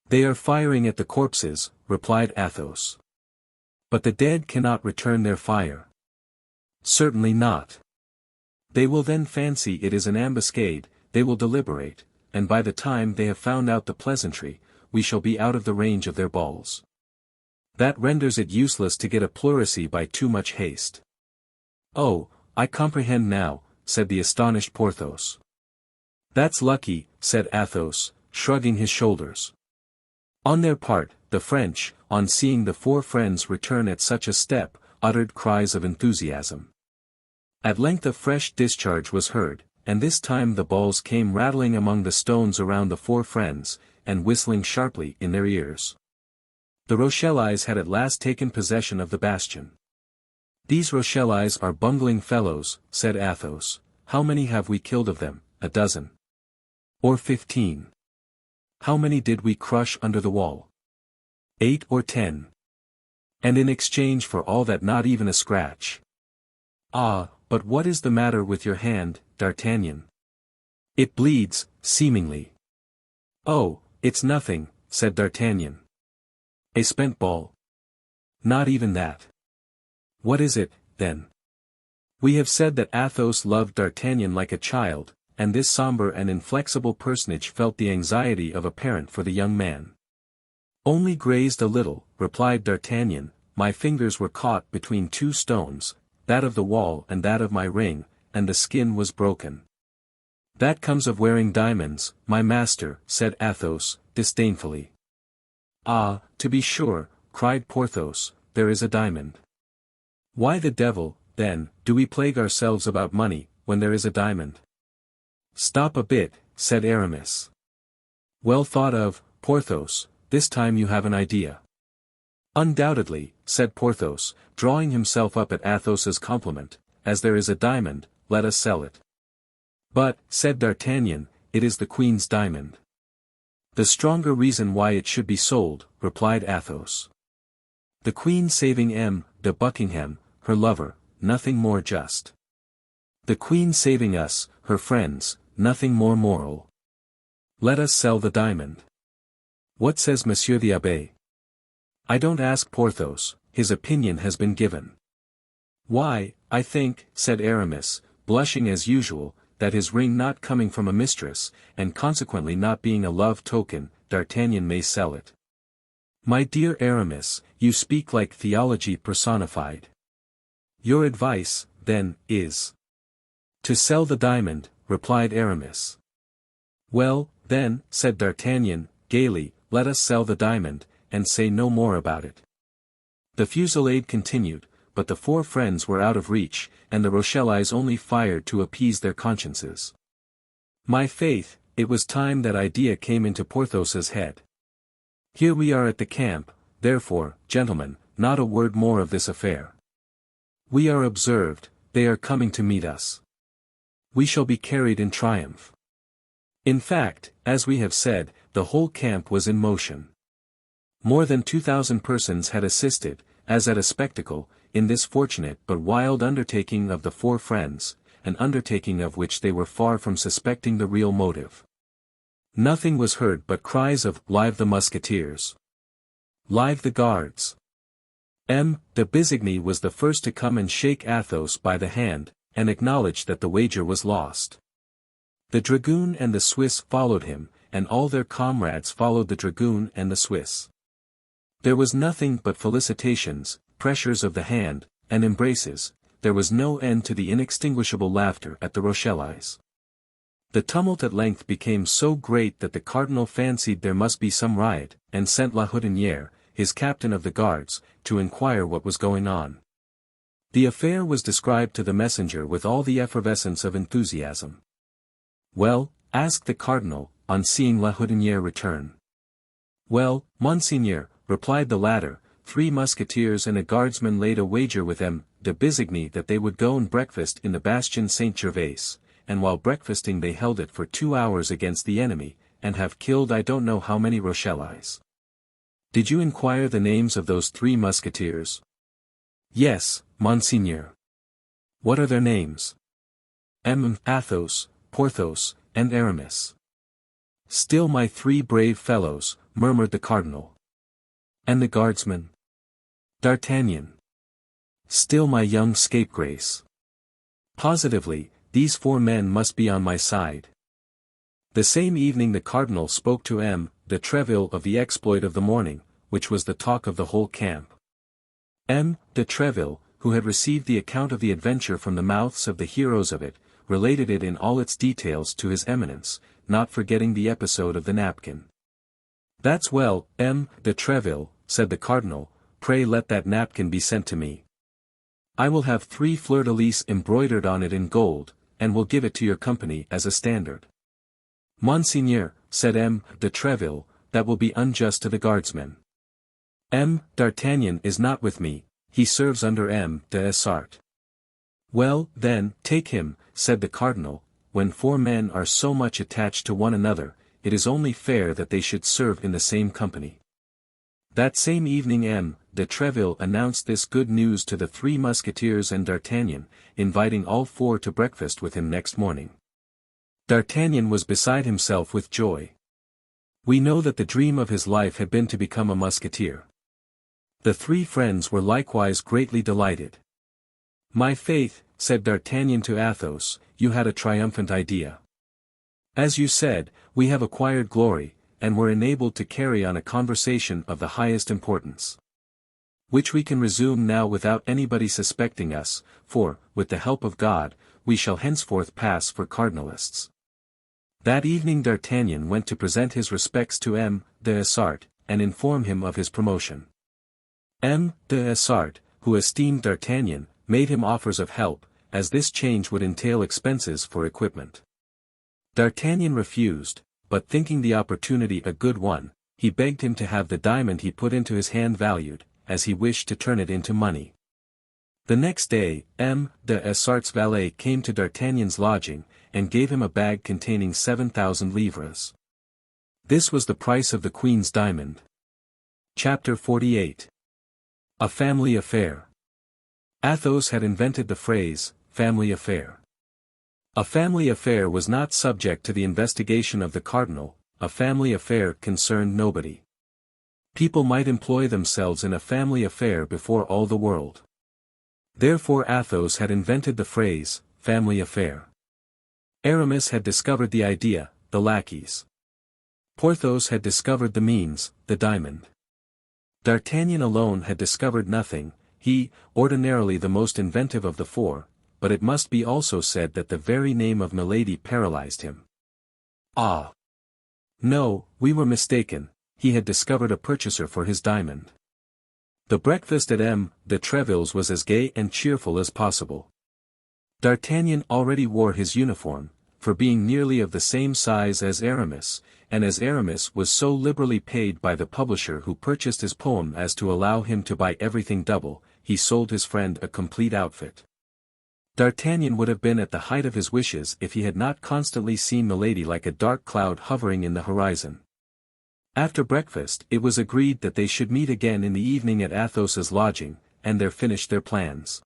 They are firing at the corpses, replied Athos. But the dead cannot return their fire. Certainly not. They will then fancy it is an ambuscade, they will deliberate, and by the time they have found out the pleasantry, we shall be out of the range of their balls. That renders it useless to get a pleurisy by too much haste. Oh, I comprehend now, said the astonished Porthos. That's lucky, said Athos, shrugging his shoulders. On their part, the French, on seeing the four friends return at such a step, uttered cries of enthusiasm. At length a fresh discharge was heard, and this time the balls came rattling among the stones around the four friends, and whistling sharply in their ears. The Rochellais had at last taken possession of the bastion. These Rochellais are bungling fellows, said Athos. How many have we killed of them, a dozen? Or 15? How many did we crush under the wall? 8 or 10. And in exchange for all that not even a scratch. Ah, but what is the matter with your hand, D'Artagnan? It bleeds, seemingly. Oh, it's nothing, said D'Artagnan. A spent ball? Not even that. What is it, then? We have said that Athos loved D'Artagnan like a child, and this sombre and inflexible personage felt the anxiety of a parent for the young man. Only grazed a little, replied D'Artagnan, my fingers were caught between two stones, that of the wall and that of my ring, and the skin was broken. That comes of wearing diamonds, my master, said Athos, disdainfully. Ah, to be sure, cried Porthos, there is a diamond. Why the devil, then, do we plague ourselves about money, when there is a diamond? Stop a bit, said Aramis. Well thought of, Porthos, this time you have an idea. Undoubtedly, said Porthos, drawing himself up at Athos's compliment, as there is a diamond, let us sell it. But, said D'Artagnan, it is the Queen's diamond. The stronger reason why it should be sold, replied Athos. The Queen saving M. de Buckingham, her lover, nothing more just. The Queen saving us, her friends, nothing more moral. Let us sell the diamond. What says Monsieur the Abbé? I don't ask Porthos, his opinion has been given. Why, I think, said Aramis, blushing as usual, that his ring not coming from a mistress, and consequently not being a love token, D'Artagnan may sell it. My dear Aramis, you speak like theology personified. Your advice, then, is to sell the diamond, replied Aramis. Well, then, said D'Artagnan, gaily, let us sell the diamond, and say no more about it. The fusillade continued, but the four friends were out of reach, and the Rochellais only fired to appease their consciences. My faith, it was time that idea came into Porthos's head. Here we are at the camp, therefore, gentlemen, not a word more of this affair. We are observed, they are coming to meet us. We shall be carried in triumph. In fact, as we have said, the whole camp was in motion. More than 2,000 persons had assisted, as at a spectacle, in this fortunate but wild undertaking of the four friends, an undertaking of which they were far from suspecting the real motive. Nothing was heard but cries of "Live the Musketeers! Live the Guards!" M. de Busigny was the first to come and shake Athos by the hand, and acknowledge that the wager was lost. The dragoon and the Swiss followed him, and all their comrades followed the dragoon and the Swiss. There was nothing but felicitations, pressures of the hand, and embraces, there was no end to the inextinguishable laughter at the Rochellais. The tumult at length became so great that the cardinal fancied there must be some riot, and sent La Houdinière, his captain of the guards, to inquire what was going on. The affair was described to the messenger with all the effervescence of enthusiasm. Well, asked the cardinal, on seeing La Houdinière return. Well, monseigneur, replied the latter, 3 musketeers and a guardsman laid a wager with M. de Busigny that they would go and breakfast in the bastion Saint-Gervais, and while breakfasting they held it for 2 hours against the enemy, and have killed I don't know how many Rochellais. Did you inquire the names of those 3 musketeers? Yes, monseigneur. What are their names? M. Athos, Porthos, and Aramis. Still my 3 brave fellows, murmured the cardinal. And the guardsman? D'Artagnan. Still my young scapegrace. Positively, these 4 men must be on my side. The same evening the cardinal spoke to M. de Treville of the exploit of the morning, which was the talk of the whole camp. M. de Treville, who had received the account of the adventure from the mouths of the heroes of it, related it in all its details to his eminence, not forgetting the episode of the napkin. "That's well, M. de Treville," said the cardinal, "pray let that napkin be sent to me. I will have 3 fleur-de-lis embroidered on it in gold, and will give it to your company as a standard." "Monseigneur," said M. de Treville, "that will be unjust to the guardsmen. M. d'Artagnan is not with me, he serves under M. de Essart." "Well, then, take him," said the cardinal. "When 4 men are so much attached to one another, it is only fair that they should serve in the same company." That same evening M. de Treville announced this good news to the 3 Musketeers and D'Artagnan, inviting all 4 to breakfast with him next morning. D'Artagnan was beside himself with joy. We know that the dream of his life had been to become a musketeer. The 3 friends were likewise greatly delighted. "My faith," said D'Artagnan to Athos, "you had a triumphant idea. As you said, we have acquired glory, and were enabled to carry on a conversation of the highest importance, which we can resume now without anybody suspecting us, for, with the help of God, we shall henceforth pass for cardinalists." That evening D'Artagnan went to present his respects to M. de Essart, and inform him of his promotion. M. de Essart, who esteemed D'Artagnan, made him offers of help, as this change would entail expenses for equipment. D'Artagnan refused, but thinking the opportunity a good one, he begged him to have the diamond he put into his hand valued, as he wished to turn it into money. The next day, M. de Essart's valet came to D'Artagnan's lodging, and gave him a bag containing 7,000 livres. This was the price of the Queen's diamond. Chapter 48. A Family Affair. Athos had invented the phrase, family affair. A family affair was not subject to the investigation of the cardinal, a family affair concerned nobody. People might employ themselves in a family affair before all the world. Therefore Athos had invented the phrase, family affair. Aramis had discovered the idea, the lackeys. Porthos had discovered the means, the diamond. D'Artagnan alone had discovered nothing, he, ordinarily the most inventive of the 4, but it must be also said that the very name of Milady paralyzed him. Ah! No, we were mistaken, he had discovered a purchaser for his diamond. The breakfast at M. de Treville's was as gay and cheerful as possible. D'Artagnan already wore his uniform, for being nearly of the same size as Aramis, and as Aramis was so liberally paid by the publisher who purchased his poem as to allow him to buy everything double, he sold his friend a complete outfit. D'Artagnan would have been at the height of his wishes if he had not constantly seen Milady like a dark cloud hovering in the horizon. After breakfast it was agreed that they should meet again in the evening at Athos's lodging, and there finish their plans.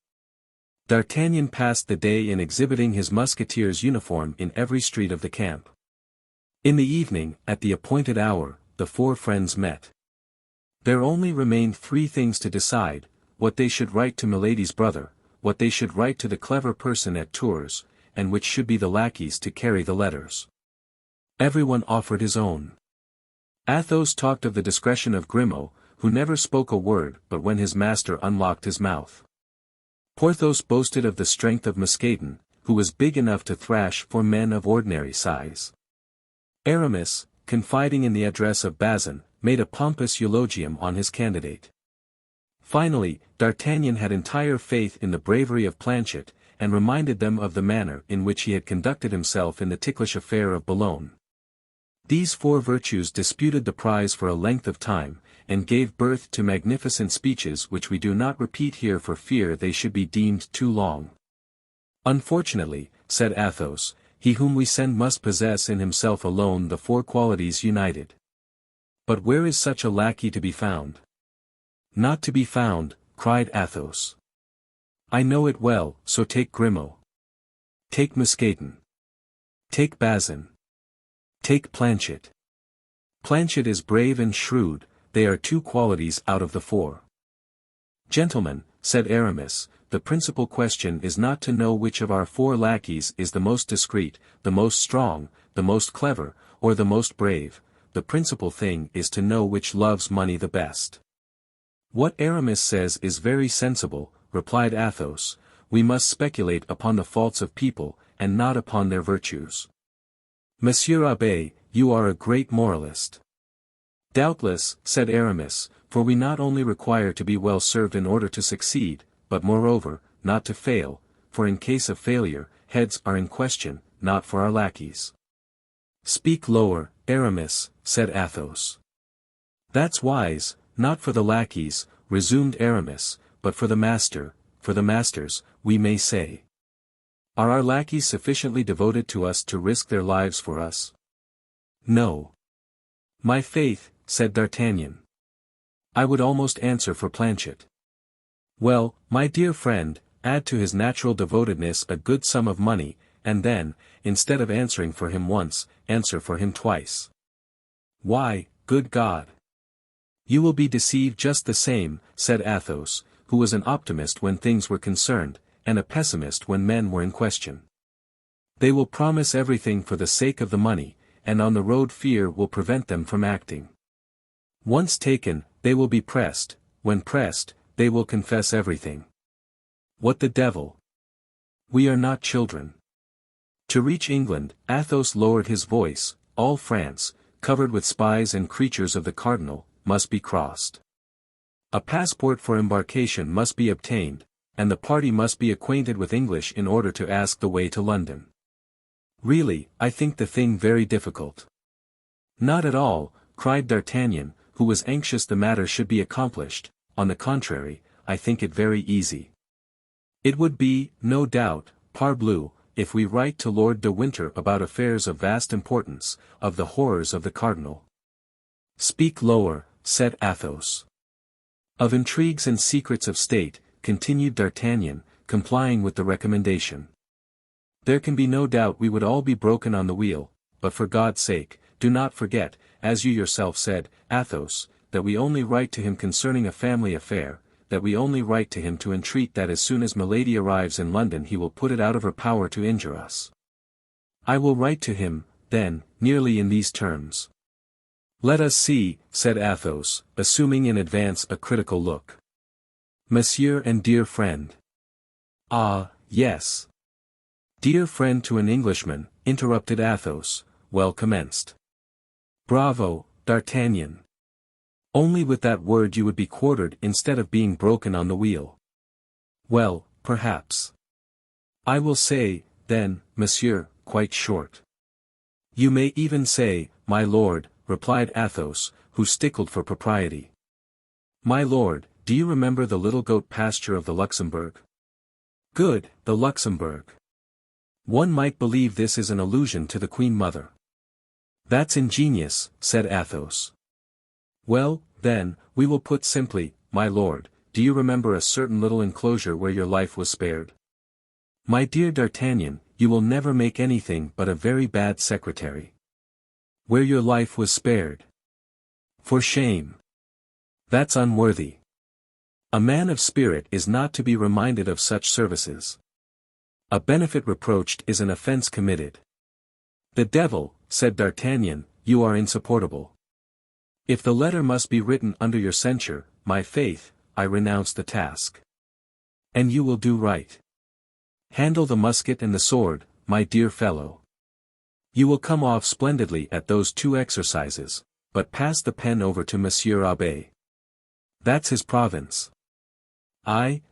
D'Artagnan passed the day in exhibiting his musketeer's uniform in every street of the camp. In the evening, at the appointed hour, the 4 friends met. There only remained 3 things to decide: what they should write to Milady's brother, what they should write to the clever person at Tours, and which should be the lackeys to carry the letters. Everyone offered his own. Athos talked of the discretion of Grimaud, who never spoke a word but when his master unlocked his mouth. Porthos boasted of the strength of Mousqueton, who was big enough to thrash 4 men of ordinary size. Aramis, confiding in the address of Bazin, made a pompous eulogium on his candidate. Finally, D'Artagnan had entire faith in the bravery of Planchet, and reminded them of the manner in which he had conducted himself in the ticklish affair of Boulogne. These 4 virtues disputed the prize for a length of time, and gave birth to magnificent speeches which we do not repeat here for fear they should be deemed too long. "Unfortunately," said Athos, "he whom we send must possess in himself alone the 4 qualities united. But where is such a lackey to be found?" "Not to be found," cried Athos. "I know it well, so take Grimaud. Take Mousqueton. Take Bazin. Take Planchet. Planchet is brave and shrewd, they are 2 qualities out of the 4. Gentlemen, said Aramis, the principal question is not to know which of our 4 lackeys is the most discreet, the most strong, the most clever, or the most brave, the principal thing is to know which loves money the best. What Aramis says is very sensible, replied Athos, we must speculate upon the faults of people, and not upon their virtues. Monsieur Abbé, you are a great moralist. Doubtless, said Aramis, for we not only require to be well served in order to succeed, but moreover, not to fail, for in case of failure, heads are in question, not for our lackeys. Speak lower, Aramis, said Athos. That's wise, not for the lackeys, resumed Aramis, but for the master, for the masters, we may say. Are our lackeys sufficiently devoted to us to risk their lives for us? No. My faith, said D'Artagnan. I would almost answer for Planchet. Well, my dear friend, add to his natural devotedness a good sum of money, and then, instead of answering for him once, answer for him twice. Why, good God! You will be deceived just the same, said Athos, who was an optimist when things were concerned, and a pessimist when men were in question. They will promise everything for the sake of the money, and on the road fear will prevent them from acting. Once taken, they will be pressed, when pressed, they will confess everything. What the devil? We are not children. To reach England, Athos lowered his voice, all France, covered with spies and creatures of the cardinal, must be crossed. A passport for embarkation must be obtained, and the party must be acquainted with English in order to ask the way to London. Really, I think the thing very difficult. Not at all, cried D'Artagnan, who was anxious the matter should be accomplished, on the contrary, I think it very easy. It would be, no doubt, parbleu, if we write to Lord de Winter about affairs of vast importance, of the horrors of the cardinal. Speak lower, said Athos. Of intrigues and secrets of state, continued D'Artagnan, complying with the recommendation. There can be no doubt we would all be broken on the wheel, but for God's sake, do not forget, as you yourself said, Athos, that we only write to him concerning a family affair, that we only write to him to entreat that as soon as Milady arrives in London he will put it out of her power to injure us. I will write to him, then, nearly in these terms. Let us see, said Athos, assuming in advance a critical look. Monsieur and dear friend. Ah, yes. Dear friend to an Englishman, interrupted Athos, well commenced. Bravo, D'Artagnan. Only with that word you would be quartered instead of being broken on the wheel. Well, perhaps. I will say, then, monsieur, quite short. You may even say, my lord, replied Athos, who stickled for propriety. My lord, do you remember the little goat pasture of the Luxembourg? Good, the Luxembourg. One might believe this is an allusion to the Queen Mother. That's ingenious, said Athos. Well, then, we will put simply, my lord, do you remember a certain little enclosure where your life was spared? My dear D'Artagnan, you will never make anything but a very bad secretary. Where your life was spared. For shame. That's unworthy. A man of spirit is not to be reminded of such services. A benefit reproached is an offense committed. The devil, said D'Artagnan, you are insupportable. If the letter must be written under your censure, my faith, I renounce the task. And you will do right. Handle the musket and the sword, my dear fellow. You will come off splendidly at those 2 exercises, but pass the pen over to Monsieur Abbé. That's his province. I,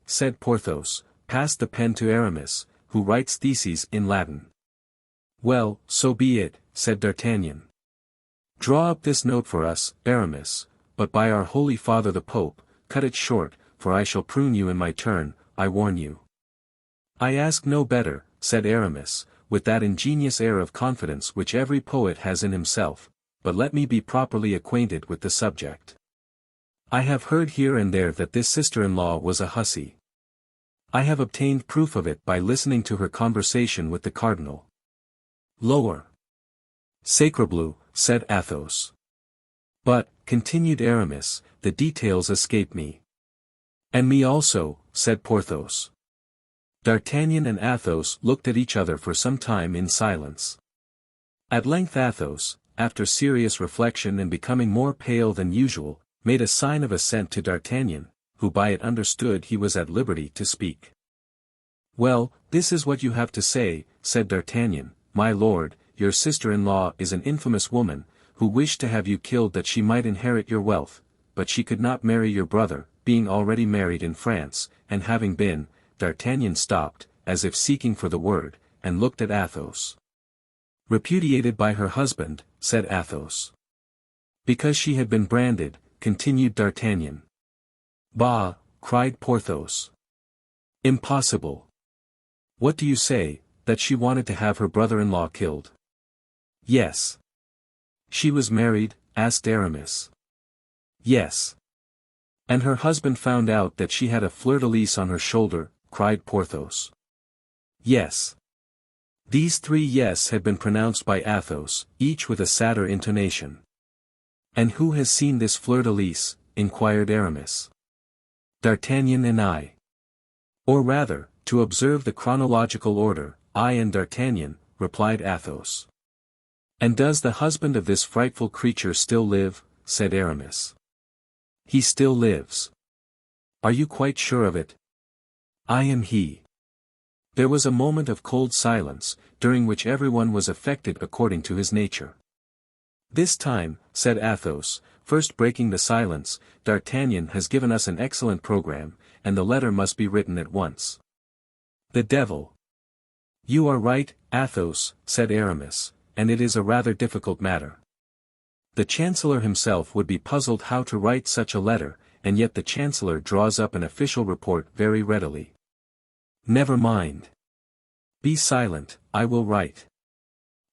said Porthos, pass the pen to Aramis, who writes theses in Latin. Well, so be it, said D'Artagnan. Draw up this note for us, Aramis, but by our Holy Father the Pope, cut it short, for I shall prune you in my turn, I warn you. I ask no better, said Aramis, with that ingenious air of confidence which every poet has in himself, but let me be properly acquainted with the subject. I have heard here and there that this sister-in-law was a hussy. I have obtained proof of it by listening to her conversation with the cardinal. Lower. Sacrebleu, said Athos. But, continued Aramis, the details escape me. And me also, said Porthos. D'Artagnan and Athos looked at each other for some time in silence. At length Athos, after serious reflection and becoming more pale than usual, made a sign of assent to D'Artagnan, who by it understood he was at liberty to speak. "Well, this is what you have to say," said D'Artagnan. "My lord, your sister-in-law is an infamous woman, who wished to have you killed that she might inherit your wealth, but she could not marry your brother, being already married in France, and having been—" D'Artagnan stopped, as if seeking for the word, and looked at Athos. "Repudiated by her husband," said Athos. "Because she had been branded," continued D'Artagnan. "Bah!" cried Porthos. "Impossible! What do you say, that she wanted to have her brother-in-law killed?" "Yes." "She was married?" asked Aramis. "Yes." "And her husband found out that she had a fleur-de-lis on her shoulder?" cried Porthos. "Yes." These three yes had been pronounced by Athos, each with a sadder intonation. "And who has seen this fleur-de-lis?" inquired Aramis. "D'Artagnan and I. Or rather, to observe the chronological order, I and D'Artagnan," replied Athos. "And does the husband of this frightful creature still live?" said Aramis. "He still lives." "Are you quite sure of it?" "I am he." There was a moment of cold silence, during which everyone was affected according to his nature. "This time," said Athos, first breaking the silence, "D'Artagnan has given us an excellent program, and the letter must be written at once." "The devil! You are right, Athos," said Aramis, "and it is a rather difficult matter. The Chancellor himself would be puzzled how to write such a letter, and yet the Chancellor draws up an official report very readily. Never mind. Be silent, I will write."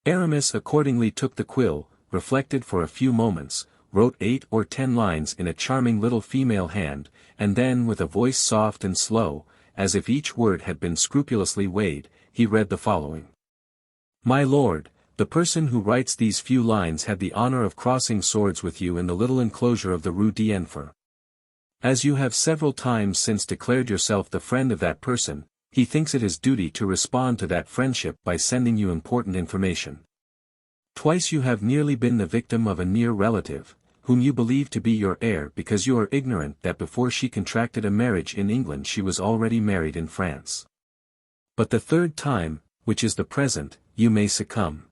Aramis accordingly took the quill, reflected for a few moments, wrote 8 or 10 lines in a charming little female hand, and then with a voice soft and slow, as if each word had been scrupulously weighed, he read the following. "My lord, the person who writes these few lines had the honor of crossing swords with you in the little enclosure of the Rue d'Enfer. As you have several times since declared yourself the friend of that person, he thinks it his duty to respond to that friendship by sending you important information. Twice you have nearly been the victim of a near relative, whom you believe to be your heir because you are ignorant that before she contracted a marriage in England she was already married in France. But the third time, which is the present, you may succumb.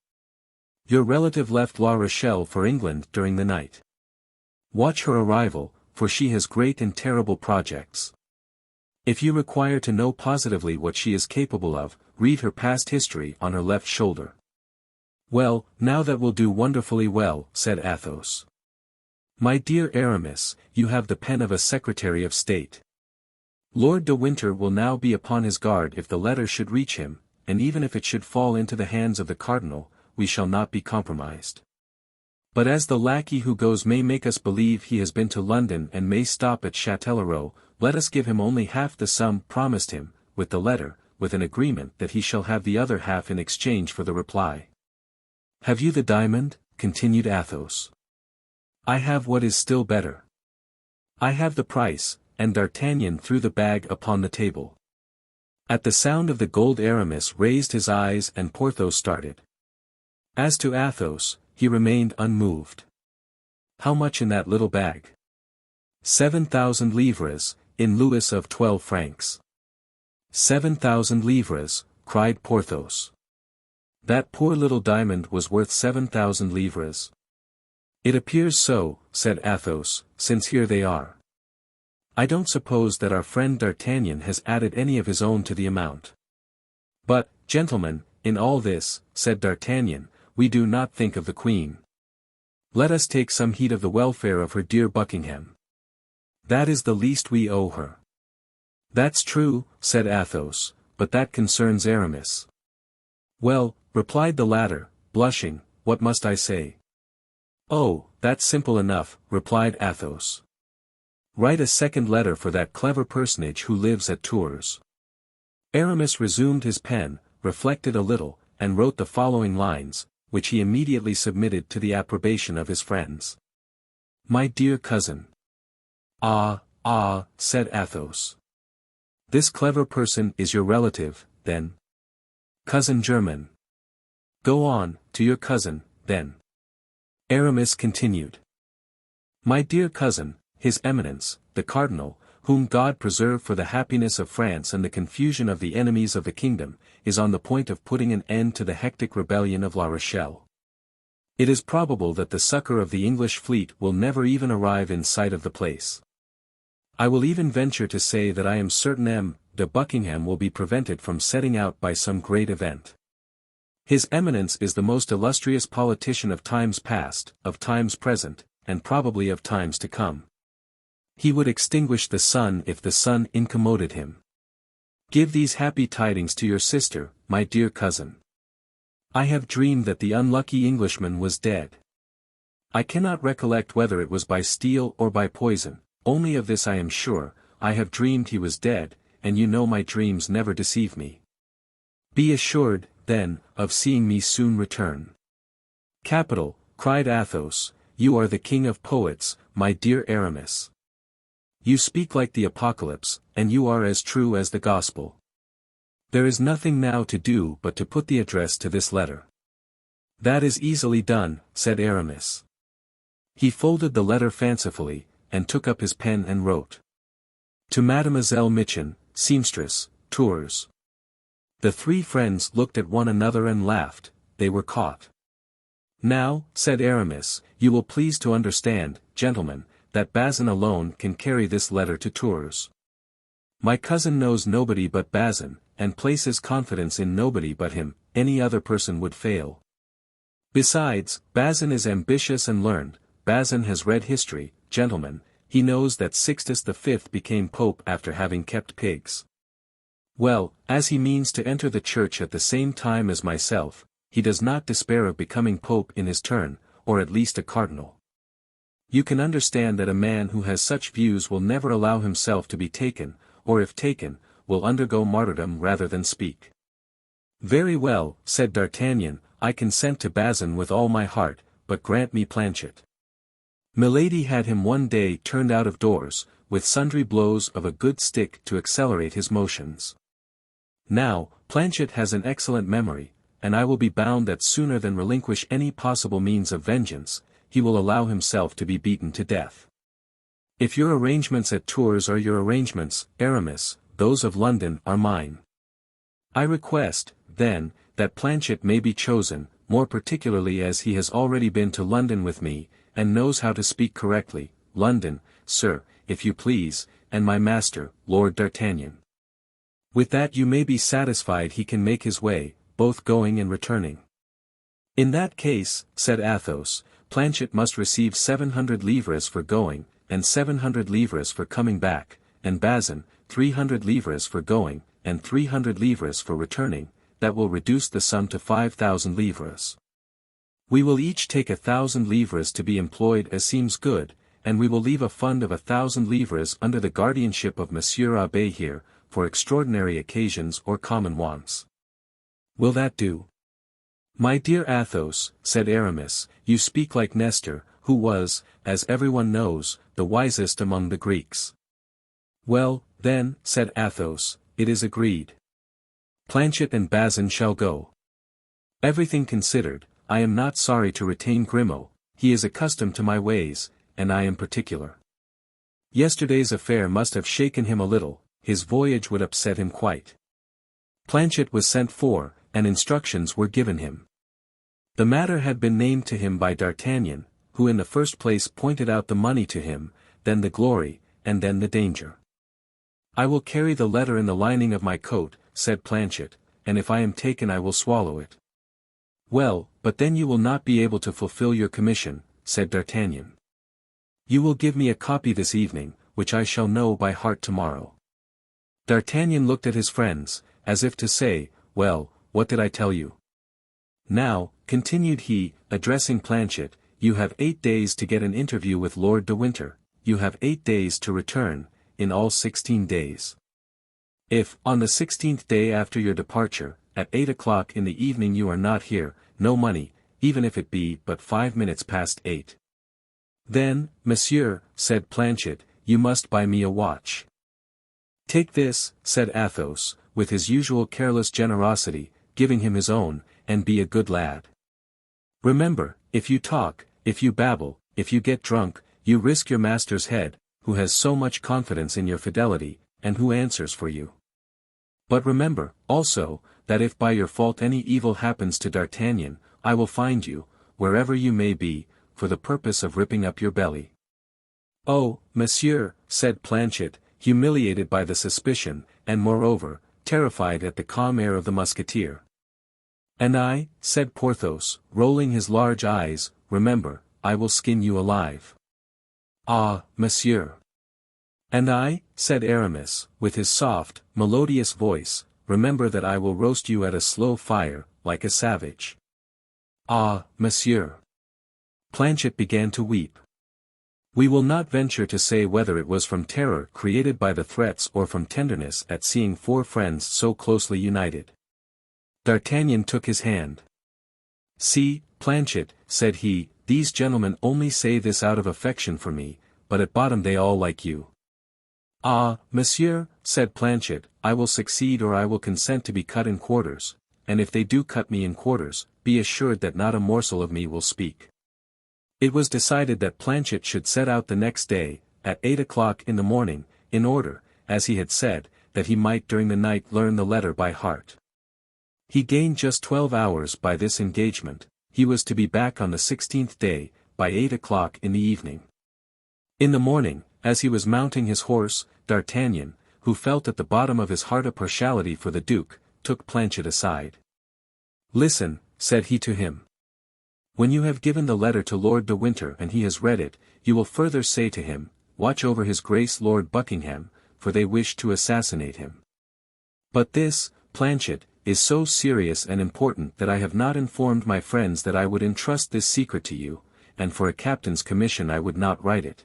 Your relative left La Rochelle for England during the night. Watch her arrival, for she has great and terrible projects. If you require to know positively what she is capable of, read her past history on her left shoulder." "Well, now that will do wonderfully well," said Athos. "My dear Aramis, you have the pen of a Secretary of State. Lord de Winter will now be upon his guard if the letter should reach him, and even if it should fall into the hands of the cardinal, we shall not be compromised. But as the lackey who goes may make us believe he has been to London and may stop at Châtellerault, let us give him only half the sum promised him, with the letter, with an agreement that he shall have the other half in exchange for the reply. Have you the diamond?" continued Athos. "I have what is still better. I have the price," and D'Artagnan threw the bag upon the table. At the sound of the gold Aramis raised his eyes and Porthos started. As to Athos, he remained unmoved. "How much in that little bag?" 7,000 livres, in Louis of 12 francs. 7,000 livres, cried Porthos. That poor little diamond was worth 7,000 livres. "It appears so," said Athos, "since here they are. I don't suppose that our friend D'Artagnan has added any of his own to the amount. But, gentlemen, in all this," said D'Artagnan, "we do not think of the Queen. Let us take some heed of the welfare of her dear Buckingham. That is the least we owe her." "That's true," said Athos, "but that concerns Aramis." "Well," replied the latter, blushing, "what must I say?" "Oh, that's simple enough," replied Athos. "Write a second letter for that clever personage who lives at Tours." Aramis resumed his pen, reflected a little, and wrote the following lines, which he immediately submitted to the approbation of his friends. "My dear cousin." "Ah, ah," said Athos. "This clever person is your relative, then?" "Cousin german." "Go on, to your cousin, then." Aramis continued. "My dear cousin, his Eminence, the Cardinal, whom God preserve for the happiness of France and the confusion of the enemies of the kingdom, is on the point of putting an end to the hectic rebellion of La Rochelle. It is probable that the succor of the English fleet will never even arrive in sight of the place. I will even venture to say that I am certain M. de Buckingham will be prevented from setting out by some great event. His Eminence is the most illustrious politician of times past, of times present, and probably of times to come. He would extinguish the sun if the sun incommoded him. Give these happy tidings to your sister, my dear cousin. I have dreamed that the unlucky Englishman was dead. I cannot recollect whether it was by steel or by poison, only of this I am sure, I have dreamed he was dead, and you know my dreams never deceive me. Be assured, then, of seeing me soon return." "Capital," cried Athos, "you are the king of poets, my dear Aramis. You speak like the Apocalypse, and you are as true as the Gospel. There is nothing now to do but to put the address to this letter." "That is easily done," said Aramis. He folded the letter fancifully, and took up his pen and wrote. "To Mademoiselle Michon, seamstress, Tours." The three friends looked at one another and laughed, they were caught. "Now," said Aramis, "you will please to understand, gentlemen, that Bazin alone can carry this letter to Tours. My cousin knows nobody but Bazin, and places confidence in nobody but him, any other person would fail. Besides, Bazin is ambitious and learned, Bazin has read history, gentlemen, he knows that Sixtus V became pope after having kept pigs. Well, as he means to enter the church at the same time as myself, he does not despair of becoming pope in his turn, or at least a cardinal. You can understand that a man who has such views will never allow himself to be taken, or if taken, will undergo martyrdom rather than speak." "Very well," said D'Artagnan, "I consent to Bazin with all my heart, but grant me Planchet." Milady had him one day turned out of doors, with sundry blows of a good stick to accelerate his motions. Now, Planchet has an excellent memory, and I will be bound that sooner than relinquish any possible means of vengeance, he will allow himself to be beaten to death. If your arrangements at Tours are your arrangements, Aramis, those of London are mine. I request, then, that Planchet may be chosen, more particularly as he has already been to London with me, and knows how to speak correctly, London, sir, if you please, and my master, Lord D'Artagnan. With that you may be satisfied he can make his way, both going and returning." "In that case," said Athos, "Planchet must receive 700 livres for going, and 700 livres for coming back, and Bazin, 300 livres for going, and 300 livres for returning, that will reduce the sum to 5,000 livres. We will each take 1,000 livres to be employed as seems good, and we will leave a fund of 1,000 livres under the guardianship of Monsieur Abbé here, for extraordinary occasions or common wants. Will that do?" "My dear Athos," said Aramis, "you speak like Nestor, who was, as everyone knows, the wisest among the Greeks." "Well, then," said Athos, "it is agreed. Planchet and Bazin shall go. Everything considered, I am not sorry to retain Grimaud, he is accustomed to my ways, and I am particular. Yesterday's affair must have shaken him a little, his voyage would upset him quite. Planchet was sent for, and instructions were given him. The matter had been named to him by D'Artagnan, who in the first place pointed out the money to him, then the glory, and then the danger. "I will carry the letter in the lining of my coat," said Planchet, "and if I am taken I will swallow it." "Well, but then you will not be able to fulfill your commission," said D'Artagnan. "You will give me a copy this evening, which I shall know by heart tomorrow." D'Artagnan looked at his friends, as if to say, "Well, what did I tell you?" "Now," continued he, addressing Planchet, "you have 8 days to get an interview with Lord de Winter, you have 8 days to return, in all 16 days. If, on the 16th day after your departure, at 8 o'clock in the evening you are not here, no money, even if it be but 5 minutes past 8. Then, monsieur, said Planchet, you must buy me a watch. Take this, said Athos, with his usual careless generosity, giving him his own, and be a good lad. Remember, if you talk, if you babble, if you get drunk, you risk your master's head, who has so much confidence in your fidelity, and who answers for you. But remember, also, that if by your fault any evil happens to D'Artagnan, I will find you, wherever you may be, for the purpose of ripping up your belly. Oh, monsieur, said Planchet, humiliated by the suspicion, and moreover, terrified at the calm air of the Musketeer. And I, said Porthos, rolling his large eyes, remember, I will skin you alive. Ah, monsieur. And I, said Aramis, with his soft, melodious voice, remember that I will roast you at a slow fire, like a savage. Ah, monsieur. Planchet began to weep. We will not venture to say whether it was from terror created by the threats or from tenderness at seeing four friends so closely united. D'Artagnan took his hand. See, Planchet, said he, these gentlemen only say this out of affection for me, but at bottom they all like you. Ah, monsieur, said Planchet, I will succeed or I will consent to be cut in quarters, and if they do cut me in quarters, be assured that not a morsel of me will speak. It was decided that Planchet should set out the next day, at 8 o'clock in the morning, in order, as he had said, that he might during the night learn the letter by heart. He gained just 12 hours by this engagement. He was to be back on the 16th day, by 8 o'clock in the evening. In the morning, as he was mounting his horse, D'Artagnan, who felt at the bottom of his heart a partiality for the duke, took Planchet aside. Listen, said he to him. When you have given the letter to Lord de Winter and he has read it, you will further say to him, watch over his grace Lord Buckingham, for they wish to assassinate him. But this, Planchet, is so serious and important that I have not informed my friends that I would entrust this secret to you, and for a captain's commission I would not write it.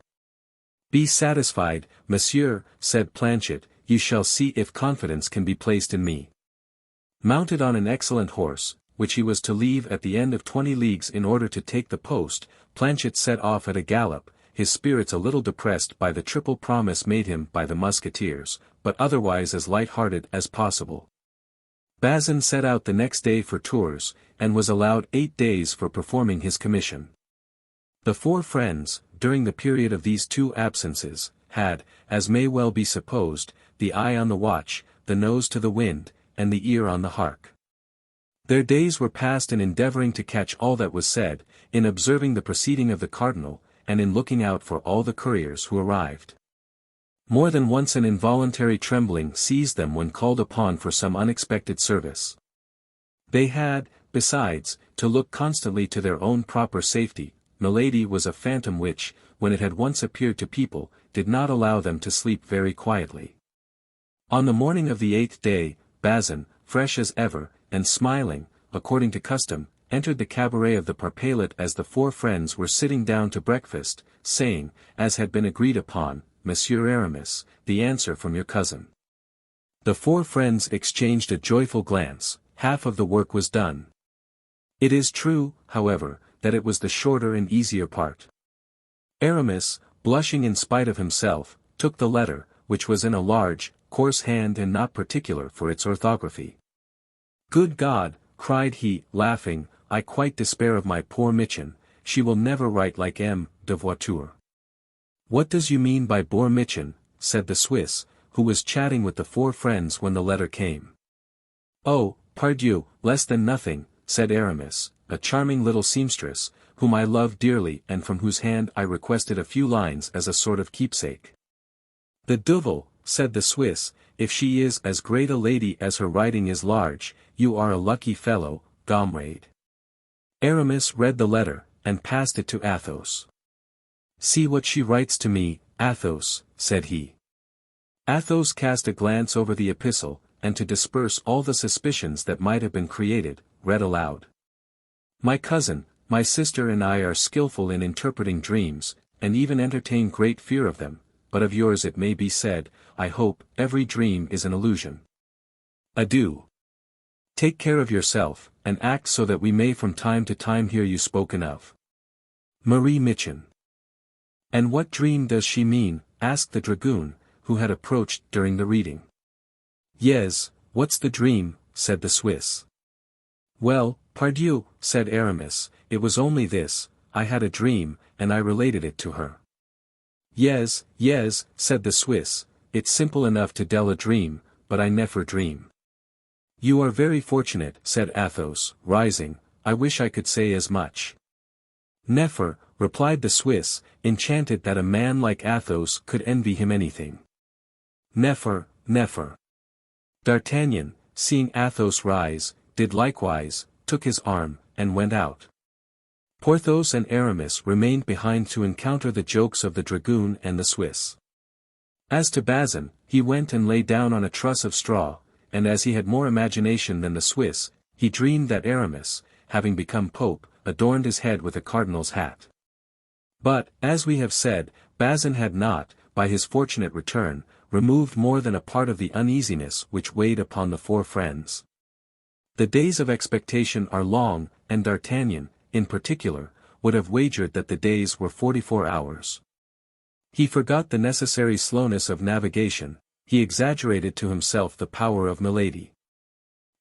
Be satisfied, monsieur, said Planchet, you shall see if confidence can be placed in me. Mounted on an excellent horse, which he was to leave at the end of 20 leagues in order to take the post, Planchet set off at a gallop, his spirits a little depressed by the triple promise made him by the Musketeers, but otherwise as light-hearted as possible. Bazin set out the next day for Tours, and was allowed 8 days for performing his commission. The four friends, during the period of these 2 absences, had, as may well be supposed, the eye on the watch, the nose to the wind, and the ear on the hark. Their days were passed in endeavoring to catch all that was said, in observing the proceeding of the cardinal, and in looking out for all the couriers who arrived. More than once an involuntary trembling seized them when called upon for some unexpected service. They had, besides, to look constantly to their own proper safety. Milady was a phantom which, when it had once appeared to people, did not allow them to sleep very quietly. On the morning of the 8th day, Bazin, fresh as ever, and smiling, according to custom, entered the cabaret of the Parpaillot as the four friends were sitting down to breakfast, saying, as had been agreed upon, Monsieur Aramis, the answer from your cousin. The four friends exchanged a joyful glance. Half of the work was done. It is true, however, that it was the shorter and easier part. Aramis, blushing in spite of himself, took the letter, which was in a large, coarse hand and not particular for its orthography. Good God, cried he, laughing, I quite despair of my poor Mitchen, she will never write like M. de Voiture. What does you mean by poor Mitchen? Said the Swiss, who was chatting with the four friends when the letter came. Oh, pardieu, less than nothing, said Aramis, a charming little seamstress, whom I love dearly and from whose hand I requested a few lines as a sort of keepsake. The devil, said the Swiss, if she is as great a lady as her writing is large, you are a lucky fellow, comrade. Aramis read the letter, and passed it to Athos. See what she writes to me, Athos, said he. Athos cast a glance over the epistle, and to disperse all the suspicions that might have been created, read aloud. My cousin, my sister and I are skillful in interpreting dreams, and even entertain great fear of them, but of yours it may be said, I hope, every dream is an illusion. Adieu. Take care of yourself, and act so that we may from time to time hear you spoken of. Marie Mitchin. And what dream does she mean? Asked the dragoon, who had approached during the reading. Yes, what's the dream? Said the Swiss. Well, pardieu, said Aramis, it was only this, I had a dream, and I related it to her. Yes, said the Swiss, it's simple enough to tell a dream, but I never dream. You are very fortunate, said Athos, rising, I wish I could say as much. Never, replied the Swiss, enchanted that a man like Athos could envy him anything. Never. D'Artagnan, seeing Athos rise, did likewise, took his arm, and went out. Porthos and Aramis remained behind to encounter the jokes of the dragoon and the Swiss. As to Bazin, he went and lay down on a truss of straw, and as he had more imagination than the Swiss, he dreamed that Aramis, having become pope, adorned his head with a cardinal's hat. But, as we have said, Bazin had not, by his fortunate return, removed more than a part of the uneasiness which weighed upon the four friends. The days of expectation are long, and D'Artagnan, in particular, would have wagered that the days were 44 hours. He forgot the necessary slowness of navigation, he exaggerated to himself the power of Milady.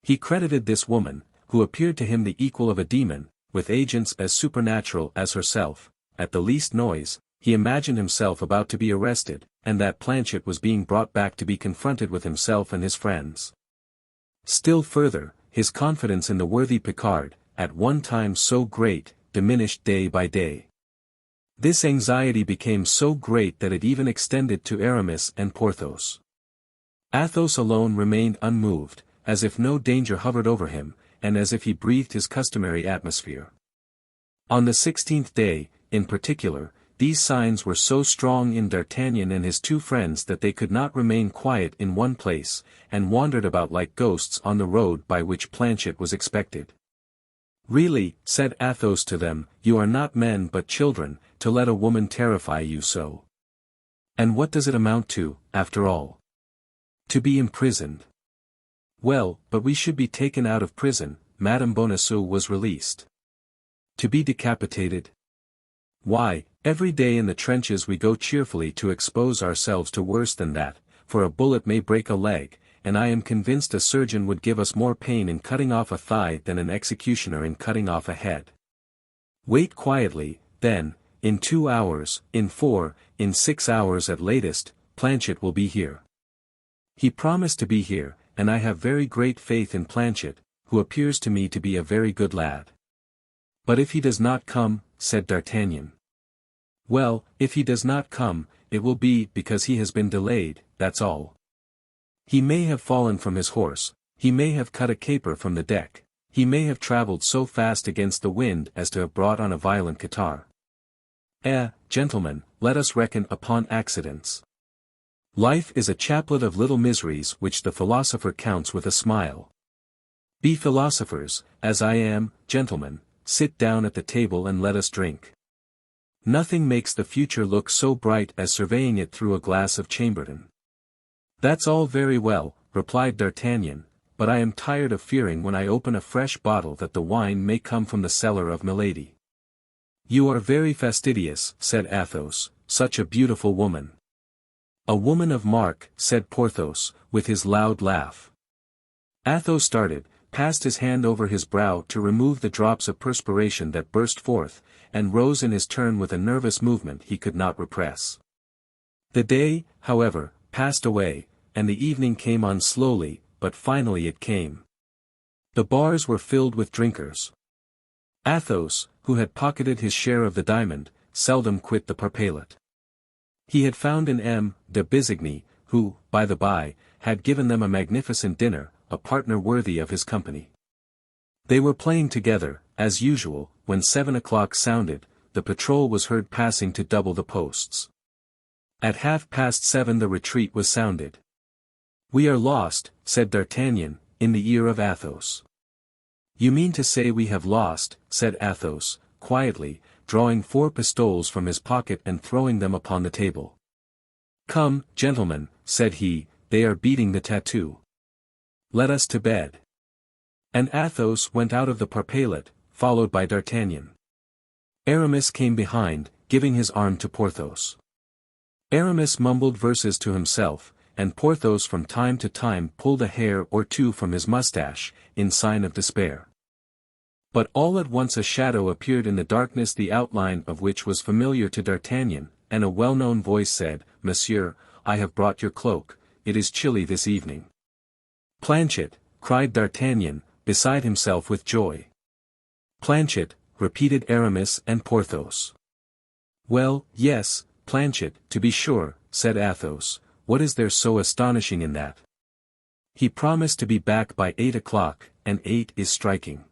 He credited this woman, who appeared to him the equal of a demon, with agents as supernatural as herself. At the least noise, he imagined himself about to be arrested, and that Planchet was being brought back to be confronted with himself and his friends. Still further, his confidence in the worthy Picard, at one time so great, diminished day by day. This anxiety became so great that it even extended to Aramis and Porthos. Athos alone remained unmoved, as if no danger hovered over him, and as if he breathed his customary atmosphere. On the 16th day, in particular, these signs were so strong in D'Artagnan and his two friends that they could not remain quiet in one place, and wandered about like ghosts on the road by which Planchet was expected. Really, said Athos to them, you are not men but children, to let a woman terrify you so. And what does it amount to, after all? To be imprisoned. Well, but we should be taken out of prison, Madame Bonacieux was released. To be decapitated? Why, every day in the trenches we go cheerfully to expose ourselves to worse than that, for a bullet may break a leg, and I am convinced a surgeon would give us more pain in cutting off a thigh than an executioner in cutting off a head. Wait quietly, then, in 2 hours, in 4, in 6 hours at latest, Planchet will be here. He promised to be here, and I have very great faith in Planchet, who appears to me to be a very good lad. But if he does not come, said D'Artagnan. Well, if he does not come, it will be because he has been delayed, that's all. He may have fallen from his horse, he may have cut a caper from the deck, he may have travelled so fast against the wind as to have brought on a violent catarrh. Gentlemen, let us reckon upon accidents. Life is a chaplet of little miseries which the philosopher counts with a smile. Be philosophers, as I am, gentlemen, sit down at the table and let us drink. Nothing makes the future look so bright as surveying it through a glass of Chambertin. That's all very well, replied D'Artagnan, but I am tired of fearing when I open a fresh bottle that the wine may come from the cellar of Milady. You are very fastidious, said Athos, such a beautiful woman. A woman of mark, said Porthos, with his loud laugh. Athos started, passed his hand over his brow to remove the drops of perspiration that burst forth, and rose in his turn with a nervous movement he could not repress. The day, however, passed away, and the evening came on slowly, but finally it came. The bars were filled with drinkers. Athos, who had pocketed his share of the diamond, seldom quit the parpaillet. He had found in M. de Bissigny, who, by the by, had given them a magnificent dinner, a partner worthy of his company. They were playing together, as usual, when 7 o'clock sounded, the patrol was heard passing to double the posts. At 7:30 the retreat was sounded. We are lost, said D'Artagnan, in the ear of Athos. You mean to say we have lost, said Athos, quietly, drawing 4 pistoles from his pocket and throwing them upon the table. Come, gentlemen, said he, they are beating the tattoo. Let us to bed. And Athos went out of the parpaillot, followed by D'Artagnan. Aramis came behind, giving his arm to Porthos. Aramis mumbled verses to himself, and Porthos from time to time pulled a hair or two from his mustache, in sign of despair. But all at once a shadow appeared in the darkness, the outline of which was familiar to D'Artagnan, and a well-known voice said, "Monsieur, I have brought your cloak, it is chilly this evening." "Planchet," cried D'Artagnan, beside himself with joy. "Planchet," repeated Aramis and Porthos. "Well, yes, Planchet, to be sure," said Athos. "What is there so astonishing in that? He promised to be back by 8 o'clock, and 8 is striking.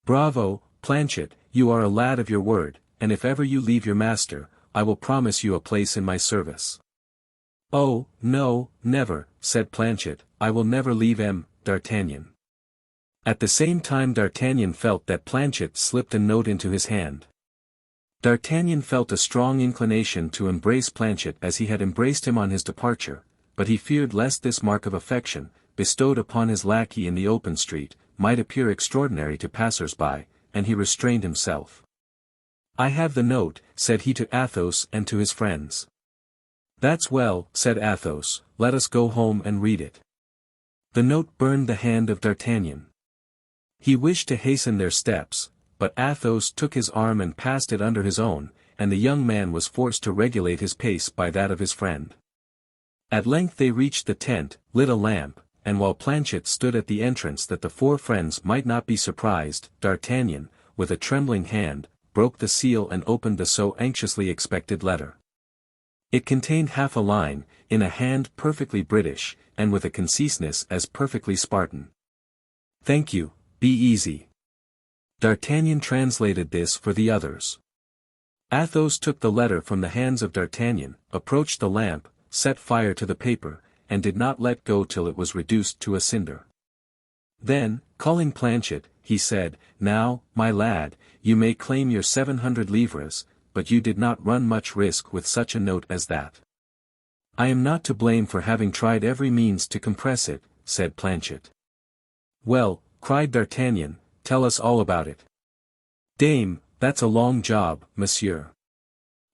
Bravo, Planchet, you are a lad of your word, and if ever you leave your master, I will promise you a place in my service." "Oh, no, never," said Planchet, "I will never leave D'Artagnan." At the same time D'Artagnan felt that Planchet slipped a note into his hand. D'Artagnan felt a strong inclination to embrace Planchet as he had embraced him on his departure, but he feared lest this mark of affection, bestowed upon his lackey in the open street, might appear extraordinary to passers-by, and he restrained himself. "I have the note," said he to Athos and to his friends. "That's well," said Athos, "let us go home and read it." The note burned the hand of D'Artagnan. He wished to hasten their steps, but Athos took his arm and passed it under his own, and the young man was forced to regulate his pace by that of his friend. At length they reached the tent, lit a lamp, and while Planchet stood at the entrance that the four friends might not be surprised, D'Artagnan, with a trembling hand, broke the seal and opened the so anxiously expected letter. It contained half a line, in a hand perfectly British, and with a conciseness as perfectly Spartan. "Thank you, be easy." D'Artagnan translated this for the others. Athos took the letter from the hands of D'Artagnan, approached the lamp, set fire to the paper, and did not let go till it was reduced to a cinder. Then, calling Planchet, he said, "Now, my lad, you may claim your 700 livres, but you did not run much risk with such a note as that." "I am not to blame for having tried every means to compress it," said Planchet. "Well," cried D'Artagnan, "tell us all about it." "Dame, that's a long job, monsieur."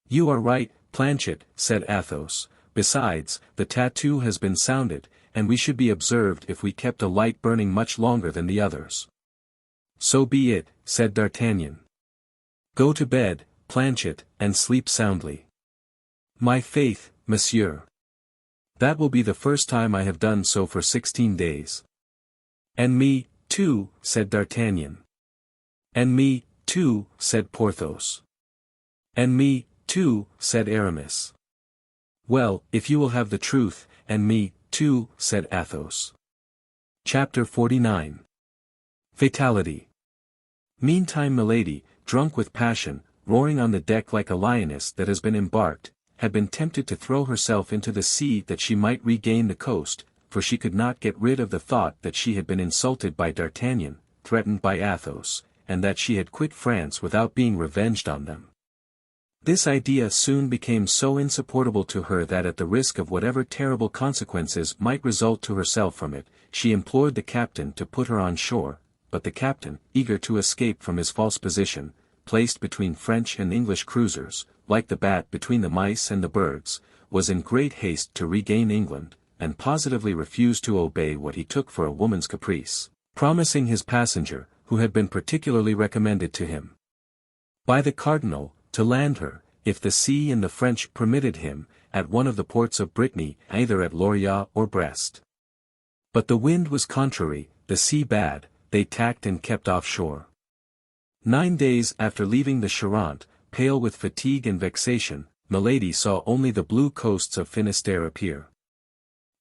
"You are right, Planchet," said Athos. "Besides, the tattoo has been sounded, and we should be observed if we kept a light burning much longer than the others." "So be it," said D'Artagnan. "Go to bed, Planchet, and sleep soundly." "My faith, monsieur. That will be the first time I have done so for 16 days. "And me, too," said D'Artagnan. "And me, too," said Porthos. "And me, too," said Aramis. "Well, if you will have the truth, and me, too," said Athos. Chapter 49. Fatality. Meantime Milady, drunk with passion, roaring on the deck like a lioness that has been embarked, had been tempted to throw herself into the sea that she might regain the coast, for she could not get rid of the thought that she had been insulted by D'Artagnan, threatened by Athos, and that she had quit France without being revenged on them. This idea soon became so insupportable to her that at the risk of whatever terrible consequences might result to herself from it, she implored the captain to put her on shore, but the captain, eager to escape from his false position, placed between French and English cruisers, like the bat between the mice and the birds, was in great haste to regain England, and positively refused to obey what he took for a woman's caprice, promising his passenger, who had been particularly recommended to him by the cardinal, to land her, if the sea and the French permitted him, at one of the ports of Brittany, either at Lorient or Brest. But the wind was contrary, the sea bad, they tacked and kept off shore. 9 days after leaving the Charente, pale with fatigue and vexation, Milady saw only the blue coasts of Finistère appear.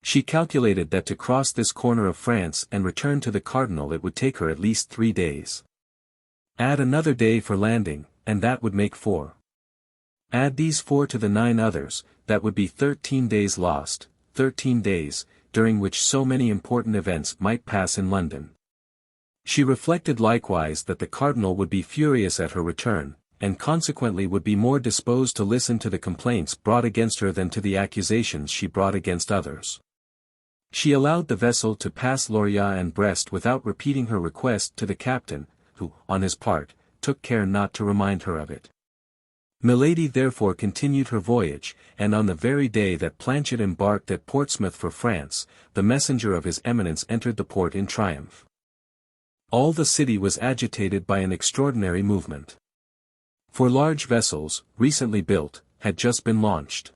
She calculated that to cross this corner of France and return to the cardinal it would take her at least 3 days. Add another day for landing, and that would make 4. Add these 4 to the 9 others, that would be 13 days lost, 13 days, during which so many important events might pass in London. She reflected likewise that the cardinal would be furious at her return, and consequently would be more disposed to listen to the complaints brought against her than to the accusations she brought against others. She allowed the vessel to pass Lorient and Brest without repeating her request to the captain, who, on his part, took care not to remind her of it. Milady therefore continued her voyage, and on the very day that Planchet embarked at Portsmouth for France, the messenger of his Eminence entered the port in triumph. All the city was agitated by an extraordinary movement. For large vessels, recently built, had just been launched.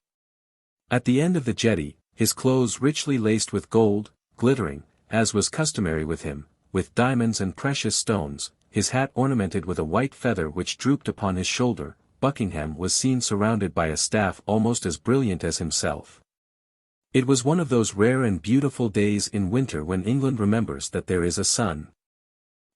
At the end of the jetty, his clothes richly laced with gold, glittering, as was customary with him, with diamonds and precious stones, his hat ornamented with a white feather which drooped upon his shoulder, Buckingham was seen surrounded by a staff almost as brilliant as himself. It was one of those rare and beautiful days in winter when England remembers that there is a sun.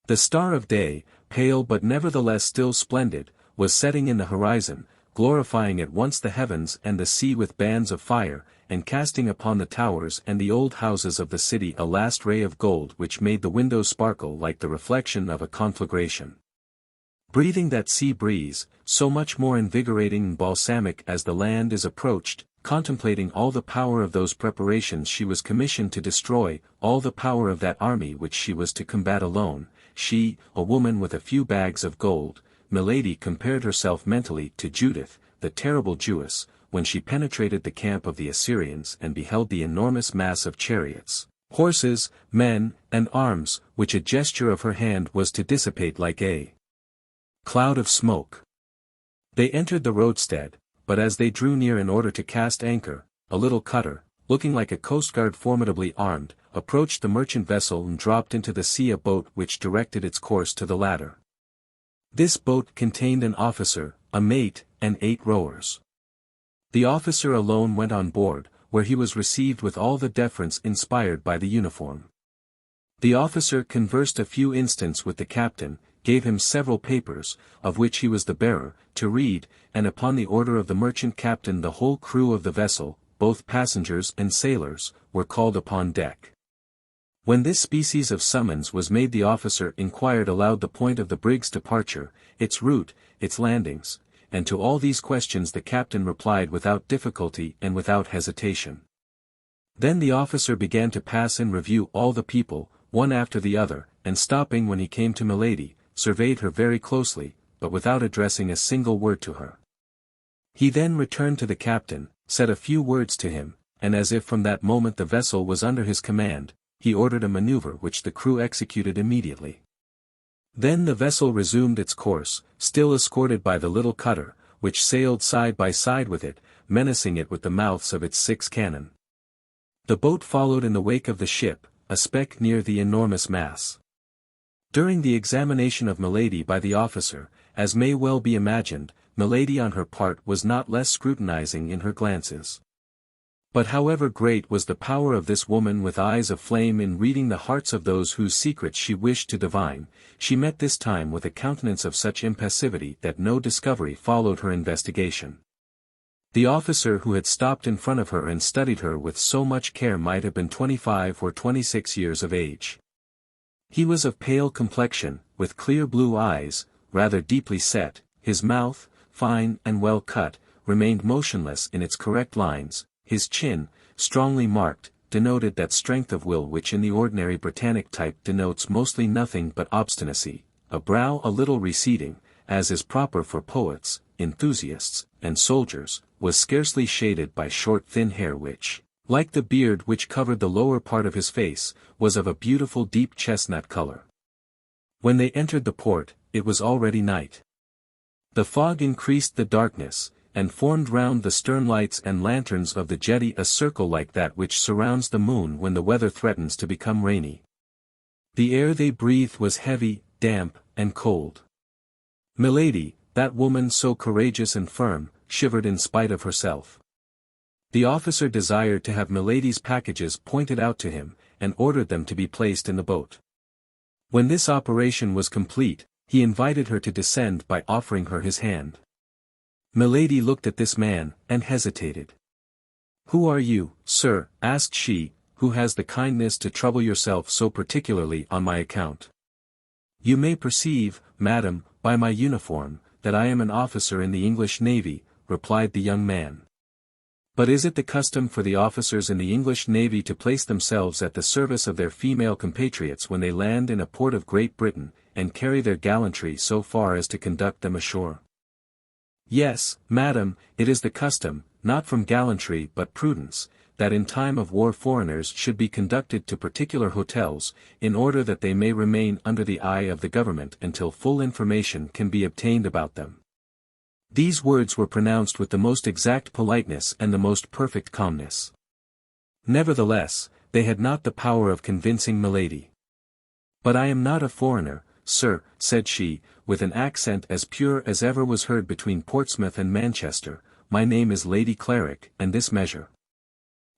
The star of day, pale but nevertheless still splendid, was setting in the horizon, glorifying at once the heavens and the sea with bands of fire, and casting upon the towers and the old houses of the city a last ray of gold which made the windows sparkle like the reflection of a conflagration. Breathing that sea breeze, so much more invigorating and balsamic as the land is approached, contemplating all the power of those preparations she was commissioned to destroy, all the power of that army which she was to combat alone, she, a woman with a few bags of gold, Milady compared herself mentally to Judith, the terrible Jewess, when she penetrated the camp of the Assyrians and beheld the enormous mass of chariots, horses, men, and arms, which a gesture of her hand was to dissipate like a cloud of smoke. They entered the roadstead, but as they drew near in order to cast anchor, a little cutter, looking like a coastguard formidably armed, approached the merchant vessel and dropped into the sea a boat which directed its course to the latter. This boat contained an officer, a mate, and 8 rowers. The officer alone went on board, where he was received with all the deference inspired by the uniform. The officer conversed a few instants with the captain, gave him several papers, of which he was the bearer, to read, and upon the order of the merchant captain the whole crew of the vessel, both passengers and sailors, were called upon deck. When this species of summons was made, the officer inquired aloud the point of the brig's departure, its route, its landings, and to all these questions the captain replied without difficulty and without hesitation. Then the officer began to pass in review all the people, one after the other, and stopping when he came to Milady, surveyed her very closely, but without addressing a single word to her. He then returned to the captain, said a few words to him, and as if from that moment the vessel was under his command, he ordered a maneuver which the crew executed immediately. Then the vessel resumed its course, still escorted by the little cutter, which sailed side by side with it, menacing it with the mouths of its 6 cannon. The boat followed in the wake of the ship, a speck near the enormous mass. During the examination of Milady by the officer, as may well be imagined, Milady on her part was not less scrutinizing in her glances. But however great was the power of this woman with eyes of flame in reading the hearts of those whose secrets she wished to divine, she met this time with a countenance of such impassivity that no discovery followed her investigation. The officer who had stopped in front of her and studied her with so much care might have been 25 or 26 years of age. He was of pale complexion, with clear blue eyes, rather deeply set, his mouth, fine and well cut, remained motionless in its correct lines, his chin, strongly marked, denoted that strength of will which in the ordinary Britannic type denotes mostly nothing but obstinacy, a brow a little receding, as is proper for poets, enthusiasts, and soldiers, was scarcely shaded by short thin hair which, like the beard which covered the lower part of his face, was of a beautiful deep chestnut color. When they entered the port, it was already night. The fog increased the darkness, and formed round the stern lights and lanterns of the jetty a circle like that which surrounds the moon when the weather threatens to become rainy. The air they breathed was heavy, damp, and cold. Milady, that woman so courageous and firm, shivered in spite of herself. The officer desired to have Milady's packages pointed out to him, and ordered them to be placed in the boat. When this operation was complete, he invited her to descend by offering her his hand. Milady looked at this man, and hesitated. "Who are you, sir," asked she, "who has the kindness to trouble yourself so particularly on my account?" "You may perceive, madam, by my uniform, that I am an officer in the English navy," replied the young man. But is it the custom for the officers in the English Navy to place themselves at the service of their female compatriots when they land in a port of Great Britain, and carry their gallantry so far as to conduct them ashore? Yes, madam, it is the custom, not from gallantry but prudence, that in time of war foreigners should be conducted to particular hotels, in order that they may remain under the eye of the government until full information can be obtained about them. These words were pronounced with the most exact politeness and the most perfect calmness. Nevertheless, they had not the power of convincing milady. "But I am not a foreigner, sir," said she, with an accent as pure as ever was heard between Portsmouth and Manchester. "My name is Lady Cleric, and this measure."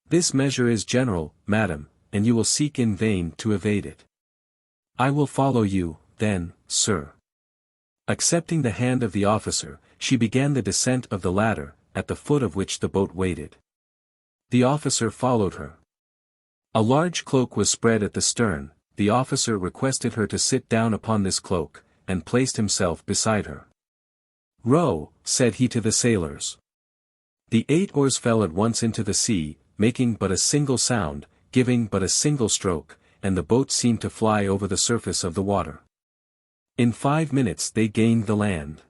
"This measure is general, madam, and you will seek in vain to evade it." "I will follow you, then, sir." Accepting the hand of the officer, she began the descent of the ladder, at the foot of which the boat waited. The officer followed her. A large cloak was spread at the stern. The officer requested her to sit down upon this cloak, and placed himself beside her. "Row," said he to the sailors. The 8 oars fell at once into the sea, making but a single sound, giving but a single stroke, and the boat seemed to fly over the surface of the water. In 5 minutes they gained the land.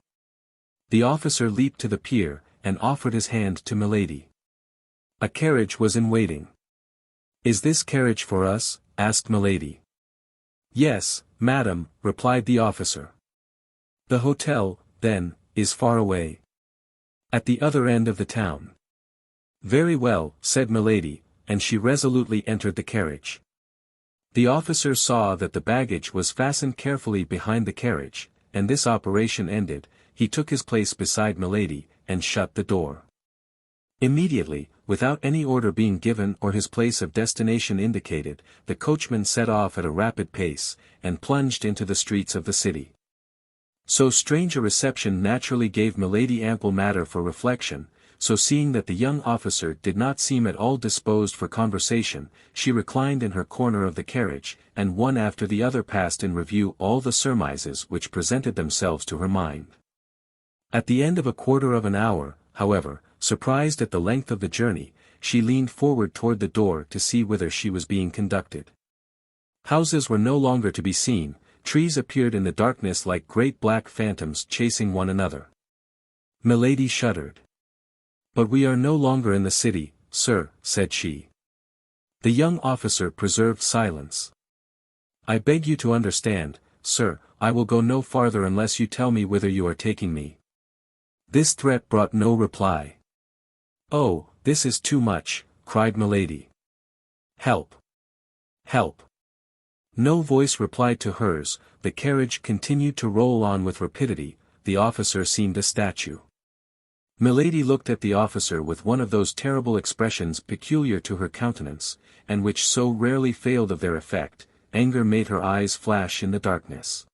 The officer leaped to the pier, and offered his hand to milady. A carriage was in waiting. "Is this carriage for us?" asked milady. "Yes, madam," replied the officer. "The hotel, then, is far away?" "At the other end of the town." "Very well," said milady, and she resolutely entered the carriage. The officer saw that the baggage was fastened carefully behind the carriage, and this operation ended, he took his place beside milady, and shut the door. Immediately, without any order being given or his place of destination indicated, the coachman set off at a rapid pace, and plunged into the streets of the city. So strange a reception naturally gave milady ample matter for reflection, so seeing that the young officer did not seem at all disposed for conversation, she reclined in her corner of the carriage, and one after the other passed in review all the surmises which presented themselves to her mind. At the end of a quarter of an hour, however, surprised at the length of the journey, she leaned forward toward the door to see whither she was being conducted. Houses were no longer to be seen, trees appeared in the darkness like great black phantoms chasing one another. Milady shuddered. "But we are no longer in the city, sir," said she. The young officer preserved silence. "I beg you to understand, sir, I will go no farther unless you tell me whither you are taking me." This threat brought no reply. "Oh, this is too much," cried milady. "Help! Help!" No voice replied to hers, the carriage continued to roll on with rapidity, the officer seemed a statue. Milady looked at the officer with one of those terrible expressions peculiar to her countenance, and which so rarely failed of their effect. Anger made her eyes flash in the darkness.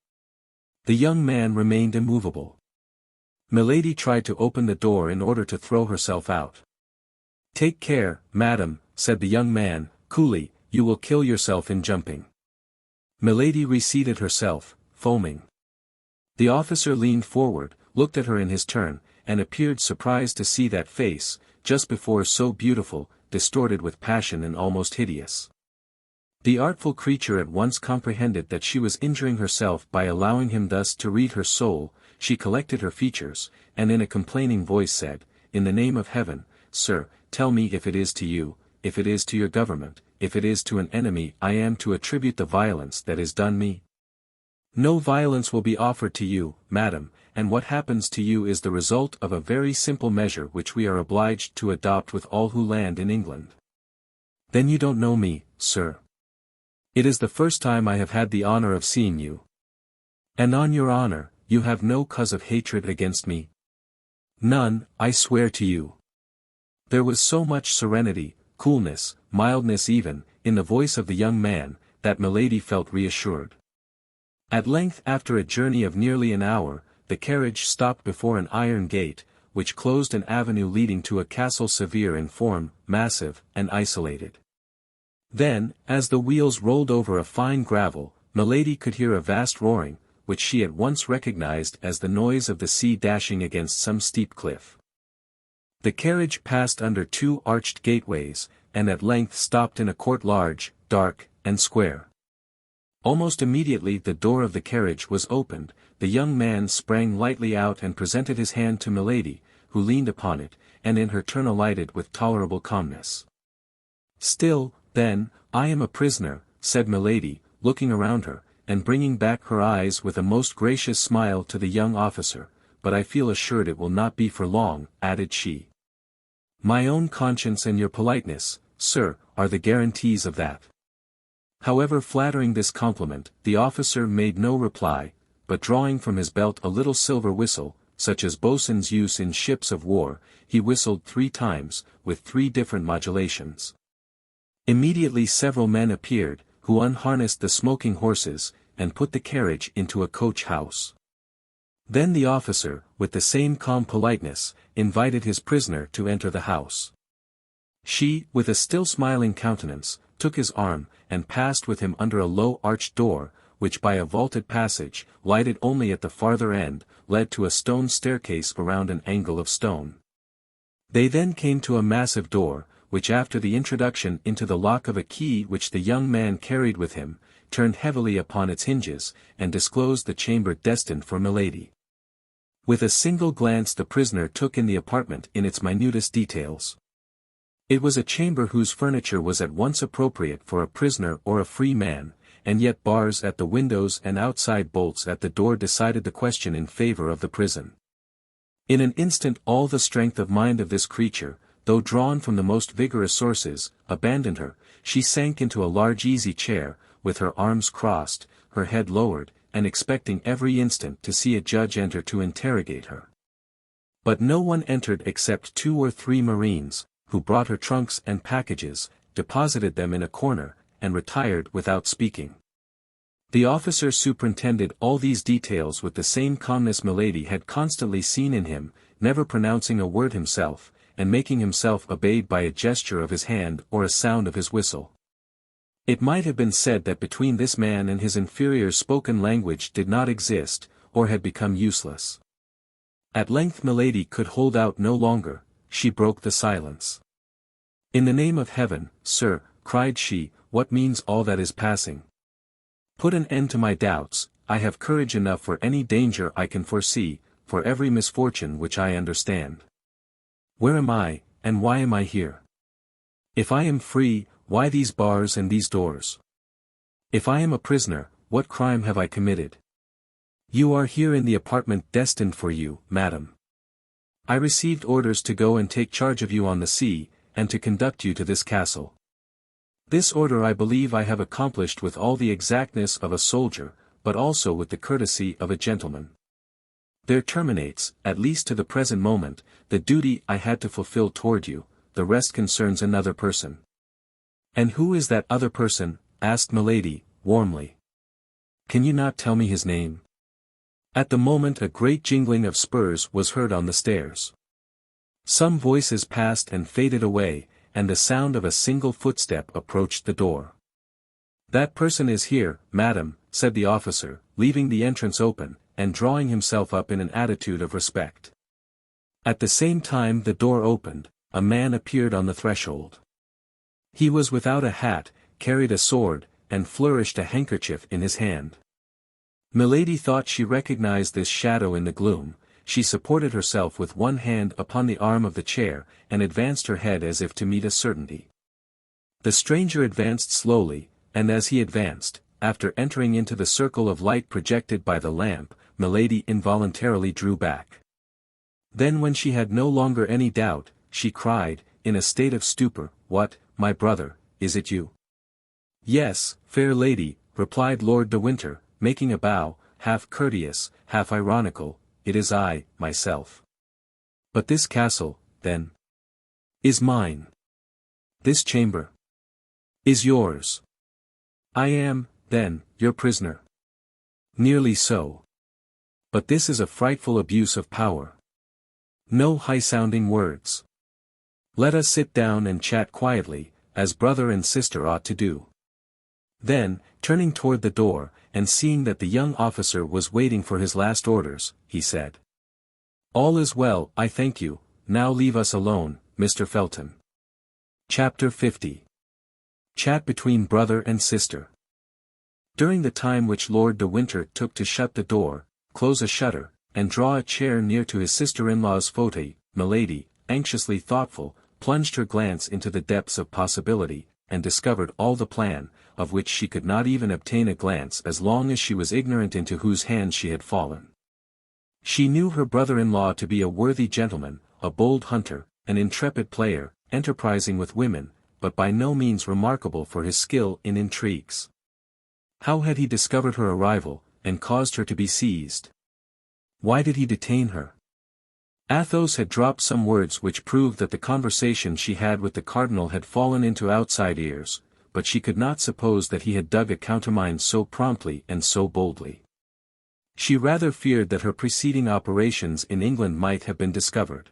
The young man remained immovable. Milady tried to open the door in order to throw herself out. "Take care, madam," said the young man, coolly, "you will kill yourself in jumping." Milady reseated herself, foaming. The officer leaned forward, looked at her in his turn, and appeared surprised to see that face, just before so beautiful, distorted with passion and almost hideous. The artful creature at once comprehended that she was injuring herself by allowing him thus to read her soul. She collected her features, and in a complaining voice said, "In the name of heaven, sir, tell me if it is to you, if it is to your government, if it is to an enemy I am to attribute the violence that is done me?" "No violence will be offered to you, madam, and what happens to you is the result of a very simple measure which we are obliged to adopt with all who land in England." "Then you don't know me, sir." "It is the first time I have had the honor of seeing you." "And on your honor, you have no cause of hatred against me?" "None, I swear to you." There was so much serenity, coolness, mildness even, in the voice of the young man, that milady felt reassured. At length, after a journey of nearly an hour, the carriage stopped before an iron gate, which closed an avenue leading to a castle severe in form, massive, and isolated. Then, as the wheels rolled over a fine gravel, milady could hear a vast roaring, which she at once recognized as the noise of the sea dashing against some steep cliff. The carriage passed under 2 arched gateways, and at length stopped in a court large, dark, and square. Almost immediately the door of the carriage was opened, the young man sprang lightly out and presented his hand to Milady, who leaned upon it, and in her turn alighted with tolerable calmness. "Still, then, I am a prisoner," said Milady, looking around her, and bringing back her eyes with a most gracious smile to the young officer, "but I feel assured it will not be for long," added she. "My own conscience and your politeness, sir, are the guarantees of that." However flattering this compliment, the officer made no reply, but drawing from his belt a little silver whistle, such as boatswains use in ships of war, he whistled 3 times, with 3 different modulations. Immediately several men appeared, who unharnessed the smoking horses, and put the carriage into a coach-house. Then the officer, with the same calm politeness, invited his prisoner to enter the house. She, with a still smiling countenance, took his arm, and passed with him under a low arched door, which by a vaulted passage, lighted only at the farther end, led to a stone staircase around an angle of stone. They then came to a massive door, which after the introduction into the lock of a key which the young man carried with him, turned heavily upon its hinges, and disclosed the chamber destined for Milady. With a single glance the prisoner took in the apartment in its minutest details. It was a chamber whose furniture was at once appropriate for a prisoner or a free man, and yet bars at the windows and outside bolts at the door decided the question in favor of the prison. In an instant all the strength of mind of this creature, though drawn from the most vigorous sources, abandoned her. She sank into a large easy chair, with her arms crossed, her head lowered, and expecting every instant to see a judge enter to interrogate her. But no one entered except 2 or 3 marines, who brought her trunks and packages, deposited them in a corner, and retired without speaking. The officer superintended all these details with the same calmness Milady had constantly seen in him, never pronouncing a word himself, and making himself obeyed by a gesture of his hand or a sound of his whistle. It might have been said that between this man and his inferiors spoken language did not exist, or had become useless. At length Milady could hold out no longer, she broke the silence. "In the name of heaven, sir," cried she, "what means all that is passing? Put an end to my doubts, I have courage enough for any danger I can foresee, for every misfortune which I understand. Where am I, and why am I here? If I am free, why these bars and these doors? If I am a prisoner, what crime have I committed? You are here in the apartment destined for you, madam. I received orders to go and take charge of you on the sea, and to conduct you to this castle. This order I believe I have accomplished with all the exactness of a soldier, but also with the courtesy of a gentleman. There terminates, at least to the present moment, the duty I had to fulfill toward you, the rest concerns another person." "And who is that other person?" asked Milady, warmly. "Can you not tell me his name?" At the moment a great jingling of spurs was heard on the stairs. Some voices passed and faded away, and the sound of a single footstep approached the door. "That person is here, madam," said the officer, leaving the entrance open, and drawing himself up in an attitude of respect. At the same time the door opened, a man appeared on the threshold. He was without a hat, carried a sword, and flourished a handkerchief in his hand. Milady thought she recognized this shadow in the gloom. She supported herself with one hand upon the arm of the chair, and advanced her head as if to meet a certainty. The stranger advanced slowly, and as he advanced, after entering into the circle of light projected by the lamp, Milady involuntarily drew back. Then when she had no longer any doubt, she cried, in a state of stupor, "What, my brother, is it you?" "Yes, fair lady," replied Lord de Winter, making a bow, half courteous, half ironical, "it is I, myself." "But this castle, then, is mine. This chamber is yours. I am, then, your prisoner." "Nearly so. But this is a frightful abuse of power. No high-sounding words. Let us sit down and chat quietly, as brother and sister ought to do." Then, turning toward the door, and seeing that the young officer was waiting for his last orders, he said, "All is well, I thank you, now leave us alone, Mr. Felton. Chapter 50. Chat between brother and sister. During the time which Lord de Winter took to shut the door, close a shutter, and draw a chair near to his sister-in-law's fauteuil, Milady, anxiously thoughtful, plunged her glance into the depths of possibility, and discovered all the plan, of which she could not even obtain a glance as long as she was ignorant into whose hands she had fallen. She knew her brother-in-law to be a worthy gentleman, a bold hunter, an intrepid player, enterprising with women, but by no means remarkable for his skill in intrigues. How had he discovered her arrival, and caused her to be seized? Why did he detain her? Athos had dropped some words which proved that the conversation she had with the cardinal had fallen into outside ears, but she could not suppose that he had dug a countermine so promptly and so boldly. She rather feared that her preceding operations in England might have been discovered.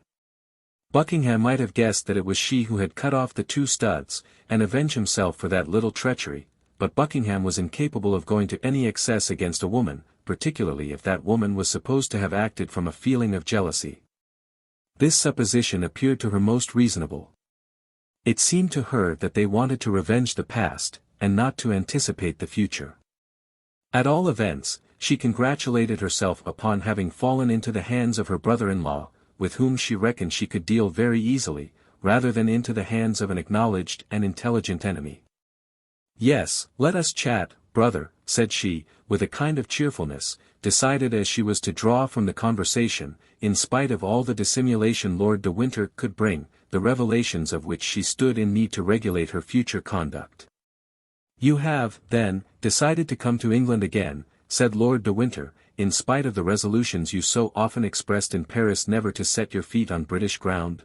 Buckingham might have guessed that it was she who had cut off the 2 studs, and avenged himself for that little treachery, but Buckingham was incapable of going to any excess against a woman, particularly if that woman was supposed to have acted from a feeling of jealousy. This supposition appeared to her most reasonable. It seemed to her that they wanted to revenge the past, and not to anticipate the future. At all events, she congratulated herself upon having fallen into the hands of her brother-in-law, with whom she reckoned she could deal very easily, rather than into the hands of an acknowledged and intelligent enemy. "Yes, let us chat, brother," said she, with a kind of cheerfulness, decided as she was to draw from the conversation, in spite of all the dissimulation Lord de Winter could bring, the revelations of which she stood in need to regulate her future conduct. "You have, then, decided to come to England again," said Lord de Winter, "in spite of the resolutions you so often expressed in Paris never to set your feet on British ground?"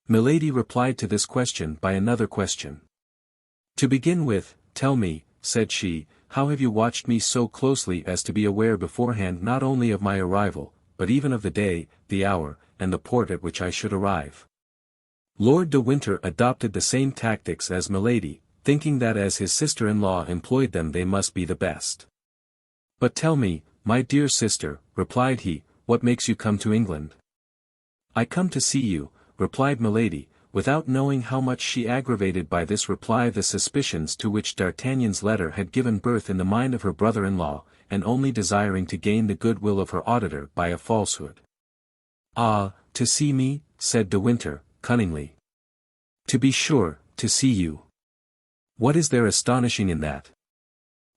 Milady replied to this question by another question. "To begin with, tell me," said she, "how have you watched me so closely as to be aware beforehand not only of my arrival, but even of the day, the hour, and the port at which I should arrive?" Lord de Winter adopted the same tactics as Milady, thinking that as his sister-in-law employed them they must be the best. "But tell me, my dear sister," replied he, "what makes you come to England?" "I come to see you," replied Milady, without knowing how much she aggravated by this reply the suspicions to which D'Artagnan's letter had given birth in the mind of her brother-in-law, and only desiring to gain the goodwill of her auditor by a falsehood. "Ah, to see me?" said de Winter, cunningly. "To be sure, to see you. What is there astonishing in that?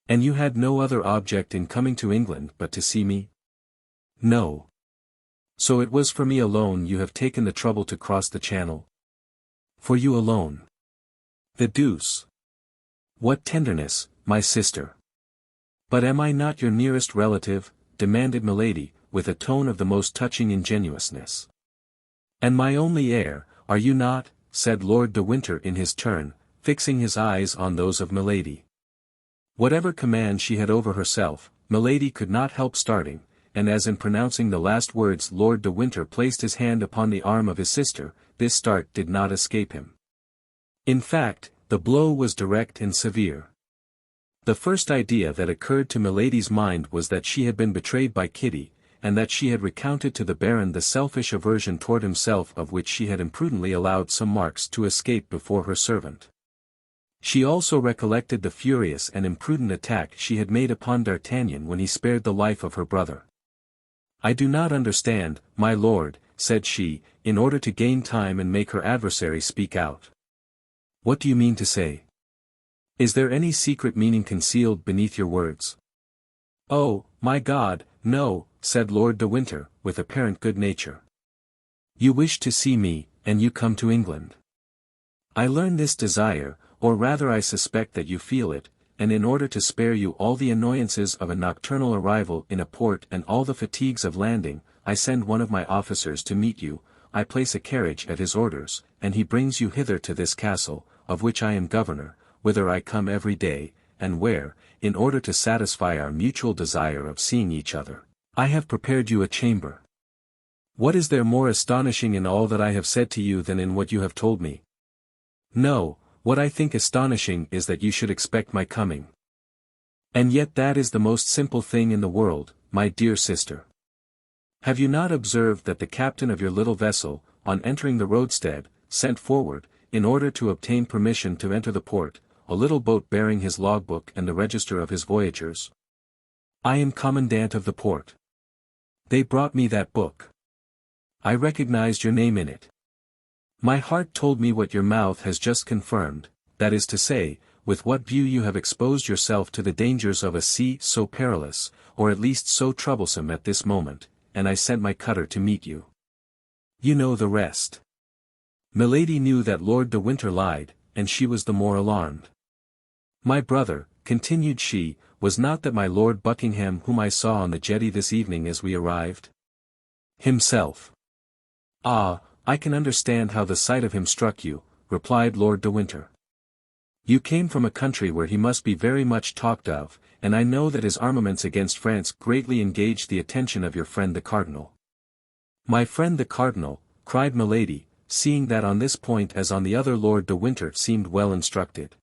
And you had no other object in coming to England but to see me?" "No. So it was for me alone you have taken the trouble to cross the Channel?" "For you alone." "The deuce! What tenderness, my sister!" "But am I not your nearest relative?" demanded Milady, with a tone of the most touching ingenuousness. "And my only heir, are you not?" said Lord de Winter in his turn, fixing his eyes on those of Milady. Whatever command she had over herself, Milady could not help starting, and as in pronouncing the last words Lord de Winter placed his hand upon the arm of his sister, this start did not escape him. In fact, the blow was direct and severe. The first idea that occurred to Milady's mind was that she had been betrayed by Kitty, and that she had recounted to the Baron the selfish aversion toward himself of which she had imprudently allowed some marks to escape before her servant. She also recollected the furious and imprudent attack she had made upon D'Artagnan when he spared the life of her brother. "I do not understand, my lord," said she, in order to gain time and make her adversary speak out. "What do you mean to say? Is there any secret meaning concealed beneath your words?" "Oh, my God, no," said Lord de Winter, with apparent good nature. "You wish to see me, and you come to England. I learn this desire, or rather I suspect that you feel it, and in order to spare you all the annoyances of a nocturnal arrival in a port and all the fatigues of landing, I send one of my officers to meet you, I place a carriage at his orders, and he brings you hither to this castle, of which I am governor, whither I come every day, and where, in order to satisfy our mutual desire of seeing each other, I have prepared you a chamber. What is there more astonishing in all that I have said to you than in what you have told me? No, what I think astonishing is that you should expect my coming. And yet that is the most simple thing in the world, my dear sister. Have you not observed that the captain of your little vessel, on entering the roadstead, sent forward, in order to obtain permission to enter the port, a little boat bearing his logbook and the register of his voyagers. I am commandant of the port. They brought me that book. I recognized your name in it. My heart told me what your mouth has just confirmed, that is to say, with what view you have exposed yourself to the dangers of a sea so perilous, or at least so troublesome at this moment, and I sent my cutter to meet you. You know the rest. Milady knew that Lord de Winter lied, and she was the more alarmed. My brother, continued she, was not that my Lord Buckingham whom I saw on the jetty this evening as we arrived? Himself. Ah, I can understand how the sight of him struck you, replied Lord de Winter. You came from a country where he must be very much talked of, and I know that his armaments against France greatly engaged the attention of your friend the Cardinal. My friend the Cardinal, cried Milady, seeing that on this point as on the other Lord de Winter seemed well instructed.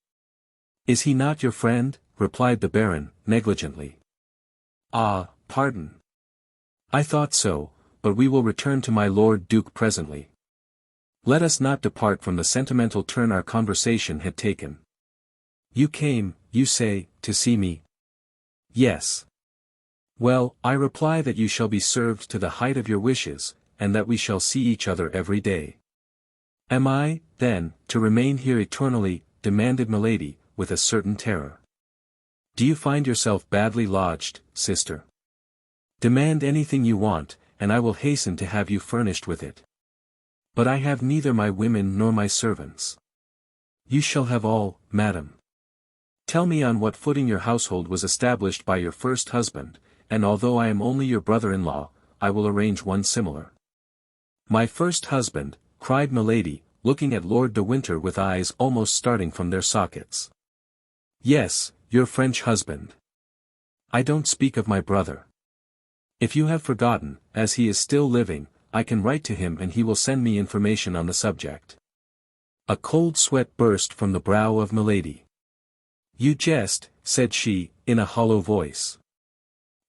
Is he not your friend? Replied the Baron, negligently. Ah, pardon. I thought so, but we will return to my Lord Duke presently. Let us not depart from the sentimental turn our conversation had taken. You came, you say, to see me? Yes. Well, I reply that you shall be served to the height of your wishes, and that we shall see each other every day. Am I, then, to remain here eternally? Demanded Milady, with a certain terror. Do you find yourself badly lodged, sister? Demand anything you want, and I will hasten to have you furnished with it. But I have neither my women nor my servants. You shall have all, madam. Tell me on what footing your household was established by your first husband, and although I am only your brother-in-law, I will arrange one similar. My first husband, cried Milady, looking at Lord de Winter with eyes almost starting from their sockets. Yes, your French husband. I don't speak of my brother. If you have forgotten, as he is still living, I can write to him and he will send me information on the subject. A cold sweat burst from the brow of Milady. You jest, said she, in a hollow voice.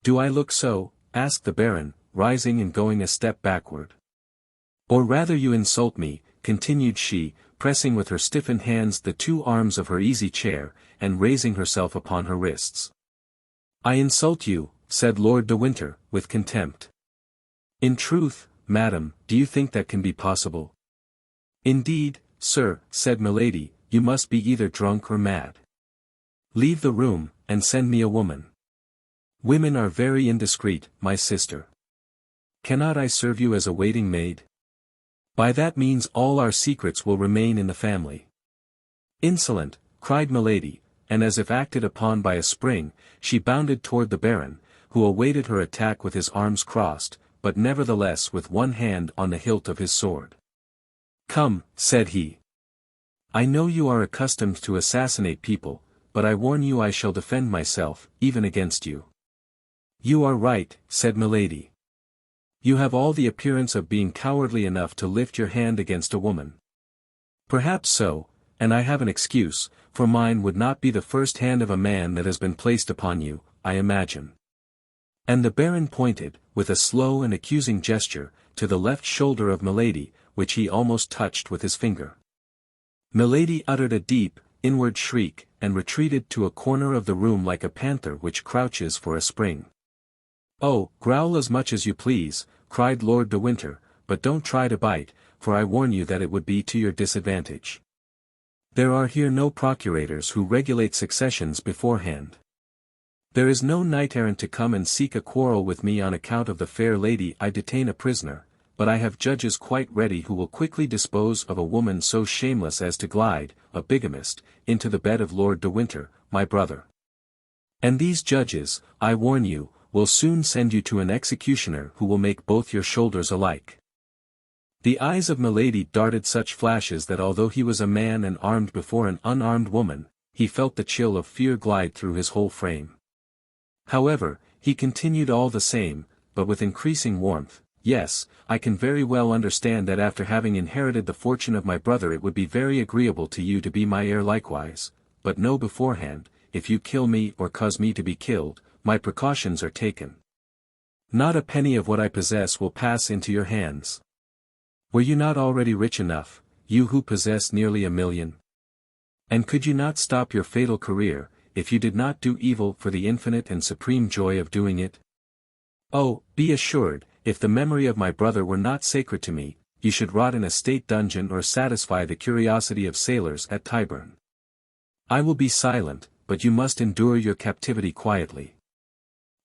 Do I look so? Asked the Baron, rising and going a step backward. Or rather you insult me, continued she, pressing with her stiffened hands the two arms of her easy chair, and raising herself upon her wrists. I insult you, said Lord de Winter, with contempt. In truth, madam, do you think that can be possible? Indeed, sir, said Milady, you must be either drunk or mad. Leave the room, and send me a woman. Women are very indiscreet, my sister. Cannot I serve you as a waiting maid? By that means all our secrets will remain in the family. Insolent, cried Milady, and as if acted upon by a spring, she bounded toward the Baron, who awaited her attack with his arms crossed, but nevertheless with one hand on the hilt of his sword. Come, said he. I know you are accustomed to assassinate people, but I warn you I shall defend myself, even against you. You are right, said Milady. You have all the appearance of being cowardly enough to lift your hand against a woman. Perhaps so, and I have an excuse, for mine would not be the first hand of a man that has been placed upon you, I imagine. And the Baron pointed, with a slow and accusing gesture, to the left shoulder of Milady, which he almost touched with his finger. Milady uttered a deep, inward shriek, and retreated to a corner of the room like a panther which crouches for a spring. Oh, growl as much as you please, cried Lord de Winter, but don't try to bite, for I warn you that it would be to your disadvantage. There are here no procurators who regulate successions beforehand. There is no knight-errant to come and seek a quarrel with me on account of the fair lady I detain a prisoner, but I have judges quite ready who will quickly dispose of a woman so shameless as to glide, a bigamist, into the bed of Lord de Winter, my brother. And these judges, I warn you, will soon send you to an executioner who will make both your shoulders alike. The eyes of Milady darted such flashes that although he was a man and armed before an unarmed woman, he felt the chill of fear glide through his whole frame. However, he continued all the same, but with increasing warmth, yes, I can very well understand that after having inherited the fortune of my brother it would be very agreeable to you to be my heir likewise, but know beforehand, if you kill me or cause me to be killed, my precautions are taken. Not a penny of what I possess will pass into your hands. Were you not already rich enough, you who possess nearly 1,000,000? And could you not stop your fatal career, if you did not do evil for the infinite and supreme joy of doing it? Oh, be assured, if the memory of my brother were not sacred to me, you should rot in a state dungeon or satisfy the curiosity of sailors at Tyburn. I will be silent, but you must endure your captivity quietly.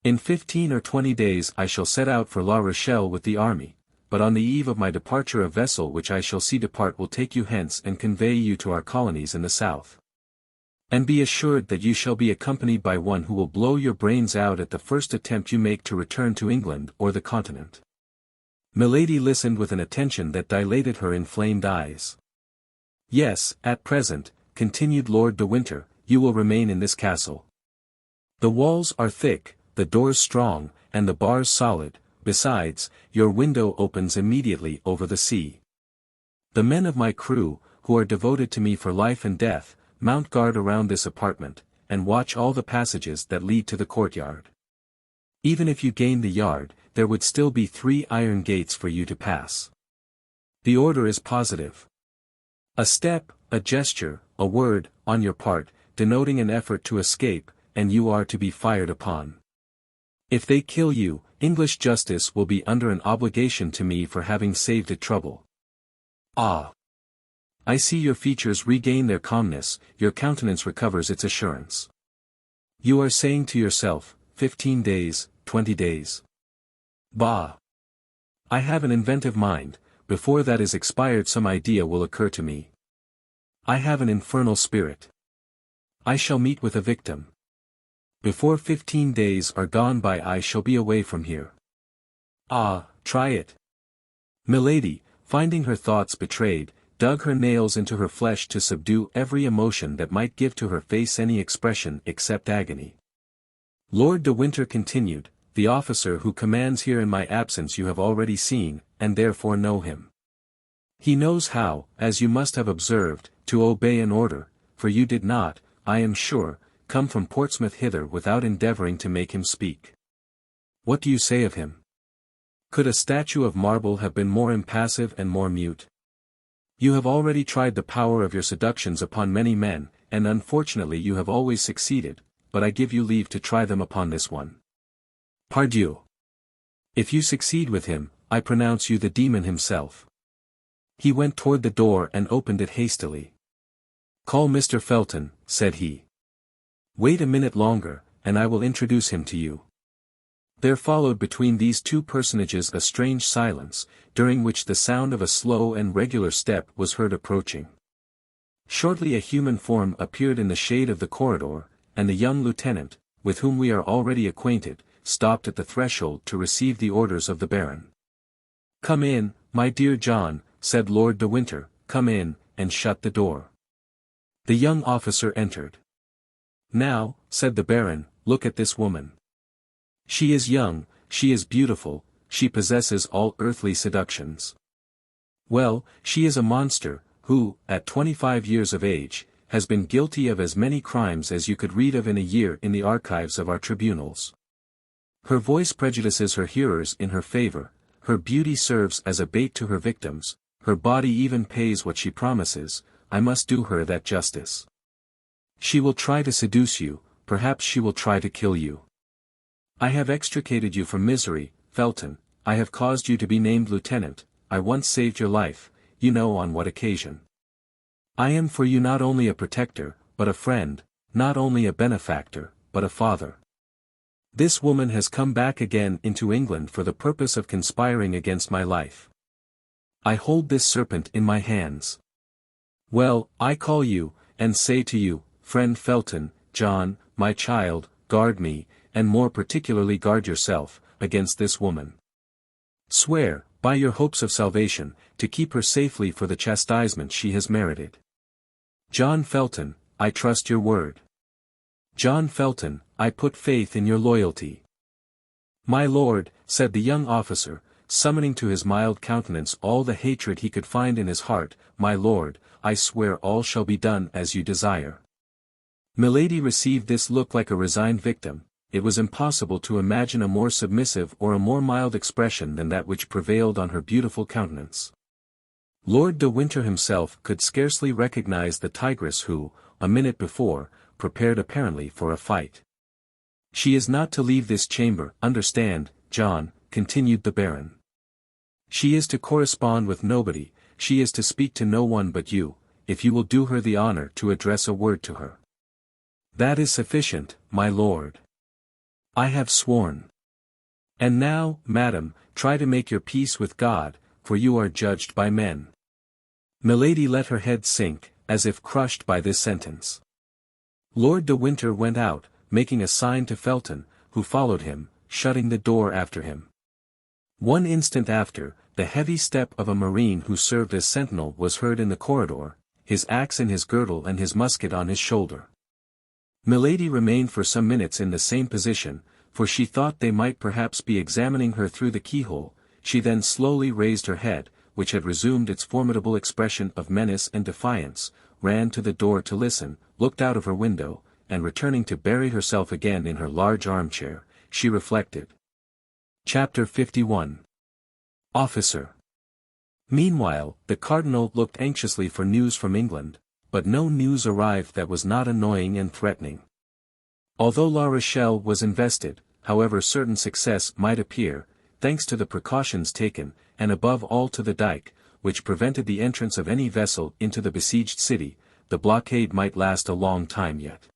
In 15 or 20 days I shall set out for La Rochelle with the army, but on the eve of my departure a vessel which I shall see depart will take you hence and convey you to our colonies in the south. And be assured that you shall be accompanied by one who will blow your brains out at the first attempt you make to return to England or the continent. Milady listened with an attention that dilated her inflamed eyes. Yes, at present, continued Lord de Winter, you will remain in this castle. The walls are thick, the doors strong, and the bars solid, besides, your window opens immediately over the sea. The men of my crew, who are devoted to me for life and death, mount guard around this apartment, and watch all the passages that lead to the courtyard. Even if you gained the yard, there would still be 3 iron gates for you to pass. The order is positive. A step, a gesture, a word, on your part, denoting an effort to escape, and you are to be fired upon. If they kill you, English justice will be under an obligation to me for having saved it trouble. Ah! I see your features regain their calmness, your countenance recovers its assurance. You are saying to yourself, 15 days, 20 days. Bah! I have an inventive mind, before that is expired some idea will occur to me. I have an infernal spirit. I shall meet with a victim. Before 15 days are gone by I shall be away from here. Ah, try it. Milady, finding her thoughts betrayed, dug her nails into her flesh to subdue every emotion that might give to her face any expression except agony. Lord de Winter continued, the officer who commands here in my absence you have already seen, and therefore know him. He knows how, as you must have observed, to obey an order, for you did not, I am sure, come from Portsmouth hither without endeavouring to make him speak. What do you say of him? Could a statue of marble have been more impassive and more mute? You have already tried the power of your seductions upon many men, and unfortunately you have always succeeded, but I give you leave to try them upon this one. Pardieu! If you succeed with him, I pronounce you the demon himself. He went toward the door and opened it hastily. Call Mr. Felton, said he. Wait a minute longer, and I will introduce him to you. There followed between these two personages a strange silence, during which the sound of a slow and regular step was heard approaching. Shortly a human form appeared in the shade of the corridor, and the young lieutenant, with whom we are already acquainted, stopped at the threshold to receive the orders of the Baron. Come in, my dear John, said Lord de Winter, come in, and shut the door. The young officer entered. Now, said the Baron, look at this woman. She is young, she is beautiful, she possesses all earthly seductions. Well, she is a monster, who, at 25 years of age, has been guilty of as many crimes as you could read of in a year in the archives of our tribunals. Her voice prejudices her hearers in her favor, her beauty serves as a bait to her victims, her body even pays what she promises, I must do her that justice. She will try to seduce you, perhaps she will try to kill you. I have extricated you from misery, Felton, I have caused you to be named lieutenant, I once saved your life, you know on what occasion. I am for you not only a protector, but a friend, not only a benefactor, but a father. This woman has come back again into England for the purpose of conspiring against my life. I hold this serpent in my hands. Well, I call you, and say to you, friend Felton, John, my child, guard me, and more particularly guard yourself, against this woman. Swear, by your hopes of salvation, to keep her safely for the chastisement she has merited. John Felton, I trust your word. John Felton, I put faith in your loyalty. My lord, said the young officer, summoning to his mild countenance all the hatred he could find in his heart, my lord, I swear all shall be done as you desire. Milady received this look like a resigned victim, it was impossible to imagine a more submissive or a more mild expression than that which prevailed on her beautiful countenance. Lord de Winter himself could scarcely recognize the tigress who, a minute before, prepared apparently for a fight. "She is not to leave this chamber, understand, John," continued the Baron. "She is to correspond with nobody, she is to speak to no one but you, if you will do her the honor to address a word to her." "That is sufficient, my lord. I have sworn. And now, madam, try to make your peace with God, for you are judged by men." Milady let her head sink, as if crushed by this sentence. Lord de Winter went out, making a sign to Felton, who followed him, shutting the door after him. One instant after, the heavy step of a marine who served as sentinel was heard in the corridor, his axe in his girdle and his musket on his shoulder. Milady remained for some minutes in the same position, for she thought they might perhaps be examining her through the keyhole. She then slowly raised her head, which had resumed its formidable expression of menace and defiance, ran to the door to listen, looked out of her window, and returning to bury herself again in her large armchair, she reflected. Chapter 51. Officer. Meanwhile, the cardinal looked anxiously for news from England, but no news arrived that was not annoying and threatening. Although La Rochelle was invested, however certain success might appear, thanks to the precautions taken, and above all to the dike, which prevented the entrance of any vessel into the besieged city, the blockade might last a long time yet.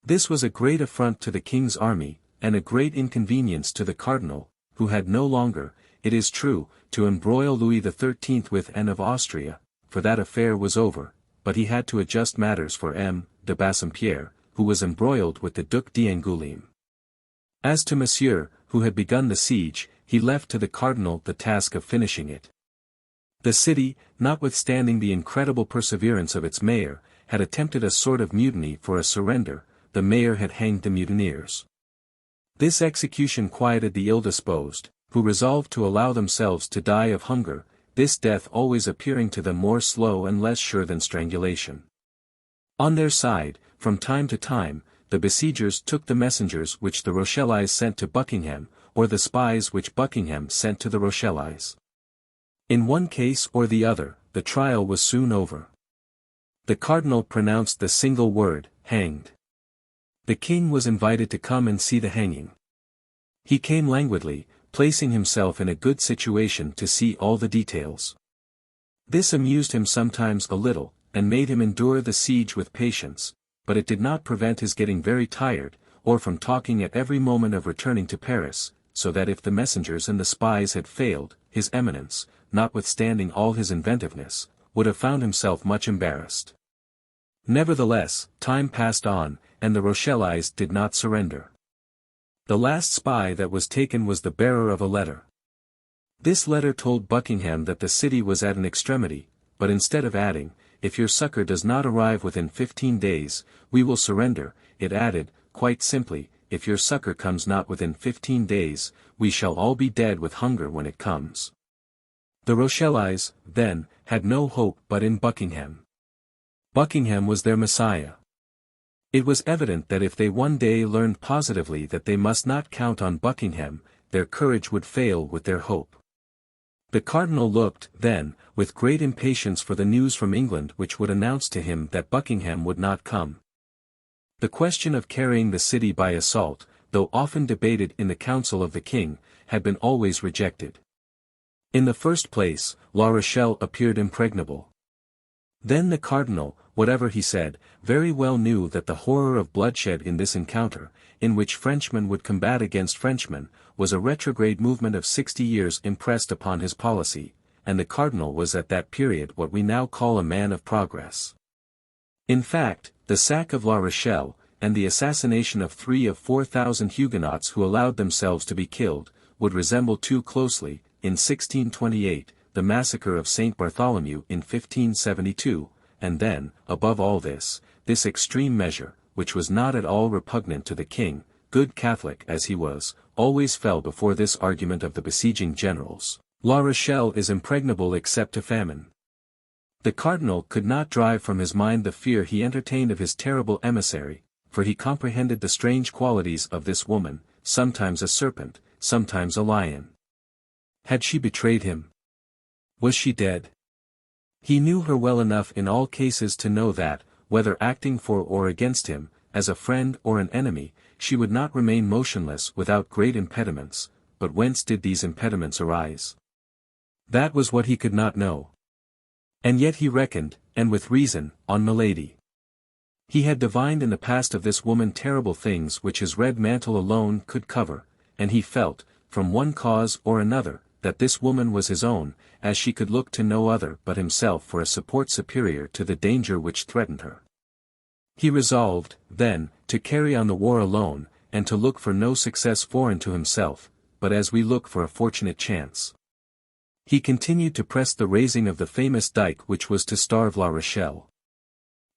This was a great affront to the king's army, and a great inconvenience to the cardinal, who had no longer, it is true, to embroil Louis XIII with Anne of Austria, for that affair was over, but he had to adjust matters for M. de Bassompierre, who was embroiled with the Duc d'Angoulême. As to Monsieur, who had begun the siege, he left to the cardinal the task of finishing it. The city, notwithstanding the incredible perseverance of its mayor, had attempted a sort of mutiny for a surrender. The mayor had hanged the mutineers. This execution quieted the ill-disposed, who resolved to allow themselves to die of hunger, this death always appearing to them more slow and less sure than strangulation. On their side, from time to time, the besiegers took the messengers which the Rochellais sent to Buckingham, or the spies which Buckingham sent to the Rochellais. In one case or the other, the trial was soon over. The cardinal pronounced the single word, hanged. The king was invited to come and see the hanging. He came languidly, placing himself in a good situation to see all the details. This amused him sometimes a little, and made him endure the siege with patience, but it did not prevent his getting very tired, or from talking at every moment of returning to Paris, so that if the messengers and the spies had failed, his Eminence, notwithstanding all his inventiveness, would have found himself much embarrassed. Nevertheless, time passed on, and the Rochellais did not surrender. The last spy that was taken was the bearer of a letter. This letter told Buckingham that the city was at an extremity, but instead of adding, "If your succor does not arrive within 15 days, we will surrender," it added, quite simply, "If your succor comes not within 15 days, we shall all be dead with hunger when it comes." The Rochellais, then, had no hope but in Buckingham. Buckingham was their Messiah. It was evident that if they one day learned positively that they must not count on Buckingham, their courage would fail with their hope. The cardinal looked, then, with great impatience for the news from England which would announce to him that Buckingham would not come. The question of carrying the city by assault, though often debated in the council of the king, had been always rejected. In the first place, La Rochelle appeared impregnable. Then the cardinal, whatever he said, very well knew that the horror of bloodshed in this encounter, in which Frenchmen would combat against Frenchmen, was a retrograde movement of 60 years impressed upon his policy, and the cardinal was at that period what we now call a man of progress. In fact, the sack of La Rochelle, and the assassination of 3 of 4,000 Huguenots who allowed themselves to be killed, would resemble too closely, in 1628, the massacre of St. Bartholomew in 1572, and then, above all this extreme measure, which was not at all repugnant to the king, good Catholic as he was, always fell before this argument of the besieging generals: La Rochelle is impregnable except to famine. The cardinal could not drive from his mind the fear he entertained of his terrible emissary, for he comprehended the strange qualities of this woman, sometimes a serpent, sometimes a lion. Had she betrayed him? Was she dead? He knew her well enough in all cases to know that, whether acting for or against him, as a friend or an enemy, she would not remain motionless without great impediments. But whence did these impediments arise? That was what he could not know. And yet he reckoned, and with reason, on Milady. He had divined in the past of this woman terrible things which his red mantle alone could cover, and he felt, from one cause or another, that this woman was his own, as she could look to no other but himself for a support superior to the danger which threatened her. He resolved, then, to carry on the war alone, and to look for no success foreign to himself, but as we look for a fortunate chance. He continued to press the raising of the famous dike which was to starve La Rochelle.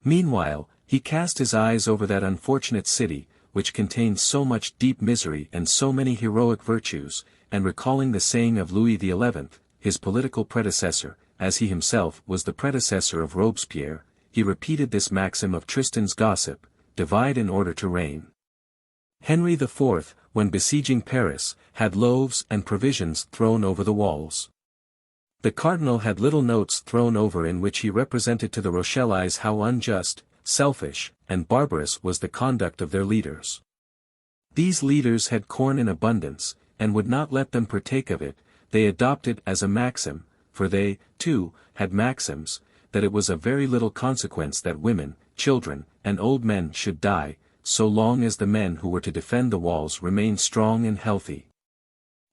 Meanwhile, he cast his eyes over that unfortunate city, which contained so much deep misery and so many heroic virtues, and recalling the saying of Louis XI, his political predecessor, as he himself was the predecessor of Robespierre, he repeated this maxim of Tristan's gossip: divide in order to reign. Henry IV, when besieging Paris, had loaves and provisions thrown over the walls. The cardinal had little notes thrown over in which he represented to the Rochellais how unjust, selfish, and barbarous was the conduct of their leaders. These leaders had corn in abundance, and would not let them partake of it. They adopted as a maxim, for they, too, had maxims, that it was of very little consequence that women, children, and old men should die, so long as the men who were to defend the walls remained strong and healthy.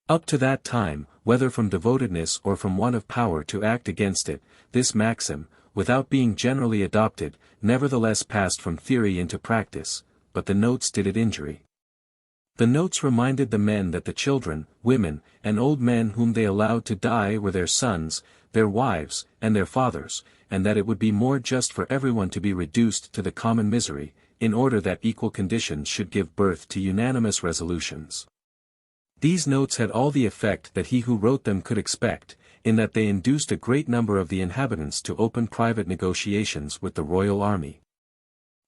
Up to that time, whether from devotedness or from want of power to act against it, this maxim, without being generally adopted, nevertheless passed from theory into practice, but the notes did it injury. The notes reminded the men that the children, women, and old men whom they allowed to die were their sons, their wives, and their fathers, and that it would be more just for everyone to be reduced to the common misery, in order that equal conditions should give birth to unanimous resolutions. These notes had all the effect that he who wrote them could expect, in that they induced a great number of the inhabitants to open private negotiations with the royal army.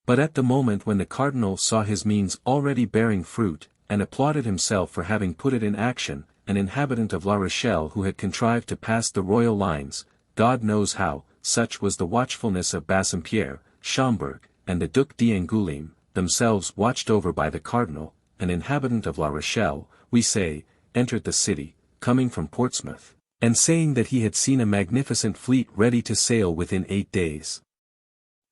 But at the moment when the cardinal saw his means already bearing fruit, and applauded himself for having put it in action, an inhabitant of La Rochelle who had contrived to pass the royal lines, God knows how, such was the watchfulness of Bassompierre, Schomberg, and the Duc d'Angoulême, themselves watched over by the cardinal, an inhabitant of La Rochelle, we say, entered the city, coming from Portsmouth, and saying that he had seen a magnificent fleet ready to sail within 8 days.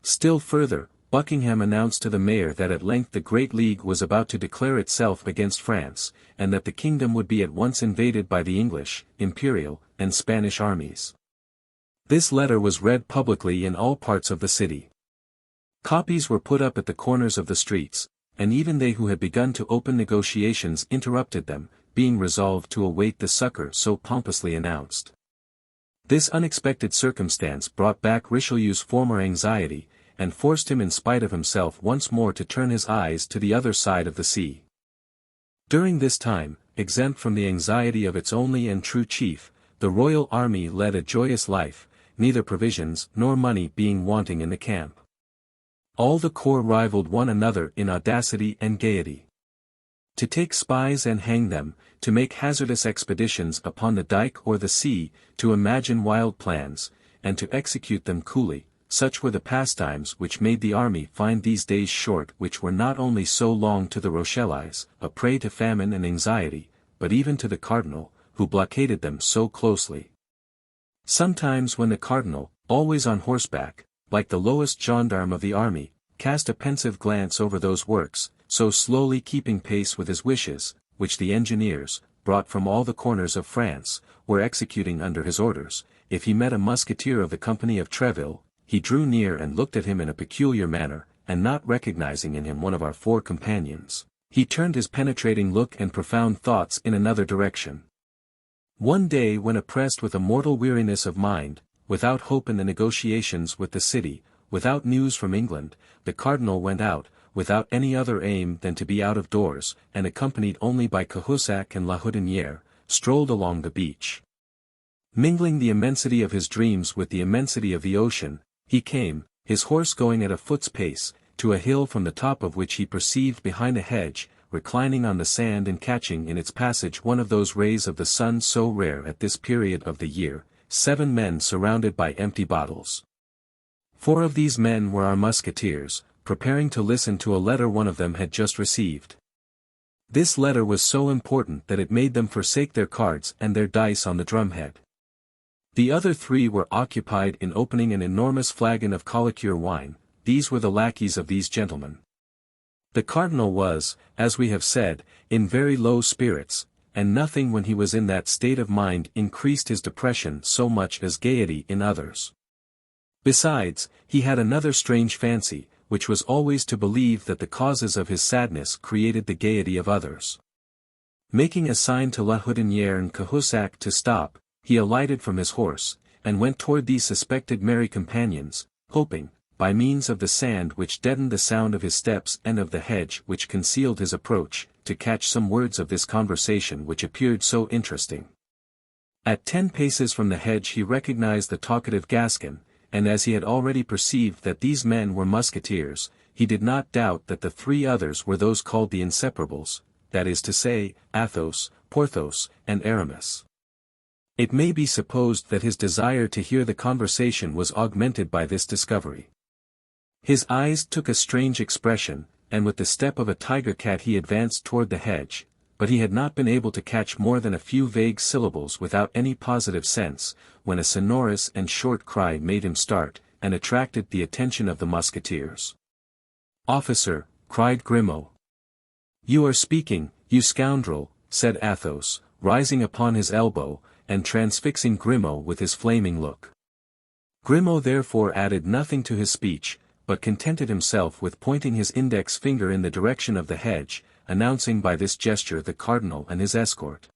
Still further, Buckingham announced to the mayor that at length the Great League was about to declare itself against France, and that the kingdom would be at once invaded by the English, Imperial, and Spanish armies. This letter was read publicly in all parts of the city. Copies were put up at the corners of the streets, and even they who had begun to open negotiations interrupted them, being resolved to await the succor so pompously announced. This unexpected circumstance brought back Richelieu's former anxiety, and forced him in spite of himself once more to turn his eyes to the other side of the sea. During this time, exempt from the anxiety of its only and true chief, the royal army led a joyous life, neither provisions nor money being wanting in the camp. All the corps rivaled one another in audacity and gaiety. To take spies and hang them, to make hazardous expeditions upon the dike or the sea, to imagine wild plans, and to execute them coolly, such were the pastimes which made the army find these days short, which were not only so long to the Rochellais, a prey to famine and anxiety, but even to the cardinal, who blockaded them so closely. Sometimes when the cardinal, always on horseback, like the lowest gendarme of the army, cast a pensive glance over those works, so slowly keeping pace with his wishes, which the engineers, brought from all the corners of France, were executing under his orders, if he met a musketeer of the company of Treville, he drew near and looked at him in a peculiar manner, and not recognizing in him one of our 4 companions, he turned his penetrating look and profound thoughts in another direction. One day when oppressed with a mortal weariness of mind, without hope in the negotiations with the city, without news from England, the cardinal went out, without any other aim than to be out of doors, and accompanied only by Cahusac and La Houdinière, strolled along the beach. Mingling the immensity of his dreams with the immensity of the ocean, he came, his horse going at a foot's pace, to a hill from the top of which he perceived behind a hedge, reclining on the sand and catching in its passage one of those rays of the sun so rare at this period of the year, 7 men surrounded by empty bottles. 4 of these men were our musketeers, preparing to listen to a letter one of them had just received. This letter was so important that it made them forsake their cards and their dice on the drumhead. The other 3 were occupied in opening an enormous flagon of collicure wine. These were the lackeys of these gentlemen. The cardinal was, as we have said, in very low spirits, and nothing when he was in that state of mind increased his depression so much as gaiety in others. Besides, he had another strange fancy, which was always to believe that the causes of his sadness created the gaiety of others. Making a sign to La Houdinière and Cahusac to stop, he alighted from his horse, and went toward these suspected merry companions, hoping, by means of the sand which deadened the sound of his steps and of the hedge which concealed his approach, to catch some words of this conversation which appeared so interesting. At 10 paces from the hedge he recognized the talkative Gascon, and as he had already perceived that these men were musketeers, he did not doubt that the 3 others were those called the Inseparables, that is to say, Athos, Porthos, and Aramis. It may be supposed that his desire to hear the conversation was augmented by this discovery. His eyes took a strange expression, and with the step of a tiger cat he advanced toward the hedge, but he had not been able to catch more than a few vague syllables without any positive sense, when a sonorous and short cry made him start, and attracted the attention of the musketeers. "Officer," cried Grimaud. "You are speaking, you scoundrel," said Athos, rising upon his elbow, and transfixing Grimaud with his flaming look. Grimaud therefore added nothing to his speech, but contented himself with pointing his index finger in the direction of the hedge, announcing by this gesture the cardinal and his escort.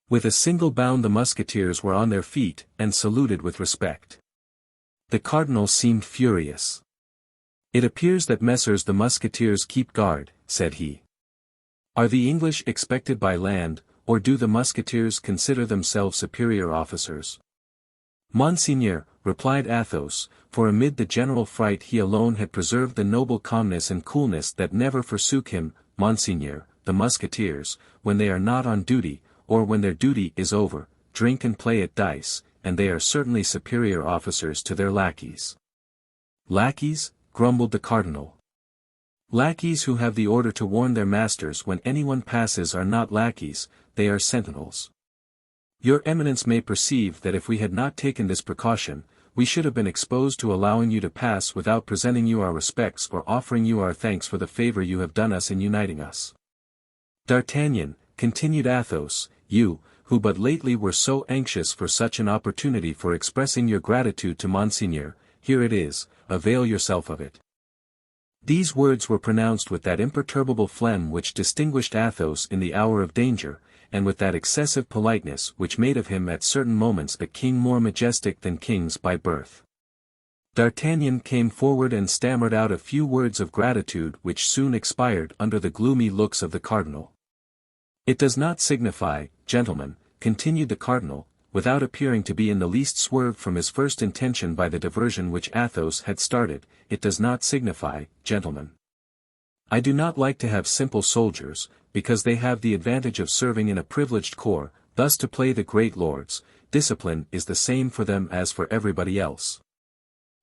With a single bound the musketeers were on their feet, and saluted with respect. The cardinal seemed furious. "It appears that Messrs the musketeers keep guard," said he. "Are the English expected by land, or do the musketeers consider themselves superior officers?" "Monseigneur," replied Athos, for amid the general fright he alone had preserved the noble calmness and coolness that never forsook him, "Monseigneur, the musketeers, when they are not on duty, or when their duty is over, drink and play at dice, and they are certainly superior officers to their lackeys." "Lackeys?" grumbled the cardinal. "Lackeys who have the order to warn their masters when anyone passes are not lackeys, they are sentinels. Your Eminence may perceive that if we had not taken this precaution, we should have been exposed to allowing you to pass without presenting you our respects or offering you our thanks for the favor you have done us in uniting us. D'Artagnan," continued Athos, "you, who but lately were so anxious for such an opportunity for expressing your gratitude to Monseigneur, here it is, avail yourself of it." These words were pronounced with that imperturbable phlegm which distinguished Athos in the hour of danger, and with that excessive politeness which made of him at certain moments a king more majestic than kings by birth. D'Artagnan came forward and stammered out a few words of gratitude which soon expired under the gloomy looks of the cardinal. "It does not signify, gentlemen," continued the cardinal, without appearing to be in the least swerved from his first intention by the diversion which Athos had started, "it does not signify, gentlemen. I do not like to have simple soldiers, because they have the advantage of serving in a privileged corps, thus to play the great lords. Discipline is the same for them as for everybody else."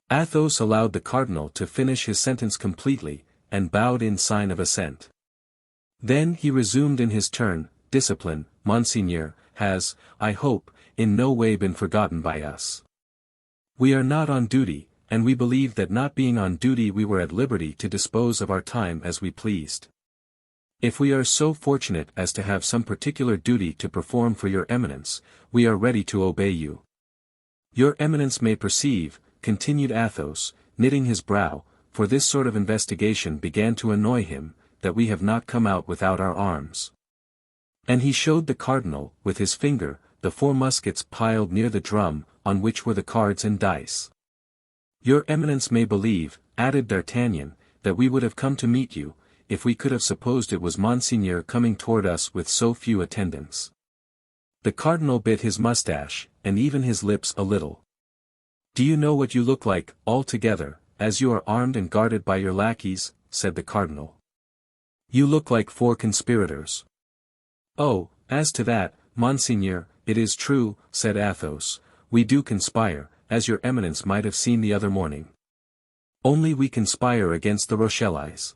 Athos allowed the cardinal to finish his sentence completely, and bowed in sign of assent. Then he resumed in his turn, "Discipline, Monseigneur, has, I hope, in no way been forgotten by us. We are not on duty, and we believe that not being on duty we were at liberty to dispose of our time as we pleased. If we are so fortunate as to have some particular duty to perform for your Eminence, we are ready to obey you. Your Eminence may perceive," continued Athos, knitting his brow, for this sort of investigation began to annoy him, "that we have not come out without our arms." And he showed the cardinal, with his finger, the 4 muskets piled near the drum, on which were the cards and dice. "Your Eminence may believe," added D'Artagnan, "that we would have come to meet you, if we could have supposed it was Monseigneur coming toward us with so few attendants." The cardinal bit his mustache, and even his lips a little. "Do you know what you look like, altogether, as you are armed and guarded by your lackeys?" said the cardinal. "You look like 4 conspirators." "Oh, as to that, Monseigneur, it is true," said Athos, we do conspire, as your eminence might have seen the other morning. Only we conspire against the Rochellais.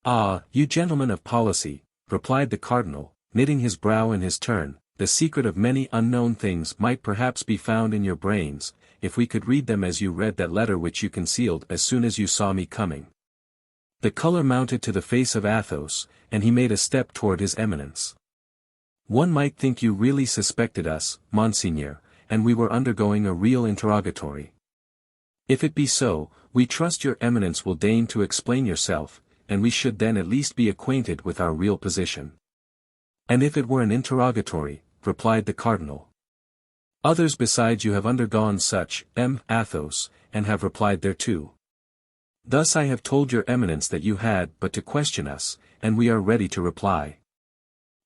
Ah, you gentlemen of policy, replied the cardinal, knitting his brow in his turn, the secret of many unknown things might perhaps be found in your brains, if we could read them as you read that letter which you concealed as soon as you saw me coming. The color mounted to the face of Athos, and he made a step toward his eminence. One might think you really suspected us, Monseigneur, and we were undergoing a real interrogatory. If it be so, we trust your eminence will deign to explain yourself, and we should then at least be acquainted with our real position. And if it were an interrogatory, replied the cardinal. Others besides you have undergone such, Athos, and have replied thereto. Thus I have told your eminence that you had but to question us, and we are ready to reply.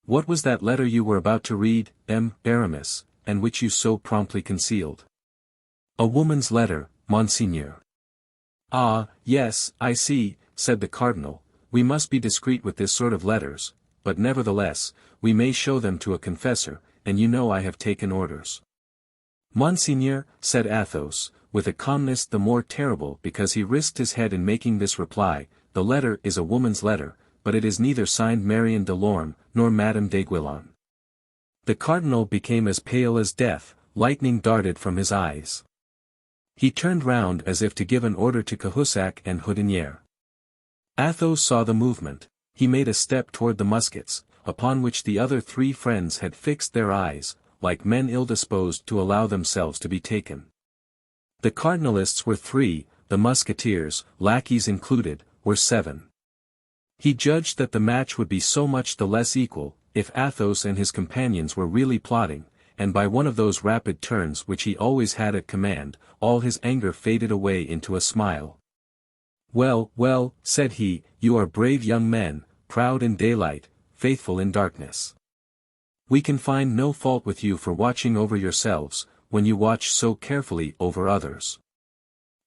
What was that letter you were about to read, Aramis, and which you so promptly concealed? A woman's letter, Monseigneur. Ah, yes, I see, said the cardinal, we must be discreet with this sort of letters, but nevertheless, we may show them to a confessor, and you know I have taken orders. Monseigneur, said Athos, with a calmness the more terrible because he risked his head in making this reply, the letter is a woman's letter, but it is neither signed Marion de Lorme, nor Madame d'Aiguillon. The cardinal became as pale as death, lightning darted from his eyes. He turned round as if to give an order to Cahusac and Houdinière. Athos saw the movement, he made a step toward the muskets, upon which the other three friends had fixed their eyes, like men ill-disposed to allow themselves to be taken. The cardinalists were 3, the Musketeers, lackeys included, were 7. He judged that the match would be so much the less equal, if Athos and his companions were really plotting, and by one of those rapid turns which he always had at command, all his anger faded away into a smile. Well, well, said he, you are brave young men, proud in daylight, faithful in darkness. We can find no fault with you for watching over yourselves, when you watch so carefully over others.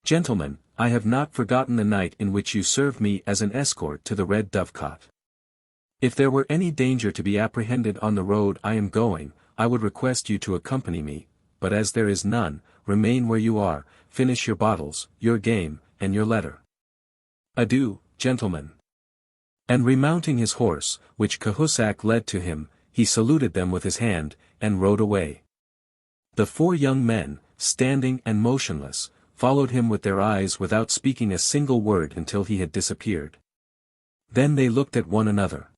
Gentlemen, I have not forgotten the night in which you served me as an escort to the Red Dovecot. If there were any danger to be apprehended on the road I am going, I would request you to accompany me, but as there is none, remain where you are, finish your bottles, your game, and your letter. Adieu, gentlemen. And remounting his horse, which Cahusac led to him, he saluted them with his hand, and rode away. The 4 young men, standing and motionless, followed him with their eyes without speaking a single word until he had disappeared. Then they looked at one another.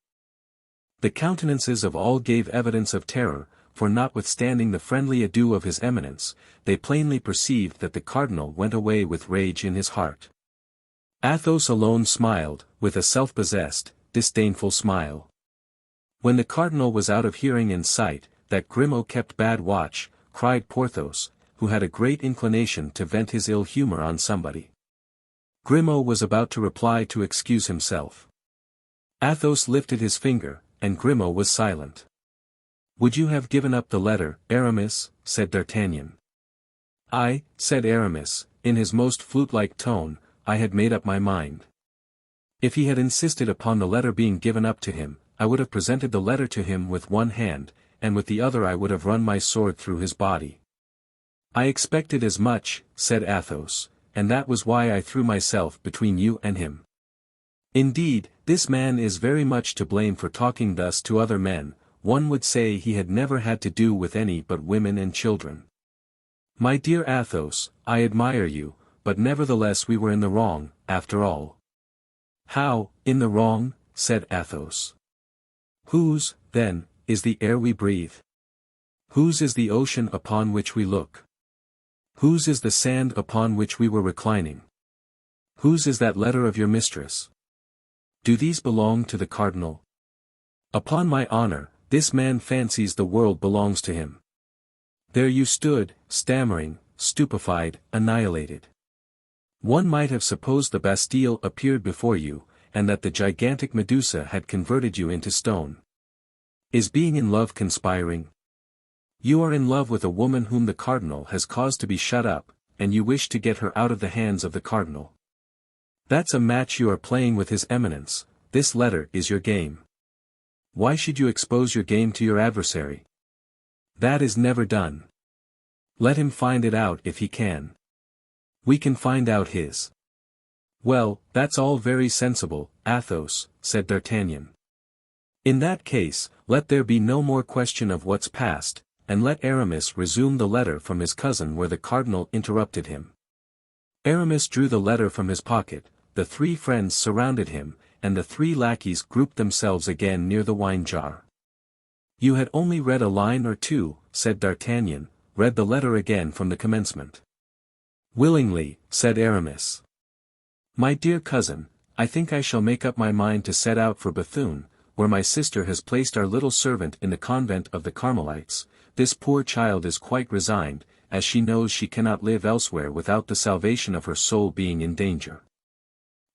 The countenances of all gave evidence of terror, for notwithstanding the friendly adieu of his eminence, they plainly perceived that the cardinal went away with rage in his heart. Athos alone smiled, with a self-possessed, disdainful smile. When the cardinal was out of hearing and sight, that Grimaud kept bad watch, cried Porthos, who had a great inclination to vent his ill humor on somebody. Grimaud was about to reply to excuse himself. Athos lifted his finger, and Grimaud was silent. Would you have given up the letter, Aramis? Said D'Artagnan. I, said Aramis, in his most flute-like tone, I had made up my mind. If he had insisted upon the letter being given up to him, I would have presented the letter to him with one hand, and with the other I would have run my sword through his body. I expected as much, said Athos, and that was why I threw myself between you and him. Indeed, this man is very much to blame for talking thus to other men, one would say he had never had to do with any but women and children. My dear Athos, I admire you, but nevertheless we were in the wrong, after all. How, in the wrong? Said Athos. Whose, then, is the air we breathe? Whose is the ocean upon which we look? Whose is the sand upon which we were reclining? Whose is that letter of your mistress? Do these belong to the cardinal? Upon my honor, this man fancies the world belongs to him. There you stood, stammering, stupefied, annihilated. One might have supposed the Bastille appeared before you, and that the gigantic Medusa had converted you into stone. Is being in love conspiring? You are in love with a woman whom the cardinal has caused to be shut up, and you wish to get her out of the hands of the cardinal. That's a match you are playing with his eminence, this letter is your game. Why should you expose your game to your adversary? That is never done. Let him find it out if he can. We can find out his. Well, that's all very sensible, Athos, said D'Artagnan. In that case, let there be no more question of what's past, and let Aramis resume the letter from his cousin where the cardinal interrupted him. Aramis drew the letter from his pocket, the three friends surrounded him, and the three lackeys grouped themselves again near the wine jar. You had only read a line or two, said D'Artagnan, read the letter again from the commencement. Willingly, said Aramis. My dear cousin, I think I shall make up my mind to set out for Bethune, where my sister has placed our little servant in the convent of the Carmelites. This poor child is quite resigned, as she knows she cannot live elsewhere without the salvation of her soul being in danger.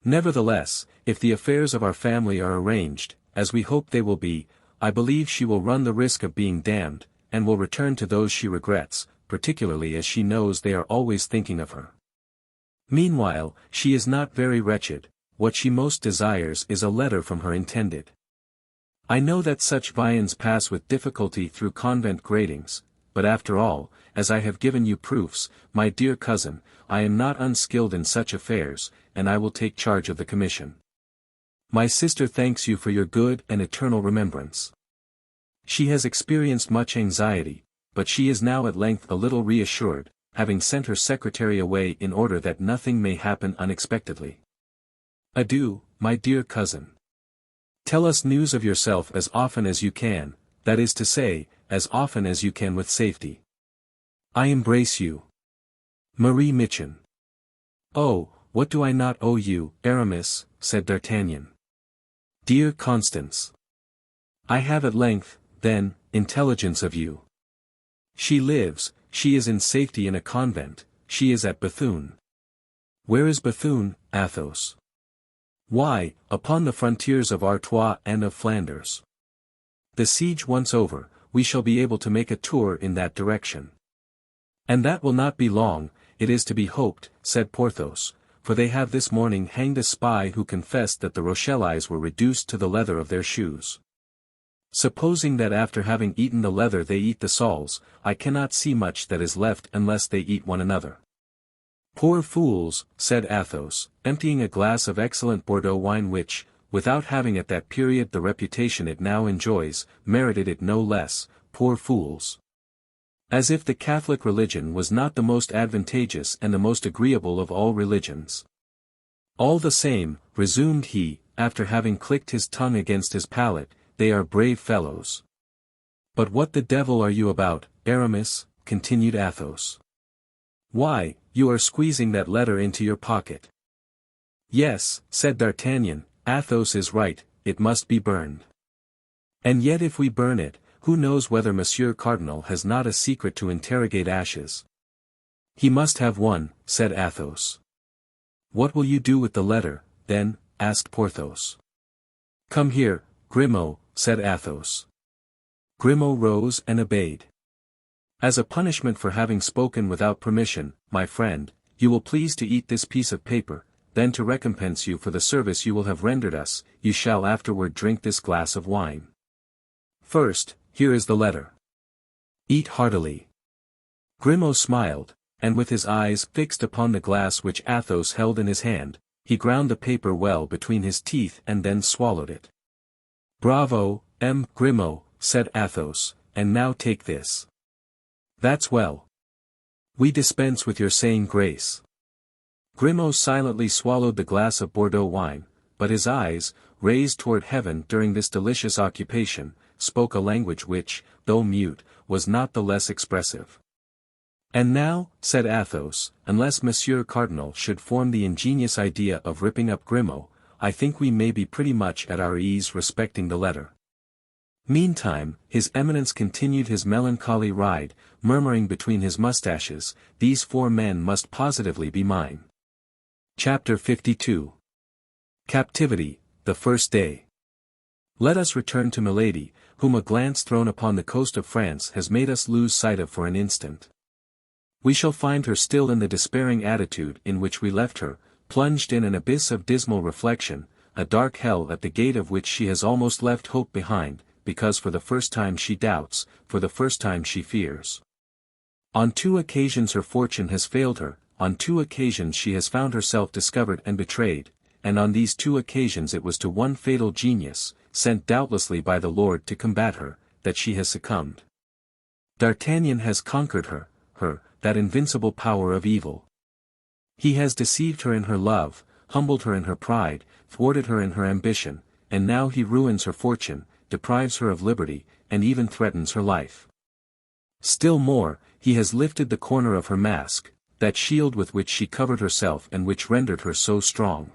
Nevertheless, if the affairs of our family are arranged, as we hope they will be, I believe she will run the risk of being damned, and will return to those she regrets, particularly as she knows they are always thinking of her. Meanwhile, she is not very wretched. What she most desires is a letter from her intended. I know that such viands pass with difficulty through convent gratings, but after all, as I have given you proofs, my dear cousin, I am not unskilled in such affairs, and I will take charge of the commission. My sister thanks you for your good and eternal remembrance. She has experienced much anxiety, but she is now at length a little reassured, having sent her secretary away in order that nothing may happen unexpectedly. Adieu, my dear cousin. Tell us news of yourself as often as you can, that is to say, as often as you can with safety. I embrace you. Marie Michon. Oh, what do I not owe you, Aramis, said D'Artagnan. Dear Constance. I have at length, then, intelligence of you. She lives, she is in safety in a convent, she is at Bethune. Where is Bethune, Athos? Why, upon the frontiers of Artois and of Flanders. The siege once over, we shall be able to make a tour in that direction. And that will not be long, it is to be hoped, said Porthos, for they have this morning hanged a spy who confessed that the Rochellais were reduced to the leather of their shoes. Supposing that after having eaten the leather they eat the soles, I cannot see much that is left unless they eat one another. Poor fools, said Athos, emptying a glass of excellent Bordeaux wine which, without having at that period the reputation it now enjoys, merited it no less, poor fools. As if the Catholic religion was not the most advantageous and the most agreeable of all religions. All the same, resumed he, after having clicked his tongue against his palate, they are brave fellows. But what the devil are you about, Aramis? Continued Athos. Why, you are squeezing that letter into your pocket. Yes, said D'Artagnan, Athos is right, it must be burned. And yet if we burn it, who knows whether Monsieur Cardinal has not a secret to interrogate ashes? He must have one, said Athos. What will you do with the letter, then? Asked Porthos. Come here, Grimaud, said Athos. Grimaud rose and obeyed. As a punishment for having spoken without permission, my friend, you will please to eat this piece of paper, then to recompense you for the service you will have rendered us, you shall afterward drink this glass of wine. First, here is the letter. Eat heartily. Grimaud smiled, and with his eyes fixed upon the glass which Athos held in his hand, he ground the paper well between his teeth and then swallowed it. Bravo, M. Grimaud, said Athos, and now take this. That's well. We dispense with your saying grace. Grimaud silently swallowed the glass of Bordeaux wine, but his eyes, raised toward heaven during this delicious occupation, spoke a language which, though mute, was not the less expressive. And now, said Athos, unless Monsieur Cardinal should form the ingenious idea of ripping up Grimaud, I think we may be pretty much at our ease respecting the letter. Meantime, his Eminence continued his melancholy ride, murmuring between his mustaches, these four men must positively be mine. Chapter 52. Captivity, the first day. Let us return to Milady, whom a glance thrown upon the coast of France has made us lose sight of for an instant. We shall find her still in the despairing attitude in which we left her, plunged in an abyss of dismal reflection, a dark hell at the gate of which she has almost left hope behind, because for the first time she doubts, for the first time she fears. On 2 occasions her fortune has failed her, on 2 occasions she has found herself discovered and betrayed, and on these 2 occasions it was to one fatal genius, sent doubtlessly by the Lord to combat her, that she has succumbed. D'Artagnan has conquered her, that invincible power of evil. He has deceived her in her love, humbled her in her pride, thwarted her in her ambition, and now he ruins her fortune, deprives her of liberty, and even threatens her life. Still more, he has lifted the corner of her mask, that shield with which she covered herself and which rendered her so strong.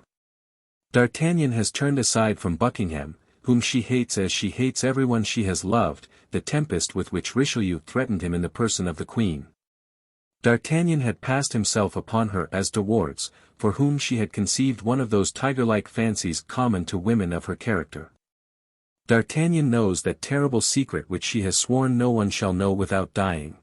D'Artagnan has turned aside from Buckingham, whom she hates as she hates everyone she has loved, the tempest with which Richelieu threatened him in the person of the Queen. D'Artagnan had passed himself upon her as De Wardes, for whom she had conceived one of those tiger-like fancies common to women of her character. D'Artagnan knows that terrible secret which she has sworn no one shall know without dying.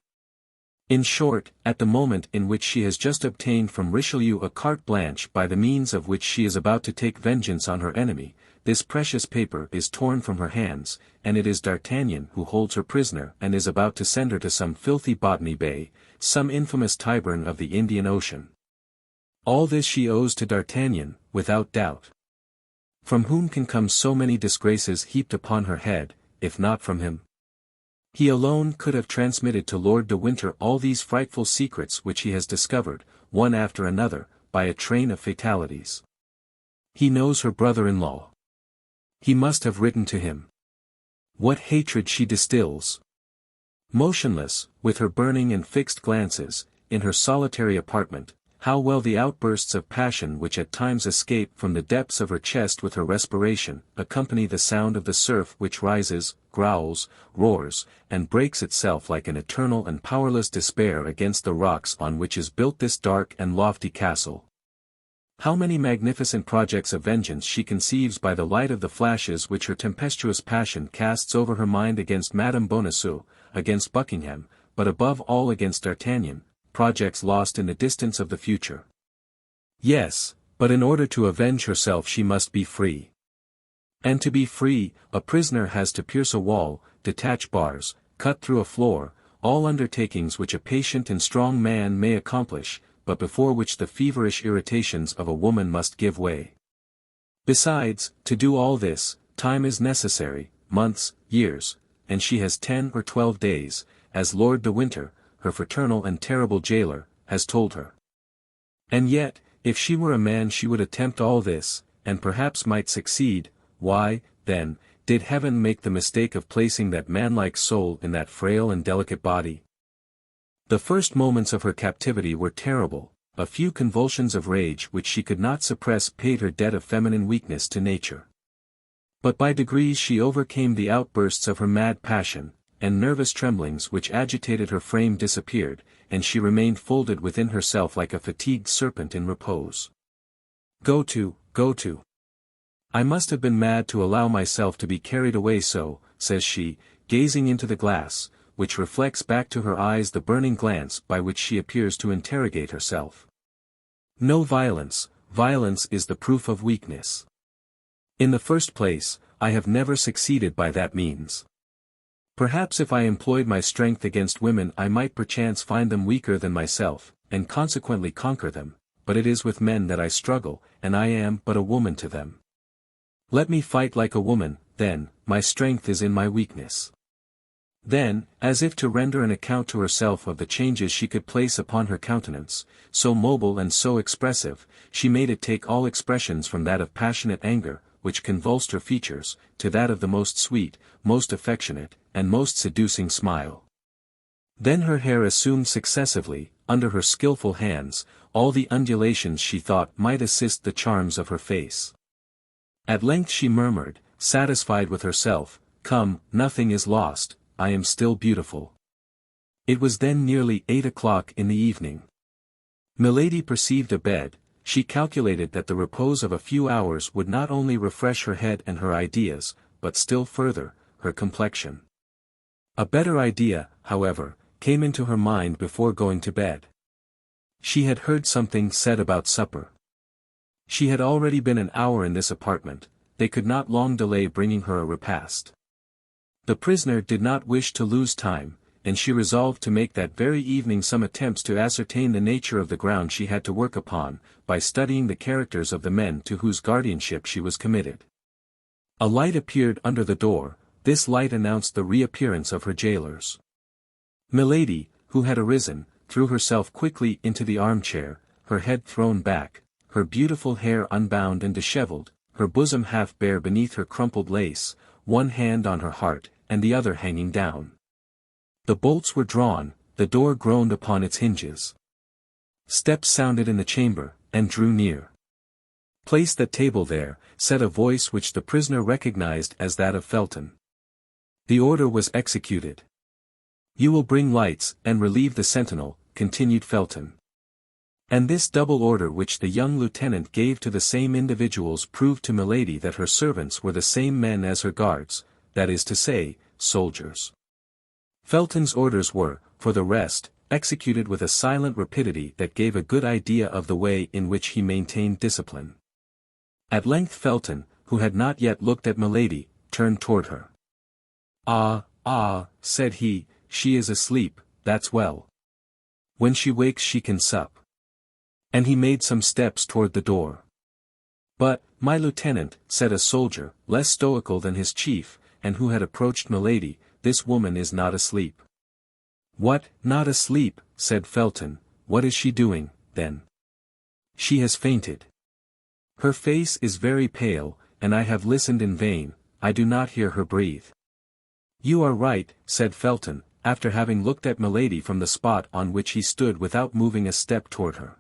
In short, at the moment in which she has just obtained from Richelieu a carte blanche by the means of which she is about to take vengeance on her enemy, this precious paper is torn from her hands, and it is D'Artagnan who holds her prisoner and is about to send her to some filthy Botany Bay, some infamous Tyburn of the Indian Ocean. All this she owes to D'Artagnan, without doubt. From whom can come so many disgraces heaped upon her head, if not from him? He alone could have transmitted to Lord de Winter all these frightful secrets which he has discovered, one after another, by a train of fatalities. He knows her brother-in-law. He must have written to him. What hatred she distills! Motionless, with her burning and fixed glances, in her solitary apartment, how well the outbursts of passion which at times escape from the depths of her chest with her respiration, accompany the sound of the surf which rises, growls, roars, and breaks itself like an eternal and powerless despair against the rocks on which is built this dark and lofty castle. How many magnificent projects of vengeance she conceives by the light of the flashes which her tempestuous passion casts over her mind against Madame Bonacieux, against Buckingham, but above all against D'Artagnan, projects lost in the distance of the future. Yes, but in order to avenge herself she must be free. And to be free, a prisoner has to pierce a wall, detach bars, cut through a floor, all undertakings which a patient and strong man may accomplish, but before which the feverish irritations of a woman must give way. Besides, to do all this, time is necessary, months, years, and she has 10 or 12 days, as Lord de Winter, her fraternal and terrible jailer, has told her. And yet, if she were a man she would attempt all this, and perhaps might succeed. Why, then, did heaven make the mistake of placing that manlike soul in that frail and delicate body? The first moments of her captivity were terrible, a few convulsions of rage which she could not suppress paid her debt of feminine weakness to nature. But by degrees she overcame the outbursts of her mad passion, and nervous tremblings which agitated her frame disappeared, and she remained folded within herself like a fatigued serpent in repose. Go to. I must have been mad to allow myself to be carried away so, says she, gazing into the glass, which reflects back to her eyes the burning glance by which she appears to interrogate herself. No violence is the proof of weakness. In the first place, I have never succeeded by that means. Perhaps if I employed my strength against women I might perchance find them weaker than myself, and consequently conquer them, but it is with men that I struggle, and I am but a woman to them. Let me fight like a woman, then, my strength is in my weakness. Then, as if to render an account to herself of the changes she could place upon her countenance, so mobile and so expressive, she made it take all expressions from that of passionate anger, which convulsed her features, to that of the most sweet, most affectionate, and most seducing smile. Then her hair assumed successively, under her skilful hands, all the undulations she thought might assist the charms of her face. At length she murmured, satisfied with herself, "Come, nothing is lost, I am still beautiful." It was then nearly 8 o'clock in the evening. Milady perceived a bed. She calculated that the repose of a few hours would not only refresh her head and her ideas, but still further, her complexion. A better idea, however, came into her mind before going to bed. She had heard something said about supper. She had already been an hour in this apartment, they could not long delay bringing her a repast. The prisoner did not wish to lose time, and she resolved to make that very evening some attempts to ascertain the nature of the ground she had to work upon, by studying the characters of the men to whose guardianship she was committed. A light appeared under the door. This light announced the reappearance of her jailers. Milady, who had arisen, threw herself quickly into the armchair, her head thrown back, her beautiful hair unbound and dishevelled, her bosom half bare beneath her crumpled lace, one hand on her heart, and the other hanging down. The bolts were drawn, the door groaned upon its hinges. Steps sounded in the chamber, and drew near. "Place that table there," said a voice which the prisoner recognized as that of Felton. The order was executed. "You will bring lights, and relieve the sentinel," continued Felton. And this double order which the young lieutenant gave to the same individuals proved to Milady that her servants were the same men as her guards, that is to say, soldiers. Felton's orders were, for the rest, executed with a silent rapidity that gave a good idea of the way in which he maintained discipline. At length Felton, who had not yet looked at Milady, turned toward her. Ah, said he, "she is asleep, that's well. When she wakes she can sup." And he made some steps toward the door. "But, my lieutenant," said a soldier, less stoical than his chief, and who had approached Milady, "this woman is not asleep." "What, not asleep?" said Felton. "What is she doing, then?" "She has fainted. Her face is very pale, and I have listened in vain, I do not hear her breathe." "You are right," said Felton, after having looked at Milady from the spot on which he stood without moving a step toward her.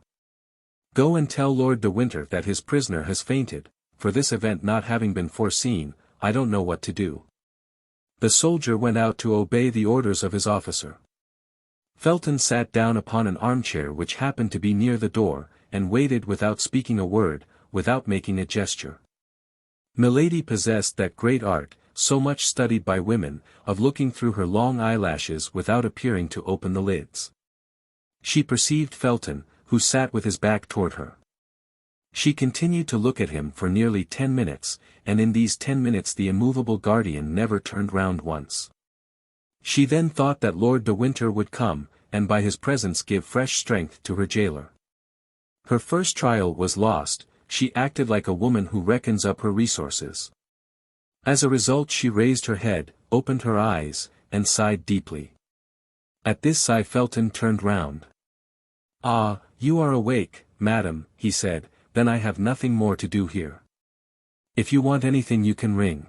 "Go and tell Lord de Winter that his prisoner has fainted, for this event not having been foreseen, I don't know what to do." The soldier went out to obey the orders of his officer. Felton sat down upon an armchair which happened to be near the door, and waited without speaking a word, without making a gesture. Milady possessed that great art, so much studied by women, of looking through her long eyelashes without appearing to open the lids. She perceived Felton, who sat with his back toward her. She continued to look at him for nearly 10 minutes, and in these 10 minutes the immovable guardian never turned round once. She then thought that Lord de Winter would come, and by his presence give fresh strength to her jailer. Her first trial was lost. She acted like a woman who reckons up her resources. As a result she raised her head, opened her eyes, and sighed deeply. At this sigh Felton turned round. "Ah, you are awake, madam," he said, "then I have nothing more to do here. If you want anything you can ring."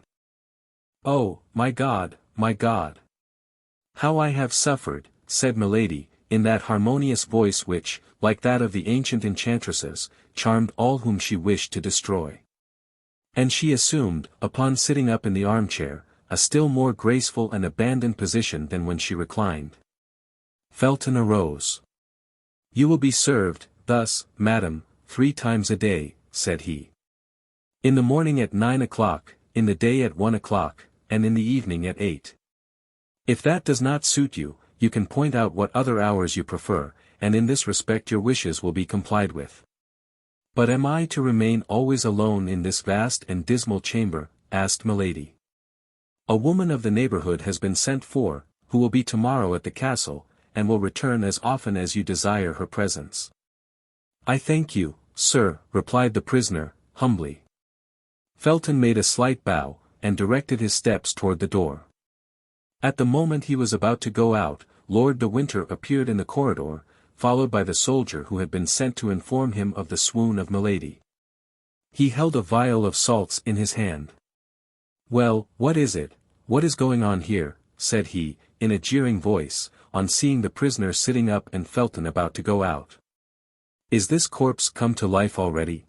"Oh, my God, my God! How I have suffered," said Milady, in that harmonious voice which, like that of the ancient enchantresses, charmed all whom she wished to destroy. And she assumed, upon sitting up in the armchair, a still more graceful and abandoned position than when she reclined. Felton arose. "You will be served, thus, madam, 3 times a day," said he. "In the morning at 9 o'clock, in the day at 1 o'clock, and in the evening at 8. If that does not suit you, you can point out what other hours you prefer, and in this respect your wishes will be complied with." "But am I to remain always alone in this vast and dismal chamber?" asked Milady. "A woman of the neighborhood has been sent for, who will be tomorrow at the castle, and will return as often as you desire her presence." "I thank you, sir," replied the prisoner, humbly. Felton made a slight bow, and directed his steps toward the door. At the moment he was about to go out, Lord de Winter appeared in the corridor, followed by the soldier who had been sent to inform him of the swoon of Milady. He held a vial of salts in his hand. "Well, what is it? What is going on here?" said he, in a jeering voice, on seeing the prisoner sitting up and Felton about to go out. "Is this corpse come to life already?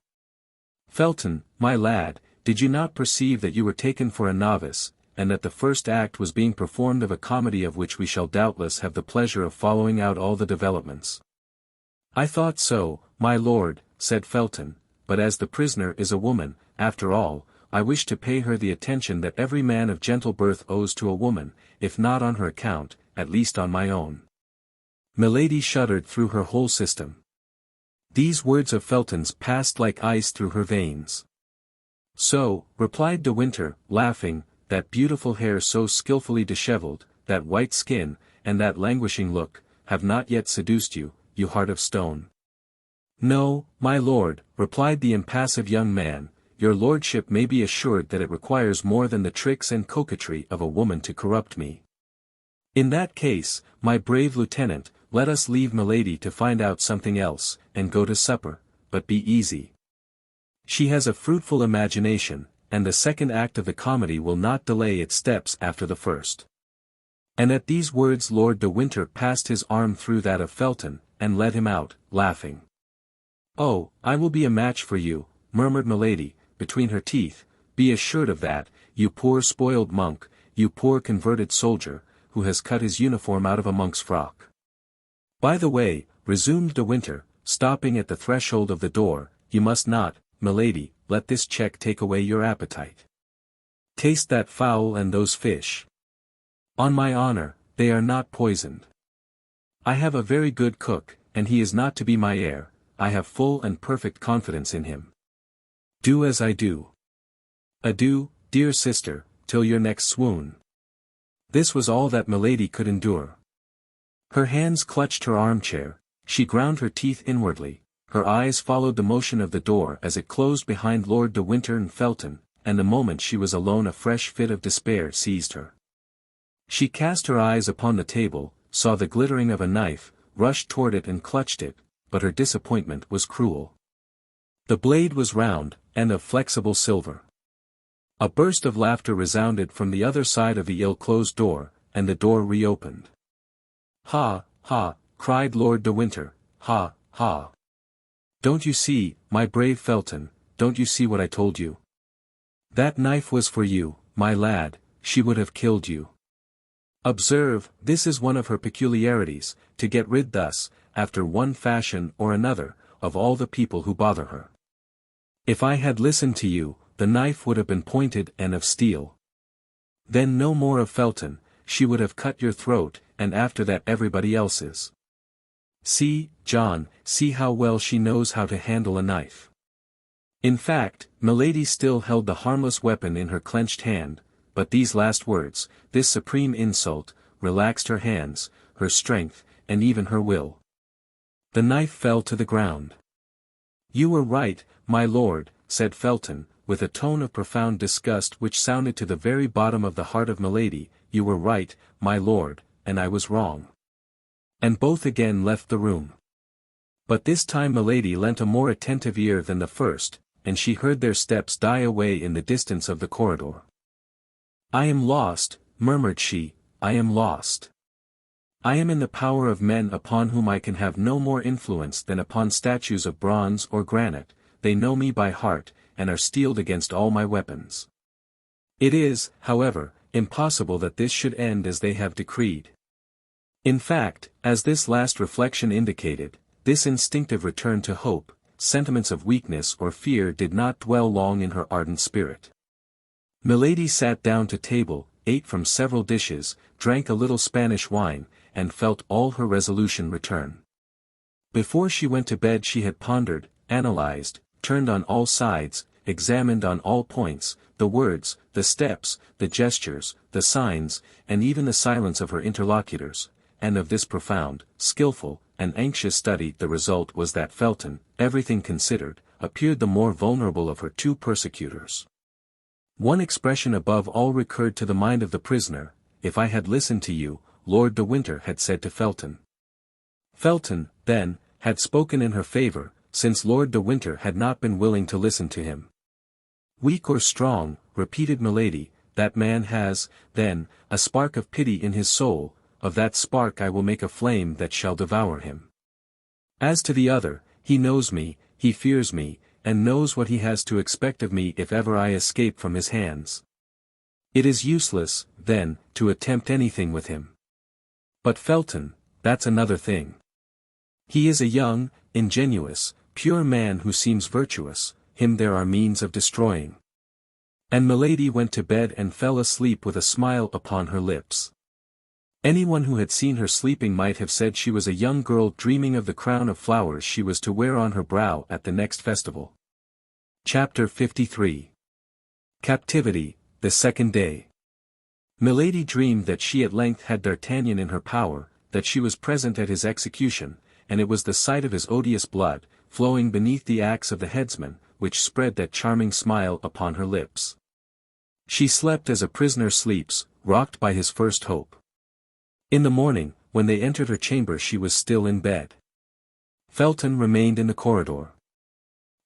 Felton, my lad, did you not perceive that you were taken for a novice, and that the first act was being performed of a comedy of which we shall doubtless have the pleasure of following out all the developments?" "I thought so, my lord," said Felton, "but as the prisoner is a woman, after all, I wish to pay her the attention that every man of gentle birth owes to a woman, if not on her account, at least on my own." Milady shuddered through her whole system. These words of Felton's passed like ice through her veins. "So," replied de Winter, laughing, "that beautiful hair so skillfully dishevelled, that white skin, and that languishing look, have not yet seduced you, you heart of stone. No, my lord, replied the impassive young man, your lordship may be assured that it requires more than the tricks and coquetry of a woman to corrupt me. In that case, my brave lieutenant, let us leave milady to find out something else, and go to supper, but be easy. She has a fruitful imagination, and the second act of the comedy will not delay its steps after the first. And at these words Lord de Winter passed his arm through that of Felton, and led him out, laughing. Oh, I will be a match for you, murmured milady, between her teeth, be assured of that, you poor spoiled monk, you poor converted soldier, who has cut his uniform out of a monk's frock. By the way, resumed de Winter, stopping at the threshold of the door, you must not, milady, let this check take away your appetite. Taste that fowl and those fish. On my honor, they are not poisoned. I have a very good cook, and he is not to be my heir, I have full and perfect confidence in him. Do as I do. Adieu, dear sister, till your next swoon. This was all that milady could endure. Her hands clutched her armchair, she ground her teeth inwardly, her eyes followed the motion of the door as it closed behind Lord de Winter and Felton, and the moment she was alone a fresh fit of despair seized her. She cast her eyes upon the table, saw the glittering of a knife, rushed toward it and clutched it, but her disappointment was cruel. The blade was round, and of flexible silver. A burst of laughter resounded from the other side of the ill-closed door, and the door reopened. Ha, ha, cried Lord de Winter, ha, ha. Don't you see, my brave Felton, don't you see what I told you? That knife was for you, my lad, she would have killed you. Observe, this is one of her peculiarities, to get rid thus, after one fashion or another, of all the people who bother her. If I had listened to you, the knife would have been pointed and of steel. Then no more of Felton, she would have cut your throat, and after that everybody else's. See, John, see how well she knows how to handle a knife. In fact, milady still held the harmless weapon in her clenched hand, but these last words, this supreme insult, relaxed her hands, her strength, and even her will. The knife fell to the ground. You were right, my lord, said Felton, with a tone of profound disgust which sounded to the very bottom of the heart of milady, you were right, my lord, and I was wrong. And both again left the room. But this time milady lent a more attentive ear than the first, and she heard their steps die away in the distance of the corridor. I am lost, murmured she, I am lost. I am in the power of men upon whom I can have no more influence than upon statues of bronze or granite, they know me by heart, and are steeled against all my weapons. It is, however, impossible that this should end as they have decreed. In fact, as this last reflection indicated, this instinctive return to hope, sentiments of weakness or fear did not dwell long in her ardent spirit. Milady sat down to table, ate from several dishes, drank a little Spanish wine, and felt all her resolution return. Before she went to bed she had pondered, analyzed, turned on all sides, examined on all points, the words, the steps, the gestures, the signs, and even the silence of her interlocutors, and of this profound, skillful, and anxious study the result was that Felton, everything considered, appeared the more vulnerable of her two persecutors. One expression above all recurred to the mind of the prisoner, if I had listened to you, Lord de Winter had said to Felton. Felton, then, had spoken in her favor, since Lord de Winter had not been willing to listen to him. Weak or strong, repeated milady, that man has, then, a spark of pity in his soul, of that spark I will make a flame that shall devour him. As to the other, he knows me, he fears me, and knows what he has to expect of me if ever I escape from his hands. It is useless, then, to attempt anything with him. But Felton, that's another thing. He is a young, ingenuous, pure man who seems virtuous, him there are means of destroying. And milady went to bed and fell asleep with a smile upon her lips. Anyone who had seen her sleeping might have said she was a young girl dreaming of the crown of flowers she was to wear on her brow at the next festival. Chapter 53. Captivity, the second day. Milady dreamed that she at length had D'Artagnan in her power, that she was present at his execution, and it was the sight of his odious blood, flowing beneath the axe of the headsman, which spread that charming smile upon her lips. She slept as a prisoner sleeps, rocked by his first hope. In the morning, when they entered her chamber, she was still in bed. Felton remained in the corridor.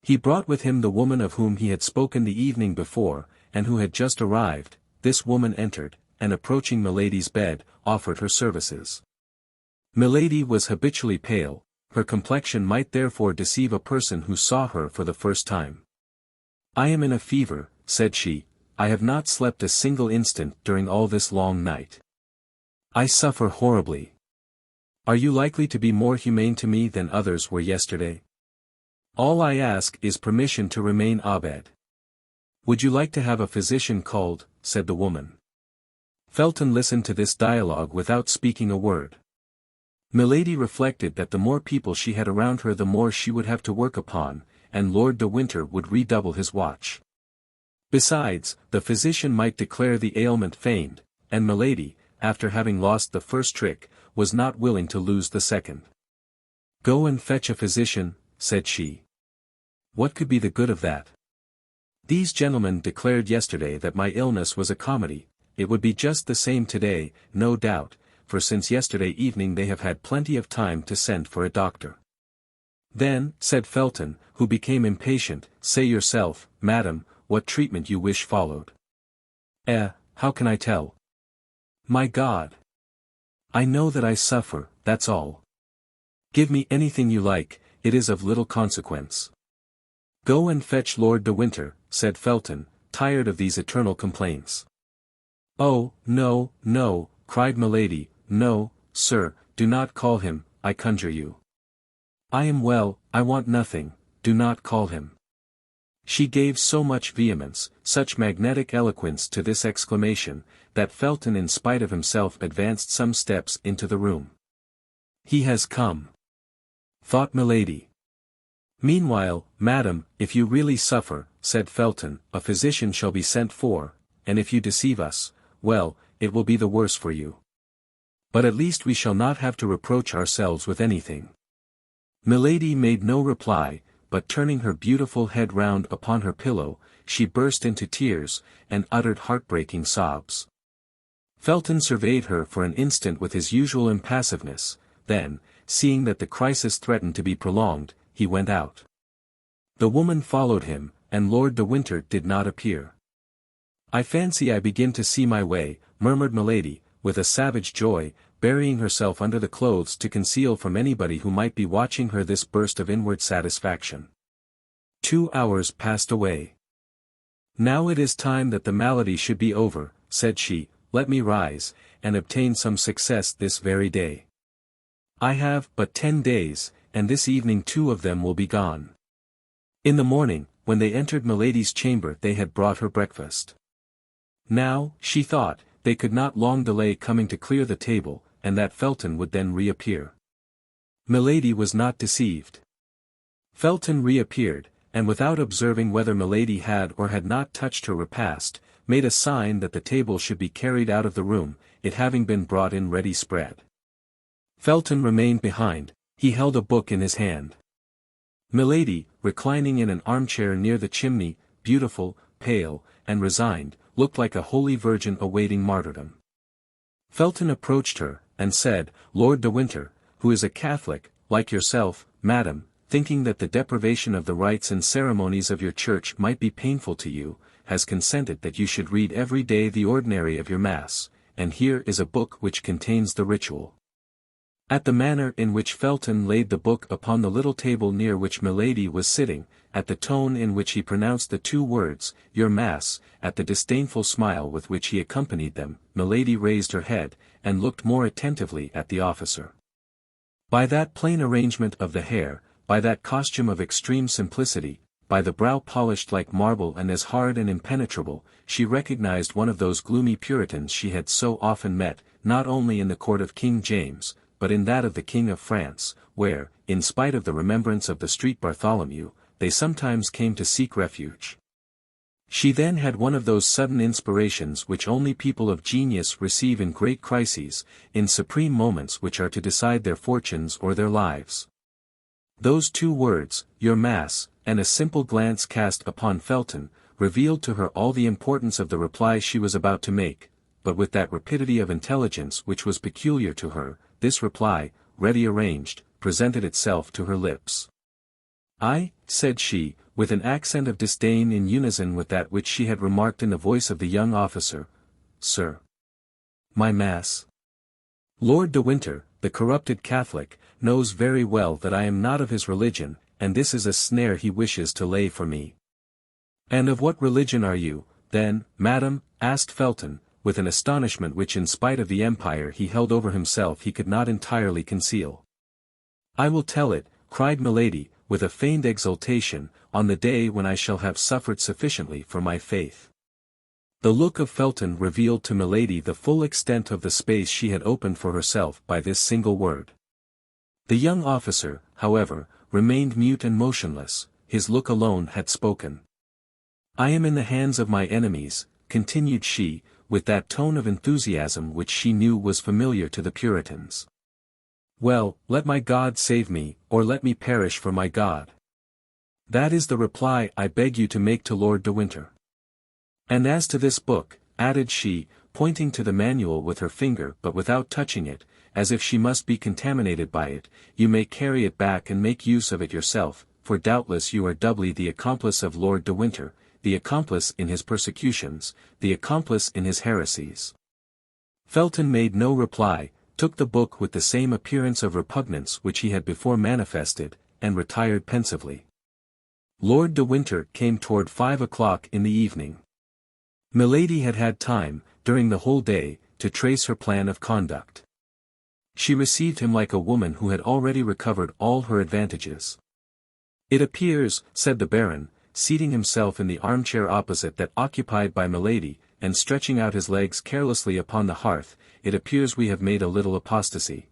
He brought with him the woman of whom he had spoken the evening before, and who had just arrived. This woman entered, and approaching Milady's bed, offered her services. Milady was habitually pale, her complexion might therefore deceive a person who saw her for the first time. "I am in a fever," said she, "I have not slept a single instant during all this long night. I suffer horribly. Are you likely to be more humane to me than others were yesterday? All I ask is permission to remain abed." "Would you like to have a physician called?" said the woman. Felton listened to this dialogue without speaking a word. Milady reflected that the more people she had around her the more she would have to work upon, and Lord de Winter would redouble his watch. Besides, the physician might declare the ailment feigned, and Milady, after having lost the first trick, was not willing to lose the second. "Go and fetch a physician," said she. "What could be the good of that? These gentlemen declared yesterday that my illness was a comedy. It would be just the same today, no doubt, for since yesterday evening they have had plenty of time to send for a doctor." "Then," said Felton, who became impatient, "say yourself, madam, what treatment you wish followed." How can I tell? My God! I know that I suffer, that's all. Give me anything you like, it is of little consequence." "Go and fetch Lord de Winter," said Felton, tired of these eternal complaints. "Oh, no, no," cried Milady, "no, sir, do not call him, I conjure you. I am well, I want nothing, do not call him." She gave so much vehemence, such magnetic eloquence to this exclamation, that Felton in spite of himself advanced some steps into the room. "He has come," thought Milady. "Meanwhile, madam, if you really suffer," said Felton, "a physician shall be sent for, and if you deceive us, well, it will be the worse for you. But at least we shall not have to reproach ourselves with anything." Milady made no reply, but turning her beautiful head round upon her pillow, she burst into tears, and uttered heartbreaking sobs. Felton surveyed her for an instant with his usual impassiveness, then, seeing that the crisis threatened to be prolonged, he went out. The woman followed him, and Lord de Winter did not appear. "I fancy I begin to see my way," murmured Milady, with a savage joy, burying herself under the clothes to conceal from anybody who might be watching her this burst of inward satisfaction. 2 hours passed away. "Now it is time that the malady should be over," said she, "let me rise, and obtain some success this very day. I have but 10 days, and this evening 2 of them will be gone." In the morning, when they entered Milady's chamber they had brought her breakfast. Now, she thought, they could not long delay coming to clear the table, and that Felton would then reappear. Milady was not deceived. Felton reappeared, and without observing whether Milady had or had not touched her repast, made a sign that the table should be carried out of the room, it having been brought in ready spread. Felton remained behind, he held a book in his hand. Milady, reclining in an armchair near the chimney, beautiful, pale, and resigned, looked like a holy virgin awaiting martyrdom. Felton approached her, and said, "Lord de Winter, who is a Catholic, like yourself, madam, thinking that the deprivation of the rites and ceremonies of your church might be painful to you, has consented that you should read every day the ordinary of your Mass, and here is a book which contains the ritual." At the manner in which Felton laid the book upon the little table near which Milady was sitting, at the tone in which he pronounced the 2 words, "your Mass," at the disdainful smile with which he accompanied them, Milady raised her head, and looked more attentively at the officer. By that plain arrangement of the hair, by that costume of extreme simplicity, by the brow polished like marble and as hard and impenetrable, she recognized one of those gloomy Puritans she had so often met, not only in the court of King James, but in that of the King of France, where, in spite of the remembrance of the street Bartholomew, they sometimes came to seek refuge. She then had one of those sudden inspirations which only people of genius receive in great crises, in supreme moments which are to decide their fortunes or their lives. Those two words, your mass, and a simple glance cast upon Felton, revealed to her all the importance of the reply she was about to make, but with that rapidity of intelligence which was peculiar to her, this reply, ready arranged, presented itself to her lips. "I," said she, with an accent of disdain in unison with that which she had remarked in the voice of the young officer, "Sir. My mass." Lord de Winter, the corrupted Catholic, knows very well that I am not of his religion, and this is a snare he wishes to lay for me. "And of what religion are you, then, madam?" asked Felton, with an astonishment which in spite of the empire he held over himself he could not entirely conceal. "I will tell it," cried Milady, with a feigned exultation, "on the day when I shall have suffered sufficiently for my faith." The look of Felton revealed to Milady the full extent of the space she had opened for herself by this single word. The young officer, however, remained mute and motionless, his look alone had spoken. "I am in the hands of my enemies," continued she, with that tone of enthusiasm which she knew was familiar to the Puritans. "Well, let my God save me, or let me perish for my God. That is the reply I beg you to make to Lord de Winter. And as to this book," added she, pointing to the manual with her finger but without touching it, as if she must be contaminated by it, "you may carry it back and make use of it yourself, for doubtless you are doubly the accomplice of Lord de Winter, the accomplice in his persecutions, the accomplice in his heresies." Felton made no reply, took the book with the same appearance of repugnance which he had before manifested, and retired pensively. Lord de Winter came toward 5 o'clock in the evening. Milady had had time, during the whole day, to trace her plan of conduct. She received him like a woman who had already recovered all her advantages. "It appears," said the Baron, seating himself in the armchair opposite that occupied by Milady, and stretching out his legs carelessly upon the hearth, "it appears we have made a little apostasy."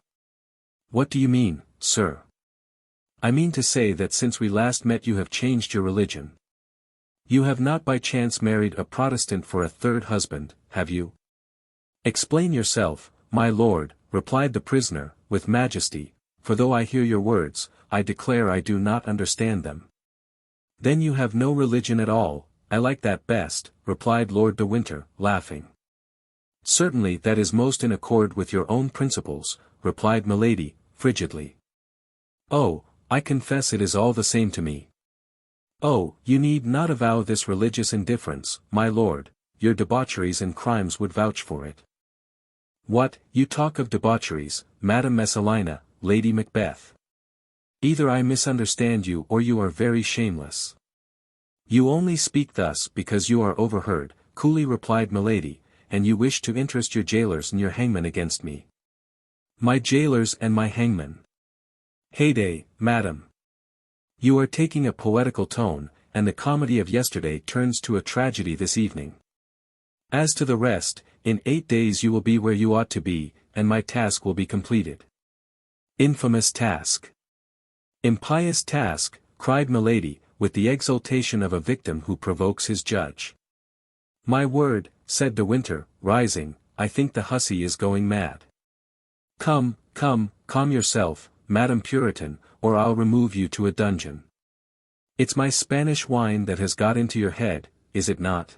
"What do you mean, sir?" "I mean to say that since we last met you have changed your religion. You have not by chance married a Protestant for a third husband, have you?" "Explain yourself, my lord," replied the prisoner, with majesty, "for though I hear your words, I declare I do not understand them." "Then you have no religion at all, I like that best," replied Lord de Winter, laughing. "Certainly that is most in accord with your own principles," replied Milady, frigidly. "Oh, I confess it is all the same to me." "Oh, you need not avow this religious indifference, my lord, your debaucheries and crimes would vouch for it." "What, you talk of debaucheries, Madame Messalina, Lady Macbeth? Either I misunderstand you or you are very shameless." "You only speak thus because you are overheard," coolly replied Milady, "and you wish to interest your jailers and your hangman against me." "My jailers and my hangman? Heyday, madam! You are taking a poetical tone, and the comedy of yesterday turns to a tragedy this evening. As to the rest, in 8 days you will be where you ought to be, and my task will be completed." "Infamous task! Impious task!" cried Milady, with the exultation of a victim who provokes his judge. "My word," said de Winter, rising, "I think the hussy is going mad. Come, come, calm yourself, Madam Puritan, or I'll remove you to a dungeon. It's my Spanish wine that has got into your head, is it not?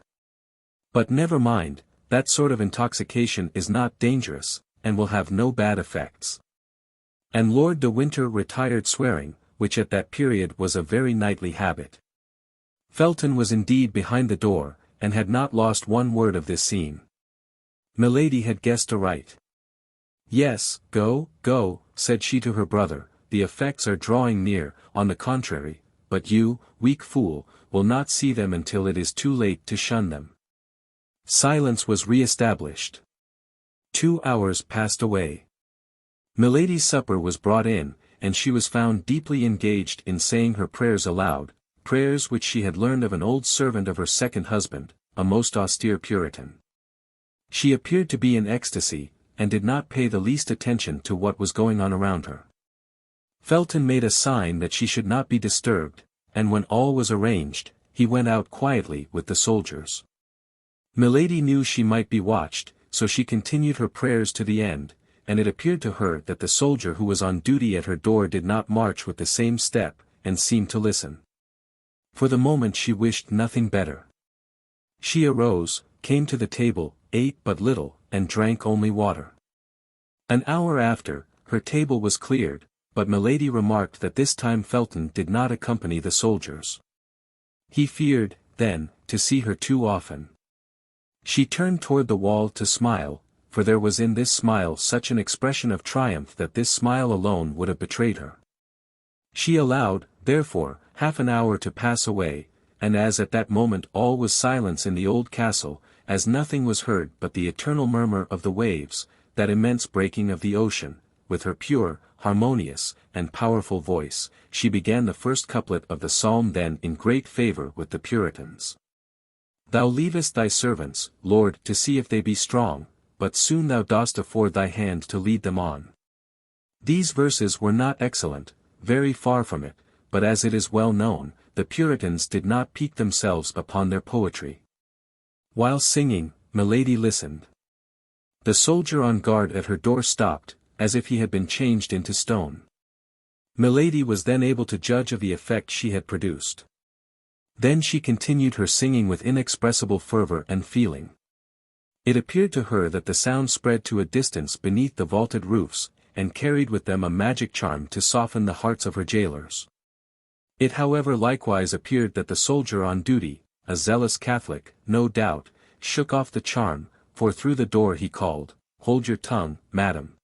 But never mind, that sort of intoxication is not dangerous, and will have no bad effects." And Lord de Winter retired swearing, which at that period was a very nightly habit. Felton was indeed behind the door, and had not lost one word of this scene. Milady had guessed aright. "Yes, go, go," said she to her brother, "the effects are drawing near, on the contrary, but you, weak fool, will not see them until it is too late to shun them." Silence was re-established. 2 hours passed away. Milady's supper was brought in, and she was found deeply engaged in saying her prayers aloud, prayers which she had learned of an old servant of her second husband, a most austere Puritan. She appeared to be in ecstasy, and did not pay the least attention to what was going on around her. Felton made a sign that she should not be disturbed, and when all was arranged, he he went out quietly with the soldiers. Milady knew she might be watched, so she continued her prayers to the end, and it appeared to her that the soldier who was on duty at her door did not march with the same step, and seemed to listen. For the moment she wished nothing better. She arose, came to the table, ate but little, and drank only water. An hour after, her table was cleared, but Milady remarked that this time Felton did not accompany the soldiers. He feared, then, to see her too often. She turned toward the wall to smile, for there was in this smile such an expression of triumph that this smile alone would have betrayed her. She allowed, therefore, half an hour to pass away, and as at that moment all was silence in the old castle, as nothing was heard but the eternal murmur of the waves, that immense breaking of the ocean, with her pure, harmonious, and powerful voice, she began the first couplet of the psalm then in great favor with the Puritans. Thou leavest thy servants, Lord, to see if they be strong, but soon thou dost afford thy hand to lead them on. These verses were not excellent, very far from it, but as it is well known, the Puritans did not pique themselves upon their poetry. While singing, Milady listened. The soldier on guard at her door stopped, as if he had been changed into stone. Milady was then able to judge of the effect she had produced. Then she continued her singing with inexpressible fervor and feeling. It appeared to her that the sound spread to a distance beneath the vaulted roofs, and carried with them a magic charm to soften the hearts of her jailers. It however likewise appeared that the soldier on duty, a zealous Catholic, no doubt, shook off the charm, for through the door he called, "Hold your tongue, madam.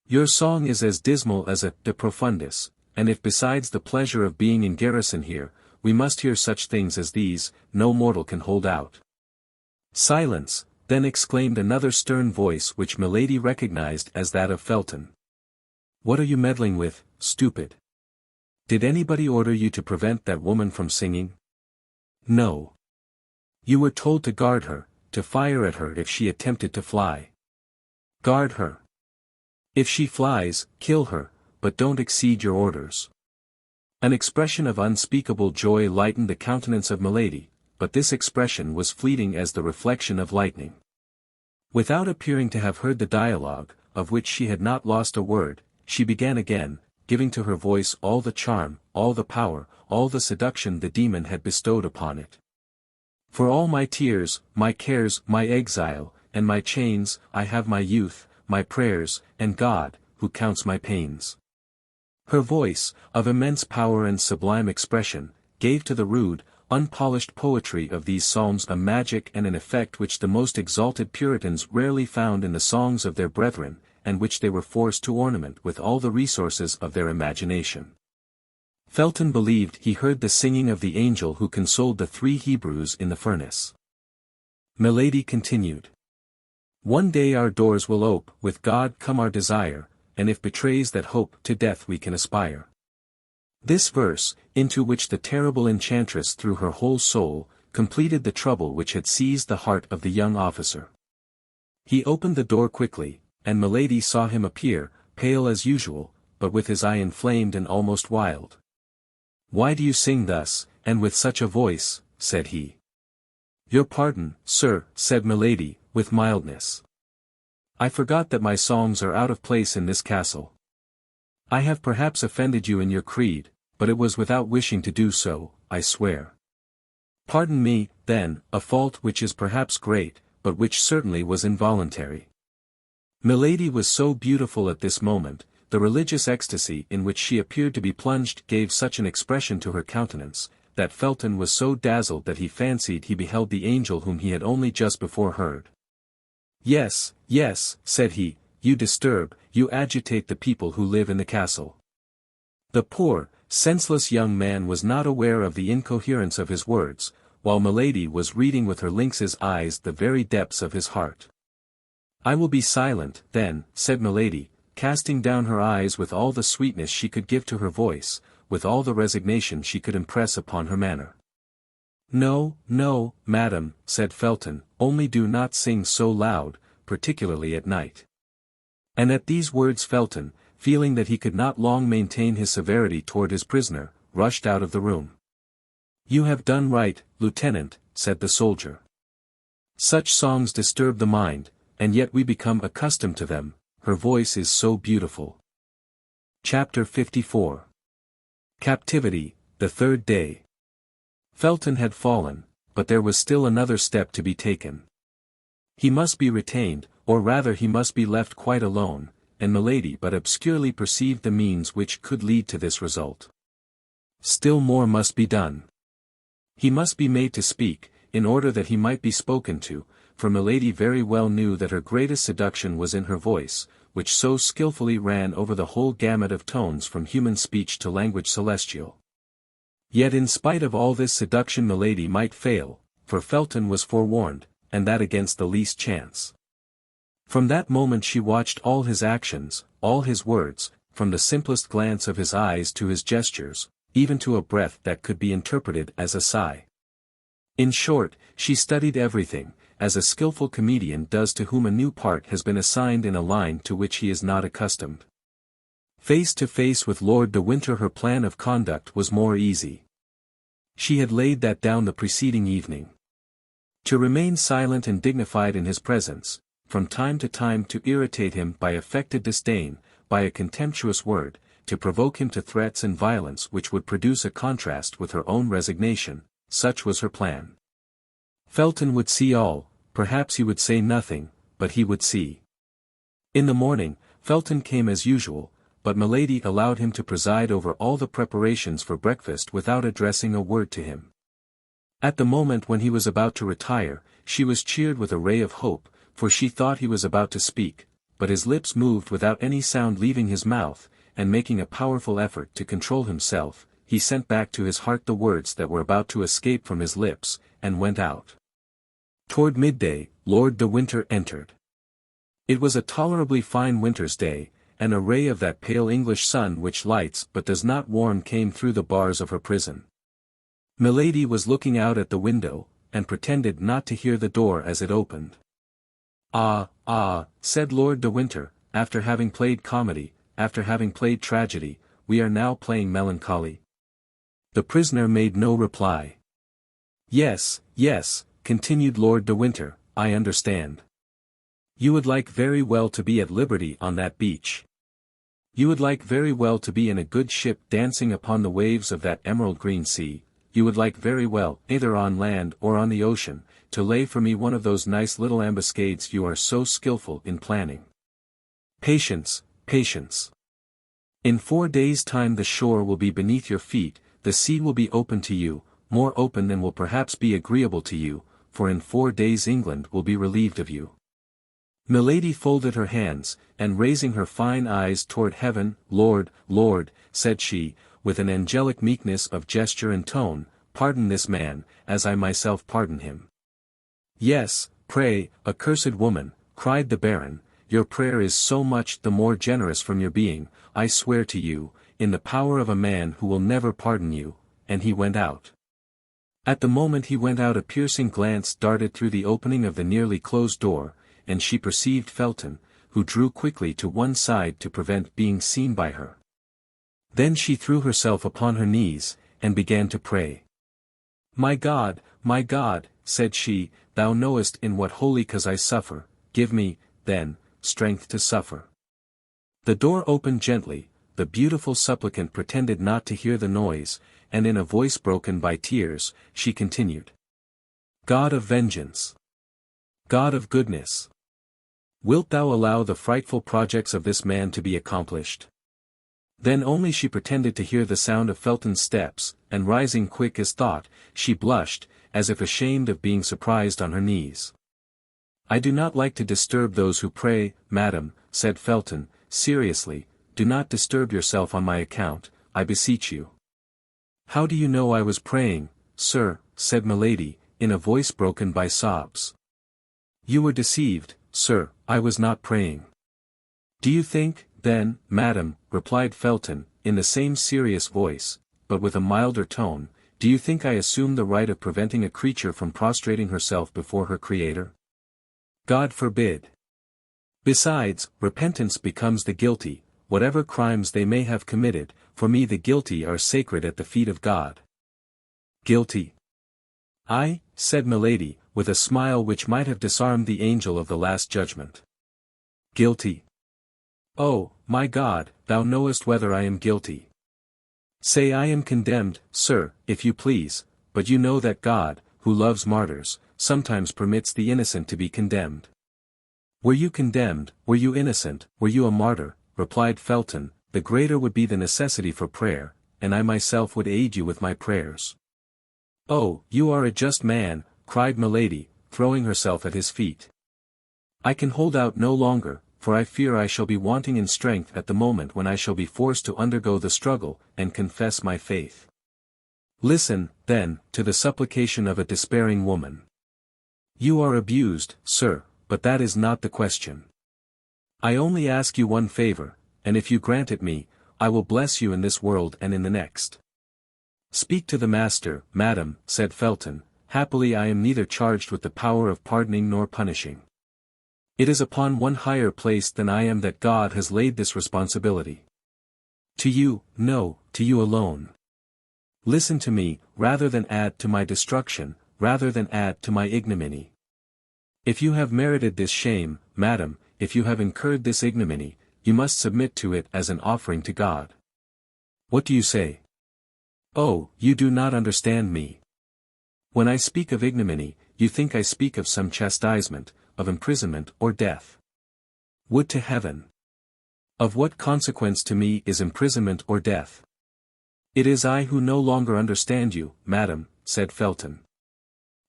Your song is as dismal as a de profundis, and if besides the pleasure of being in garrison here, we must hear such things as these, no mortal can hold out." "Silence," then exclaimed another stern voice which Milady recognized as that of Felton. "What are you meddling with, stupid? Did anybody order you to prevent that woman from singing? No. You were told to guard her, to fire at her if she attempted to fly. Guard her. If she flies, kill her, but don't exceed your orders." An expression of unspeakable joy lightened the countenance of Milady, but this expression was fleeting as the reflection of lightning. Without appearing to have heard the dialogue, of which she had not lost a word, she began again, giving to her voice all the charm, all the power, all the seduction the demon had bestowed upon it. "For all my tears, my cares, my exile, and my chains, I have my youth, my prayers, and God, who counts my pains." Her voice, of immense power and sublime expression, gave to the rude, unpolished poetry of these psalms a magic and an effect which the most exalted Puritans rarely found in the songs of their brethren, and which they were forced to ornament with all the resources of their imagination. Felton believed he heard the singing of the angel who consoled the 3 Hebrews in the furnace. Milady continued. "One day our doors will ope, with God come our desire, and if betrays that hope to death we can aspire." This verse, into which the terrible enchantress threw her whole soul, completed the trouble which had seized the heart of the young officer. He opened the door quickly, and Milady saw him appear, pale as usual, but with his eye inflamed and almost wild. "Why do you sing thus, and with such a voice?" said he. "Your pardon, sir," said Milady, with mildness. "I forgot that my songs are out of place in this castle. I have perhaps offended you in your creed, but it was without wishing to do so, I swear. Pardon me, then, a fault which is perhaps great, but which certainly was involuntary." Milady was so beautiful at this moment, the religious ecstasy in which she appeared to be plunged gave such an expression to her countenance, that Felton was so dazzled that he fancied he beheld the angel whom he had only just before heard. "Yes, yes," said he, "you disturb, you agitate the people who live in the castle." The poor, senseless young man was not aware of the incoherence of his words, while Milady was reading with her lynx's eyes the very depths of his heart. "I will be silent, then," said Milady, casting down her eyes with all the sweetness she could give to her voice, with all the resignation she could impress upon her manner. "No, no, madam," said Felton, "only do not sing so loud, particularly at night." And at these words Felton, feeling that he could not long maintain his severity toward his prisoner, rushed out of the room. You have done right, Lieutenant, said the soldier. Such songs disturb the mind, and yet we become accustomed to them, her voice is so beautiful. Chapter 54. Captivity, the third day. Felton had fallen, but there was still another step to be taken. He must be retained, or rather he must be left quite alone, and Milady but obscurely perceived the means which could lead to this result. Still more must be done. He must be made to speak, in order that he might be spoken to, for Milady very well knew that her greatest seduction was in her voice, which so skillfully ran over the whole gamut of tones from human speech to language celestial. Yet in spite of all this seduction Milady might fail, for Felton was forewarned, and that against the least chance. From that moment she watched all his actions, all his words, from the simplest glance of his eyes to his gestures, even to a breath that could be interpreted as a sigh. In short, she studied everything, as a skillful comedian does to whom a new part has been assigned in a line to which he is not accustomed. Face to face with Lord de Winter her plan of conduct was more easy. She had laid that down the preceding evening. To remain silent and dignified in his presence, from time to time to irritate him by affected disdain, by a contemptuous word, to provoke him to threats and violence which would produce a contrast with her own resignation, such was her plan. Felton would see all, perhaps he would say nothing, but he would see. In the morning, Felton came as usual, but Milady allowed him to preside over all the preparations for breakfast without addressing a word to him. At the moment when he was about to retire, she was cheered with a ray of hope, for she thought he was about to speak, but his lips moved without any sound leaving his mouth, and making a powerful effort to control himself, he sent back to his heart the words that were about to escape from his lips, and went out. Toward midday, Lord de Winter entered. It was a tolerably fine winter's day, and a ray of that pale English sun which lights but does not warm came through the bars of her prison. Milady was looking out at the window, and pretended not to hear the door as it opened. Ah, said Lord de Winter, after having played comedy, after having played tragedy, we are now playing melancholy. The prisoner made no reply. Yes, continued Lord de Winter, I understand. You would like very well to be at liberty on that beach. You would like very well to be in a good ship dancing upon the waves of that emerald green sea, you would like very well, either on land or on the ocean, to lay for me one of those nice little ambuscades you are so skillful in planning. Patience. In 4 days' time the shore will be beneath your feet, the sea will be open to you, more open than will perhaps be agreeable to you, for in 4 days England will be relieved of you. Milady folded her hands, and raising her fine eyes toward heaven, Lord, said she, with an angelic meekness of gesture and tone, pardon this man, as I myself pardon him. Yes, pray, accursed woman, cried the Baron, your prayer is so much the more generous from your being, I swear to you, in the power of a man who will never pardon you, and he went out. At the moment he went out a piercing glance darted through the opening of the nearly closed door, and she perceived Felton, who drew quickly to one side to prevent being seen by her. Then she threw herself upon her knees, and began to pray. My God, said she, thou knowest in what holy cause I suffer, give me, then, strength to suffer. The door opened gently, the beautiful supplicant pretended not to hear the noise, and in a voice broken by tears, she continued. God of vengeance! God of goodness! Wilt thou allow the frightful projects of this man to be accomplished? Then only she pretended to hear the sound of Felton's steps, and rising quick as thought, she blushed, as if ashamed of being surprised on her knees. I do not like to disturb those who pray, madam, said Felton, seriously, do not disturb yourself on my account, I beseech you. How do you know I was praying, sir, said Milady, in a voice broken by sobs. You were deceived, sir, I was not praying. Do you think, then, madam, replied Felton, in the same serious voice, but with a milder tone, do you think I assume the right of preventing a creature from prostrating herself before her Creator? God forbid. Besides, repentance becomes the guilty, whatever crimes they may have committed, for me the guilty are sacred at the feet of God. Guilty? I, said Milady, with a smile which might have disarmed the angel of the last judgment. Guilty? Oh, my God, thou knowest whether I am guilty. Say I am condemned, sir, if you please, but you know that God, who loves martyrs, sometimes permits the innocent to be condemned. Were you condemned, were you innocent, were you a martyr, replied Felton, the greater would be the necessity for prayer, and I myself would aid you with my prayers. Oh, you are a just man, cried Milady, throwing herself at his feet. I can hold out no longer, for I fear I shall be wanting in strength at the moment when I shall be forced to undergo the struggle, and confess my faith. Listen, then, to the supplication of a despairing woman. You are abused, sir, but that is not the question. I only ask you one favor, and if you grant it me, I will bless you in this world and in the next. Speak to the master, madam, said Felton. Happily I am neither charged with the power of pardoning nor punishing. It is upon one higher placed than I am that God has laid this responsibility. To you, no, to you alone. Listen to me, rather than add to my destruction, rather than add to my ignominy. If you have merited this shame, madam, if you have incurred this ignominy, you must submit to it as an offering to God. What do you say? Oh, you do not understand me. When I speak of ignominy, you think I speak of some chastisement, of imprisonment or death. Would to heaven! Of what consequence to me is imprisonment or death? It is I who no longer understand you, madam, said Felton.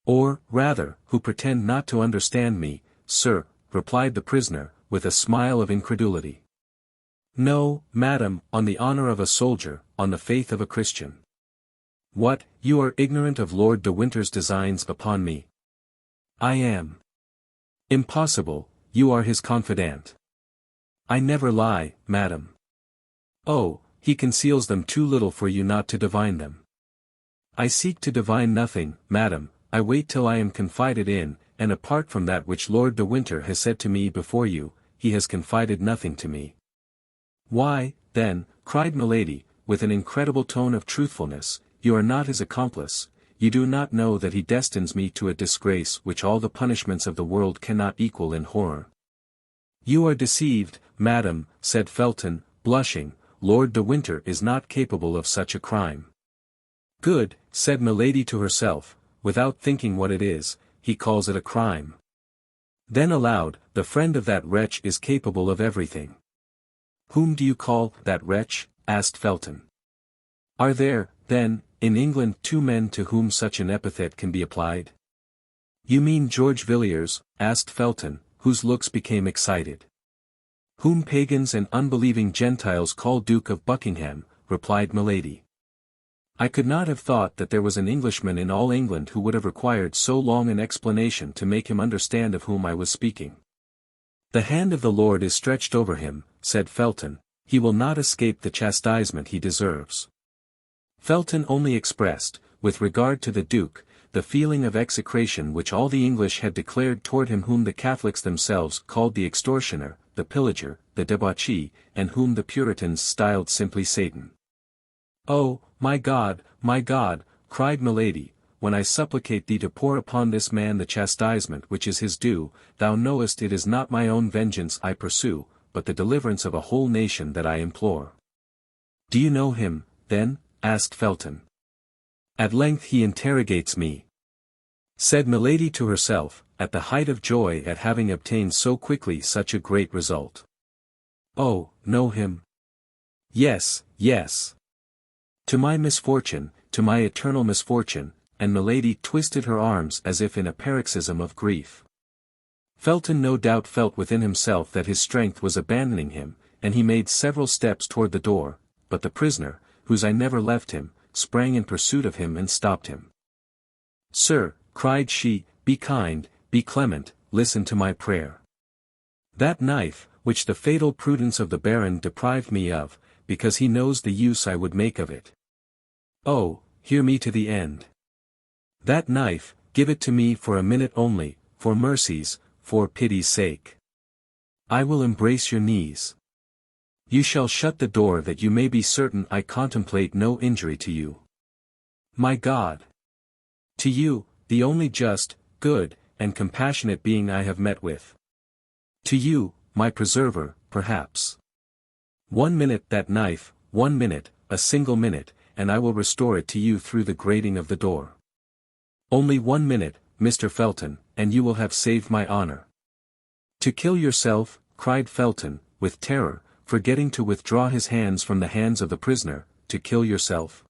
Or, rather, who pretend not to understand me, sir, replied the prisoner, with a smile of incredulity. No, madam, on the honor of a soldier, on the faith of a Christian. What, you are ignorant of Lord de Winter's designs upon me? I am. Impossible, you are his confidant. I never lie, madam. Oh, he conceals them too little for you not to divine them. I seek to divine nothing, madam, I wait till I am confided in, and apart from that which Lord de Winter has said to me before you, he has confided nothing to me. Why, then, cried Milady, with an incredible tone of truthfulness, you are not his accomplice, you do not know that he destines me to a disgrace which all the punishments of the world cannot equal in horror. You are deceived, madam, said Felton, blushing, Lord de Winter is not capable of such a crime. Good, said Milady to herself, without thinking what it is, he calls it a crime. Then aloud, the friend of that wretch is capable of everything. Whom do you call that wretch? Asked Felton. Are there, then, in England two men to whom such an epithet can be applied? You mean George Villiers? Asked Felton, whose looks became excited. Whom pagans and unbelieving Gentiles call Duke of Buckingham, replied Milady. I could not have thought that there was an Englishman in all England who would have required so long an explanation to make him understand of whom I was speaking. The hand of the Lord is stretched over him, said Felton, he will not escape the chastisement he deserves. Felton only expressed, with regard to the Duke, the feeling of execration which all the English had declared toward him whom the Catholics themselves called the extortioner, the pillager, the debauchee, and whom the Puritans styled simply Satan. Oh, my God, cried Milady, when I supplicate thee to pour upon this man the chastisement which is his due, thou knowest it is not my own vengeance I pursue, but the deliverance of a whole nation that I implore. Do you know him, then? Asked Felton. At length he interrogates me, said Milady to herself, at the height of joy at having obtained so quickly such a great result. Oh, know him? Yes, yes. To my misfortune, to my eternal misfortune, and Milady twisted her arms as if in a paroxysm of grief. Felton no doubt felt within himself that his strength was abandoning him, and he made several steps toward the door, but the prisoner, whose eye never left him, sprang in pursuit of him and stopped him. Sir, cried she, be kind, be clement, listen to my prayer. That knife, which the fatal prudence of the Baron deprived me of, because he knows the use I would make of it. Oh, hear me to the end. That knife, give it to me for a minute only, for mercy's, for pity's sake. I will embrace your knees. You shall shut the door that you may be certain I contemplate no injury to you. My God! To you, the only just, good, and compassionate being I have met with. To you, my preserver, perhaps. 1 minute that knife, 1 minute, a single minute, and I will restore it to you through the grating of the door. Only 1 minute, Mr. Felton, and you will have saved my honor. To kill yourself, cried Felton, with terror, forgetting to withdraw his hands from the hands of the prisoner, to kill yourself.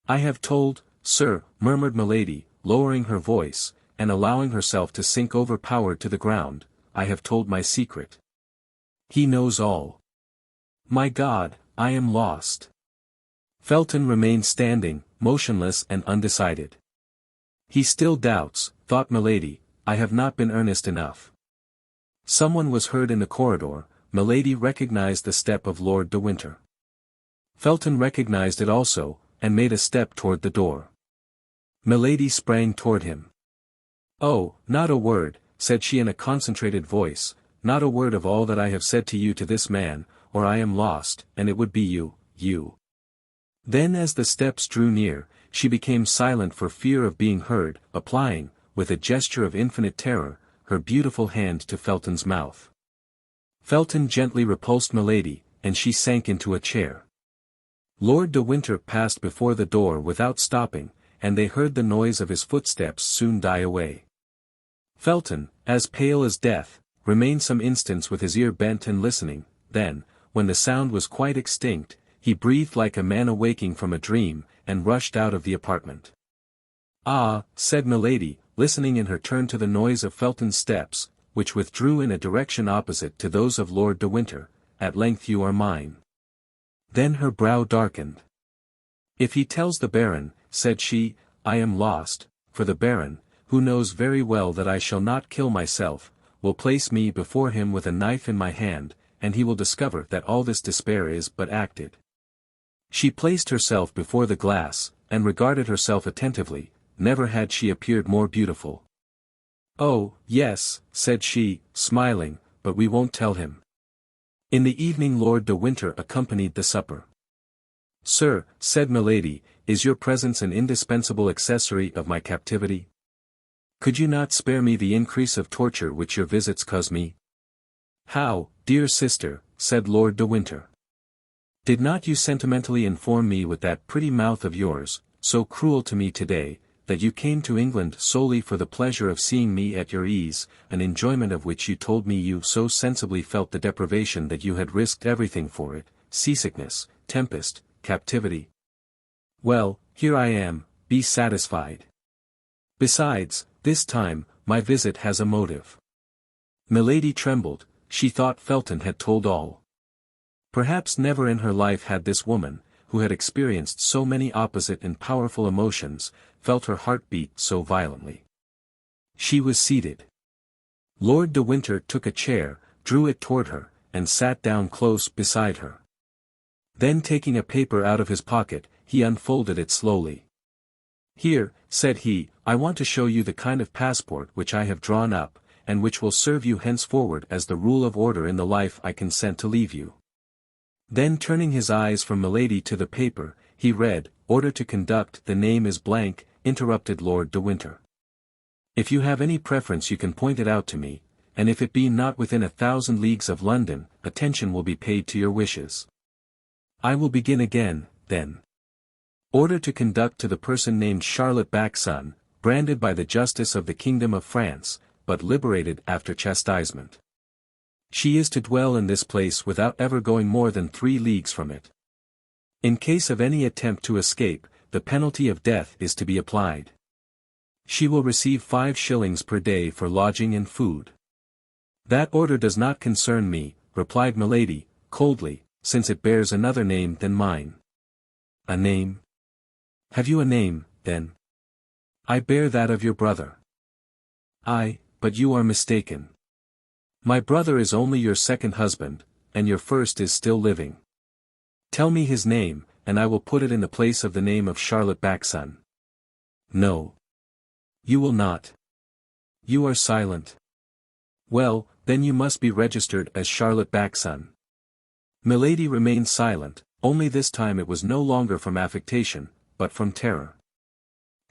I have told, sir, murmured Milady, lowering her voice, and allowing herself to sink overpowered to the ground, I have told my secret. He knows all. My God, I am lost. Felton remained standing, motionless and undecided. He still doubts, thought Milady, I have not been earnest enough. Someone was heard in the corridor. Milady recognized the step of Lord de Winter. Felton recognized it also, and made a step toward the door. Milady sprang toward him. Oh, not a word, said she in a concentrated voice, not a word of all that I have said to you to this man, or I am lost, and it would be you. Then as the steps drew near, she became silent for fear of being heard, applying, with a gesture of infinite terror, her beautiful hand to Felton's mouth. Felton gently repulsed Milady, and she sank into a chair. Lord de Winter passed before the door without stopping, and they heard the noise of his footsteps soon die away. Felton, as pale as death, remained some instants with his ear bent and listening, then, when the sound was quite extinct, he breathed like a man awaking from a dream, and rushed out of the apartment. Ah, said Milady, listening in her turn to the noise of Felton's steps, which withdrew in a direction opposite to those of Lord de Winter, at length you are mine. Then her brow darkened. If he tells the Baron, said she, I am lost, for the Baron, who knows very well that I shall not kill myself, will place me before him with a knife in my hand, and he will discover that all this despair is but acted. She placed herself before the glass, and regarded herself attentively. Never had she appeared more beautiful. Oh, yes, said she, smiling, but we won't tell him. In the evening Lord de Winter accompanied the supper. Sir, said Milady, is your presence an indispensable accessory of my captivity? Could you not spare me the increase of torture which your visits cause me? How, dear sister, said Lord de Winter. Did not you sentimentally inform me with that pretty mouth of yours, so cruel to me today, that you came to England solely for the pleasure of seeing me at your ease, an enjoyment of which you told me you so sensibly felt the deprivation that you had risked everything for it, seasickness, tempest, captivity? Well, here I am, be satisfied. Besides, this time, my visit has a motive. Milady trembled, she thought Felton had told all. Perhaps never in her life had this woman, who had experienced so many opposite and powerful emotions, felt her heart beat so violently. She was seated. Lord de Winter took a chair, drew it toward her, and sat down close beside her. Then taking a paper out of his pocket, he unfolded it slowly. Here, said he, I want to show you the kind of passport which I have drawn up, and which will serve you henceforward as the rule of order in the life I consent to leave you. Then turning his eyes from Milady to the paper, he read, Order to conduct, the name is blank, interrupted Lord de Winter. If you have any preference you can point it out to me, and if it be not within 1,000 leagues of London, attention will be paid to your wishes. I will begin again, then. Order to conduct to the person named Charlotte Backson, branded by the justice of the Kingdom of France, but liberated after chastisement. She is to dwell in this place without ever going more than 3 leagues from it. In case of any attempt to escape, the penalty of death is to be applied. She will receive 5 shillings per day for lodging and food. That order does not concern me, replied Milady, coldly, since it bears another name than mine. A name? Have you a name, then? I bear that of your brother. Aye, but you are mistaken. My brother is only your second husband, and your first is still living. Tell me his name, and I will put it in the place of the name of Charlotte Backson. No. You will not. You are silent. Well, then you must be registered as Charlotte Backson. Milady remained silent, only this time it was no longer from affectation, but from terror.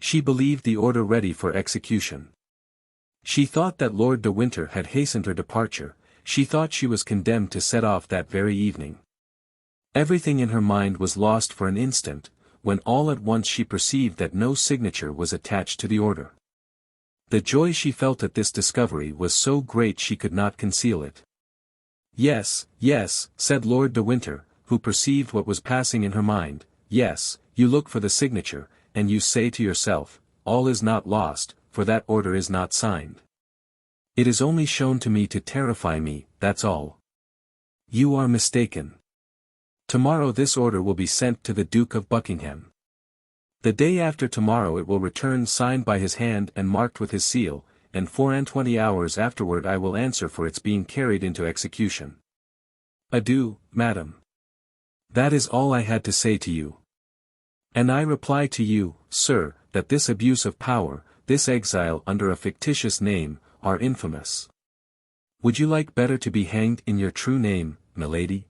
She believed the order ready for execution. She thought that Lord de Winter had hastened her departure, she thought she was condemned to set off that very evening. Everything in her mind was lost for an instant, when all at once she perceived that no signature was attached to the order. The joy she felt at this discovery was so great she could not conceal it. "Yes, yes," said Lord de Winter, who perceived what was passing in her mind, "yes, you look for the signature, and you say to yourself, all is not lost, for that order is not signed. It is only shown to me to terrify me, that's all. You are mistaken. Tomorrow this order will be sent to the Duke of Buckingham. The day after tomorrow it will return signed by his hand and marked with his seal, and 24 hours afterward I will answer for its being carried into execution. Adieu, madam. That is all I had to say to you. And I reply to you, sir, that this abuse of power, this exile under a fictitious name, are infamous. Would you like better to be hanged in your true name, milady?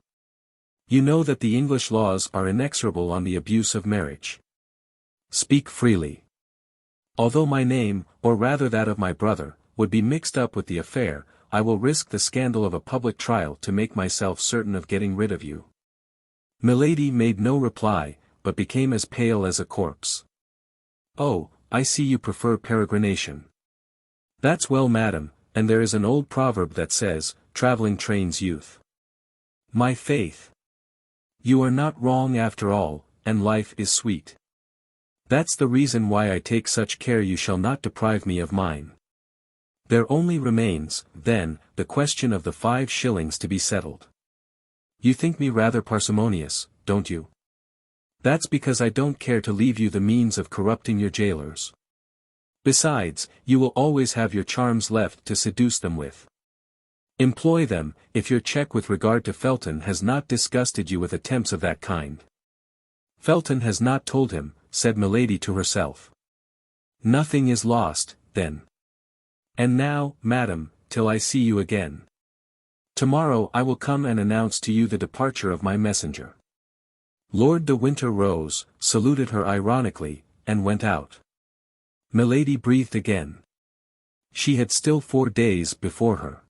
You know that the English laws are inexorable on the abuse of marriage. Speak freely. Although my name, or rather that of my brother, would be mixed up with the affair, I will risk the scandal of a public trial to make myself certain of getting rid of you." Milady made no reply, but became as pale as a corpse. "Oh, I see you prefer peregrination. That's well, madam, and there is an old proverb that says, traveling trains youth. My faith! You are not wrong after all, and life is sweet. That's the reason why I take such care you shall not deprive me of mine. There only remains, then, the question of the 5 shillings to be settled. You think me rather parsimonious, don't you? That's because I don't care to leave you the means of corrupting your jailers. Besides, you will always have your charms left to seduce them with. Employ them, if your check with regard to Felton has not disgusted you with attempts of that kind." "Felton has not told him," said Milady to herself. "Nothing is lost, then. And now, madam, till I see you again. Tomorrow I will come and announce to you the departure of my messenger." Lord de Winter rose, saluted her ironically, and went out. Milady breathed again. She had still 4 days before her.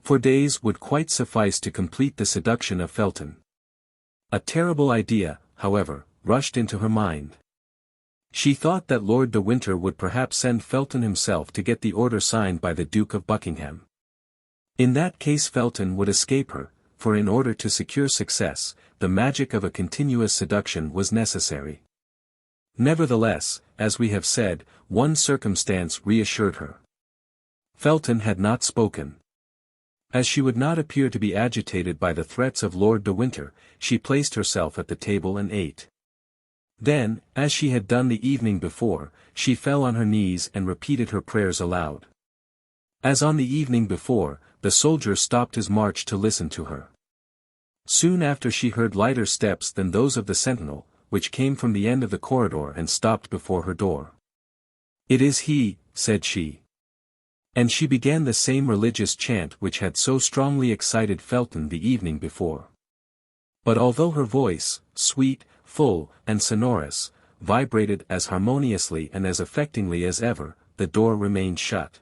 4 days would quite suffice to complete the seduction of Felton. A terrible idea, however, rushed into her mind. She thought that Lord de Winter would perhaps send Felton himself to get the order signed by the Duke of Buckingham. In that case Felton would escape her, for in order to secure success, the magic of a continuous seduction was necessary. Nevertheless, as we have said, one circumstance reassured her. Felton had not spoken. As she would not appear to be agitated by the threats of Lord de Winter, she placed herself at the table and ate. Then, as she had done the evening before, she fell on her knees and repeated her prayers aloud. As on the evening before, the soldier stopped his march to listen to her. Soon after she heard lighter steps than those of the sentinel, which came from the end of the corridor and stopped before her door. "It is he," said she. And she began the same religious chant which had so strongly excited Felton the evening before. But although her voice, sweet, full, and sonorous, vibrated as harmoniously and as affectingly as ever, the door remained shut.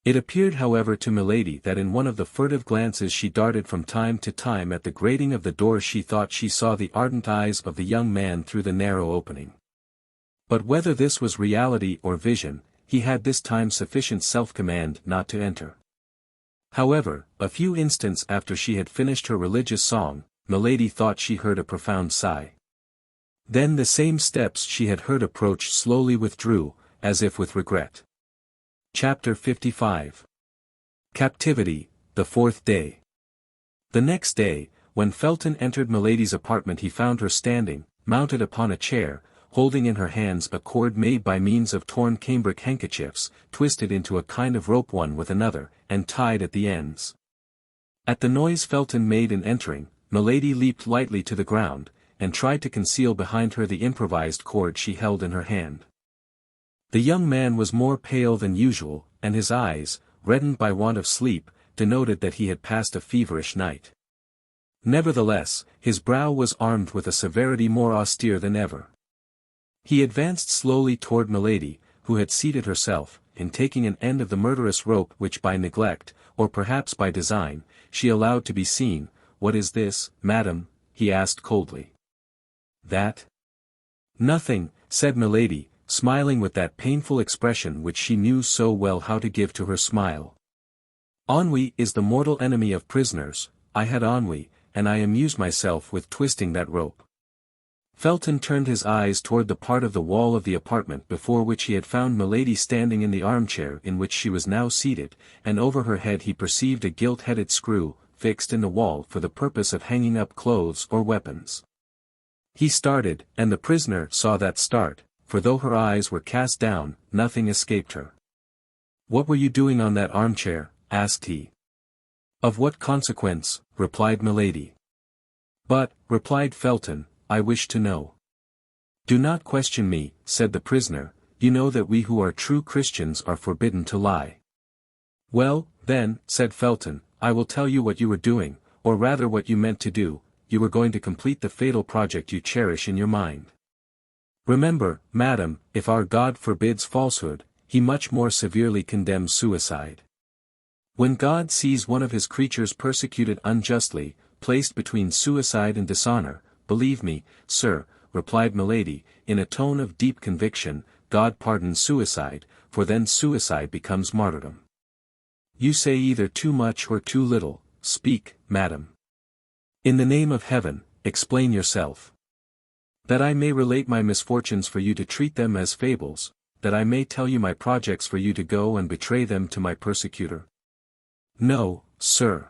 It appeared however to Milady that in one of the furtive glances she darted from time to time at the grating of the door she thought she saw the ardent eyes of the young man through the narrow opening. But whether this was reality or vision, he had this time sufficient self-command not to enter. However, a few instants after she had finished her religious song, Milady thought she heard a profound sigh. Then the same steps she had heard approach slowly withdrew, as if with regret. Chapter 55. Captivity, the 4th day. The next day, when Felton entered Milady's apartment he found her standing, mounted upon a chair, holding in her hands a cord made by means of torn cambric handkerchiefs, twisted into a kind of rope one with another, and tied at the ends. At the noise Felton made in entering, Milady leaped lightly to the ground, and tried to conceal behind her the improvised cord she held in her hand. The young man was more pale than usual, and his eyes, reddened by want of sleep, denoted that he had passed a feverish night. Nevertheless, his brow was armed with a severity more austere than ever. He advanced slowly toward Milady, who had seated herself, and taking an end of the murderous rope which by neglect, or perhaps by design, she allowed to be seen. "What is this, madam?" he asked coldly. "That? Nothing," said Milady, smiling with that painful expression which she knew so well how to give to her smile. "Ennui is the mortal enemy of prisoners. I had ennui, and I amused myself with twisting that rope." Felton turned his eyes toward the part of the wall of the apartment before which he had found Milady standing in the armchair in which she was now seated, and over her head he perceived a gilt-headed screw, fixed in the wall for the purpose of hanging up clothes or weapons. He started, and the prisoner saw that start, for though her eyes were cast down, nothing escaped her. "What were you doing on that armchair?" asked he. "Of what consequence?" replied Milady. "But," replied Felton, "I wish to know." "Do not question me," said the prisoner, "you know that we who are true Christians are forbidden to lie." "Well, then," said Felton, "I will tell you what you were doing, or rather what you meant to do. You were going to complete the fatal project you cherish in your mind. Remember, madam, if our God forbids falsehood, he much more severely condemns suicide. When God sees one of his creatures persecuted unjustly, placed between suicide and dishonor, believe me, sir," replied Milady, in a tone of deep conviction, "God pardons suicide, for then suicide becomes martyrdom." "You say either too much or too little. Speak, madam. In the name of heaven, explain yourself. That I may relate my misfortunes for you to treat them as fables, that I may tell you my projects for you to go and betray them to my persecutor. No, sir.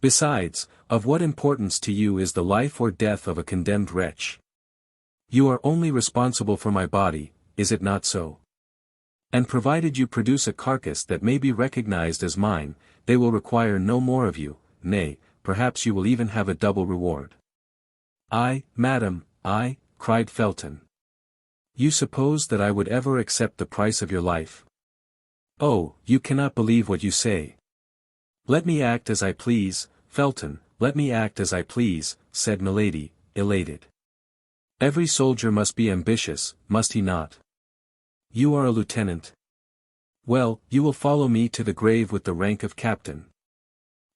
Besides, of what importance to you is the life or death of a condemned wretch? You are only responsible for my body, is it not so? And provided you produce a carcass that may be recognized as mine, they will require no more of you, nay, perhaps you will even have a double reward." "I, madam, I," cried Felton. "You suppose that I would ever accept the price of your life? Oh, you cannot believe what you say." "Let me act as I please, Felton, let me act as I please," said Milady, elated. "Every soldier must be ambitious, must he not? You are a lieutenant. Well, you will follow me to the grave with the rank of captain."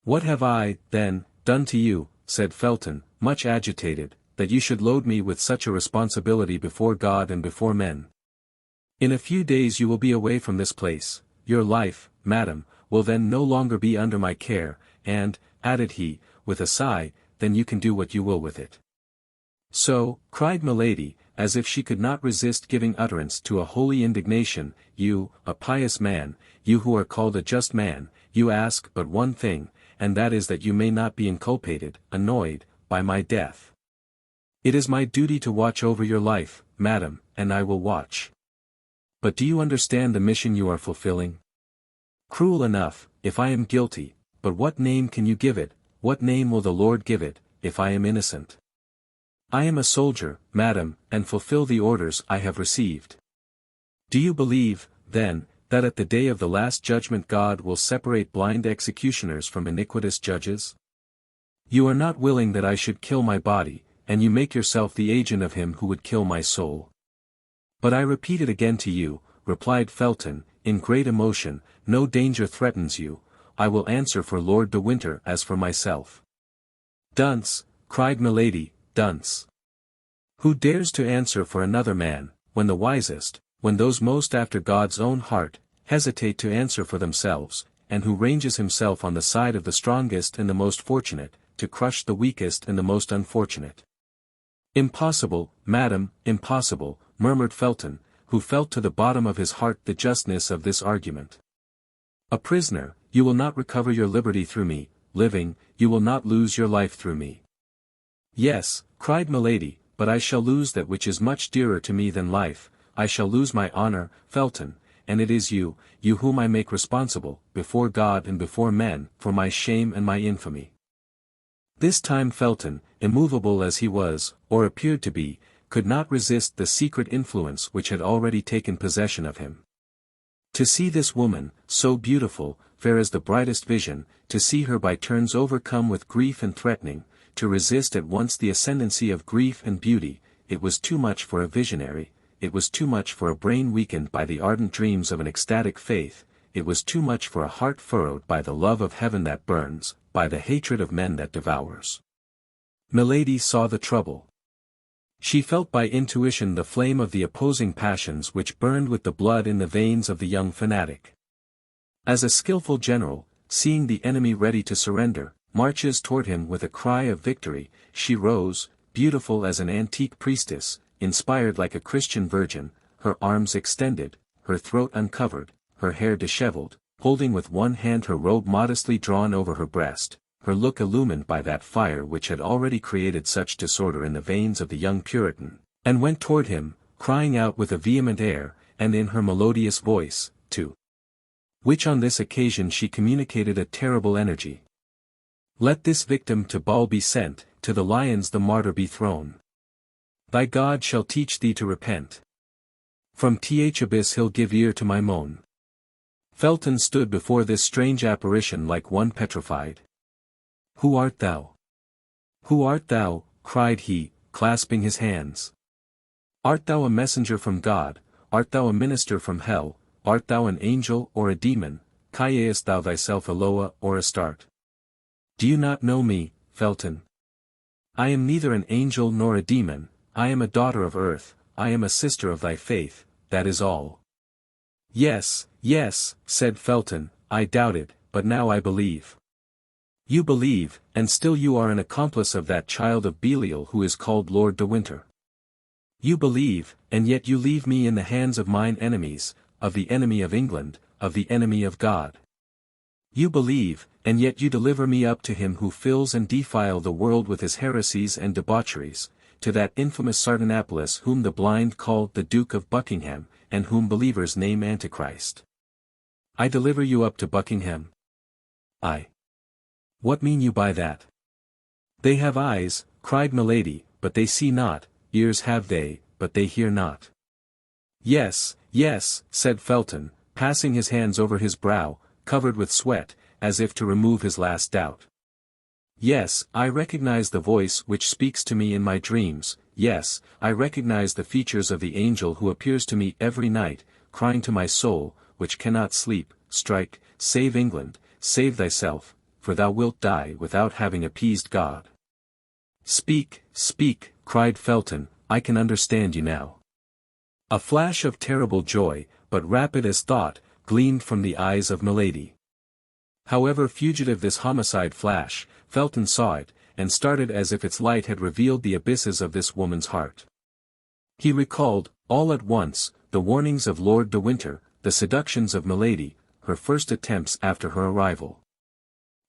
"What have I, then, done to you," said Felton, much agitated, "that you should load me with such a responsibility before God and before men? In a few days you will be away from this place. Your life, madam, will then no longer be under my care, and," added he, with a sigh, "then you can do what you will with it." "So," cried Milady, as if she could not resist giving utterance to a holy indignation, "you, a pious man, you who are called a just man, you ask but one thing, and that is that you may not be inculpated, annoyed, by my death. It is my duty to watch over your life, madam, and I will watch. But do you understand the mission you are fulfilling? Cruel enough, if I am guilty, but what name can you give it, what name will the Lord give it, if I am innocent? I am a soldier, madam, and fulfill the orders I have received. Do you believe, then, that at the day of the last judgment God will separate blind executioners from iniquitous judges? You are not willing that I should kill my body, and you make yourself the agent of him who would kill my soul. But I repeat it again to you," replied Felton, in great emotion, "no danger threatens you, I will answer for Lord de Winter as for myself." "Dunce," cried Milady, "dunce! Who dares to answer for another man, when the wisest, when those most after God's own heart, hesitate to answer for themselves, and who ranges himself on the side of the strongest and the most fortunate, to crush the weakest and the most unfortunate?" "Impossible, madam, impossible," murmured Felton, who felt to the bottom of his heart the justness of this argument. "A prisoner, you will not recover your liberty through me; living, you will not lose your life through me." "Yes," cried Milady, "but I shall lose that which is much dearer to me than life, I shall lose my honor, Felton, and it is you whom I make responsible, before God and before men, for my shame and my infamy." This time Felton, immovable as he was, or appeared to be, could not resist the secret influence which had already taken possession of him. To see this woman, so beautiful, fair as the brightest vision, to see her by turns overcome with grief and threatening, to resist at once the ascendancy of grief and beauty, it was too much for a visionary, it was too much for a brain weakened by the ardent dreams of an ecstatic faith, it was too much for a heart furrowed by the love of heaven that burns, by the hatred of men that devours. Milady saw the trouble. She felt by intuition the flame of the opposing passions which burned with the blood in the veins of the young fanatic. As a skillful general, seeing the enemy ready to surrender, marches toward him with a cry of victory, she rose, beautiful as an antique priestess, inspired like a Christian virgin, her arms extended, her throat uncovered, her hair disheveled, holding with one hand her robe modestly drawn over her breast, her look illumined by that fire which had already created such disorder in the veins of the young Puritan, and went toward him, crying out with a vehement air, and in her melodious voice, to which on this occasion she communicated a terrible energy. Let this victim to Baal be sent, to the lions the martyr be thrown. Thy God shall teach thee to repent. From th abyss he'll give ear to my moan. Felton stood before this strange apparition like one petrified. Who art thou? Who art thou? Cried he, clasping his hands. Art thou a messenger from God? Art thou a minister from hell? Art thou an angel or a demon? Callest thou thyself Eloa or Astarte? Do you not know me, Felton? I am neither an angel nor a demon, I am a daughter of earth, I am a sister of thy faith, that is all. Yes, yes, said Felton, I doubted, but now I believe. You believe, and still you are an accomplice of that child of Belial who is called Lord de Winter. You believe, and yet you leave me in the hands of mine enemies, of the enemy of England, of the enemy of God. You believe, and yet you deliver me up to him who fills and defile the world with his heresies and debaucheries, to that infamous Sardanapalus whom the blind call the Duke of Buckingham, and whom believers name Antichrist. I deliver you up to Buckingham? I. What mean you by that? They have eyes, cried Milady, but they see not, ears have they, but they hear not. Yes, yes, said Felton, passing his hands over his brow, covered with sweat, as if to remove his last doubt. Yes, I recognize the voice which speaks to me in my dreams, yes, I recognize the features of the angel who appears to me every night, crying to my soul, which cannot sleep, strike, save England, save thyself, for thou wilt die without having appeased God. Speak, speak, cried Felton, I can understand you now. A flash of terrible joy, but rapid as thought, gleamed from the eyes of Milady. However fugitive this homicide flash, Felton saw it, and started as if its light had revealed the abysses of this woman's heart. He recalled, all at once, the warnings of Lord de Winter, the seductions of Milady, her first attempts after her arrival.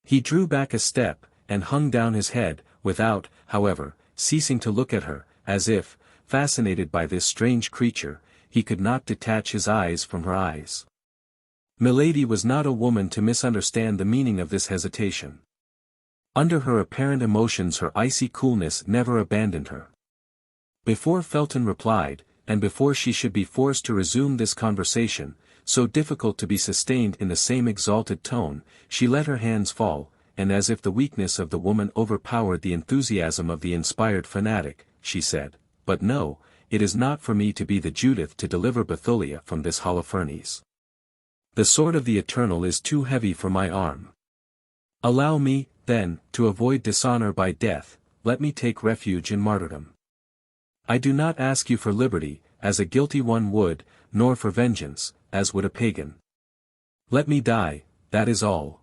He drew back a step, and hung down his head, without, however, ceasing to look at her, as if, fascinated by this strange creature, he could not detach his eyes from her eyes. Milady was not a woman to misunderstand the meaning of this hesitation. Under her apparent emotions her icy coolness never abandoned her. Before Felton replied, and before she should be forced to resume this conversation, so difficult to be sustained in the same exalted tone, she let her hands fall, and as if the weakness of the woman overpowered the enthusiasm of the inspired fanatic, she said, But no, it is not for me to be the Judith to deliver Bethulia from this Holofernes. The sword of the Eternal is too heavy for my arm. Allow me, then, to avoid dishonor by death, let me take refuge in martyrdom. I do not ask you for liberty, as a guilty one would, nor for vengeance, as would a pagan. Let me die, that is all.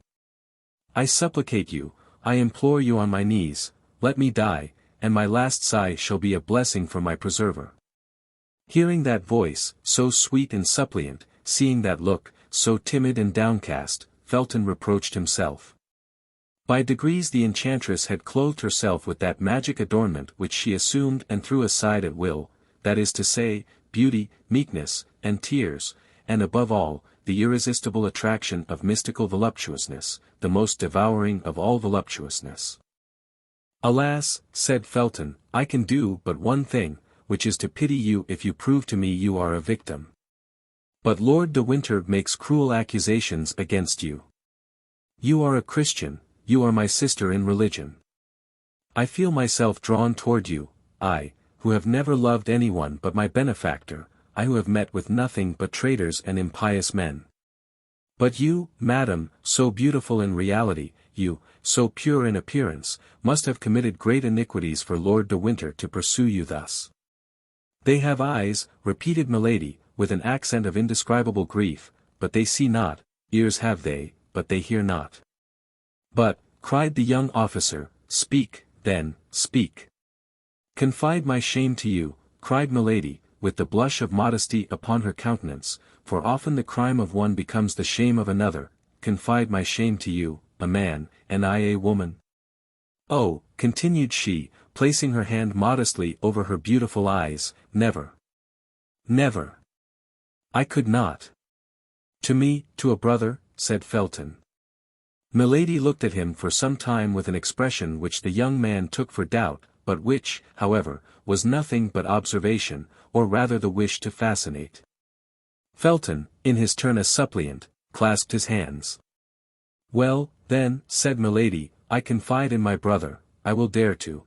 I supplicate you, I implore you on my knees, let me die, and my last sigh shall be a blessing for my preserver. Hearing that voice, so sweet and suppliant, seeing that look, so timid and downcast, Felton reproached himself. By degrees the enchantress had clothed herself with that magic adornment which she assumed and threw aside at will, that is to say, beauty, meekness, and tears, and above all, the irresistible attraction of mystical voluptuousness, the most devouring of all voluptuousness. Alas, said Felton, I can do but one thing, which is to pity you if you prove to me you are a victim. But Lord de Winter makes cruel accusations against you. You are a Christian, you are my sister in religion. I feel myself drawn toward you, I, who have never loved anyone but my benefactor, I who have met with nothing but traitors and impious men. But you, madam, so beautiful in reality, you, so pure in appearance, must have committed great iniquities for Lord de Winter to pursue you thus. They have eyes, repeated Milady, with an accent of indescribable grief, but they see not, ears have they, but they hear not. But, cried the young officer, speak, then, speak. Confide my shame to you, cried Milady, with the blush of modesty upon her countenance, for often the crime of one becomes the shame of another. Confide my shame to you, a man, and I a woman. Oh, continued she, placing her hand modestly over her beautiful eyes, never. Never. I could not. To me, to a brother, said Felton. Milady looked at him for some time with an expression which the young man took for doubt, but which, however, was nothing but observation, or rather the wish to fascinate. Felton, in his turn a suppliant, clasped his hands. Well, then, said Milady, I confide in my brother, I will dare to.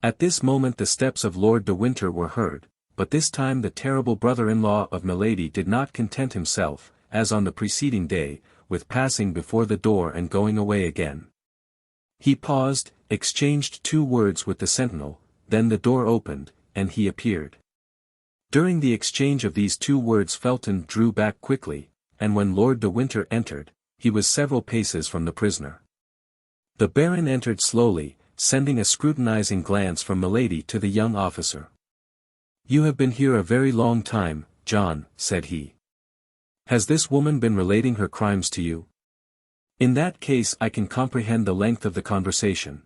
At this moment the steps of Lord de Winter were heard, but this time the terrible brother-in-law of Milady did not content himself, as on the preceding day, with passing before the door and going away again. He paused, exchanged 2 words with the sentinel, then the door opened, and he appeared. During the exchange of these 2 words Felton drew back quickly, and when Lord de Winter entered, he was several paces from the prisoner. The Baron entered slowly, sending a scrutinizing glance from Milady to the young officer. You have been here a very long time, John, said he. Has this woman been relating her crimes to you? In that case I can comprehend the length of the conversation.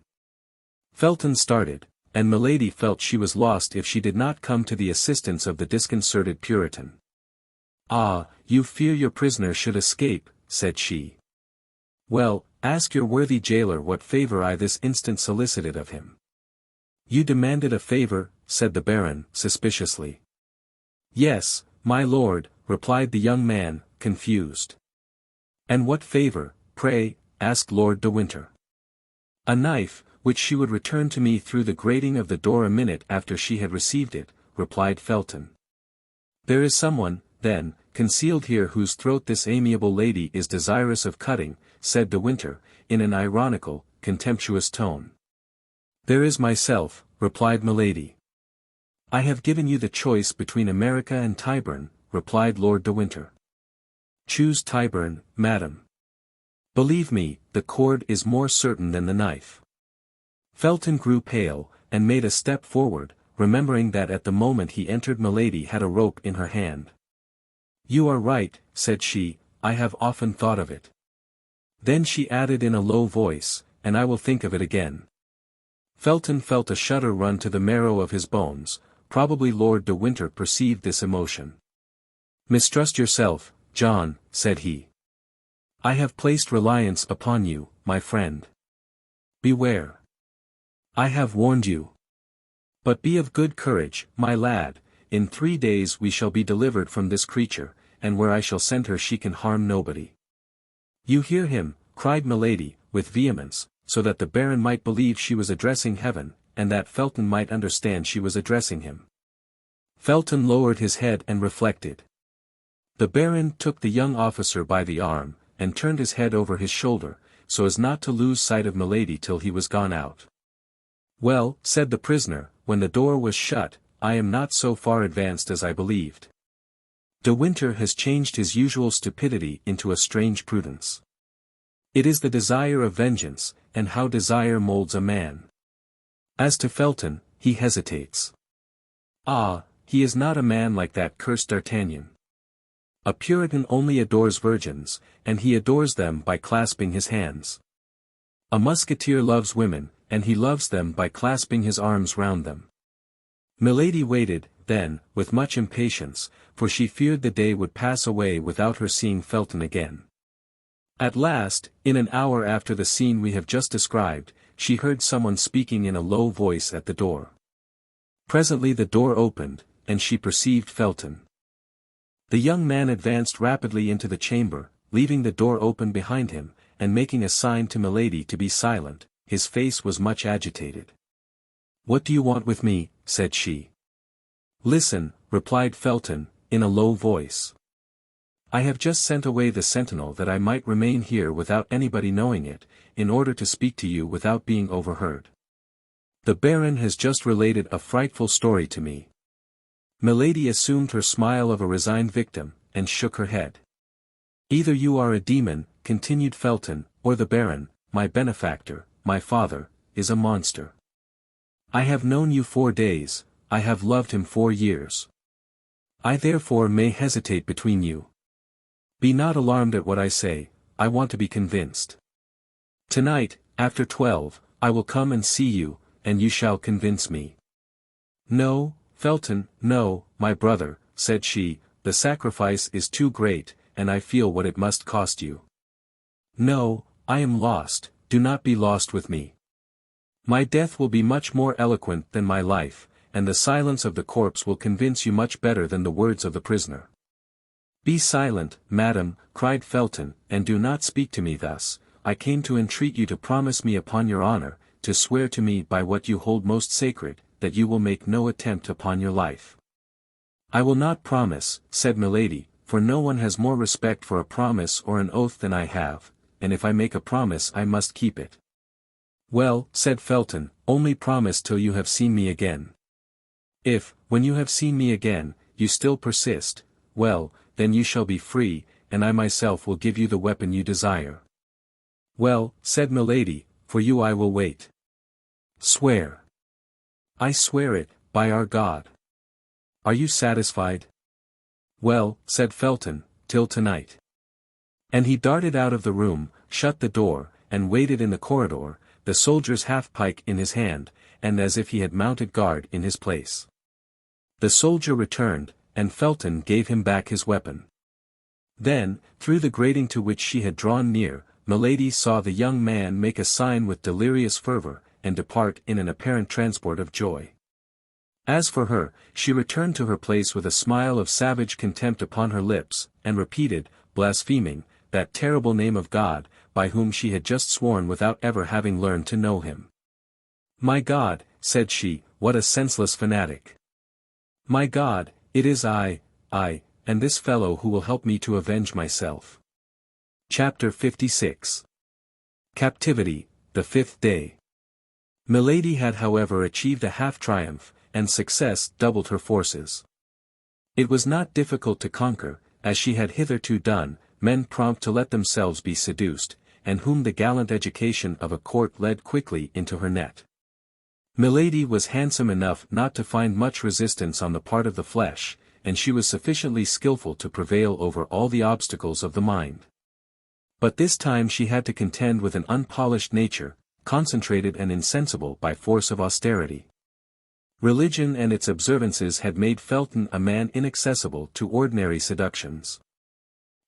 Felton started, and Milady felt she was lost if she did not come to the assistance of the disconcerted Puritan. Ah, you fear your prisoner should escape, said she. Well, ask your worthy jailer what favor I this instant solicited of him. You demanded a favor, said the Baron, suspiciously. Yes, my lord, replied the young man, confused. And what favor, pray, asked Lord de Winter. A knife, which she would return to me through the grating of the door a minute after she had received it, replied Felton. There is someone, then, concealed here whose throat this amiable lady is desirous of cutting, said de Winter, in an ironical, contemptuous tone. There is myself, replied Milady. I have given you the choice between America and Tyburn, replied Lord de Winter. Choose Tyburn, madam. Believe me, the cord is more certain than the knife. Felton grew pale, and made a step forward, remembering that at the moment he entered Milady had a rope in her hand. You are right, said she, I have often thought of it. Then she added in a low voice, and I will think of it again. Felton felt a shudder run to the marrow of his bones, probably Lord de Winter perceived this emotion. Mistrust yourself, John, said he. I have placed reliance upon you, my friend. Beware. I have warned you. But be of good courage, my lad, in 3 days we shall be delivered from this creature, and where I shall send her she can harm nobody. You hear him, cried Milady, with vehemence, so that the Baron might believe she was addressing heaven, and that Felton might understand she was addressing him. Felton lowered his head and reflected. The Baron took the young officer by the arm, and turned his head over his shoulder, so as not to lose sight of Milady till he was gone out. Well, said the prisoner, when the door was shut, I am not so far advanced as I believed. De Winter has changed his usual stupidity into a strange prudence. It is the desire of vengeance, and how desire molds a man. As to Felton, he hesitates. Ah, he is not a man like that cursed D'Artagnan. A Puritan only adores virgins, and he adores them by clasping his hands. A Musketeer loves women, and he loves them by clasping his arms round them. Milady waited, then, with much impatience, for she feared the day would pass away without her seeing Felton again. At last, in an hour after the scene we have just described, she heard someone speaking in a low voice at the door. Presently the door opened, and she perceived Felton. The young man advanced rapidly into the chamber, leaving the door open behind him, and making a sign to Milady to be silent. His face was much agitated. What do you want with me? Said she. Listen, replied Felton, in a low voice. I have just sent away the sentinel that I might remain here without anybody knowing it, in order to speak to you without being overheard. The Baron has just related a frightful story to me. Milady assumed her smile of a resigned victim, and shook her head. Either you are a demon, continued Felton, or the Baron, my benefactor, my father, is a monster. I have known you 4 days, I have loved him 4 years. I therefore may hesitate between you. Be not alarmed at what I say, I want to be convinced. Tonight, after 12, I will come and see you, and you shall convince me. No, Felton, no, my brother, said she, the sacrifice is too great, and I feel what it must cost you. No, I am lost, do not be lost with me. My death will be much more eloquent than my life, and the silence of the corpse will convince you much better than the words of the prisoner. Be silent, madam, cried Felton, and do not speak to me thus. I came to entreat you to promise me upon your honor, to swear to me by what you hold most sacred, that you will make no attempt upon your life. I will not promise, said Milady, for no one has more respect for a promise or an oath than I have, and if I make a promise I must keep it. Well, said Felton, only promise till you have seen me again. If, when you have seen me again, you still persist, well, then you shall be free, and I myself will give you the weapon you desire. Well, said Milady, for you I will wait. Swear. I swear it, by our God. Are you satisfied? Well, said Felton, till tonight. And he darted out of the room, shut the door, and waited in the corridor, the soldier's half-pike in his hand, and as if he had mounted guard in his place. The soldier returned, and Felton gave him back his weapon. Then, through the grating to which she had drawn near, Milady saw the young man make a sign with delirious fervor, and depart in an apparent transport of joy. As for her, she returned to her place with a smile of savage contempt upon her lips, and repeated, blaspheming, that terrible name of God, by whom she had just sworn without ever having learned to know him. My God, said she, what a senseless fanatic. My God, it is I, and this fellow who will help me to avenge myself. Chapter 56. Captivity, the 5th day. Milady had however achieved a half-triumph, and success doubled her forces. It was not difficult to conquer, as she had hitherto done, men prompt to let themselves be seduced, and whom the gallant education of a court led quickly into her net. Milady was handsome enough not to find much resistance on the part of the flesh, and she was sufficiently skilful to prevail over all the obstacles of the mind. But this time she had to contend with an unpolished nature, concentrated and insensible by force of austerity. Religion and its observances had made Felton a man inaccessible to ordinary seductions.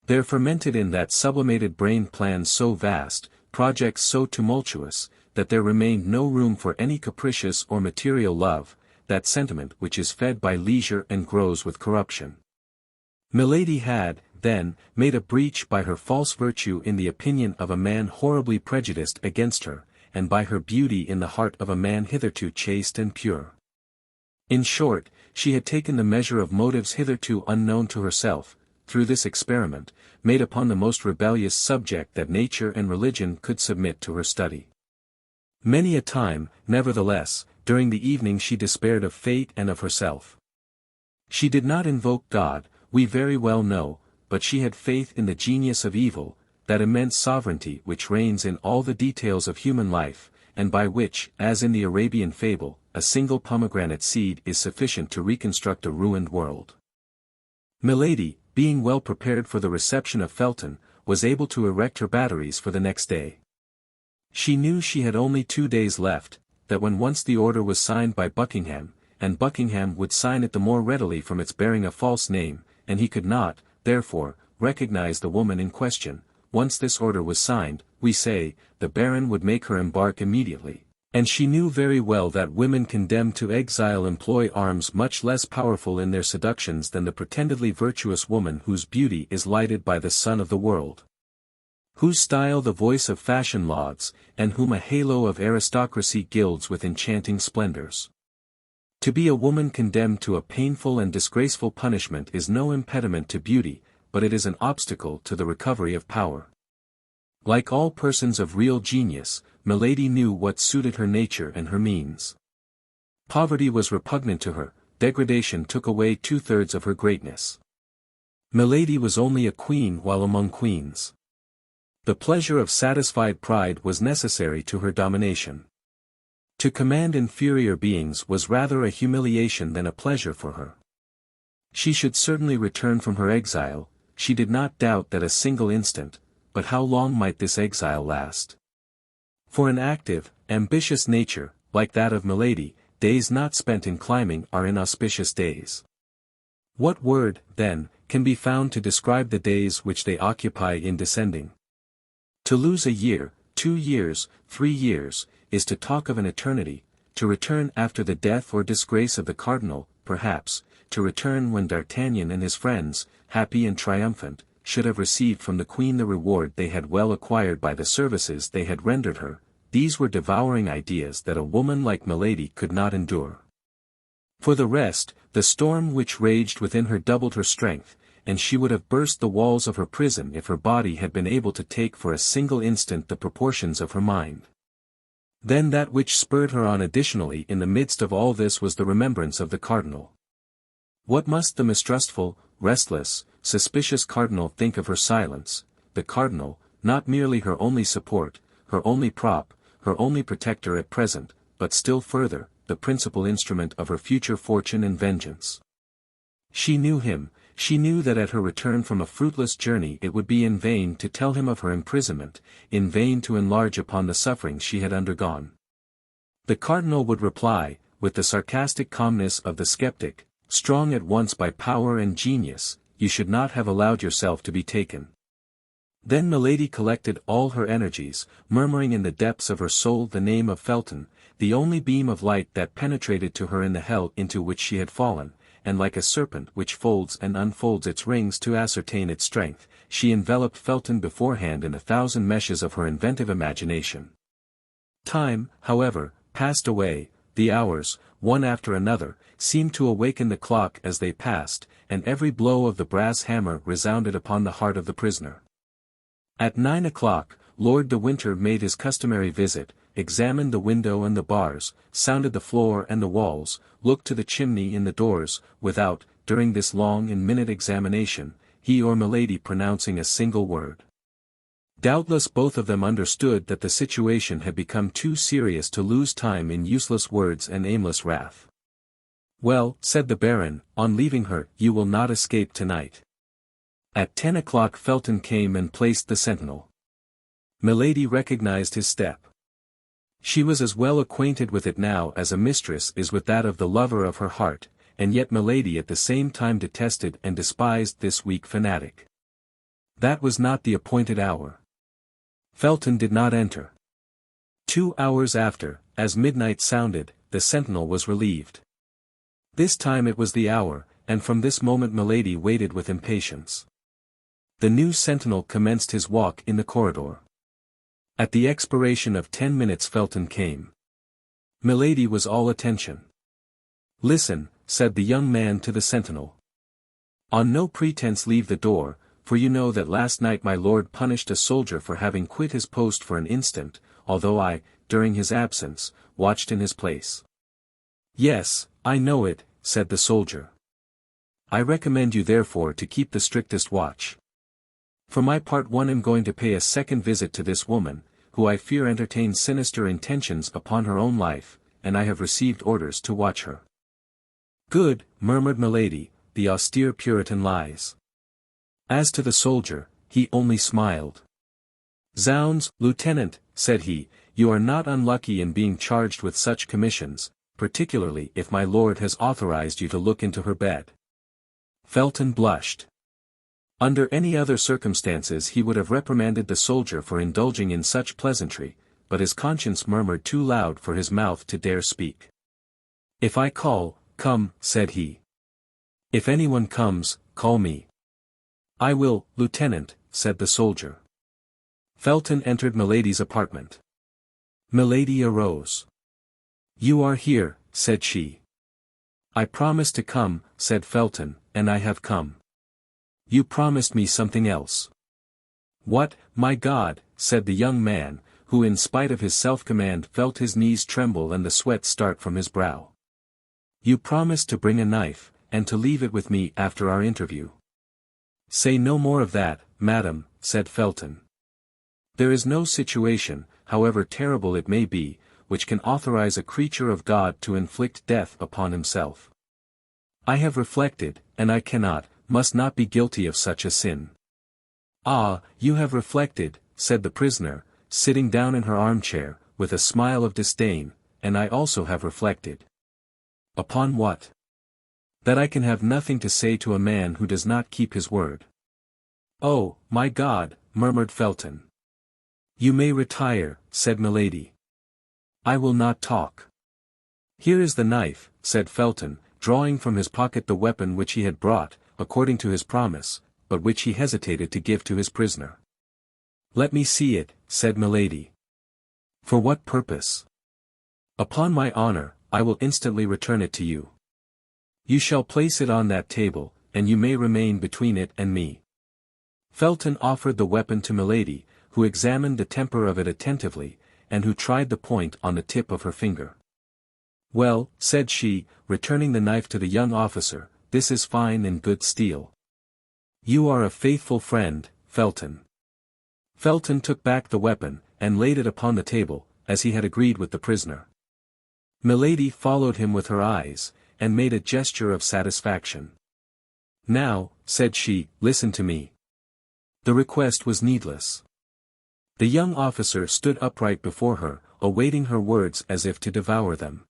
There fermented in that sublimated brain plans so vast, projects so tumultuous, that there remained no room for any capricious or material love, that sentiment which is fed by leisure and grows with corruption. Milady had, then, made a breach by her false virtue in the opinion of a man horribly prejudiced against her, and by her beauty in the heart of a man hitherto chaste and pure. In short, she had taken the measure of motives hitherto unknown to herself, through this experiment, made upon the most rebellious subject that nature and religion could submit to her study. Many a time, nevertheless, during the evening she despaired of fate and of herself. She did not invoke God, we very well know, but she had faith in the genius of evil, that immense sovereignty which reigns in all the details of human life, and by which, as in the Arabian fable, a single pomegranate seed is sufficient to reconstruct a ruined world. Milady, being well prepared for the reception of Felton, was able to erect her batteries for the next day. She knew she had only 2 days left, that when once the order was signed by Buckingham, and Buckingham would sign it the more readily from its bearing a false name, and he could not, therefore, recognize the woman in question, once this order was signed, we say, the Baron would make her embark immediately, and she knew very well that women condemned to exile employ arms much less powerful in their seductions than the pretendedly virtuous woman whose beauty is lighted by the sun of the world, whose style the voice of fashion lauds, and whom a halo of aristocracy gilds with enchanting splendors. To be a woman condemned to a painful and disgraceful punishment is no impediment to beauty, but it is an obstacle to the recovery of power. Like all persons of real genius, Milady knew what suited her nature and her means. Poverty was repugnant to her, degradation took away 2/3 of her greatness. Milady was only a queen while among queens. The pleasure of satisfied pride was necessary to her domination. To command inferior beings was rather a humiliation than a pleasure for her. She should certainly return from her exile, she did not doubt that a single instant, but how long might this exile last? For an active, ambitious nature, like that of Milady, days not spent in climbing are inauspicious days. What word, then, can be found to describe the days which they occupy in descending? To lose a year, 2 years, 3 years, is to talk of an eternity. To return after the death or disgrace of the cardinal, perhaps, to return when D'Artagnan and his friends, happy and triumphant, should have received from the queen the reward they had well acquired by the services they had rendered her, these were devouring ideas that a woman like Milady could not endure. For the rest, the storm which raged within her doubled her strength, and she would have burst the walls of her prison if her body had been able to take for a single instant the proportions of her mind. Then that which spurred her on additionally in the midst of all this was the remembrance of the cardinal. What must the mistrustful, restless, suspicious cardinal think of her silence? The cardinal, not merely her only support, her only prop, her only protector at present, but still further, the principal instrument of her future fortune and vengeance. She knew him, she knew that at her return from a fruitless journey it would be in vain to tell him of her imprisonment, in vain to enlarge upon the sufferings she had undergone. The cardinal would reply, with the sarcastic calmness of the skeptic, strong at once by power and genius, you should not have allowed yourself to be taken. Then Milady collected all her energies, murmuring in the depths of her soul the name of Felton, the only beam of light that penetrated to her in the hell into which she had fallen, and like a serpent which folds and unfolds its rings to ascertain its strength, she enveloped Felton beforehand in 1,000 meshes of her inventive imagination. Time, however, passed away, the hours, one after another, seemed to awaken the clock as they passed, and every blow of the brass hammer resounded upon the heart of the prisoner. At 9 o'clock, Lord de Winter made his customary visit, examined the window and the bars, sounded the floor and the walls, looked to the chimney and the doors, without, during this long and minute examination, he or Milady pronouncing a single word. Doubtless both of them understood that the situation had become too serious to lose time in useless words and aimless wrath. Well, said the Baron, on leaving her, you will not escape tonight. At 10 o'clock Felton came and placed the sentinel. Milady recognized his step. She was as well acquainted with it now as a mistress is with that of the lover of her heart, and yet Milady at the same time detested and despised this weak fanatic. That was not the appointed hour. Felton did not enter. 2 hours after, as midnight sounded, the sentinel was relieved. This time it was the hour, and from this moment Milady waited with impatience. The new sentinel commenced his walk in the corridor. At the expiration of 10 minutes Felton came. Milady was all attention. Listen, said the young man to the sentinel. On no pretense leave the door, for you know that last night my lord punished a soldier for having quit his post for an instant, although I, during his absence, watched in his place. Yes, I know it, said the soldier. I recommend you therefore to keep the strictest watch. For my part I am going to pay a second visit to this woman, who I fear entertains sinister intentions upon her own life, and I have received orders to watch her. Good, murmured Milady, the austere Puritan lies. As to the soldier, he only smiled. Zounds, Lieutenant, said he, you are not unlucky in being charged with such commissions, particularly if my lord has authorized you to look into her bed. Felton blushed. Under any other circumstances he would have reprimanded the soldier for indulging in such pleasantry, but his conscience murmured too loud for his mouth to dare speak. If I call, come, said he. If anyone comes, call me. I will, Lieutenant, said the soldier. Felton entered Milady's apartment. Milady arose. You are here, said she. I promised to come, said Felton, and I have come. You promised me something else. What, my God, said the young man, who in spite of his self-command felt his knees tremble and the sweat start from his brow. You promised to bring a knife, and to leave it with me after our interview. Say no more of that, madam, said Felton. There is no situation, however terrible it may be, which can authorize a creature of God to inflict death upon himself. I have reflected, and I must not be guilty of such a sin. Ah, you have reflected, said the prisoner, sitting down in her armchair, with a smile of disdain, and I also have reflected. Upon what? That I can have nothing to say to a man who does not keep his word. Oh, my God, murmured Felton. You may retire, said Milady. I will not talk. Here is the knife, said Felton, drawing from his pocket the weapon which he had brought, according to his promise, but which he hesitated to give to his prisoner. Let me see it, said Milady. For what purpose? Upon my honor, I will instantly return it to you. You shall place it on that table, and you may remain between it and me. Felton offered the weapon to Milady, who examined the temper of it attentively, and who tried the point on the tip of her finger. Well, said she, returning the knife to the young officer, this is fine and good steel. You are a faithful friend, Felton. Felton took back the weapon, and laid it upon the table, as he had agreed with the prisoner. Milady followed him with her eyes, and made a gesture of satisfaction. Now, said she, listen to me. The request was needless. The young officer stood upright before her, awaiting her words as if to devour them.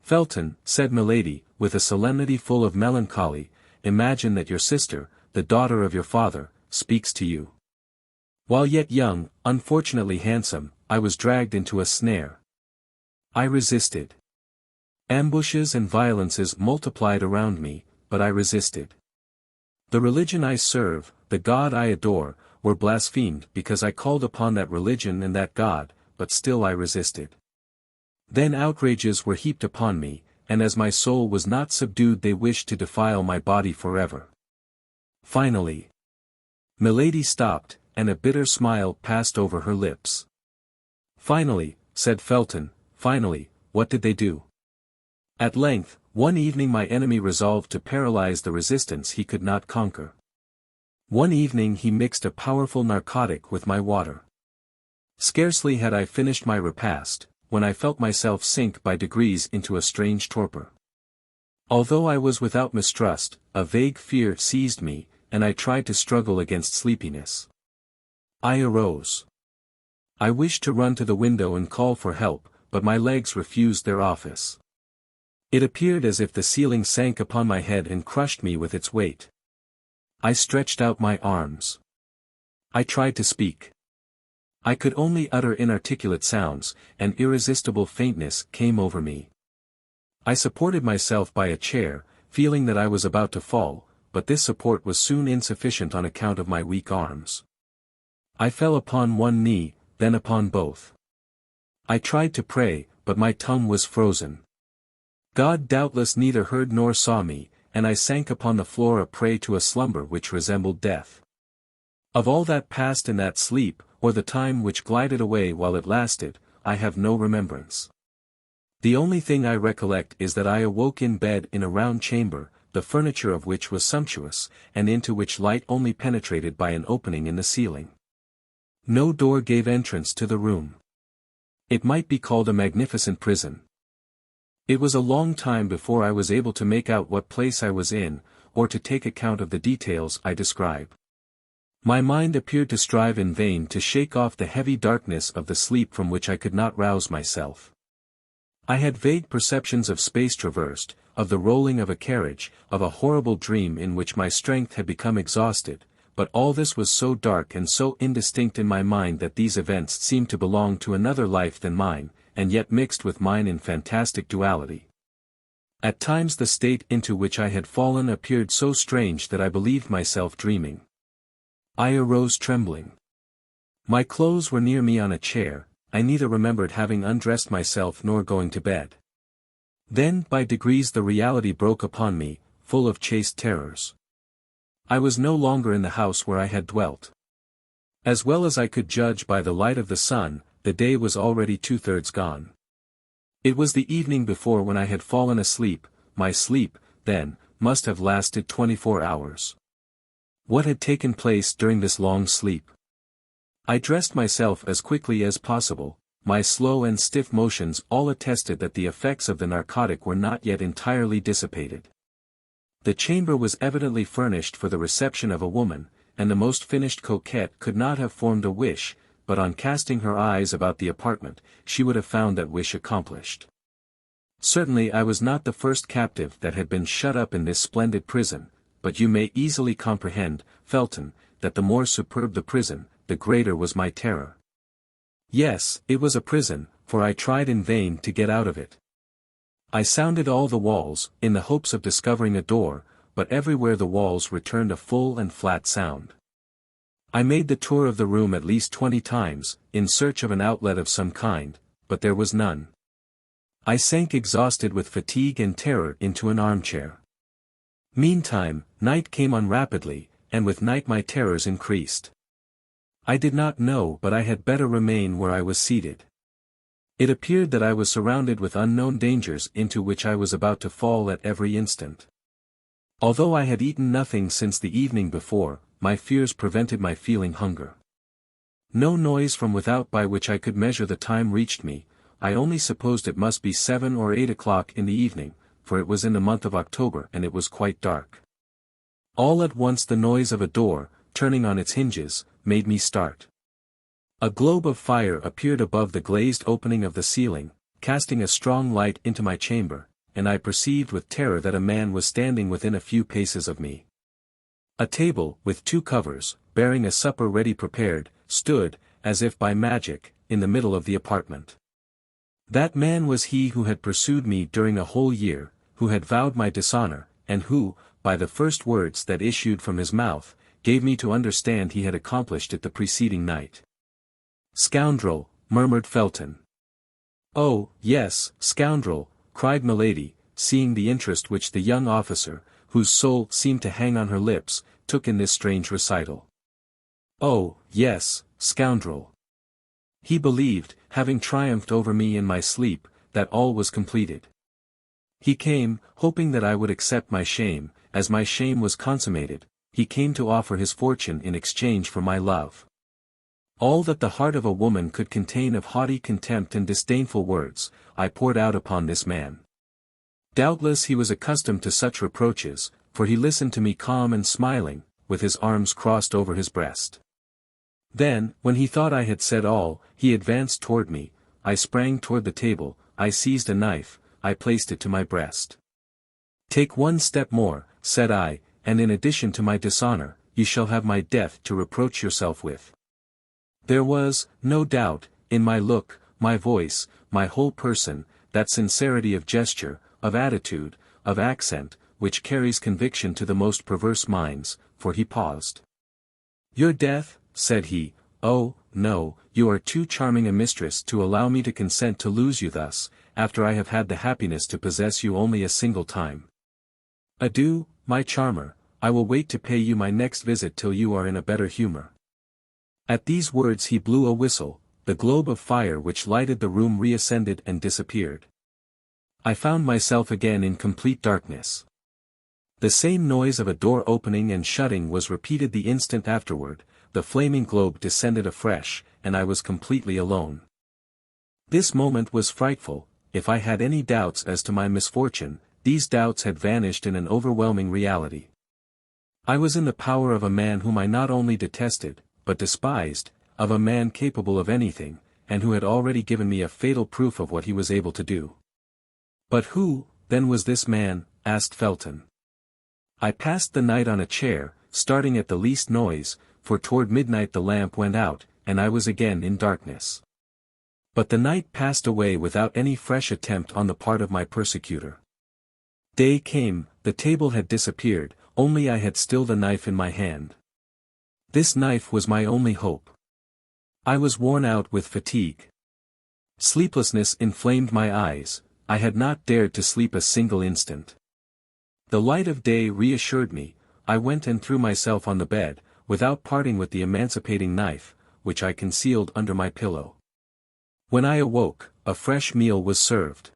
Felton, said Milady, with a solemnity full of melancholy, imagine that your sister, the daughter of your father, speaks to you. While yet young, unfortunately handsome, I was dragged into a snare. I resisted. Ambushes and violences multiplied around me, but I resisted. The religion I serve, the God I adore, were blasphemed because I called upon that religion and that God, but still I resisted. Then outrages were heaped upon me, and as my soul was not subdued they wished to defile my body forever. Finally, Milady stopped, and a bitter smile passed over her lips. Finally, said Felton, finally, what did they do? At length, one evening my enemy resolved to paralyze the resistance he could not conquer. One evening he mixed a powerful narcotic with my water. Scarcely had I finished my repast, when I felt myself sink by degrees into a strange torpor. Although I was without mistrust, a vague fear seized me, and I tried to struggle against sleepiness. I arose. I wished to run to the window and call for help, but my legs refused their office. It appeared as if the ceiling sank upon my head and crushed me with its weight. I stretched out my arms. I tried to speak. I could only utter inarticulate sounds, and irresistible faintness came over me. I supported myself by a chair, feeling that I was about to fall, but this support was soon insufficient on account of my weak arms. I fell upon one knee, then upon both. I tried to pray, but my tongue was frozen. God doubtless neither heard nor saw me, and I sank upon the floor a prey to a slumber which resembled death. Of all that passed in that sleep, or the time which glided away while it lasted, I have no remembrance. The only thing I recollect is that I awoke in bed in a round chamber, the furniture of which was sumptuous, and into which light only penetrated by an opening in the ceiling. No door gave entrance to the room. It might be called a magnificent prison. It was a long time before I was able to make out what place I was in, or to take account of the details I describe. My mind appeared to strive in vain to shake off the heavy darkness of the sleep from which I could not rouse myself. I had vague perceptions of space traversed, of the rolling of a carriage, of a horrible dream in which my strength had become exhausted, but all this was so dark and so indistinct in my mind that these events seemed to belong to another life than mine, and yet mixed with mine in fantastic duality. At times the state into which I had fallen appeared so strange that I believed myself dreaming. I arose trembling. My clothes were near me on a chair, I neither remembered having undressed myself nor going to bed. Then by degrees the reality broke upon me, full of chaste terrors. I was no longer in the house where I had dwelt. As well as I could judge by the light of the sun, the day was already 2/3 gone. It was the evening before when I had fallen asleep. My sleep, then, must have lasted 24 hours. What had taken place during this long sleep? I dressed myself as quickly as possible. My slow and stiff motions all attested that the effects of the narcotic were not yet entirely dissipated. The chamber was evidently furnished for the reception of a woman, and the most finished coquette could not have formed a wish, but on casting her eyes about the apartment, she would have found that wish accomplished. Certainly I was not the first captive that had been shut up in this splendid prison, but you may easily comprehend, Felton, that the more superb the prison, the greater was my terror. Yes, it was a prison, for I tried in vain to get out of it. I sounded all the walls, in the hopes of discovering a door, but everywhere the walls returned a full and flat sound. I made the tour of the room at least 20 times, in search of an outlet of some kind, but there was none. I sank exhausted with fatigue and terror into an armchair. Meantime, night came on rapidly, and with night my terrors increased. I did not know but I had better remain where I was seated. It appeared that I was surrounded with unknown dangers into which I was about to fall at every instant. Although I had eaten nothing since the evening before, my fears prevented my feeling hunger. No noise from without by which I could measure the time reached me. I only supposed it must be 7 or 8 o'clock in the evening, for it was in the month of October and it was quite dark. All at once the noise of a door, turning on its hinges, made me start. A globe of fire appeared above the glazed opening of the ceiling, casting a strong light into my chamber, and I perceived with terror that a man was standing within a few paces of me. A table, with 2 covers, bearing a supper ready prepared, stood, as if by magic, in the middle of the apartment. That man was he who had pursued me during a whole year, who had vowed my dishonor, and who, by the first words that issued from his mouth, gave me to understand he had accomplished it the preceding night. "Scoundrel," murmured Felton. "Oh, yes, scoundrel," cried Milady, seeing the interest which the young officer, whose soul seemed to hang on her lips, took in this strange recital. "Oh, yes, scoundrel. He believed, having triumphed over me in my sleep, that all was completed. He came, hoping that I would accept my shame. As my shame was consummated, he came to offer his fortune in exchange for my love. All that the heart of a woman could contain of haughty contempt and disdainful words, I poured out upon this man. Doubtless he was accustomed to such reproaches, for he listened to me calm and smiling, with his arms crossed over his breast. Then, when he thought I had said all, he advanced toward me. I sprang toward the table, I seized a knife, I placed it to my breast. "Take one step more," said I, "and in addition to my dishonor, you shall have my death to reproach yourself with." There was, no doubt, in my look, my voice, my whole person, that sincerity of gesture, of attitude, of accent, which carries conviction to the most perverse minds, for he paused. "Your death?" said he. "Oh, no, you are too charming a mistress to allow me to consent to lose you thus, after I have had the happiness to possess you only a single time. Adieu, my charmer, I will wait to pay you my next visit till you are in a better humor." At these words he blew a whistle, the globe of fire which lighted the room reascended and disappeared. I found myself again in complete darkness. The same noise of a door opening and shutting was repeated the instant afterward, the flaming globe descended afresh, and I was completely alone. This moment was frightful. If I had any doubts as to my misfortune, these doubts had vanished in an overwhelming reality. I was in the power of a man whom I not only detested, but despised, of a man capable of anything, and who had already given me a fatal proof of what he was able to do. "But who, then, was this man?" asked Felton. I passed the night on a chair, starting at the least noise, for toward midnight the lamp went out, and I was again in darkness. But the night passed away without any fresh attempt on the part of my persecutor. Day came, the table had disappeared, only I had still the knife in my hand. This knife was my only hope. I was worn out with fatigue. Sleeplessness inflamed my eyes, I had not dared to sleep a single instant. The light of day reassured me. I went and threw myself on the bed, without parting with the emancipating knife, which I concealed under my pillow. When I awoke, a fresh meal was served.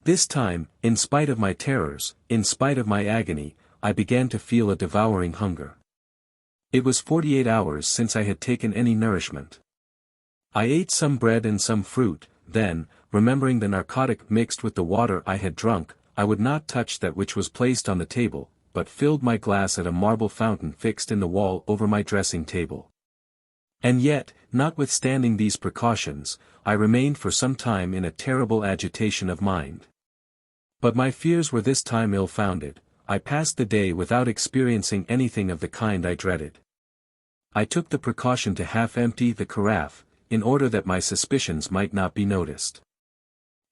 This time, in spite of my terrors, in spite of my agony, I began to feel a devouring hunger. It was 48 hours since I had taken any nourishment. I ate some bread and some fruit, then, remembering the narcotic mixed with the water I had drunk, I would not touch that which was placed on the table, but filled my glass at a marble fountain fixed in the wall over my dressing table. And yet, notwithstanding these precautions, I remained for some time in a terrible agitation of mind. But my fears were this time ill-founded. I passed the day without experiencing anything of the kind I dreaded. I took the precaution to half-empty the carafe, in order that my suspicions might not be noticed.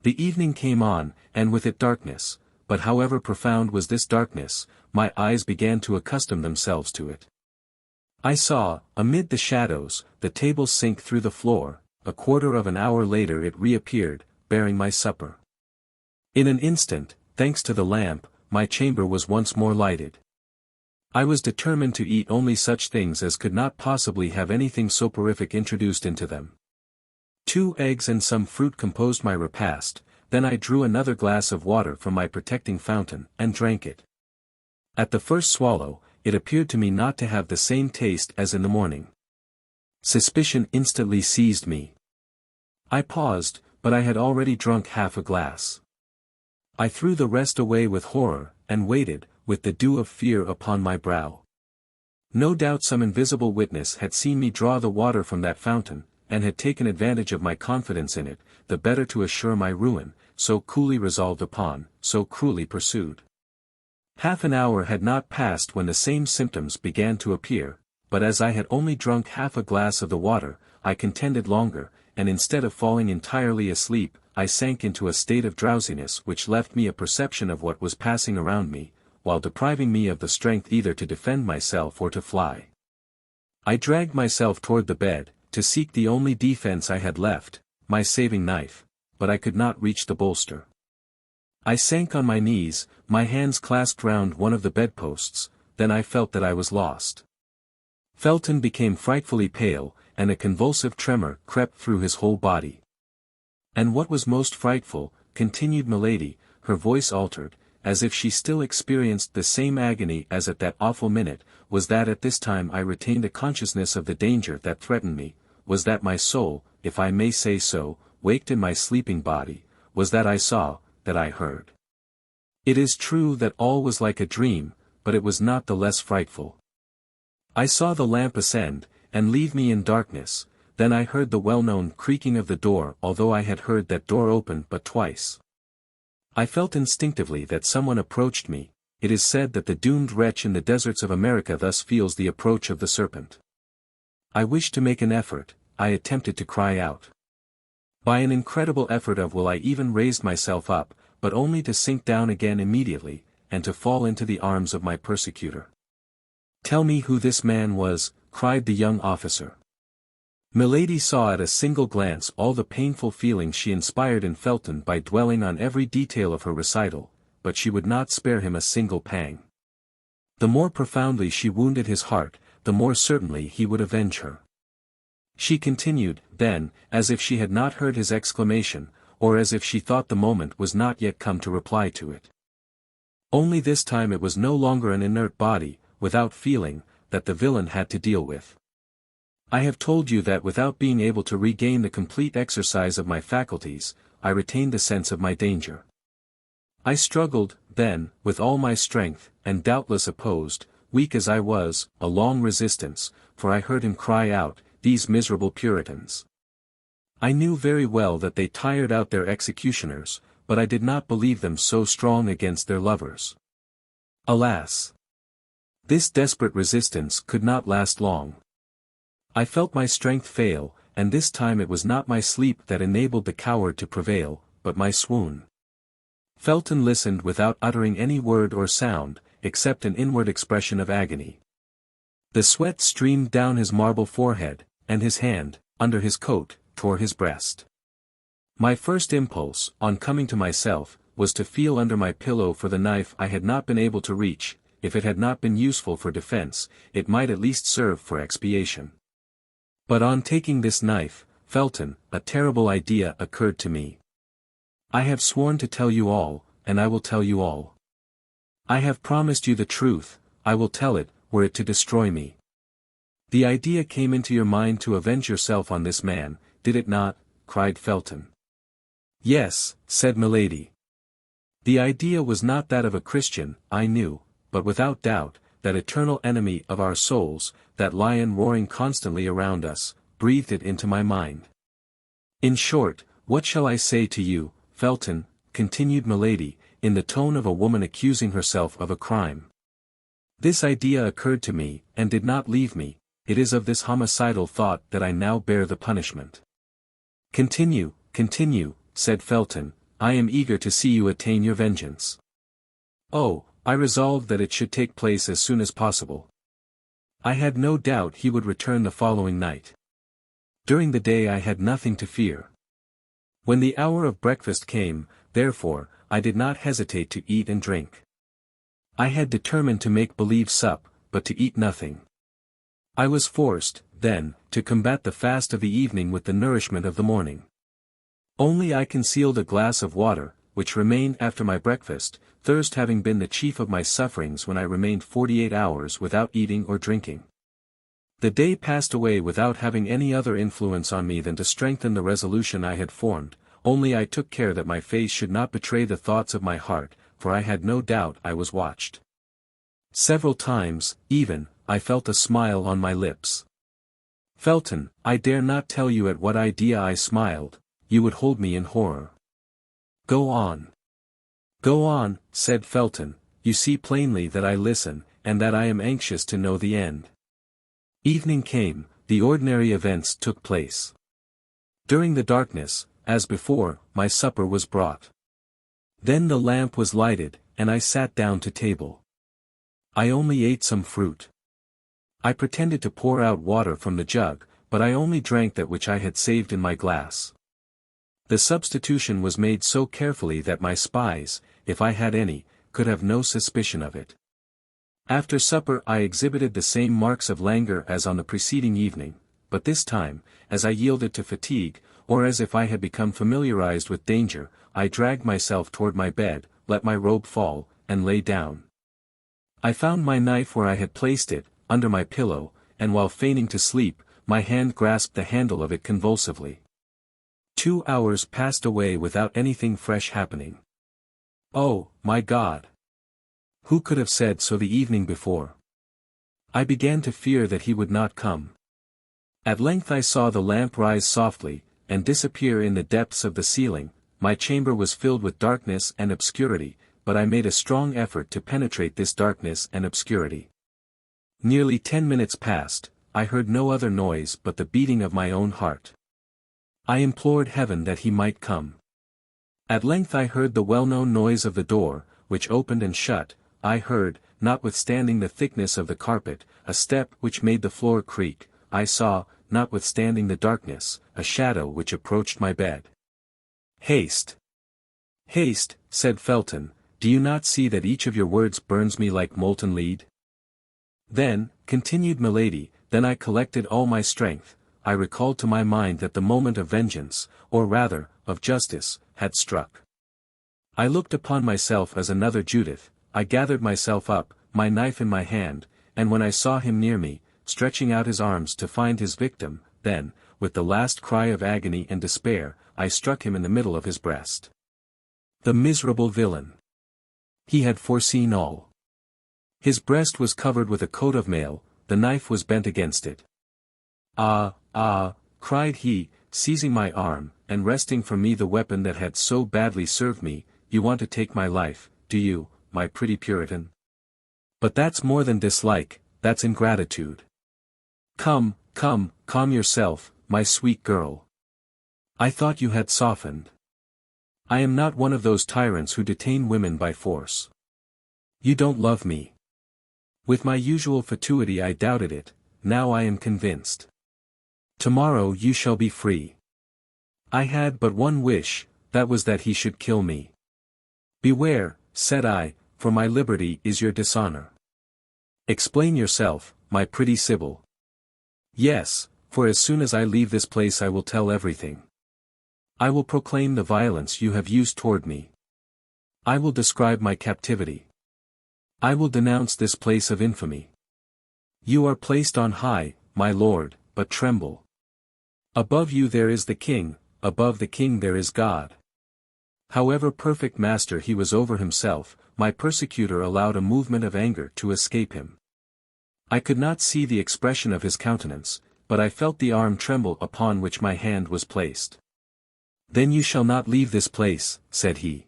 The evening came on, and with it darkness, but however profound was this darkness, my eyes began to accustom themselves to it. I saw, amid the shadows, the table sink through the floor. A quarter of an hour later it reappeared, bearing my supper. In an instant, thanks to the lamp, my chamber was once more lighted. I was determined to eat only such things as could not possibly have anything soporific introduced into them. 2 eggs and some fruit composed my repast. Then I drew another glass of water from my protecting fountain, and drank it. At the first swallow, it appeared to me not to have the same taste as in the morning. Suspicion instantly seized me. I paused, but I had already drunk half a glass. I threw the rest away with horror, and waited, with the dew of fear upon my brow. No doubt some invisible witness had seen me draw the water from that fountain, and had taken advantage of my confidence in it, the better to assure my ruin, so coolly resolved upon, so cruelly pursued. Half an hour had not passed when the same symptoms began to appear, but as I had only drunk half a glass of the water, I contended longer, and instead of falling entirely asleep, I sank into a state of drowsiness which left me a perception of what was passing around me, while depriving me of the strength either to defend myself or to fly. I dragged myself toward the bed, to seek the only defense I had left, my saving knife, but I could not reach the bolster. I sank on my knees, my hands clasped round one of the bedposts, then I felt that I was lost. Felton became frightfully pale, and a convulsive tremor crept through his whole body. And what was most frightful, continued Milady, her voice altered, as if she still experienced the same agony as at that awful minute, was that at this time I retained a consciousness of the danger that threatened me, was that my soul, if I may say so, waked in my sleeping body, was that I saw, that I heard. It is true that all was like a dream, but it was not the less frightful. I saw the lamp ascend, and leave me in darkness, then I heard the well-known creaking of the door, although I had heard that door open but twice. I felt instinctively that someone approached me. It is said that the doomed wretch in the deserts of America thus feels the approach of the serpent. I wished to make an effort. I attempted to cry out. By an incredible effort of will I even raised myself up, but only to sink down again immediately, and to fall into the arms of my persecutor. "Tell me who this man was," cried the young officer. Milady saw at a single glance all the painful feelings she inspired in Felton by dwelling on every detail of her recital, but she would not spare him a single pang. The more profoundly she wounded his heart, the more certainly he would avenge her. She continued, then, as if she had not heard his exclamation, or as if she thought the moment was not yet come to reply to it. Only this time it was no longer an inert body, without feeling, that the villain had to deal with. I have told you that without being able to regain the complete exercise of my faculties, I retained the sense of my danger. I struggled, then, with all my strength, and doubtless opposed, weak as I was, a long resistance, for I heard him cry out, "These miserable Puritans!" I knew very well that they tired out their executioners, but I did not believe them so strong against their lovers. Alas! This desperate resistance could not last long. I felt my strength fail, and this time it was not my sleep that enabled the coward to prevail, but my swoon. Felton listened without uttering any word or sound, except an inward expression of agony. The sweat streamed down his marble forehead, and his hand, under his coat, tore his breast. My first impulse, on coming to myself, was to feel under my pillow for the knife I had not been able to reach. If it had not been useful for defense, it might at least serve for expiation. But on taking this knife, Felton, a terrible idea occurred to me. I have sworn to tell you all, and I will tell you all. I have promised you the truth, I will tell it, were it to destroy me. The idea came into your mind to avenge yourself on this man, did it not? Cried Felton. Yes, said Milady. The idea was not that of a Christian, I knew, but without doubt, that eternal enemy of our souls, that lion roaring constantly around us, breathed it into my mind. In short, what shall I say to you, Felton, continued Milady, in the tone of a woman accusing herself of a crime. This idea occurred to me, and did not leave me. It is of this homicidal thought that I now bear the punishment. Continue, said Felton, I am eager to see you attain your vengeance. Oh, I resolved that it should take place as soon as possible. I had no doubt he would return the following night. During the day I had nothing to fear. When the hour of breakfast came, therefore, I did not hesitate to eat and drink. I had determined to make believe sup, but to eat nothing. I was forced, then, to combat the fast of the evening with the nourishment of the morning. Only I concealed a glass of water, which remained after my breakfast, thirst having been the chief of my sufferings when I remained 48 hours without eating or drinking. The day passed away without having any other influence on me than to strengthen the resolution I had formed, only I took care that my face should not betray the thoughts of my heart, for I had no doubt I was watched. Several times, even, I felt a smile on my lips. Felton, I dare not tell you at what idea I smiled, you would hold me in horror. Go on. Go on, said Felton, you see plainly that I listen, and that I am anxious to know the end. Evening came, the ordinary events took place. During the darkness, as before, my supper was brought. Then the lamp was lighted, and I sat down to table. I only ate some fruit. I pretended to pour out water from the jug, but I only drank that which I had saved in my glass. The substitution was made so carefully that my spies, if I had any, could have no suspicion of it. After supper I exhibited the same marks of languor as on the preceding evening, but this time, as I yielded to fatigue, or as if I had become familiarized with danger, I dragged myself toward my bed, let my robe fall, and lay down. I found my knife where I had placed it, under my pillow, and while feigning to sleep, my hand grasped the handle of it convulsively. 2 hours passed away without anything fresh happening. Oh, my God! Who could have said so the evening before? I began to fear that he would not come. At length I saw the lamp rise softly, and disappear in the depths of the ceiling. My chamber was filled with darkness and obscurity, but I made a strong effort to penetrate this darkness and obscurity. Nearly 10 minutes passed, I heard no other noise but the beating of my own heart. I implored heaven that he might come. At length I heard the well-known noise of the door, which opened and shut. I heard, notwithstanding the thickness of the carpet, a step which made the floor creak. I saw, notwithstanding the darkness, a shadow which approached my bed. Haste! Haste, said Felton, do you not see that each of your words burns me like molten lead? Then, continued Milady, then I collected all my strength, I recalled to my mind that the moment of vengeance, or rather, of justice, had struck. I looked upon myself as another Judith, I gathered myself up, my knife in my hand, and when I saw him near me, stretching out his arms to find his victim, then, with the last cry of agony and despair, I struck him in the middle of his breast. The miserable villain! He had foreseen all. His breast was covered with a coat of mail, the knife was bent against it. Ah, ah, cried he, seizing my arm, and wresting from me the weapon that had so badly served me, you want to take my life, do you, my pretty Puritan? But that's more than dislike, that's ingratitude. Come, calm yourself, my sweet girl. I thought you had softened. I am not one of those tyrants who detain women by force. You don't love me. With my usual fatuity I doubted it, now I am convinced. Tomorrow you shall be free. I had but one wish, that was that he should kill me. Beware, said I, for my liberty is your dishonor. Explain yourself, my pretty Sibyl. Yes, for as soon as I leave this place I will tell everything. I will proclaim the violence you have used toward me. I will describe my captivity. I will denounce this place of infamy. You are placed on high, my lord, but tremble. Above you there is the king, above the king there is God. However perfect master he was over himself, my persecutor allowed a movement of anger to escape him. I could not see the expression of his countenance, but I felt the arm tremble upon which my hand was placed. Then you shall not leave this place, said he.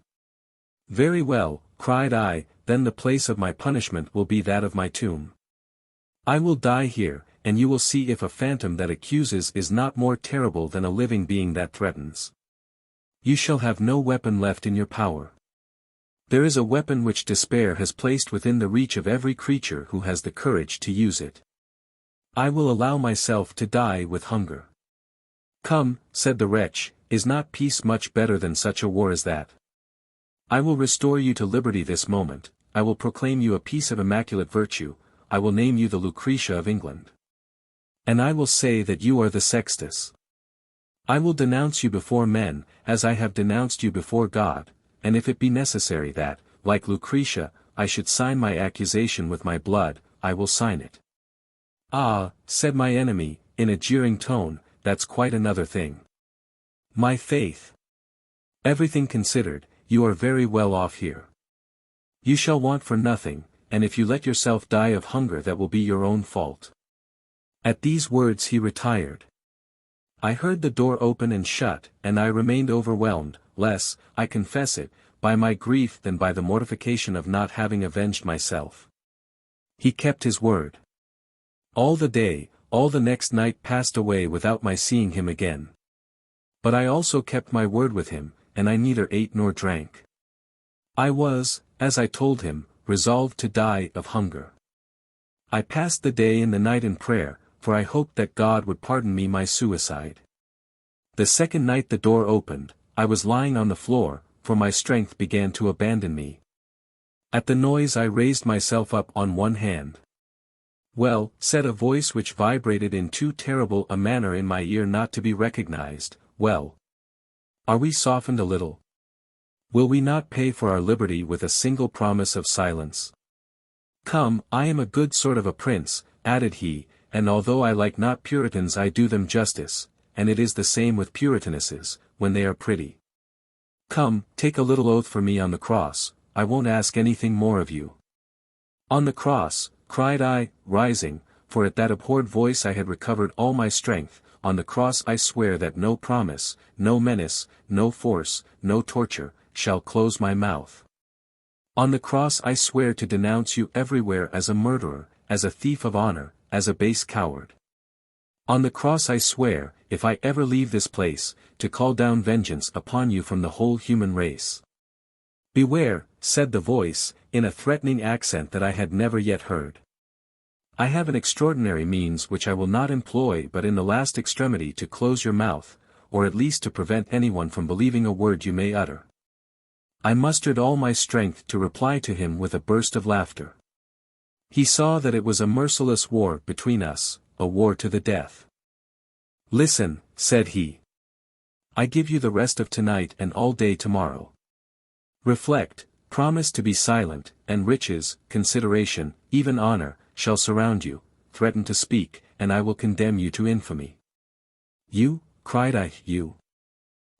Very well, cried I, then the place of my punishment will be that of my tomb. I will die here, and you will see if a phantom that accuses is not more terrible than a living being that threatens. You shall have no weapon left in your power. There is a weapon which despair has placed within the reach of every creature who has the courage to use it. I will allow myself to die with hunger. Come, said the wretch, is not peace much better than such a war as that? I will restore you to liberty this moment, I will proclaim you a piece of immaculate virtue, I will name you the Lucretia of England. And I will say that you are the Sextus. I will denounce you before men, as I have denounced you before God, and if it be necessary that, like Lucretia, I should sign my accusation with my blood, I will sign it. Ah, said my enemy, in a jeering tone, that's quite another thing. My faith. Everything considered, you are very well off here. You shall want for nothing, and if you let yourself die of hunger that will be your own fault. At these words he retired. I heard the door open and shut, and I remained overwhelmed, less, I confess it, by my grief than by the mortification of not having avenged myself. He kept his word. All the day, all the next night passed away without my seeing him again. But I also kept my word with him, and I neither ate nor drank. I was, as I told him, resolved to die of hunger. I passed the day and the night in prayer, for I hoped that God would pardon me my suicide. The second night the door opened, I was lying on the floor, for my strength began to abandon me. At the noise I raised myself up on one hand. Well, said a voice which vibrated in too terrible a manner in my ear not to be recognized, well. Are we softened a little? Will we not pay for our liberty with a single promise of silence? Come, I am a good sort of a prince, added he, and although I like not Puritans I do them justice, and it is the same with Puritanesses, when they are pretty. Come, take a little oath for me on the cross, I won't ask anything more of you. On the cross, cried I, rising, for at that abhorred voice I had recovered all my strength, on the cross I swear that no promise, no menace, no force, no torture, shall close my mouth. On the cross I swear to denounce you everywhere as a murderer, as a thief of honor, as a base coward. On the cross I swear, if I ever leave this place, to call down vengeance upon you from the whole human race. Beware, said the voice, in a threatening accent that I had never yet heard. I have an extraordinary means which I will not employ but in the last extremity to close your mouth, or at least to prevent anyone from believing a word you may utter. I mustered all my strength to reply to him with a burst of laughter. He saw that it was a merciless war between us, a war to the death. Listen, said he. I give you the rest of tonight and all day tomorrow. Reflect, promise to be silent, and riches, consideration, even honor, shall surround you, threaten to speak, and I will condemn you to infamy. You, cried I, you.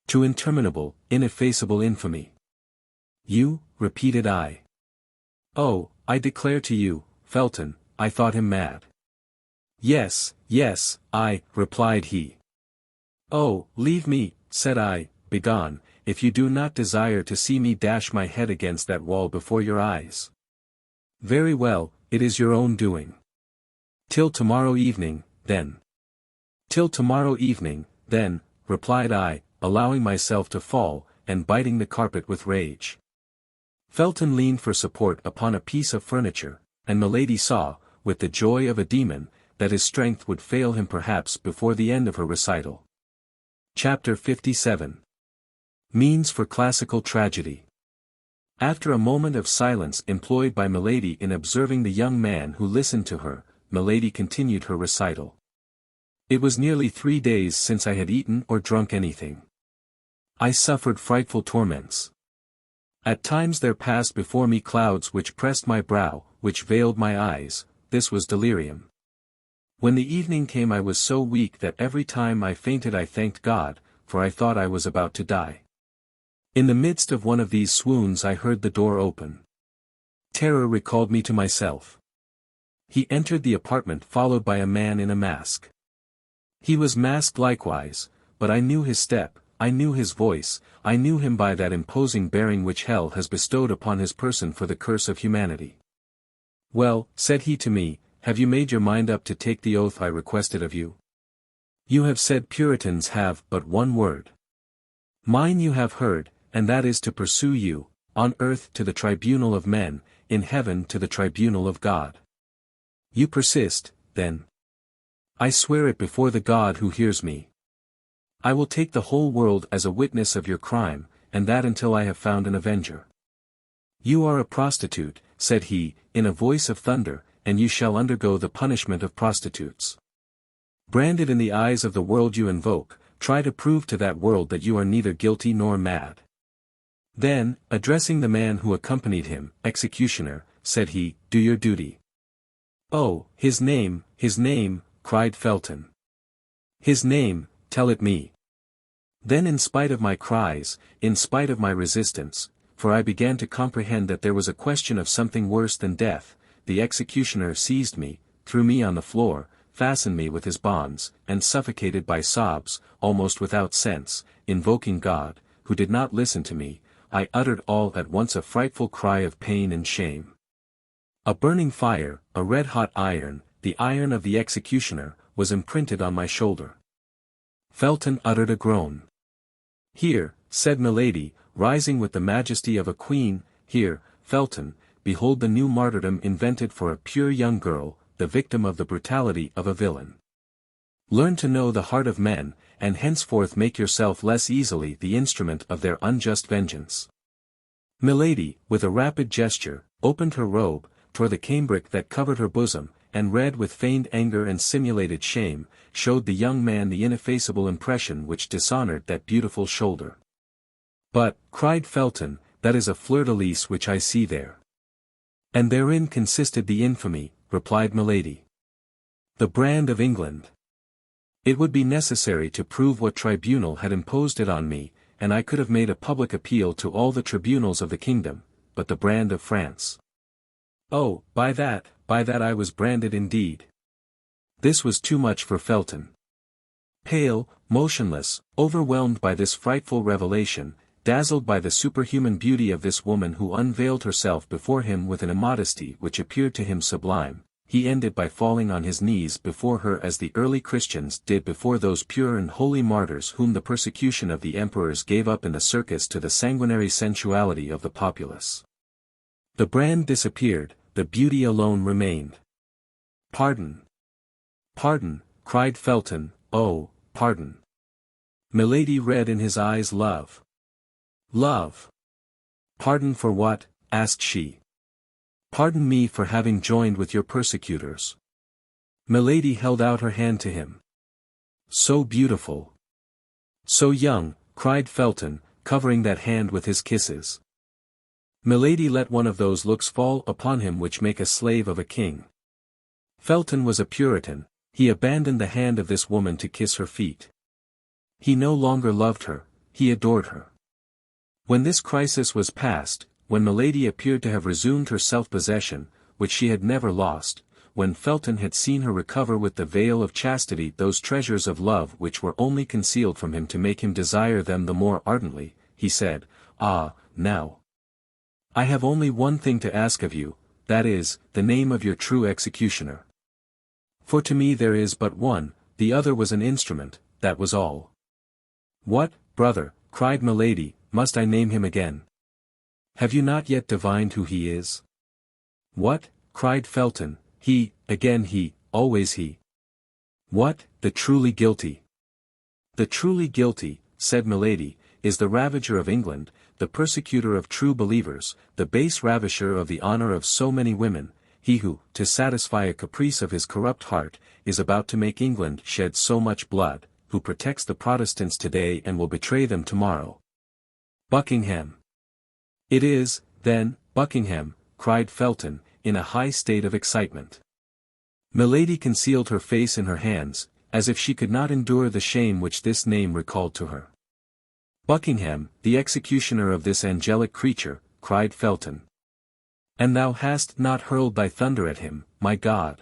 To interminable, ineffaceable infamy. You, repeated I. Oh, I declare to you, Felton, I thought him mad. Yes, yes, replied he. Oh, leave me, said I, begone, if you do not desire to see me dash my head against that wall before your eyes. Very well, it is your own doing. Till tomorrow evening, then. Till tomorrow evening, then, replied I, allowing myself to fall, and biting the carpet with rage. Felton leaned for support upon a piece of furniture, and Milady saw, with the joy of a demon, that his strength would fail him perhaps before the end of her recital. Chapter 57. Means for Classical Tragedy. After a moment of silence employed by Milady in observing the young man who listened to her, Milady continued her recital. It was nearly 3 days since I had eaten or drunk anything. I suffered frightful torments. At times there passed before me clouds which pressed my brow, which veiled my eyes. This was delirium. When the evening came I was so weak that every time I fainted I thanked God, for I thought I was about to die. In the midst of one of these swoons I heard the door open. Terror recalled me to myself. He entered the apartment followed by a man in a mask. He was masked likewise, but I knew his step, I knew his voice, I knew him by that imposing bearing which hell has bestowed upon his person for the curse of humanity. "Well," said he to me, "have you made your mind up to take the oath I requested of you? You have said Puritans have but one word. Mine you have heard, and that is to pursue you, on earth to the tribunal of men, in heaven to the tribunal of God. You persist, then. I swear it before the God who hears me. I will take the whole world as a witness of your crime, and that until I have found an avenger. You are a prostitute," said he, in a voice of thunder, "and you shall undergo the punishment of prostitutes. Branded in the eyes of the world you invoke, try to prove to that world that you are neither guilty nor mad." Then, addressing the man who accompanied him, "Executioner," said he, "do your duty." "Oh, his name," cried Felton. "His name, tell it me." Then in spite of my cries, in spite of my resistance, for I began to comprehend that there was a question of something worse than death, the executioner seized me, threw me on the floor, fastened me with his bonds, and suffocated by sobs, almost without sense, invoking God, who did not listen to me, I uttered all at once a frightful cry of pain and shame. A burning fire, a red-hot iron, the iron of the executioner, was imprinted on my shoulder. Felton uttered a groan. "Here," said Milady, rising with the majesty of a queen, "here, Felton, behold the new martyrdom invented for a pure young girl, the victim of the brutality of a villain. Learn to know the heart of men, and henceforth make yourself less easily the instrument of their unjust vengeance." Milady, with a rapid gesture, opened her robe, tore the cambric that covered her bosom, and read with feigned anger and simulated shame, showed the young man the ineffaceable impression which dishonored that beautiful shoulder. "But," cried Felton, "that is a fleur-de-lis which I see there." "And therein consisted the infamy," replied Milady. "The brand of England. It would be necessary to prove what tribunal had imposed it on me, and I could have made a public appeal to all the tribunals of the kingdom, but the brand of France. Oh, by that I was branded indeed." This was too much for Felton. Pale, motionless, overwhelmed by this frightful revelation, dazzled by the superhuman beauty of this woman who unveiled herself before him with an immodesty which appeared to him sublime, he ended by falling on his knees before her as the early Christians did before those pure and holy martyrs whom the persecution of the emperors gave up in the circus to the sanguinary sensuality of the populace. The brand disappeared, the beauty alone remained. "Pardon! Pardon!" cried Felton, "oh, pardon!" Milady read in his eyes love. "Love! Pardon for what?" asked she. "Pardon me for having joined with your persecutors." Milady held out her hand to him. "So beautiful! So young," cried Felton, covering that hand with his kisses. Milady let one of those looks fall upon him which make a slave of a king. Felton was a Puritan, he abandoned the hand of this woman to kiss her feet. He no longer loved her, he adored her. When this crisis was past, when Milady appeared to have resumed her self-possession, which she had never lost, when Felton had seen her recover with the veil of chastity those treasures of love which were only concealed from him to make him desire them the more ardently, he said, "Ah, now. I have only one thing to ask of you, that is, the name of your true executioner. For to me there is but one, the other was an instrument, that was all." "What, brother," cried Milady, "must I name him again? Have you not yet divined who he is?" "What?" cried Felton, "he, again he, always he. What, the truly guilty?" The truly guilty, said Milady, is the ravager of England, the persecutor of true believers, the base ravisher of the honor of so many women, he who, to satisfy a caprice of his corrupt heart, is about to make England shed so much blood, who protects the Protestants today and will betray them tomorrow. Buckingham. It is, then, Buckingham, cried Felton, in a high state of excitement. Milady concealed her face in her hands, as if she could not endure the shame which this name recalled to her. Buckingham, the executioner of this angelic creature, cried Felton. And thou hast not hurled thy thunder at him, my God.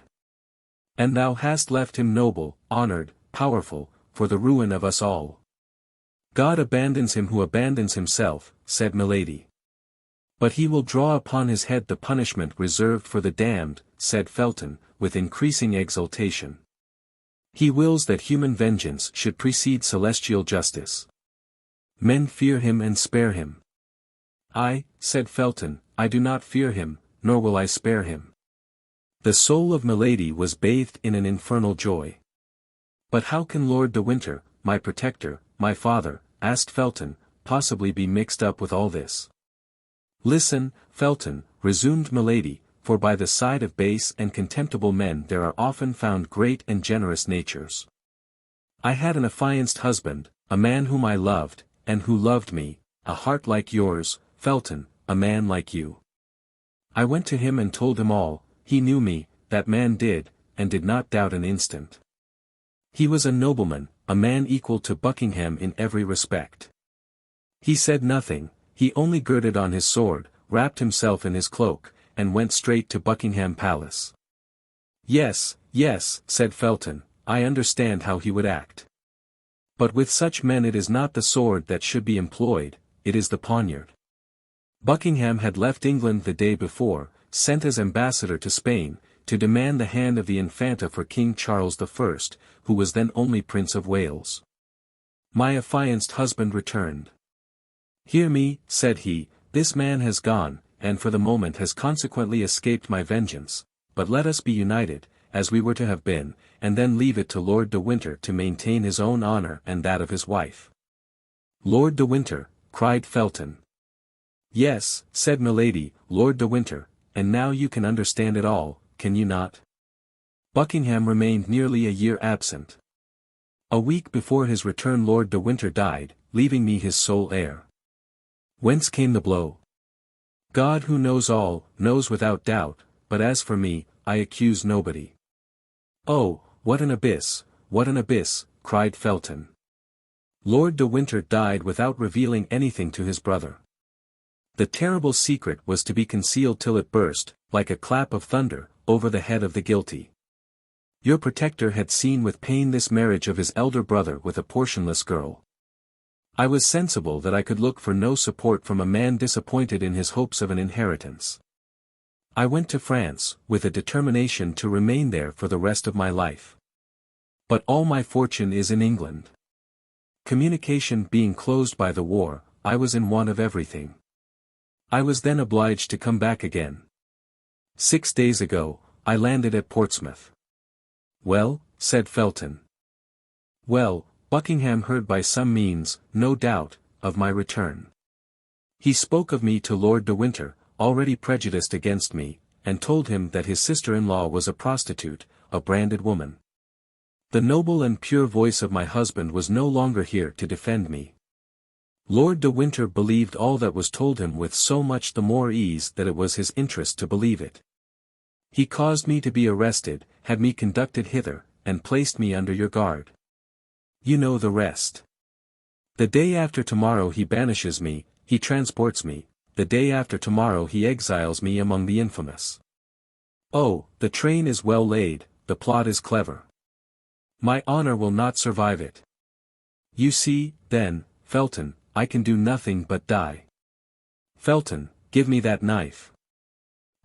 And thou hast left him noble, honored, powerful, for the ruin of us all. God abandons him who abandons himself, said Milady. But he will draw upon his head the punishment reserved for the damned, said Felton, with increasing exultation. He wills that human vengeance should precede celestial justice. Men fear him and spare him. I, said Felton, I do not fear him, nor will I spare him. The soul of Milady was bathed in an infernal joy. But how can Lord de Winter, my protector, my father, asked Felton, possibly be mixed up with all this? Listen, Felton, resumed Milady, for by the side of base and contemptible men there are often found great and generous natures. I had an affianced husband, a man whom I loved, and who loved me, a heart like yours, Felton, a man like you. I went to him and told him all, he knew me, that man did, and did not doubt an instant. He was a nobleman, a man equal to Buckingham in every respect. He said nothing, he only girded on his sword, wrapped himself in his cloak, and went straight to Buckingham Palace. Yes, yes, said Felton, I understand how he would act. But with such men it is not the sword that should be employed, it is the poniard. Buckingham had left England the day before, sent as ambassador to Spain, to demand the hand of the Infanta for King Charles I, who was then only Prince of Wales. My affianced husband returned. Hear me, said he, this man has gone, and for the moment has consequently escaped my vengeance, but let us be united, as we were to have been, and then leave it to Lord de Winter to maintain his own honor and that of his wife. Lord de Winter, cried Felton. Yes, said Milady, Lord de Winter, and now you can understand it all, can you not? Buckingham remained nearly a year absent. A week before his return Lord de Winter died, leaving me his sole heir. Whence came the blow? God who knows all, knows without doubt, but as for me, I accuse nobody. Oh, what an abyss, cried Felton. Lord de Winter died without revealing anything to his brother. The terrible secret was to be concealed till it burst, like a clap of thunder, over the head of the guilty. Your protector had seen with pain this marriage of his elder brother with a portionless girl. I was sensible that I could look for no support from a man disappointed in his hopes of an inheritance. I went to France, with a determination to remain there for the rest of my life. But all my fortune is in England. Communication being closed by the war, I was in want of everything. I was then obliged to come back again. 6 days ago, I landed at Portsmouth. Well, said Felton. Well, Buckingham heard by some means, no doubt, of my return. He spoke of me to Lord de Winter, already prejudiced against me, and told him that his sister-in-law was a prostitute, a branded woman. The noble and pure voice of my husband was no longer here to defend me. Lord de Winter believed all that was told him with so much the more ease that it was his interest to believe it. He caused me to be arrested, had me conducted hither, and placed me under your guard. You know the rest. The day after tomorrow he banishes me, he transports me, the day after tomorrow he exiles me among the infamous. Oh, the train is well laid, the plot is clever. My honor will not survive it. You see, then, Felton, I can do nothing but die. Felton, give me that knife.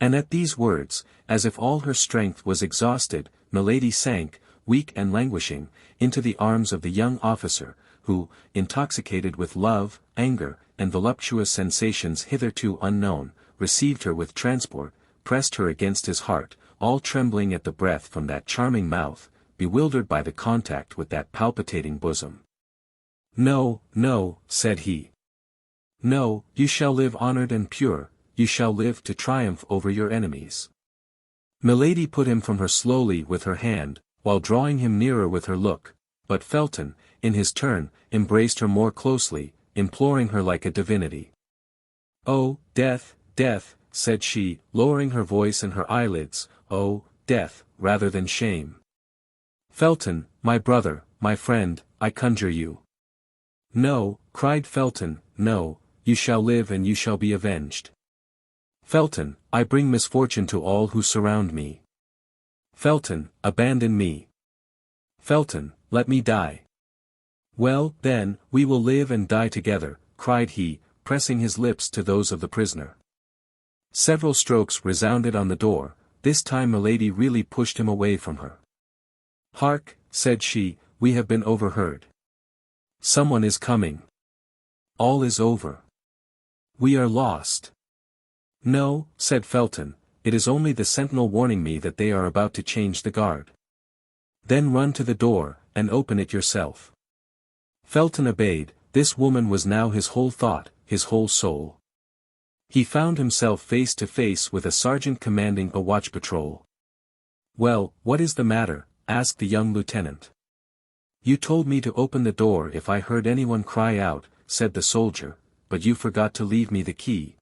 And at these words, as if all her strength was exhausted, Milady sank, weak and languishing, into the arms of the young officer, who, intoxicated with love, anger, and voluptuous sensations hitherto unknown, received her with transport, pressed her against his heart, all trembling at the breath from that charming mouth, bewildered by the contact with that palpitating bosom. "No, no," said he. "No, you shall live honored and pure, you shall live to triumph over your enemies." Milady put him from her slowly with her hand, while drawing him nearer with her look, but Felton, in his turn, embraced her more closely, imploring her like a divinity. "Oh, death, death," said she, lowering her voice and her eyelids, "oh, death, rather than shame. Felton, my brother, my friend, I conjure you." "No," cried Felton, "no, you shall live and you shall be avenged. Felton, I bring misfortune to all who surround me. Felton, abandon me. Felton, let me die." "Well, then, we will live and die together," cried he, pressing his lips to those of the prisoner. Several strokes resounded on the door, this time Milady really pushed him away from her. "Hark," said she, "we have been overheard. Someone is coming. All is over. We are lost." "No," said Felton, "it is only the sentinel warning me that they are about to change the guard." "Then run to the door, and open it yourself." Felton obeyed. This woman was now his whole thought, his whole soul. He found himself face to face with a sergeant commanding a watch patrol. "Well, what is the matter?" asked the young lieutenant. "You told me to open the door if I heard anyone cry out," said the soldier, "but you forgot to leave me the key."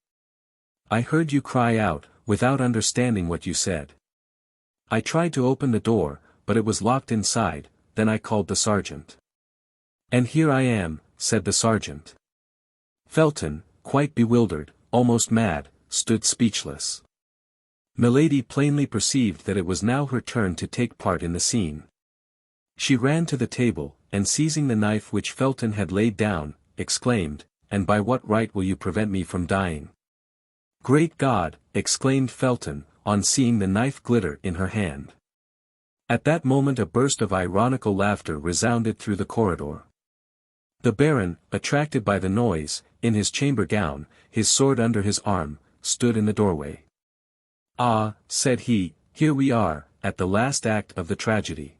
"I heard you cry out, without understanding what you said. I tried to open the door, but it was locked inside, then I called the sergeant. And here I am," said the sergeant. Felton, quite bewildered, almost mad, stood speechless. Milady plainly perceived that it was now her turn to take part in the scene. She ran to the table, and seizing the knife which Felton had laid down, exclaimed, "And by what right will you prevent me from dying?" "Great God!" exclaimed Felton, on seeing the knife glitter in her hand. At that moment a burst of ironical laughter resounded through the corridor. The Baron, attracted by the noise, in his chamber gown, his sword under his arm, stood in the doorway. "Ah," said he, "here we are, at the last act of the tragedy.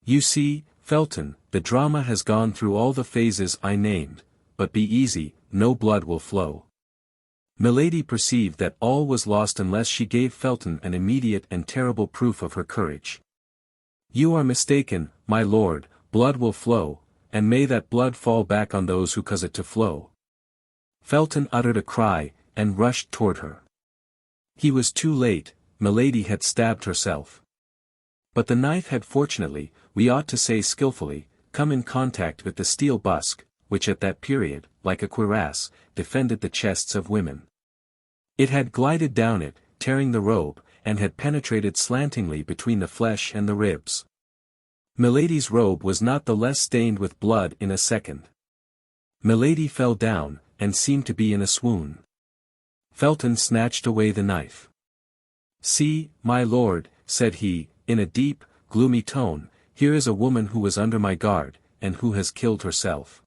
You see, Felton, the drama has gone through all the phases I named, but be easy, no blood will flow." Milady perceived that all was lost unless she gave Felton an immediate and terrible proof of her courage. "You are mistaken, my lord, blood will flow, and may that blood fall back on those who cause it to flow." Felton uttered a cry, and rushed toward her. He was too late, Milady had stabbed herself. But the knife had fortunately, we ought to say skillfully, come in contact with the steel busk, which at that period, like a cuirass, defended the chests of women. It had glided down it, tearing the robe, and had penetrated slantingly between the flesh and the ribs. Milady's robe was not the less stained with blood in a second. Milady fell down, and seemed to be in a swoon. Felton snatched away the knife. "See, my lord," said he, in a deep, gloomy tone, "here is a woman who was under my guard, and who has killed herself."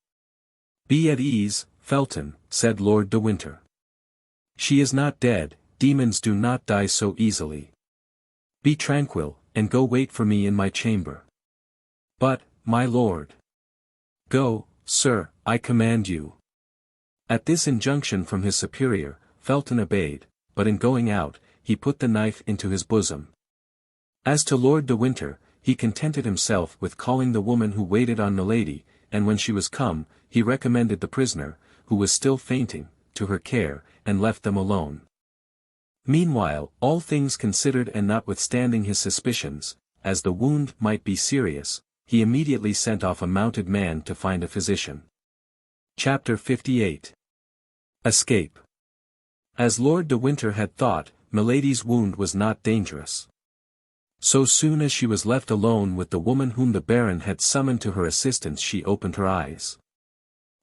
"Be at ease, Felton," said Lord de Winter. "She is not dead, demons do not die so easily. Be tranquil, and go wait for me in my chamber." "But, my lord—" "Go, sir, I command you." At this injunction from his superior, Felton obeyed, but in going out, he put the knife into his bosom. As to Lord de Winter, he contented himself with calling the woman who waited on Milady, and when she was come, he recommended the prisoner, who was still fainting, to her care, and left them alone. Meanwhile, all things considered and notwithstanding his suspicions, as the wound might be serious, he immediately sent off a mounted man to find a physician. Chapter 58. Escape. As Lord de Winter had thought, Milady's wound was not dangerous. So soon as she was left alone with the woman whom the Baron had summoned to her assistance, she opened her eyes.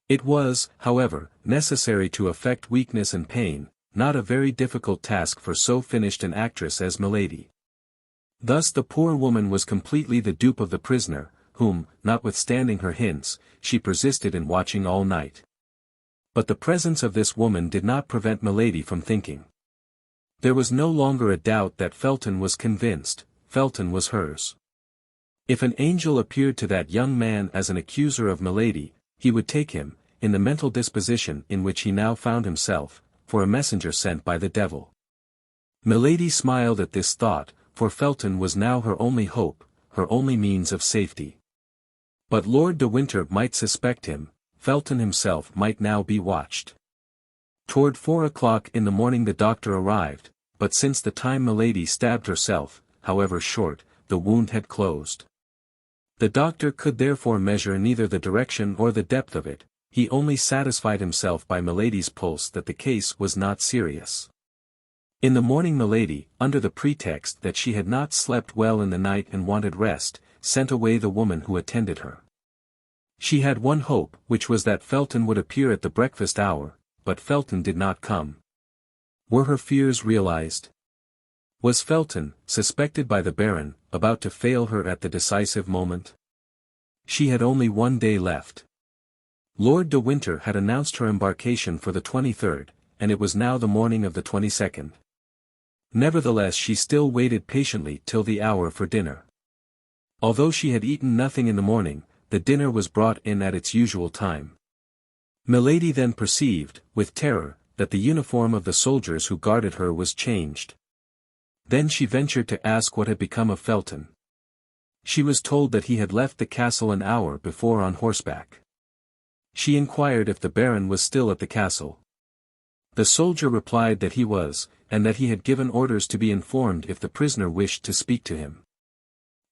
It was, however, necessary to affect weakness and pain, not a very difficult task for so finished an actress as Milady. Thus the poor woman was completely the dupe of the prisoner, whom, notwithstanding her hints, she persisted in watching all night. But the presence of this woman did not prevent Milady from thinking. There was no longer a doubt that Felton was convinced, Felton was hers. If an angel appeared to that young man as an accuser of Milady, he would take him, in the mental disposition in which he now found himself, for a messenger sent by the devil. Milady smiled at this thought, for Felton was now her only hope, her only means of safety. But Lord de Winter might suspect him, Felton himself might now be watched. Toward 4 o'clock in the morning the doctor arrived, but since the time Milady stabbed herself, however short, the wound had closed. The doctor could therefore measure neither the direction or the depth of it, he only satisfied himself by Milady's pulse that the case was not serious. In the morning Milady, under the pretext that she had not slept well in the night and wanted rest, sent away the woman who attended her. She had one hope, which was that Felton would appear at the breakfast hour, but Felton did not come. Were her fears realized? Was Felton, suspected by the Baron, about to fail her at the decisive moment? She had only 1 day left. Lord de Winter had announced her embarkation for the 23rd, and it was now the morning of the 22nd. Nevertheless she still waited patiently till the hour for dinner. Although she had eaten nothing in the morning, the dinner was brought in at its usual time. Milady then perceived, with terror, that the uniform of the soldiers who guarded her was changed. Then she ventured to ask what had become of Felton. She was told that he had left the castle an hour before on horseback. She inquired if the Baron was still at the castle. The soldier replied that he was, and that he had given orders to be informed if the prisoner wished to speak to him.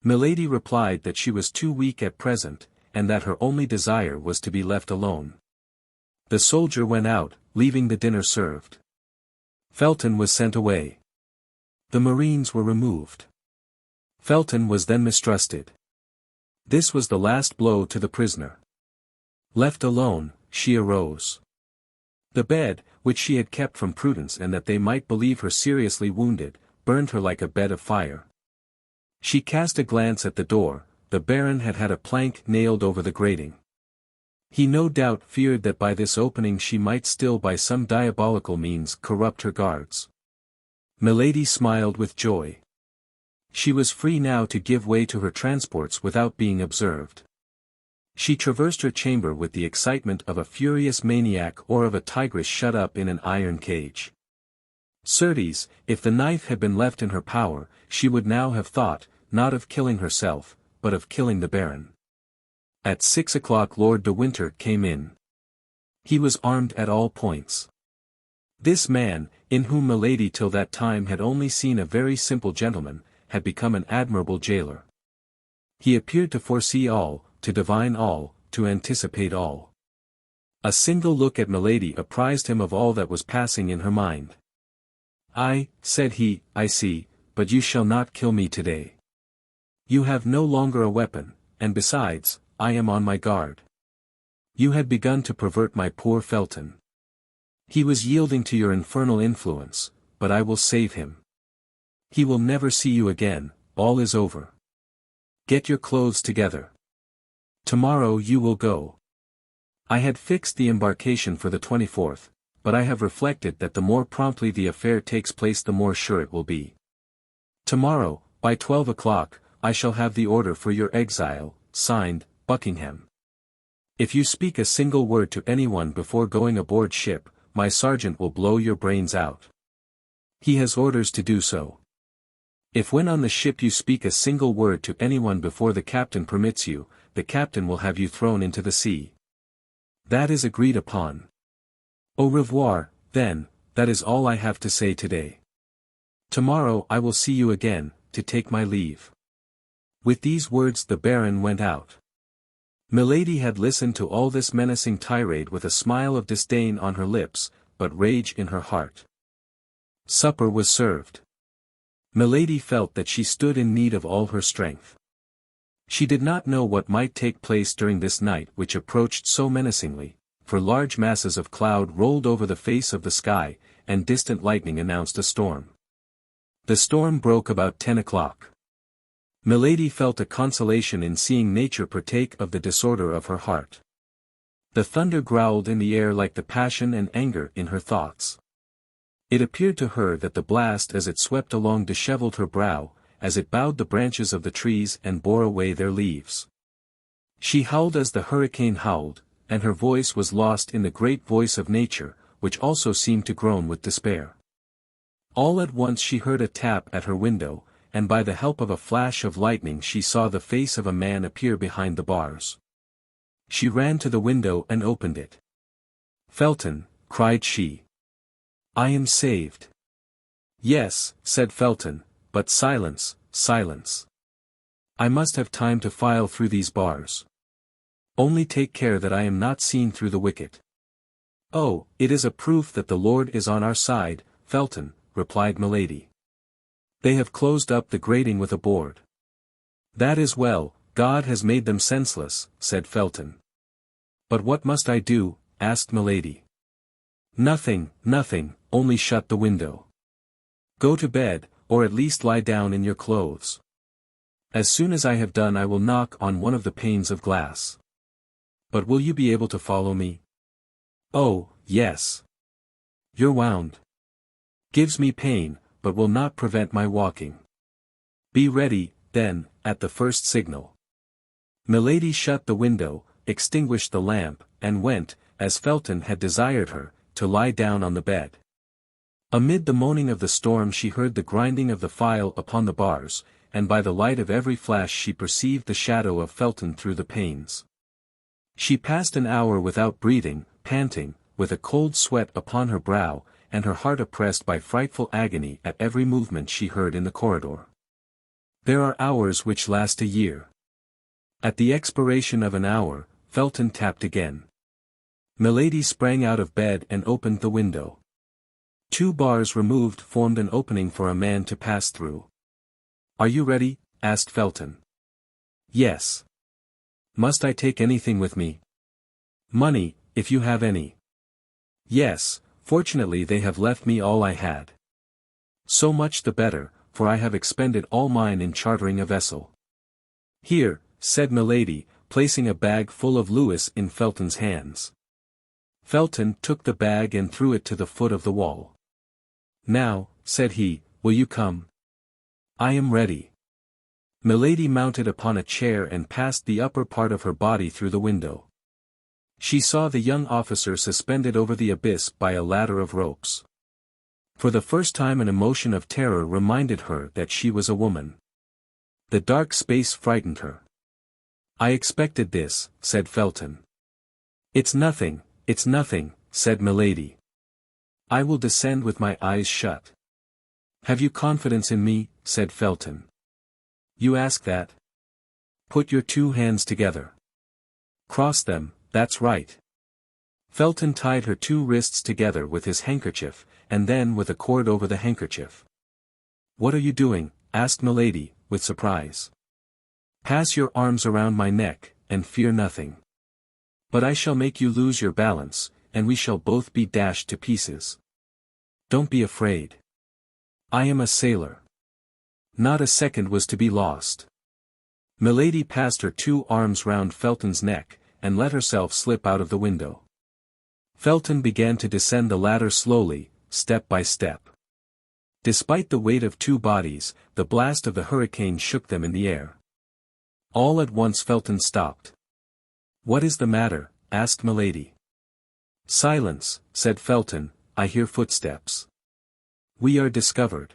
Milady replied that she was too weak at present, and that her only desire was to be left alone. The soldier went out, leaving the dinner served. Felton was sent away. The Marines were removed. Felton was then mistrusted. This was the last blow to the prisoner. Left alone, she arose. The bed, which she had kept from prudence and that they might believe her seriously wounded, burned her like a bed of fire. She cast a glance at the door, the Baron had had a plank nailed over the grating. He no doubt feared that by this opening she might still by some diabolical means corrupt her guards. Milady smiled with joy. She was free now to give way to her transports without being observed. She traversed her chamber with the excitement of a furious maniac or of a tigress shut up in an iron cage. Certes, if the knife had been left in her power, she would now have thought, not of killing herself, but of killing the Baron. At 6 o'clock Lord de Winter came in. He was armed at all points. This man, in whom Milady till that time had only seen a very simple gentleman, had become an admirable jailer. He appeared to foresee all, to divine all, to anticipate all. A single look at Milady apprised him of all that was passing in her mind. "I," said he, "I see, but you shall not kill me today. You have no longer a weapon, and besides, I am on my guard. You had begun to pervert my poor Felton. He was yielding to your infernal influence, but I will save him. He will never see you again, all is over. Get your clothes together. Tomorrow you will go." I had fixed the embarkation for the 24th, but I have reflected that the more promptly the affair takes place the more sure it will be. Tomorrow, by 12 o'clock, I shall have the order for your exile, signed, Buckingham. If you speak a single word to anyone before going aboard ship, my sergeant will blow your brains out. He has orders to do so. If when on the ship you speak a single word to anyone before the captain permits you, the captain will have you thrown into the sea. That is agreed upon. Au revoir, then, that is all I have to say today. Tomorrow I will see you again, to take my leave." With these words the Baron went out. Milady had listened to all this menacing tirade with a smile of disdain on her lips, but rage in her heart. Supper was served. Milady felt that she stood in need of all her strength. She did not know what might take place during this night which approached so menacingly, for large masses of cloud rolled over the face of the sky, and distant lightning announced a storm. The storm broke about 10 o'clock. Milady felt a consolation in seeing nature partake of the disorder of her heart. The thunder growled in the air like the passion and anger in her thoughts. It appeared to her that the blast as it swept along dishevelled her brow, as it bowed the branches of the trees and bore away their leaves. She howled as the hurricane howled, and her voice was lost in the great voice of nature, which also seemed to groan with despair. All at once she heard a tap at her window, and by the help of a flash of lightning she saw the face of a man appear behind the bars. She ran to the window and opened it. "Felton," cried she. "I am saved." "Yes," said Felton, "but silence, silence. I must have time to file through these bars. Only take care that I am not seen through the wicket." "Oh, it is a proof that the Lord is on our side, Felton," replied Milady. "They have closed up the grating with a board." "That is well, God has made them senseless," said Felton. "But what must I do?" asked Milady. "Nothing, nothing, only shut the window. Go to bed, or at least lie down in your clothes. As soon as I have done I will knock on one of the panes of glass. But will you be able to follow me?" "Oh, yes. You're wound. Gives me pain, but will not prevent my walking. Be ready, then, at the first signal." Milady shut the window, extinguished the lamp, and went, as Felton had desired her, to lie down on the bed. Amid the moaning of the storm she heard the grinding of the file upon the bars, and by the light of every flash she perceived the shadow of Felton through the panes. She passed an hour without breathing, panting, with a cold sweat upon her brow, and her heart oppressed by frightful agony at every movement she heard in the corridor. There are hours which last a year. At the expiration of an hour, Felton tapped again. Milady sprang out of bed and opened the window. 2 bars removed formed an opening for a man to pass through. "Are you ready?" asked Felton. "Yes." "Must I take anything with me?" "Money, if you have any." "Yes, fortunately they have left me all I had." "So much the better, for I have expended all mine in chartering a vessel." "Here," said Milady, placing a bag full of louis in Felton's hands. Felton took the bag and threw it to the foot of the wall. "Now," said he, "will you come?" "I am ready." Milady mounted upon a chair and passed the upper part of her body through the window. She saw the young officer suspended over the abyss by a ladder of ropes. For the first time an emotion of terror reminded her that she was a woman. The dark space frightened her. "I expected this," said Felton. It's nothing," said Milady. "I will descend with my eyes shut." "Have you confidence in me?" said Felton. "You ask that? Put your 2 hands together. Cross them, that's right." Felton tied her 2 wrists together with his handkerchief, and then with a cord over the handkerchief. "What are you doing?" asked Milady, with surprise. "Pass your arms around my neck, and fear nothing. But I shall make you lose your balance, and we shall both be dashed to pieces. Don't be afraid. I am a sailor." Not a second was to be lost. Milady passed her 2 arms round Felton's neck, and let herself slip out of the window. Felton began to descend the ladder slowly, step by step. Despite the weight of 2 bodies, the blast of the hurricane shook them in the air. All at once Felton stopped. "What is the matter?" asked Milady. "Silence," said Felton, "I hear footsteps. We are discovered."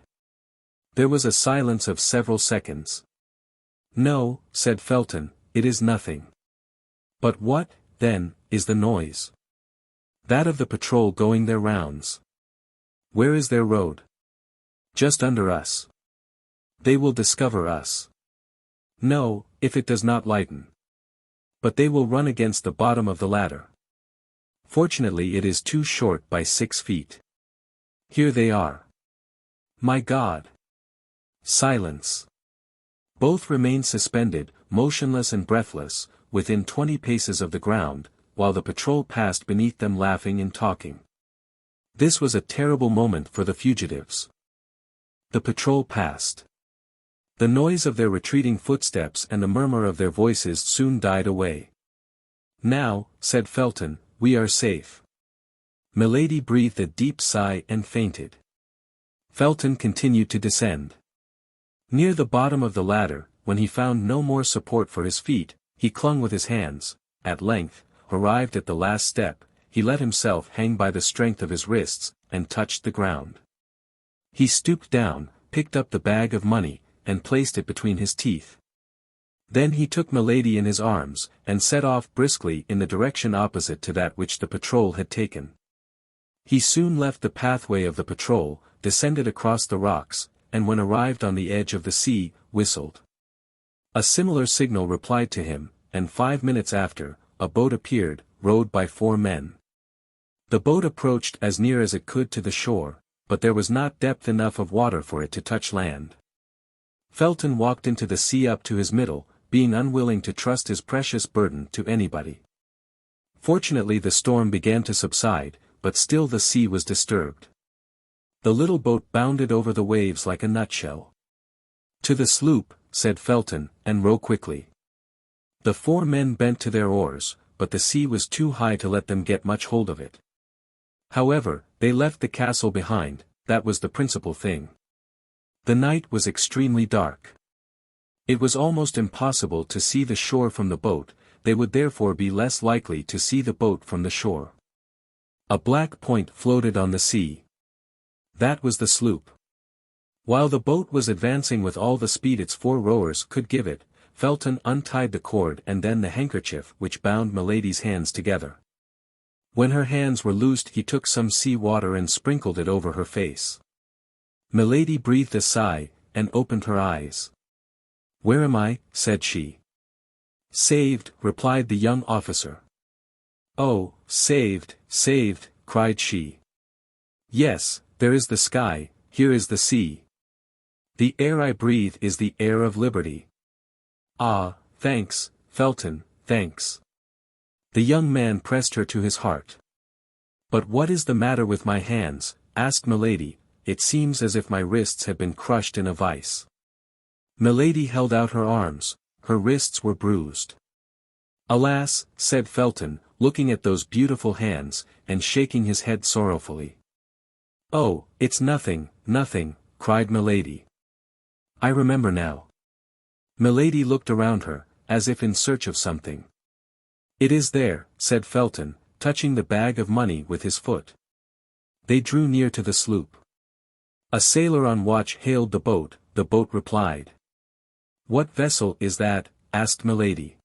There was a silence of several seconds. "No," said Felton, "it is nothing." "But what, then, is the noise?" "That of the patrol going their rounds." "Where is their road?" "Just under us." "They will discover us." "No, if it does not lighten. But they will run against the bottom of the ladder. Fortunately it is too short by 6 feet. Here they are." "My God!" Silence. Both remained suspended, motionless and breathless, within 20 paces of the ground, while the patrol passed beneath them laughing and talking. This was a terrible moment for the fugitives. The patrol passed. The noise of their retreating footsteps and the murmur of their voices soon died away. "Now," said Felton, "we are safe." Milady breathed a deep sigh and fainted. Felton continued to descend. Near the bottom of the ladder, when he found no more support for his feet, he clung with his hands, at length, arrived at the last step, he let himself hang by the strength of his wrists, and touched the ground. He stooped down, picked up the bag of money, and placed it between his teeth. Then he took Milady in his arms, and set off briskly in the direction opposite to that which the patrol had taken. He soon left the pathway of the patrol, descended across the rocks, and when arrived on the edge of the sea, whistled. A similar signal replied to him, and 5 minutes after, a boat appeared, rowed by 4 men. The boat approached as near as it could to the shore, but there was not depth enough of water for it to touch land. Felton walked into the sea up to his middle, being unwilling to trust his precious burden to anybody. Fortunately the storm began to subside, but still the sea was disturbed. The little boat bounded over the waves like a nutshell. "To the sloop," said Felton, "and row quickly." The 4 men bent to their oars, but the sea was too high to let them get much hold of it. However, they left the castle behind, that was the principal thing. The night was extremely dark. It was almost impossible to see the shore from the boat, they would therefore be less likely to see the boat from the shore. A black point floated on the sea. That was the sloop. While the boat was advancing with all the speed its 4 rowers could give it, Felton untied the cord and then the handkerchief which bound Milady's hands together. When her hands were loosed he took some sea water and sprinkled it over her face. Milady breathed a sigh, and opened her eyes. "Where am I?" said she. "Saved," replied the young officer. "Oh, saved, saved," cried she. "Yes, there is the sky, here is the sea. The air I breathe is the air of liberty. Ah, thanks, Felton, thanks." The young man pressed her to his heart. "But what is the matter with my hands?" asked Milady. "It seems as if my wrists had been crushed in a vice." Milady held out her arms, her wrists were bruised. "Alas," said Felton, looking at those beautiful hands, and shaking his head sorrowfully. "Oh, it's nothing, nothing," cried Milady. "I remember now." Milady looked around her, as if in search of something. "It is there," said Felton, touching the bag of money with his foot. They drew near to the sloop. A sailor on watch hailed the boat replied. "What vessel is that?" asked Milady.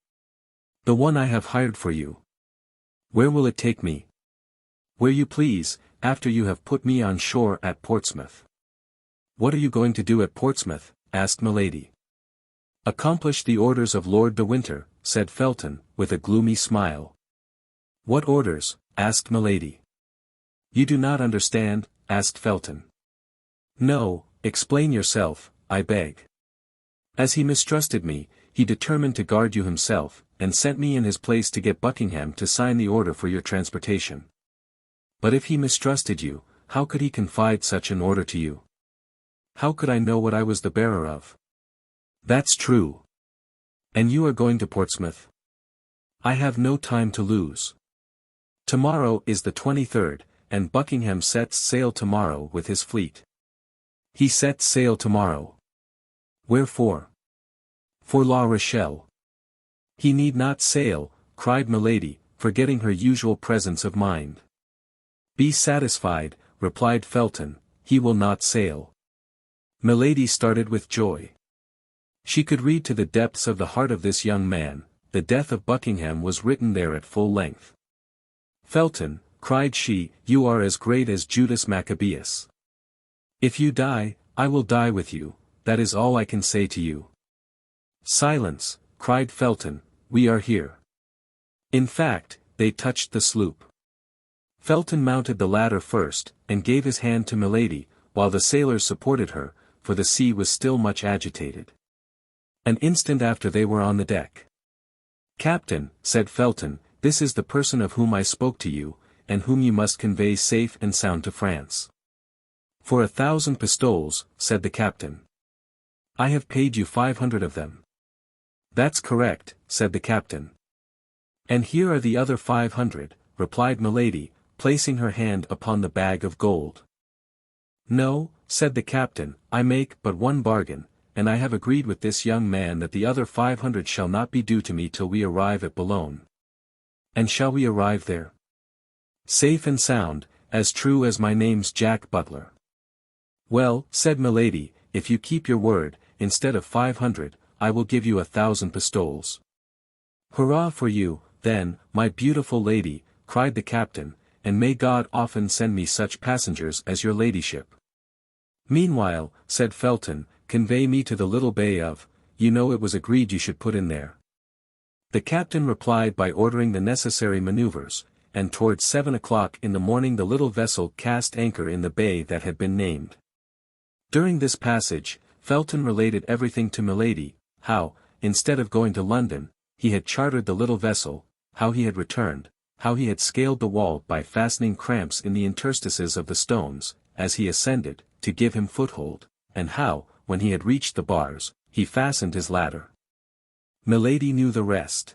"The one I have hired for you." "Where will it take me?" "Where you please, after you have put me on shore at Portsmouth." "What are you going to do at Portsmouth?" asked Milady. "Accomplish the orders of Lord de Winter," said Felton, with a gloomy smile. "What orders?" asked Milady. "You do not understand?" asked Felton. "No, explain yourself, I beg." "As he mistrusted me, he determined to guard you himself, and sent me in his place to get Buckingham to sign the order for your transportation. But if he mistrusted you, how could he confide such an order to you? How could I know what I was the bearer of?" "That's true. And you are going to Portsmouth?" "I have no time to lose. Tomorrow is the 23rd, and Buckingham sets sail tomorrow with his fleet." "He sets sail tomorrow. Where for?" "For La Rochelle." "He need not sail," cried Milady, forgetting her usual presence of mind. "Be satisfied," replied Felton, "he will not sail." Milady started with joy. She could read to the depths of the heart of this young man, the death of Buckingham was written there at full length. "Felton," cried she, "you are as great as Judas Maccabeus. If you die, I will die with you, that is all I can say to you." "Silence," cried Felton, "we are here." In fact, they touched the sloop. Felton mounted the ladder first, and gave his hand to Milady, while the sailors supported her, for the sea was still much agitated. An instant after they were on the deck. "Captain," said Felton, "this is the person of whom I spoke to you, and whom you must convey safe and sound to France." "For 1,000 pistoles," said the captain. "I have paid you 500 of them." "That's correct," said the captain. "And here are the other 500, replied Milady, placing her hand upon the bag of gold. "No," said the captain, "I make but one bargain, and I have agreed with this young man that the other 500 shall not be due to me till we arrive at Boulogne." And shall we arrive there? Safe and sound, as true as my name's Jack Butler. Well, said Milady, if you keep your word, instead of 500, I will give you 1,000 pistoles. Hurrah for you, then, my beautiful lady, cried the captain, and may God often send me such passengers as your ladyship. Meanwhile, said Felton, convey me to the little bay of, you know it was agreed you should put in there. The captain replied by ordering the necessary maneuvers, and towards 7 o'clock in the morning the little vessel cast anchor in the bay that had been named. During this passage, Felton related everything to Milady, how, instead of going to London, he had chartered the little vessel, how he had returned, how he had scaled the wall by fastening cramps in the interstices of the stones, as he ascended, to give him foothold, and how, when he had reached the bars, he fastened his ladder. Milady knew the rest.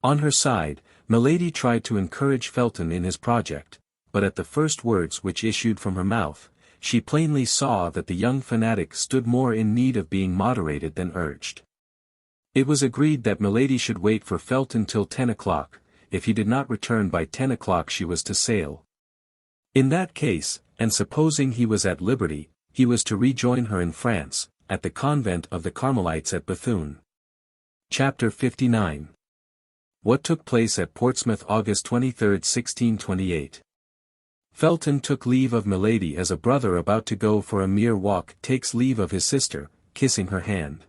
On her side, Milady tried to encourage Felton in his project, but at the first words which issued from her mouth, she plainly saw that the young fanatic stood more in need of being moderated than urged. It was agreed that Milady should wait for Felton till 10 o'clock, if he did not return by 10 o'clock she was to sail. In that case, and supposing he was at liberty, he was to rejoin her in France, at the convent of the Carmelites at Bethune. Chapter 59. What took place at Portsmouth August 23, 1628. Felton took leave of Milady as a brother about to go for a mere walk takes leave of his sister, kissing her hand.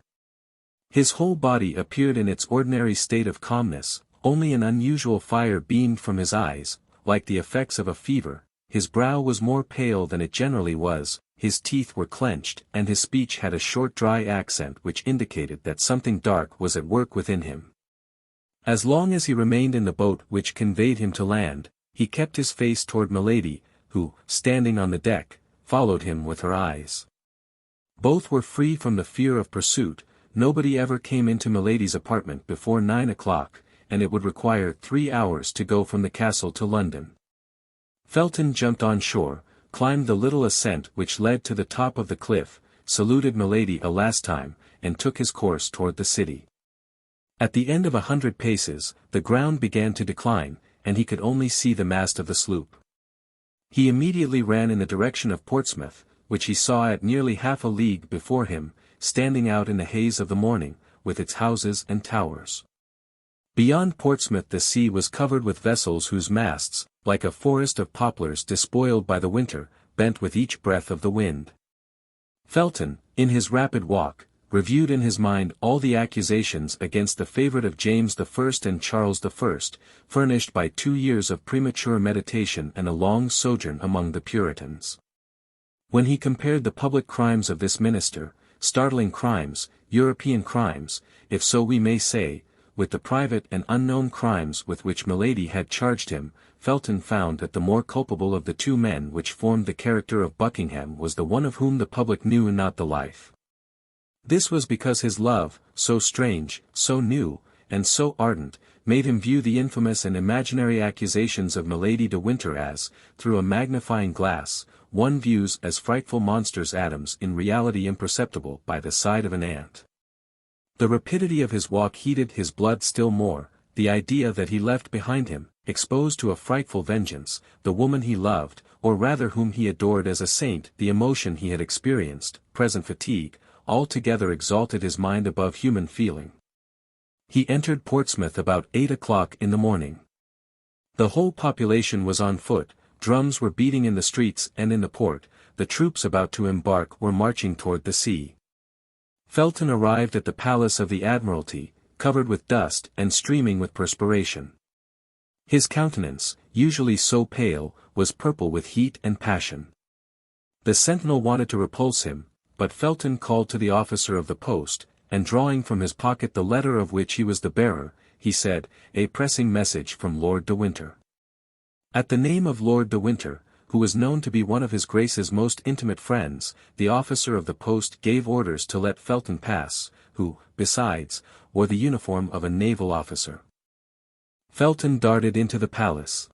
His whole body appeared in its ordinary state of calmness, only an unusual fire beamed from his eyes, like the effects of a fever, his brow was more pale than it generally was, his teeth were clenched and his speech had a short dry accent which indicated that something dark was at work within him. As long as he remained in the boat which conveyed him to land, he kept his face toward Milady, who, standing on the deck, followed him with her eyes. Both were free from the fear of pursuit. Nobody ever came into Milady's apartment before 9 o'clock, and it would require 3 hours to go from the castle to London. Felton jumped on shore, climbed the little ascent which led to the top of the cliff, saluted Milady a last time, and took his course toward the city. At the end of 100 paces, the ground began to decline, and he could only see the mast of the sloop. He immediately ran in the direction of Portsmouth, which he saw at nearly half a league before him, standing out in the haze of the morning, with its houses and towers. Beyond Portsmouth the sea was covered with vessels whose masts, like a forest of poplars despoiled by the winter, bent with each breath of the wind. Felton, in his rapid walk, reviewed in his mind all the accusations against the favorite of James I and Charles I, furnished by 2 years of premature meditation and a long sojourn among the Puritans. When he compared the public crimes of this minister, startling crimes, European crimes, if so we may say, with the private and unknown crimes with which Milady had charged him, Felton found that the more culpable of the 2 men which formed the character of Buckingham was the one of whom the public knew not the life. This was because his love, so strange, so new, and so ardent, made him view the infamous and imaginary accusations of Milady de Winter as, through a magnifying glass, one views as frightful monsters atoms in reality imperceptible by the side of an ant. The rapidity of his walk heated his blood still more, the idea that he left behind him, exposed to a frightful vengeance, the woman he loved, or rather whom he adored as a saint, the emotion he had experienced, present fatigue, altogether exalted his mind above human feeling. He entered Portsmouth about 8 o'clock in the morning. The whole population was on foot, drums were beating in the streets and in the port, the troops about to embark were marching toward the sea. Felton arrived at the palace of the Admiralty, covered with dust and streaming with perspiration. His countenance, usually so pale, was purple with heat and passion. The sentinel wanted to repulse him, but Felton called to the officer of the post, and drawing from his pocket the letter of which he was the bearer, he said, "A pressing message from Lord de Winter." At the name of Lord de Winter, who was known to be one of his Grace's most intimate friends, the officer of the post gave orders to let Felton pass, who, besides, wore the uniform of a naval officer. Felton darted into the palace.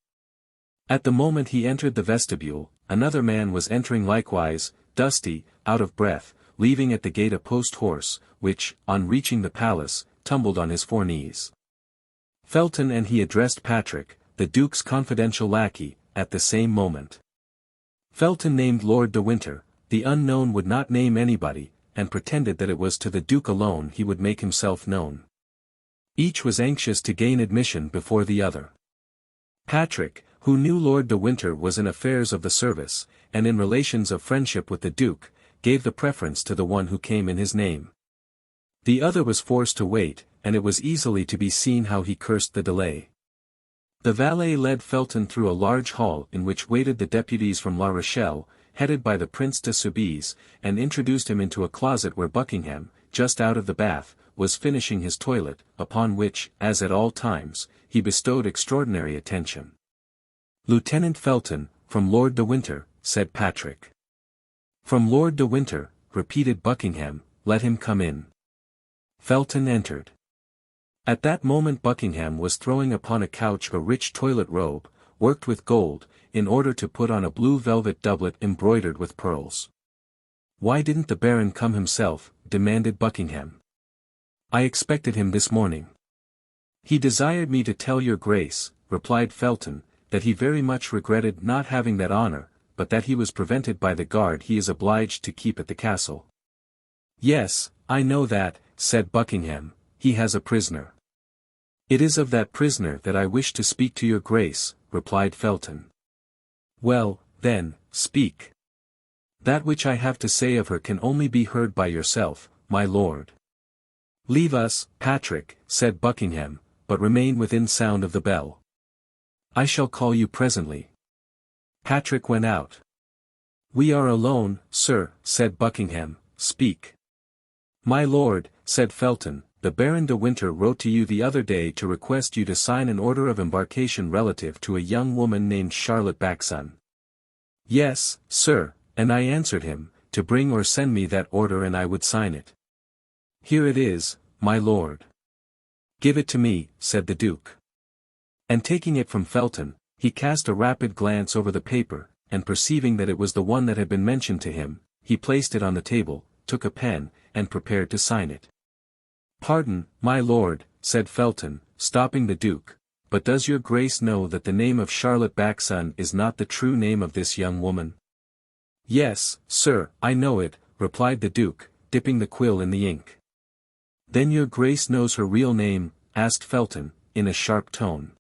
At the moment he entered the vestibule, another man was entering likewise, dusty, out of breath, leaving at the gate a post horse, which, on reaching the palace, tumbled on his 4 knees. Felton, and he addressed Patrick, the Duke's confidential lackey, at the same moment. Felton named Lord de Winter, the unknown would not name anybody, and pretended that it was to the Duke alone he would make himself known. Each was anxious to gain admission before the other. Patrick, who knew Lord de Winter was in affairs of the service, and in relations of friendship with the Duke, gave the preference to the one who came in his name. The other was forced to wait, and it was easily to be seen how he cursed the delay. The valet led Felton through a large hall in which waited the deputies from La Rochelle, headed by the Prince de Soubise, and introduced him into a closet where Buckingham, just out of the bath, was finishing his toilet, upon which, as at all times, he bestowed extraordinary attention. "Lieutenant Felton, from Lord de Winter," said Patrick. "From Lord de Winter," repeated Buckingham, "let him come in." Felton entered. At that moment Buckingham was throwing upon a couch a rich toilet robe, worked with gold, in order to put on a blue velvet doublet embroidered with pearls. "Why didn't the Baron come himself?" demanded Buckingham. "I expected him this morning." "He desired me to tell your Grace," replied Felton, "that he very much regretted not having that honor, but that he was prevented by the guard he is obliged to keep at the castle." "Yes, I know that," said Buckingham, "he has a prisoner." "It is of that prisoner that I wish to speak to your Grace," replied Felton. "Well, then, speak. That which I have to say of her can only be heard by yourself, my lord." "Leave us, Patrick," said Buckingham, "but remain within sound of the bell. I shall call you presently." Patrick went out. "We are alone, sir," said Buckingham, "speak." "My lord," said Felton, "the Baron de Winter wrote to you the other day to request you to sign an order of embarkation relative to a young woman named Charlotte Backson." "Yes, sir, and I answered him, to bring or send me that order and I would sign it." "Here it is, my lord." "Give it to me," said the Duke. And taking it from Felton, he cast a rapid glance over the paper, and perceiving that it was the one that had been mentioned to him, he placed it on the table, took a pen, and prepared to sign it. "Pardon, my lord," said Felton, stopping the Duke, "but does your Grace know that the name of Charlotte Backson is not the true name of this young woman?" "Yes, sir, I know it," replied the Duke, dipping the quill in the ink. "Then your Grace knows her real name?" asked Felton, in a sharp tone.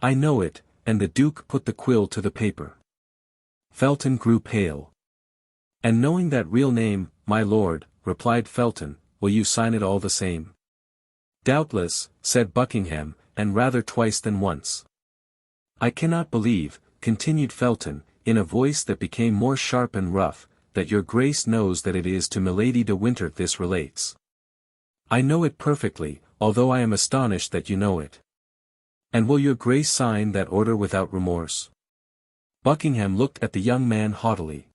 "I know it," and the Duke put the quill to the paper. Felton grew pale. "And knowing that real name, my lord," replied Felton, "will you sign it all the same?" "Doubtless," said Buckingham, "and rather twice than once." "I cannot believe," continued Felton, in a voice that became more sharp and rough, "that your Grace knows that it is to Milady de Winter this relates." "I know it perfectly, although I am astonished that you know it." "And will your Grace sign that order without remorse?" Buckingham looked at the young man haughtily.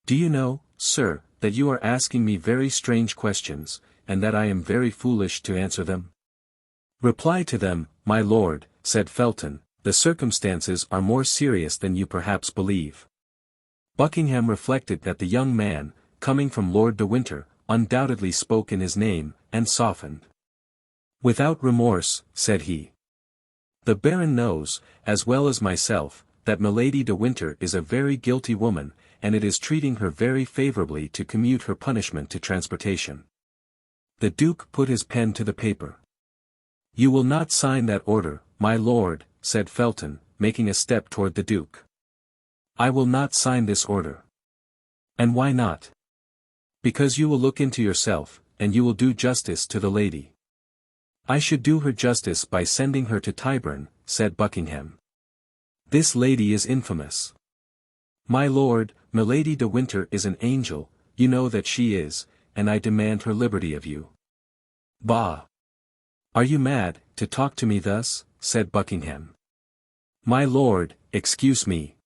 "Do you know, sir, that you are asking me very strange questions, and that I am very foolish to answer them?" "Reply to them, my lord," said Felton, "the circumstances are more serious than you perhaps believe." Buckingham reflected that the young man, coming from Lord de Winter, undoubtedly spoke in his name, and softened. "Without remorse," said he. "The Baron knows, as well as myself, that Milady de Winter is a very guilty woman, and it is treating her very favorably to commute her punishment to transportation." The Duke put his pen to the paper. "You will not sign that order, my lord," said Felton, making a step toward the Duke. "I will not sign this order." "And why not?" "Because you will look into yourself, and you will do justice to the lady." "I should do her justice by sending her to Tyburn," said Buckingham. "This lady is infamous." "My lord, Milady de Winter is an angel, you know that she is, and I demand her liberty of you." "Bah! Are you mad, to talk to me thus?" said Buckingham. "My lord, excuse me.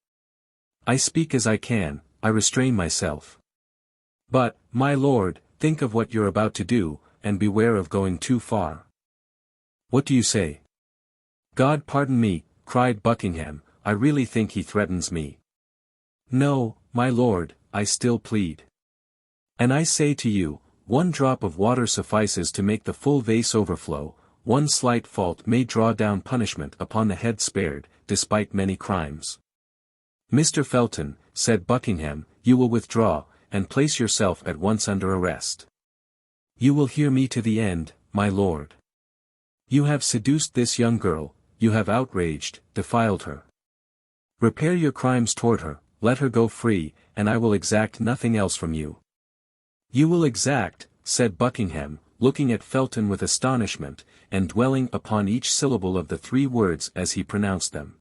I speak as I can, I restrain myself. But, my lord, think of what you're about to do, and beware of going too far." "What do you say?" "God pardon me," cried Buckingham, "I really think he threatens me." "No, my lord, I still plead. And I say to you, one drop of water suffices to make the full vase overflow, one slight fault may draw down punishment upon the head spared, despite many crimes. Mr. Felton, said Buckingham, you will withdraw, and place yourself at once under arrest. You will hear me to the end, my lord. You have seduced this young girl, you have outraged, defiled her. Repair your crimes toward her, let her go free, and I will exact nothing else from you. You will exact, said Buckingham, looking at Felton with astonishment, and dwelling upon each syllable of the 3 words as he pronounced them.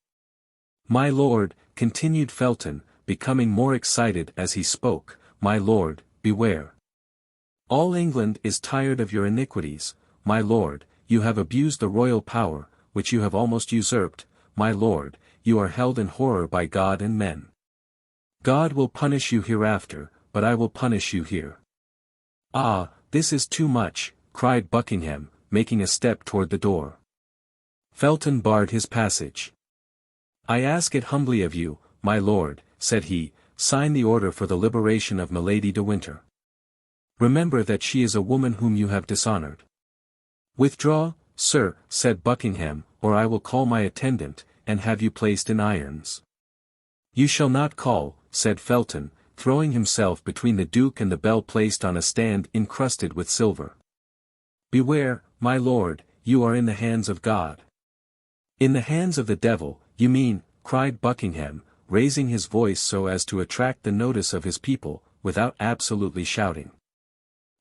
My lord, continued Felton, becoming more excited as he spoke, my lord, beware. All England is tired of your iniquities, my lord, you have abused the royal power, which you have almost usurped, my lord, you are held in horror by God and men. God will punish you hereafter, but I will punish you here. Ah, this is too much, cried Buckingham, making a step toward the door. Felton barred his passage. I ask it humbly of you, my lord, said he, sign the order for the liberation of Milady de Winter. Remember that she is a woman whom you have dishonored. Withdraw, sir, said Buckingham, or I will call my attendant, and have you placed in irons. You shall not call, said Felton, throwing himself between the Duke and the bell placed on a stand encrusted with silver. Beware, my lord, you are in the hands of God. In the hands of the devil, you mean, cried Buckingham, raising his voice so as to attract the notice of his people, without absolutely shouting.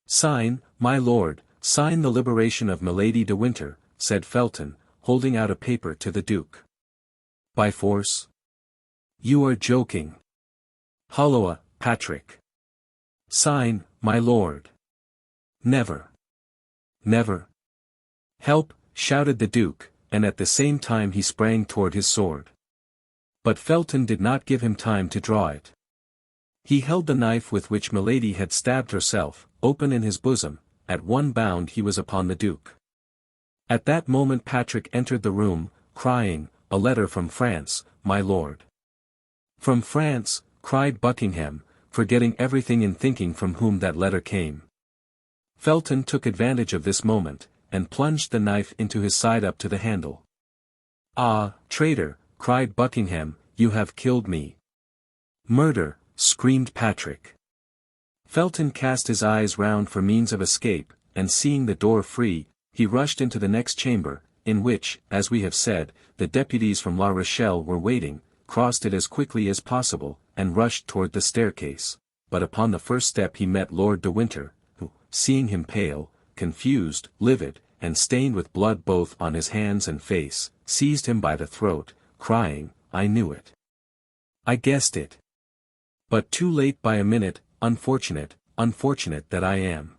Sign, my lord, sign the liberation of Milady de Winter, said Felton, holding out a paper to the Duke. By force? You are joking. Holloa, Patrick. Sign, my lord. Never. Never. Help, shouted the Duke, and at the same time he sprang toward his sword. But Felton did not give him time to draw it. He held the knife with which Milady had stabbed herself, open in his bosom, at one bound he was upon the Duke. At that moment Patrick entered the room, crying, a letter from France, my lord. From France, cried Buckingham, forgetting everything in thinking from whom that letter came. Felton took advantage of this moment, and plunged the knife into his side up to the handle. Ah, traitor, cried Buckingham, you have killed me. Murder, screamed Patrick. Felton cast his eyes round for means of escape, and seeing the door free, he rushed into the next chamber, in which, as we have said, the deputies from La Rochelle were waiting, crossed it as quickly as possible, and rushed toward the staircase, but upon the first step he met Lord de Winter, who, seeing him pale, confused, livid, and stained with blood both on his hands and face, seized him by the throat, crying, I knew it. I guessed it. But too late by a minute, unfortunate, unfortunate that I am.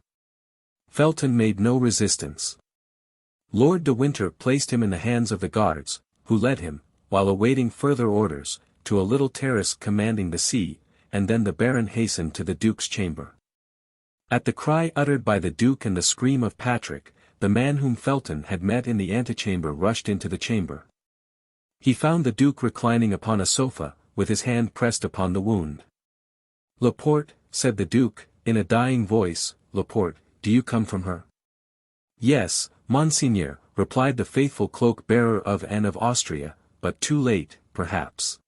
Felton made no resistance. Lord de Winter placed him in the hands of the guards, who led him, while awaiting further orders, to a little terrace commanding the sea, and then the Baron hastened to the Duke's chamber. At the cry uttered by the Duke and the scream of Patrick, the man whom Felton had met in the antechamber rushed into the chamber. He found the Duke reclining upon a sofa, with his hand pressed upon the wound. Laporte, said the Duke, in a dying voice, Laporte, do you come from her? Yes, Monseigneur, replied the faithful cloak-bearer of Anne of Austria, but too late, perhaps.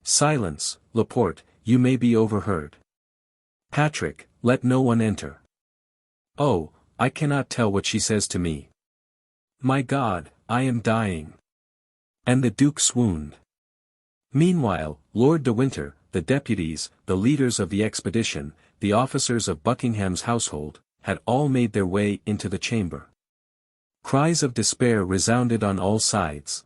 Silence, Laporte, you may be overheard. Patrick, let no one enter. Oh, I cannot tell what she says to me. My God, I am dying. And the Duke swooned. Meanwhile, Lord de Winter, the deputies, the leaders of the expedition, the officers of Buckingham's household, had all made their way into the chamber. Cries of despair resounded on all sides.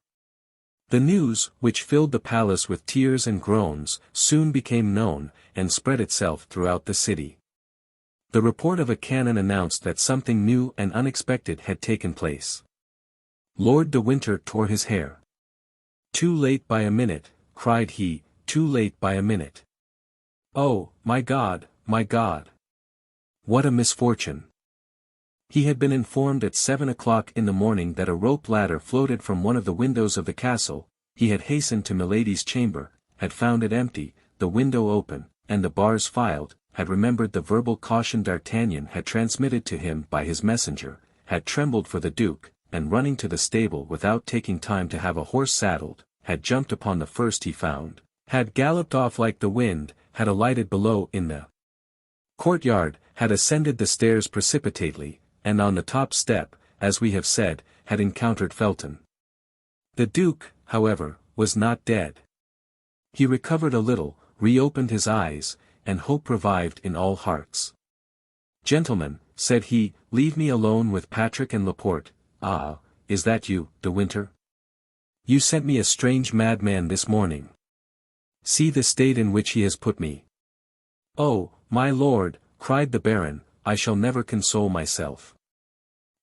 The news, which filled the palace with tears and groans, soon became known, and spread itself throughout the city. The report of a cannon announced that something new and unexpected had taken place. Lord de Winter tore his hair. Too late by a minute, cried he, too late by a minute. Oh, my God, my God! What a misfortune! He had been informed at 7 o'clock in the morning that a rope ladder floated from one of the windows of the castle. He had hastened to Milady's chamber, had found it empty, the window open, and the bars filed, had remembered the verbal caution D'Artagnan had transmitted to him by his messenger, had trembled for the Duke, and running to the stable without taking time to have a horse saddled, had jumped upon the first he found, had galloped off like the wind, had alighted below in the courtyard, had ascended the stairs precipitately, and on the top step, as we have said, had encountered Felton. The Duke, however, was not dead. He recovered a little, reopened his eyes, and hope revived in all hearts. "Gentlemen," said he, "leave me alone with Patrick and Laporte." "Ah, is that you, De Winter? You sent me a strange madman this morning. See the state in which he has put me." "Oh, my lord," cried the Baron, "I shall never console myself."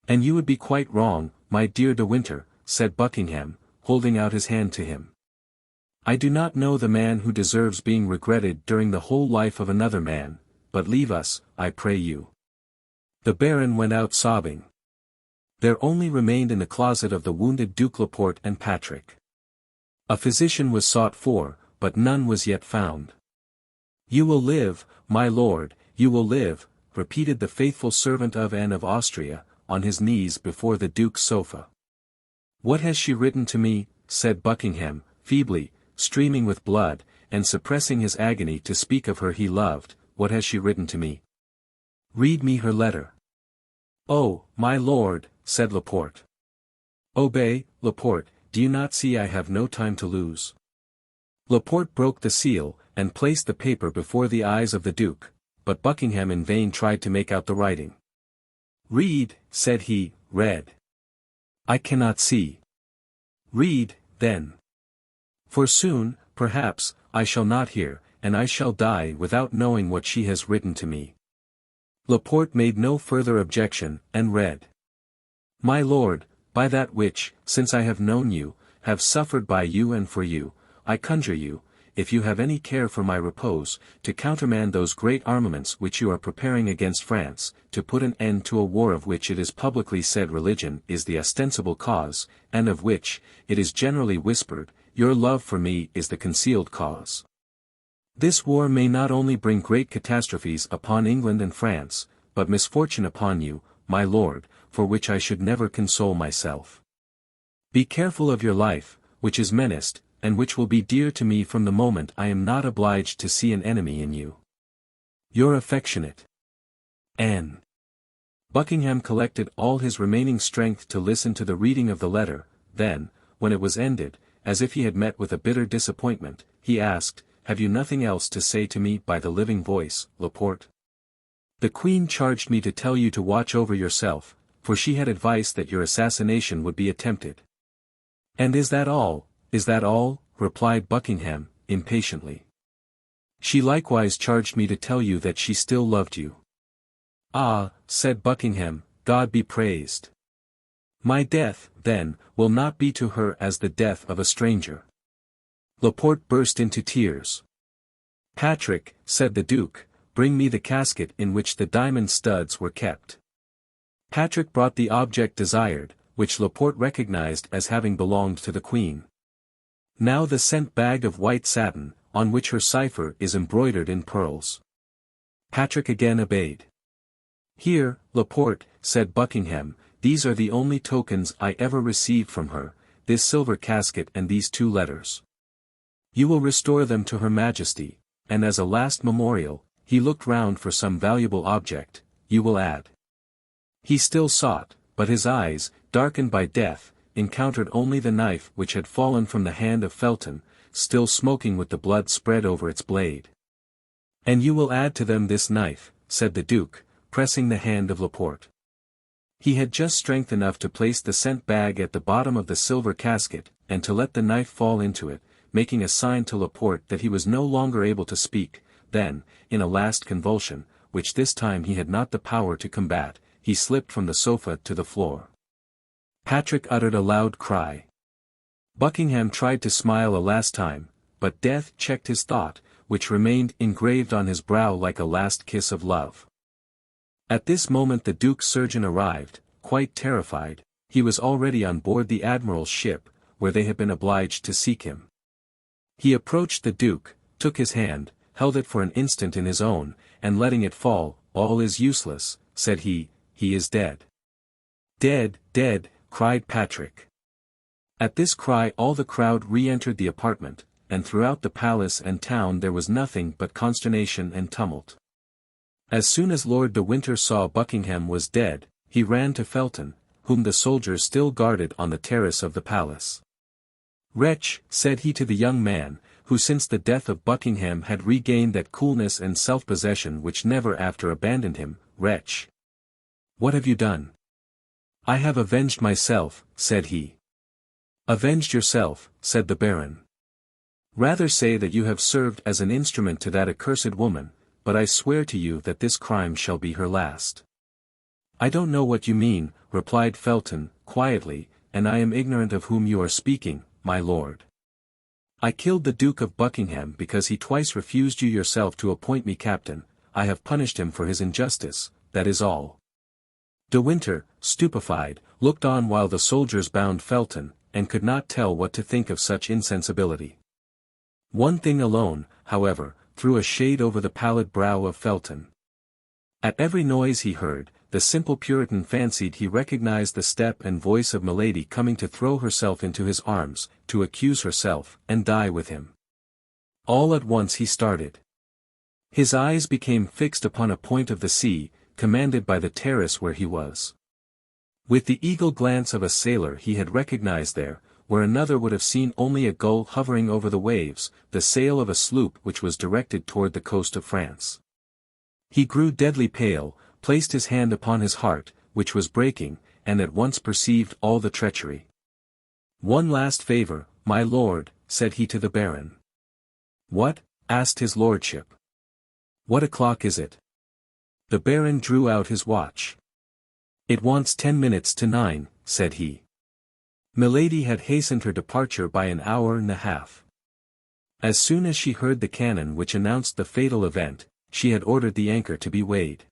"And you would be quite wrong, my dear De Winter," said Buckingham, holding out his hand to him. "I do not know the man who deserves being regretted during the whole life of another man, but leave us, I pray you." The Baron went out sobbing. There only remained in the closet of the wounded Duke Laporte and Patrick. A physician was sought for, but none was yet found. "You will live, my lord, you will live," repeated the faithful servant of Anne of Austria, on his knees before the Duke's sofa. "What has she written to me?" said Buckingham, feebly, streaming with blood, and suppressing his agony to speak of her he loved. "What has she written to me? Read me her letter." "Oh, my lord," said Laporte. "Obey, Laporte, do you not see I have no time to lose?" Laporte broke the seal, and placed the paper before the eyes of the Duke, but Buckingham in vain tried to make out the writing. "Read," said he, "read. I cannot see." "Read, then. For soon, perhaps, I shall not hear, and I shall die without knowing what she has written to me." Laporte made no further objection, and read. "My lord, by that which, since I have known you, have suffered by you and for you, I conjure you, if you have any care for my repose, to countermand those great armaments which you are preparing against France, to put an end to a war of which it is publicly said religion is the ostensible cause, and of which, it is generally whispered, your love for me is the concealed cause. This war may not only bring great catastrophes upon England and France, but misfortune upon you, my lord, for which I should never console myself. Be careful of your life, which is menaced, and which will be dear to me from the moment I am not obliged to see an enemy in you. Your affectionate Anne." Buckingham collected all his remaining strength to listen to the reading of the letter, then, when it was ended, as if he had met with a bitter disappointment, he asked, "Have you nothing else to say to me by the living voice, Laporte?" "The Queen charged me to tell you to watch over yourself, for she had advice that your assassination would be attempted." "And is that all? Is that all?" replied Buckingham, impatiently. "She likewise charged me to tell you that she still loved you." "Ah," said Buckingham, "God be praised. My death, then, will not be to her as the death of a stranger." Laporte burst into tears. "Patrick," said the Duke, "bring me the casket in which the diamond studs were kept." Patrick brought the object desired, which Laporte recognized as having belonged to the Queen. Now the sent bag of white satin, on which her cipher is embroidered in pearls. Patrick again obeyed. "Here, Laporte," said Buckingham, "these are the only tokens I ever received from her, this silver casket and these 2 letters. You will restore them to her Majesty, and as a last memorial," he looked round for some valuable object, "you will add." He still sought, but his eyes, darkened by death, encountered only the knife which had fallen from the hand of Felton, still smoking with the blood spread over its blade. "And you will add to them this knife," said the Duke, pressing the hand of Laporte. He had just strength enough to place the scent bag at the bottom of the silver casket, and to let the knife fall into it, making a sign to Laporte that he was no longer able to speak. Then, in a last convulsion, which this time he had not the power to combat, he slipped from the sofa to the floor. Patrick uttered a loud cry. Buckingham tried to smile a last time, but death checked his thought, which remained engraved on his brow like a last kiss of love. At this moment the Duke's surgeon arrived, quite terrified. He was already on board the Admiral's ship, where they had been obliged to seek him. He approached the Duke, took his hand, held it for an instant in his own, and letting it fall, "All is useless," said he is dead." "Dead, dead," cried Patrick. At this cry all the crowd re-entered the apartment, and throughout the palace and town there was nothing but consternation and tumult. As soon as Lord de Winter saw Buckingham was dead, he ran to Felton, whom the soldiers still guarded on the terrace of the palace. "Wretch," said he to the young man, who since the death of Buckingham had regained that coolness and self-possession which never after abandoned him, "wretch! What have you done?" "I have avenged myself," said he. "Avenged yourself," said the Baron. "Rather say that you have served as an instrument to that accursed woman, but I swear to you that this crime shall be her last." "I don't know what you mean," replied Felton, quietly, "and I am ignorant of whom you are speaking, my lord. I killed the Duke of Buckingham because he twice refused you yourself to appoint me captain. I have punished him for his injustice, that is all." De Winter, stupefied, looked on while the soldiers bound Felton, and could not tell what to think of such insensibility. One thing alone, however, threw a shade over the pallid brow of Felton. At every noise he heard, the simple Puritan fancied he recognized the step and voice of Milady coming to throw herself into his arms, to accuse herself, and die with him. All at once he started. His eyes became fixed upon a point of the sea, commanded by the terrace where he was. With the eagle glance of a sailor he had recognized there, where another would have seen only a gull hovering over the waves, the sail of a sloop which was directed toward the coast of France. He grew deadly pale, placed his hand upon his heart, which was breaking, and at once perceived all the treachery. "One last favor, my lord," said he to the Baron. "What?" asked his lordship. "What o'clock is it?" The Baron drew out his watch. "It wants 10 minutes to 9, said he. Milady had hastened her departure by an hour and a half. As soon as she heard the cannon which announced the fatal event, she had ordered the anchor to be weighed.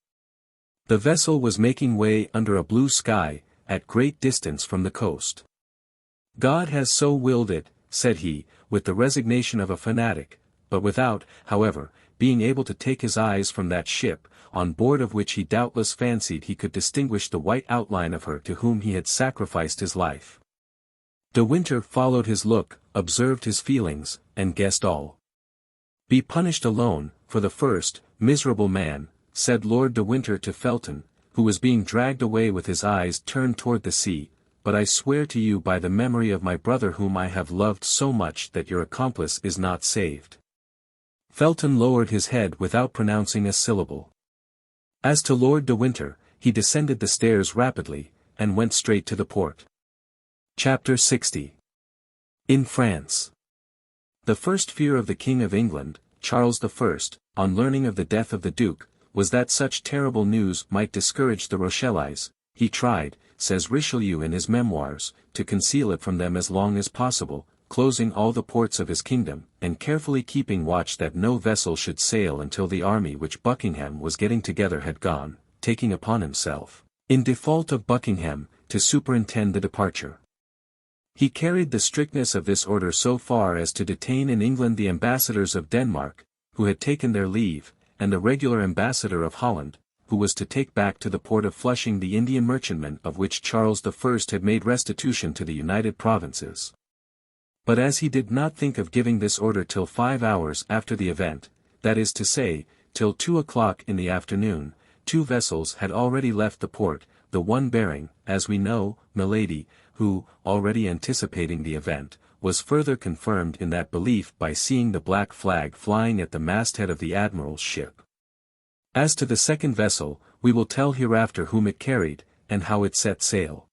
The vessel was making way under a blue sky, at great distance from the coast. "God has so willed it," said he, with the resignation of a fanatic, but without, however, being able to take his eyes from that ship, on board of which he doubtless fancied he could distinguish the white outline of her to whom he had sacrificed his life. De Winter followed his look, observed his feelings, and guessed all. "Be punished alone, for the first, miserable man," said Lord de Winter to Felton, who was being dragged away with his eyes turned toward the sea, "but I swear to you by the memory of my brother whom I have loved so much that your accomplice is not saved." Felton lowered his head without pronouncing a syllable. As to Lord de Winter, he descended the stairs rapidly, and went straight to the port. Chapter 60. In France. The first fear of the King of England, Charles I, on learning of the death of the Duke, was that such terrible news might discourage the Rochellais. He tried, says Richelieu in his memoirs, to conceal it from them as long as possible, closing all the ports of his kingdom, and carefully keeping watch that no vessel should sail until the army which Buckingham was getting together had gone, taking upon himself, in default of Buckingham, to superintend the departure. He carried the strictness of this order so far as to detain in England the ambassadors of Denmark, who had taken their leave, and the regular ambassador of Holland, who was to take back to the port of Flushing the Indian merchantmen of which Charles I had made restitution to the United Provinces. But as he did not think of giving this order till 5 hours after the event, that is to say, till 2 o'clock in the afternoon, 2 vessels had already left the port, the one bearing, as we know, Milady, who, already anticipating the event, was further confirmed in that belief by seeing the black flag flying at the masthead of the admiral's ship. As to the second vessel, we will tell hereafter whom it carried, and how it set sail.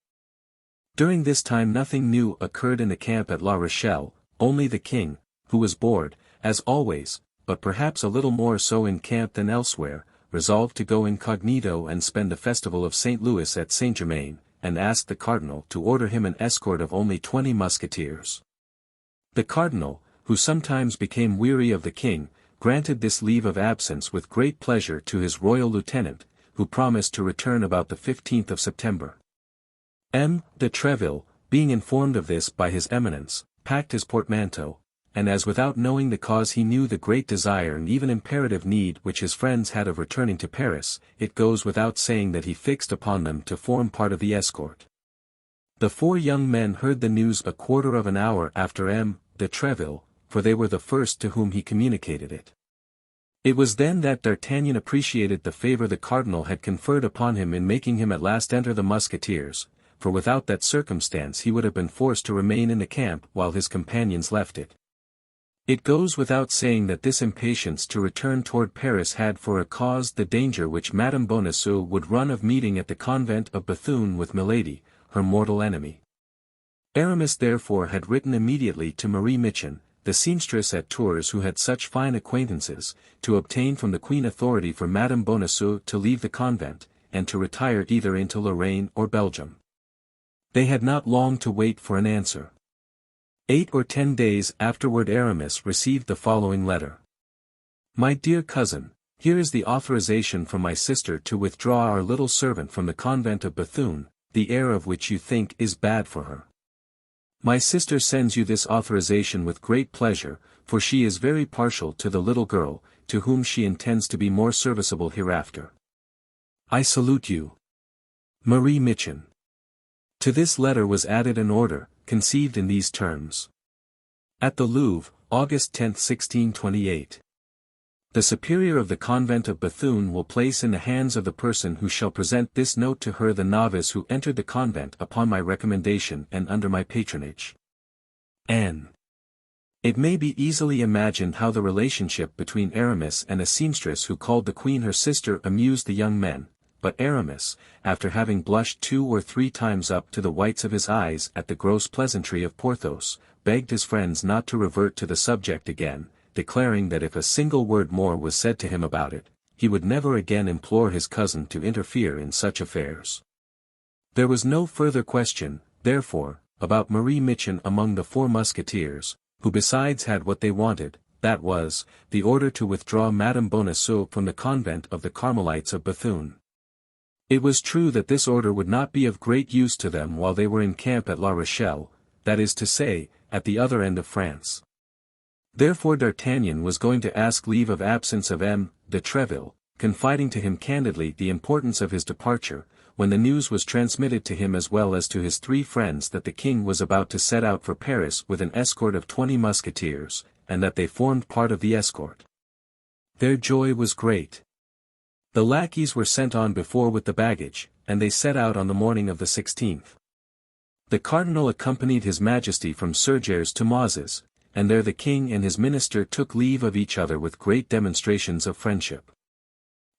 During this time nothing new occurred in the camp at La Rochelle, only the king, who was bored, as always, but perhaps a little more so in camp than elsewhere, resolved to go incognito and spend the festival of St. Louis at Saint-Germain, and asked the cardinal to order him an escort of only 20 musketeers. The cardinal, who sometimes became weary of the king, granted this leave of absence with great pleasure to his royal lieutenant, who promised to return about the 15th of September. M. de Treville, being informed of this by his eminence, packed his portmanteau, and as without knowing the cause he knew the great desire and even imperative need which his friends had of returning to Paris, it goes without saying that he fixed upon them to form part of the escort. The four young men heard the news a quarter of an hour after M. de Treville, for they were the first to whom he communicated it. It was then that D'Artagnan appreciated the favor the cardinal had conferred upon him in making him at last enter the Musketeers, for without that circumstance he would have been forced to remain in the camp while his companions left it. It goes without saying that this impatience to return toward Paris had for a cause the danger which Madame Bonacieux would run of meeting at the convent of Bethune with Milady, her mortal enemy. Aramis therefore had written immediately to Marie Michon, the seamstress at Tours who had such fine acquaintances, to obtain from the Queen authority for Madame Bonacieux to leave the convent, and to retire either into Lorraine or Belgium. They had not long to wait for an answer. 8 or 10 days afterward Aramis received the following letter. My dear cousin, here is the authorization from my sister to withdraw our little servant from the convent of Bethune, the air of which you think is bad for her. My sister sends you this authorization with great pleasure, for she is very partial to the little girl, to whom she intends to be more serviceable hereafter. I salute you. Marie Michon. To this letter was added an order, conceived in these terms. At the Louvre, August 10, 1628. The superior of the convent of Bethune will place in the hands of the person who shall present this note to her the novice who entered the convent upon my recommendation and under my patronage. N. It may be easily imagined how the relationship between Aramis and a seamstress who called the queen her sister amused the young men, but Aramis, after having blushed 2 or 3 times up to the whites of his eyes at the gross pleasantry of Porthos, begged his friends not to revert to the subject again, declaring that if a single word more was said to him about it, he would never again implore his cousin to interfere in such affairs. There was no further question, therefore, about Marie Michon among the 4 Musketeers, who besides had what they wanted, that was, the order to withdraw Madame Bonacieux from the convent of the Carmelites of Bethune. It was true that this order would not be of great use to them while they were in camp at La Rochelle, that is to say, at the other end of France. Therefore D'Artagnan was going to ask leave of absence of M. de Treville, confiding to him candidly the importance of his departure, when the news was transmitted to him as well as to his 3 friends that the king was about to set out for Paris with an escort of 20 musketeers, and that they formed part of the escort. Their joy was great. The lackeys were sent on before with the baggage, and they set out on the morning of the 16th. The cardinal accompanied his majesty from Surgères to Mazas, and there the king and his minister took leave of each other with great demonstrations of friendship.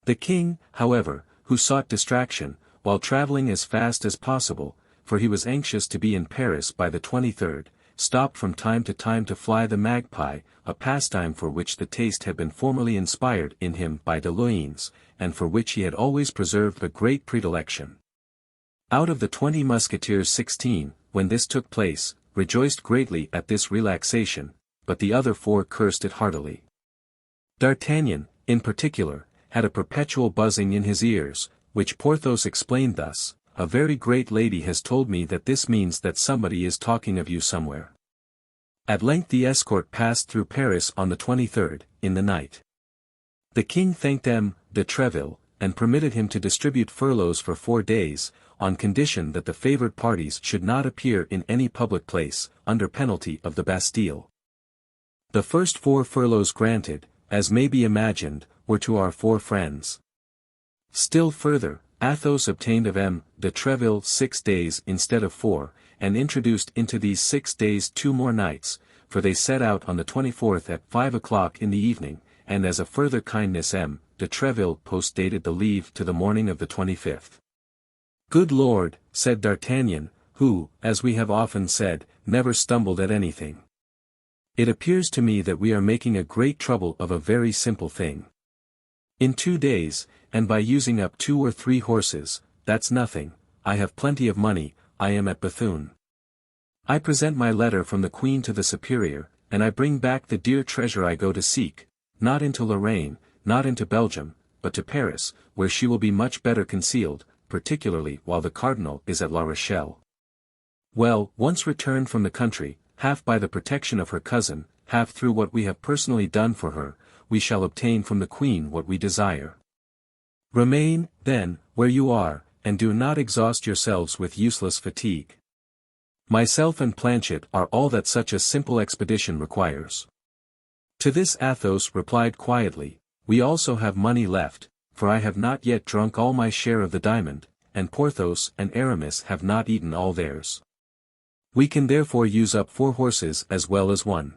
The king, however, who sought distraction, while travelling as fast as possible, for he was anxious to be in Paris by the 23rd, stopped from time to time to fly the magpie, a pastime for which the taste had been formerly inspired in him by de Luynes, and for which he had always preserved a great predilection. Out of the 20 musketeers 16, when this took place, rejoiced greatly at this relaxation, but the other 4 cursed it heartily. D'Artagnan, in particular, had a perpetual buzzing in his ears, which Porthos explained thus: a very great lady has told me that this means that somebody is talking of you somewhere. At length the escort passed through Paris on the 23rd, in the night. The king thanked M. de Treville, and permitted him to distribute furloughs for 4 days, on condition that the favored parties should not appear in any public place, under penalty of the Bastille. The first 4 furloughs granted, as may be imagined, were to our 4 friends. Still further, Athos obtained of M. de Treville 6 days instead of 4, and introduced into these 6 days 2 more nights, for they set out on the 24th at 5 o'clock in the evening, and as a further kindness M. de Treville postdated the leave to the morning of the 25th. Good Lord, said D'Artagnan, who, as we have often said, never stumbled at anything. It appears to me that we are making a great trouble of a very simple thing. In 2 days, and by using up 2 or 3 horses, that's nothing, I have plenty of money, I am at Bethune. I present my letter from the Queen to the Superior, and I bring back the dear treasure I go to seek, not into Lorraine, not into Belgium, but to Paris, where she will be much better concealed, particularly while the cardinal is at La Rochelle. Well, once returned from the country, half by the protection of her cousin, half through what we have personally done for her, we shall obtain from the Queen what we desire. Remain, then, where you are, and do not exhaust yourselves with useless fatigue. Myself and Planchet are all that such a simple expedition requires. To this Athos replied quietly, we also have money left, for I have not yet drunk all my share of the diamond, and Porthos and Aramis have not eaten all theirs. We can therefore use up 4 horses as well as 1.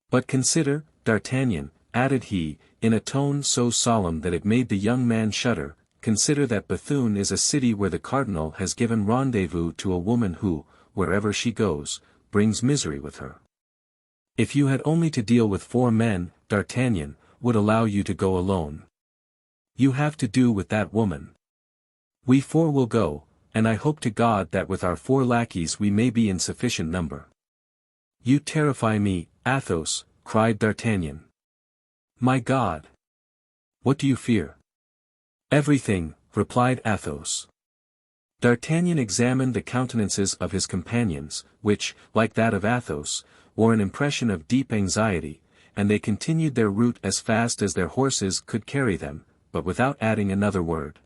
But consider, D'Artagnan, added he, in a tone so solemn that it made the young man shudder, consider that Bethune is a city where the cardinal has given rendezvous to a woman who, wherever she goes, brings misery with her. If you had only to deal with 4 men, D'Artagnan would allow you to go alone. You have to do with that woman. We 4 will go, and I hope to God that with our 4 lackeys we may be in sufficient number. You terrify me, Athos, cried D'Artagnan. My God! What do you fear? Everything, replied Athos. D'Artagnan examined the countenances of his companions, which, like that of Athos, wore an impression of deep anxiety, and they continued their route as fast as their horses could carry them, but without adding another word.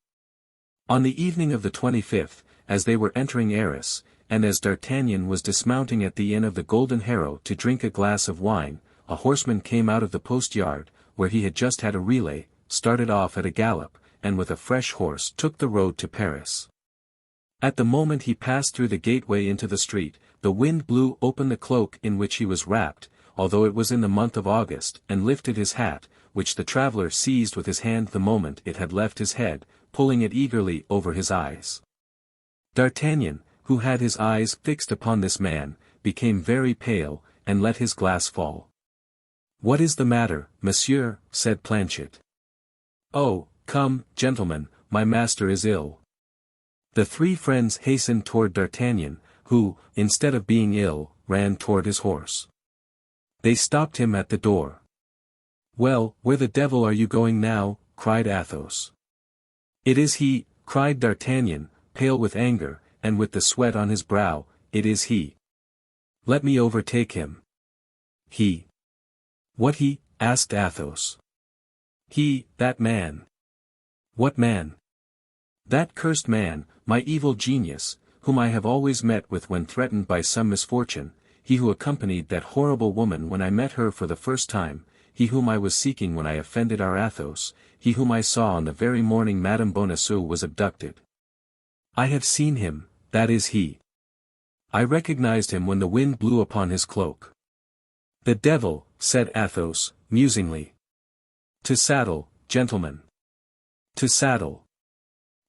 On the evening of the 25th, as they were entering Arras, and as D'Artagnan was dismounting at the inn of the Golden Harrow to drink a glass of wine, a horseman came out of the post-yard, where he had just had a relay, started off at a gallop, and with a fresh horse took the road to Paris. At the moment he passed through the gateway into the street, the wind blew open the cloak in which he was wrapped, although it was in the month of August, and lifted his hat, which the traveller seized with his hand the moment it had left his head, pulling it eagerly over his eyes. D'Artagnan, who had his eyes fixed upon this man, became very pale, and let his glass fall. What is the matter, monsieur? Said Planchet. Oh, come, gentlemen, my master is ill. The 3 friends hastened toward D'Artagnan, who, instead of being ill, ran toward his horse. They stopped him at the door. Well, where the devil are you going now? Cried Athos. It is he, cried D'Artagnan, pale with anger, and with the sweat on his brow, it is he. Let me overtake him. He. What he? Asked Athos. He, that man. What man? That cursed man, my evil genius, whom I have always met with when threatened by some misfortune, he who accompanied that horrible woman when I met her for the first time, he whom I was seeking when I offended our Athos, he whom I saw on the very morning Madame Bonacieux was abducted. I have seen him, that is he. I recognized him when the wind blew upon his cloak. The devil, said Athos, musingly. To saddle, gentlemen. To saddle.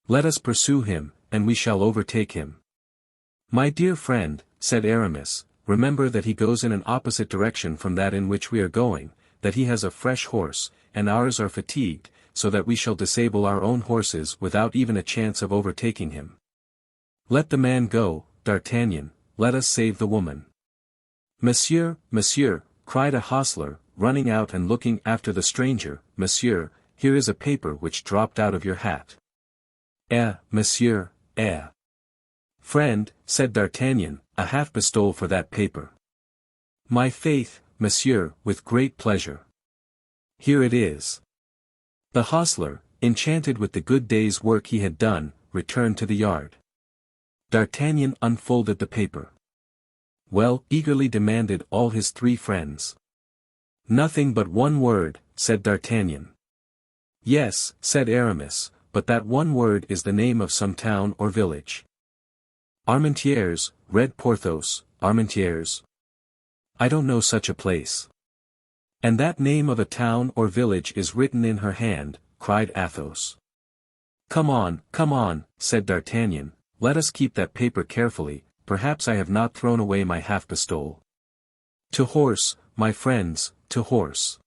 Let us pursue him, and we shall overtake him. My dear friend, said Aramis, remember that he goes in an opposite direction from that in which we are going, that he has a fresh horse, and ours are fatigued, so that we shall disable our own horses without even a chance of overtaking him. Let the man go, D'Artagnan, let us save the woman. Monsieur, monsieur, cried a hostler, running out and looking after the stranger, monsieur, here is a paper which dropped out of your hat. Monsieur, Friend, said D'Artagnan, a half-pistole for that paper. My faith, monsieur, with great pleasure. Here it is. The hostler, enchanted with the good day's work he had done, returned to the yard. D'Artagnan unfolded the paper. Well, eagerly demanded all his 3 friends. Nothing but 1 word, said D'Artagnan. Yes, said Aramis, but that 1 word is the name of some town or village. Armentières, read Porthos, Armentières. I don't know such a place. And that name of a town or village is written in her hand, cried Athos. Come on, said D'Artagnan, let us keep that paper carefully, perhaps I have not thrown away my half-pistole. To horse, my friends, to horse.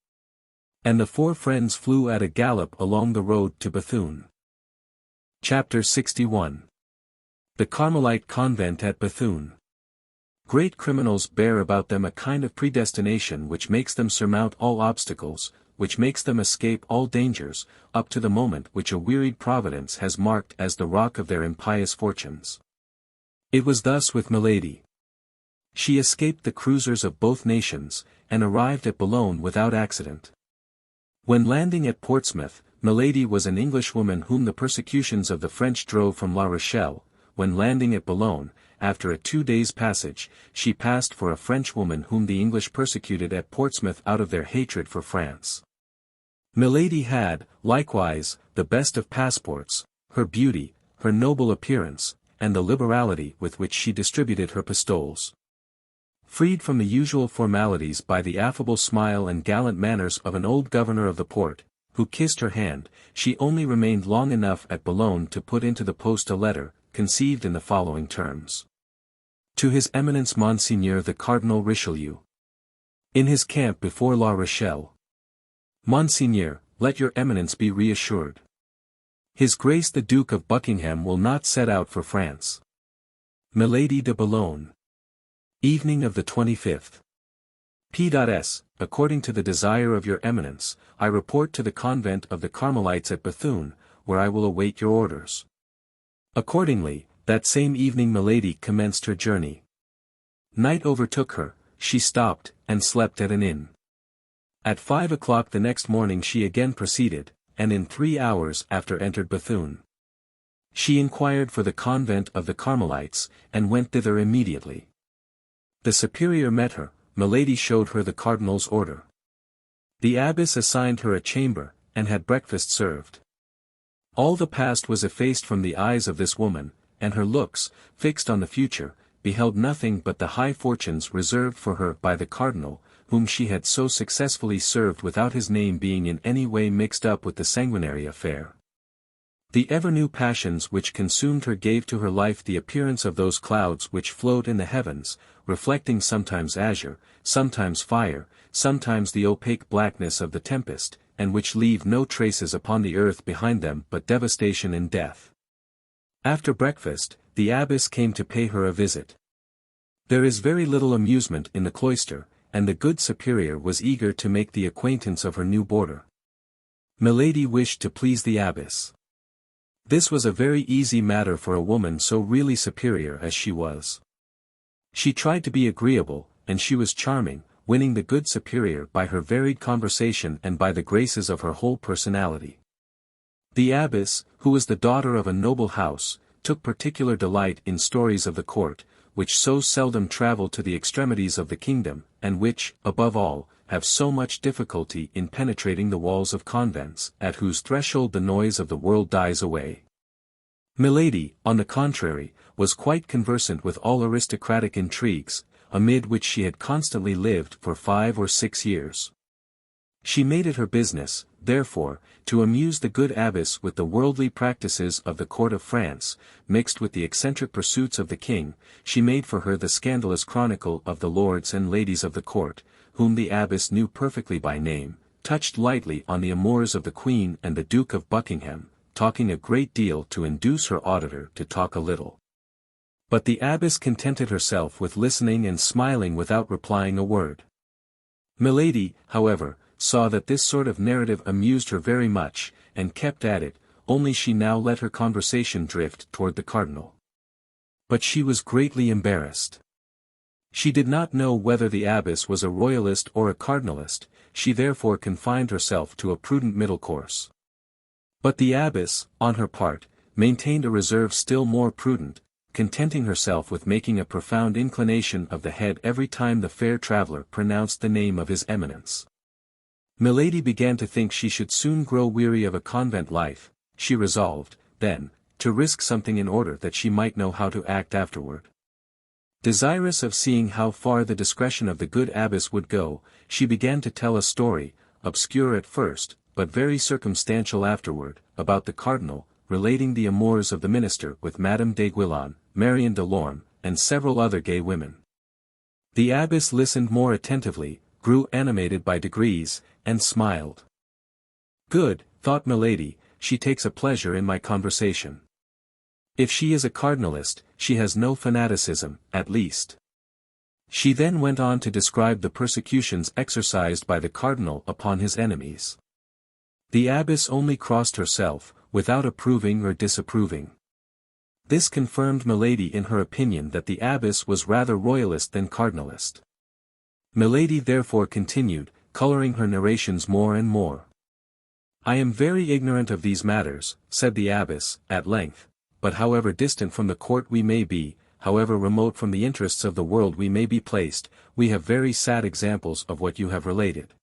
And the 4 friends flew at a gallop along the road to Bethune. Chapter 61. The Carmelite Convent at Bethune. Great criminals bear about them a kind of predestination which makes them surmount all obstacles, which makes them escape all dangers, up to the moment which a wearied Providence has marked as the rock of their impious fortunes. It was thus with Milady. She escaped the cruisers of both nations, and arrived at Boulogne without accident. When landing at Portsmouth, Milady was an Englishwoman whom the persecutions of the French drove from La Rochelle. When landing at Boulogne, after a 2 days' passage, she passed for a Frenchwoman whom the English persecuted at Portsmouth out of their hatred for France. Milady had, likewise, the best of passports, her beauty, her noble appearance, and the liberality with which she distributed her pistoles. Freed from the usual formalities by the affable smile and gallant manners of an old governor of the port, who kissed her hand, she only remained long enough at Boulogne to put into the post a letter, conceived in the following terms. To His Eminence Monseigneur the Cardinal Richelieu. In his camp before La Rochelle. Monseigneur, let your Eminence be reassured. His Grace the Duke of Buckingham will not set out for France. Milady de Boulogne. Evening of the 25th. P.S. According to the desire of your Eminence, I report to the convent of the Carmelites at Bethune, where I will await your orders. Accordingly, that same evening Milady commenced her journey. Night overtook her, she stopped, and slept at an inn. At 5 o'clock the next morning she again proceeded, and in 3 hours after entered Bethune. She inquired for the convent of the Carmelites, and went thither immediately. The superior met her. Milady showed her the cardinal's order. The abbess assigned her a chamber, and had breakfast served. All the past was effaced from the eyes of this woman, and her looks, fixed on the future, beheld nothing but the high fortunes reserved for her by the cardinal, whom she had so successfully served without his name being in any way mixed up with the sanguinary affair. The ever-new passions which consumed her gave to her life the appearance of those clouds which float in the heavens, reflecting sometimes azure, sometimes fire, sometimes the opaque blackness of the tempest, and which leave no traces upon the earth behind them but devastation and death. After breakfast, the abbess came to pay her a visit. There is very little amusement in the cloister, and the good superior was eager to make the acquaintance of her new boarder. Milady wished to please the abbess. This was a very easy matter for a woman so really superior as she was. She tried to be agreeable, and she was charming, winning the good superior by her varied conversation and by the graces of her whole personality. The abbess, who was the daughter of a noble house, took particular delight in stories of the court, which so seldom travel to the extremities of the kingdom, and which, above all, have so much difficulty in penetrating the walls of convents, at whose threshold the noise of the world dies away. Milady, on the contrary, was quite conversant with all aristocratic intrigues, amid which she had constantly lived for 5 or 6 years. She made it her business, therefore, to amuse the good abbess with the worldly practices of the court of France, mixed with the eccentric pursuits of the king. She made for her the scandalous chronicle of the lords and ladies of the court, whom the abbess knew perfectly by name, touched lightly on the amours of the Queen and the Duke of Buckingham, talking a great deal to induce her auditor to talk a little. But the abbess contented herself with listening and smiling without replying a word. Milady, however, saw that this sort of narrative amused her very much, and kept at it, only she now let her conversation drift toward the cardinal. But she was greatly embarrassed. She did not know whether the abbess was a royalist or a cardinalist, she therefore confined herself to a prudent middle course. But the abbess, on her part, maintained a reserve still more prudent, contenting herself with making a profound inclination of the head every time the fair traveller pronounced the name of his eminence. Milady began to think she should soon grow weary of a convent life. She resolved, then, to risk something in order that she might know how to act afterward. Desirous of seeing how far the discretion of the good abbess would go, she began to tell a story, obscure at first, but very circumstantial afterward, about the cardinal, relating the amours of the minister with Madame d'Aiguillon, Marion de Lorme, and several other gay women. The abbess listened more attentively, grew animated by degrees, and smiled. Good, thought Milady, she takes a pleasure in my conversation. If she is a cardinalist, she has no fanaticism, at least. She then went on to describe the persecutions exercised by the cardinal upon his enemies. The abbess only crossed herself, without approving or disapproving. This confirmed Milady in her opinion that the abbess was rather royalist than cardinalist. Milady therefore continued, coloring her narrations more and more. I am very ignorant of these matters, said the abbess, at length, but however distant from the court we may be, however remote from the interests of the world we may be placed, we have very sad examples of what you have related.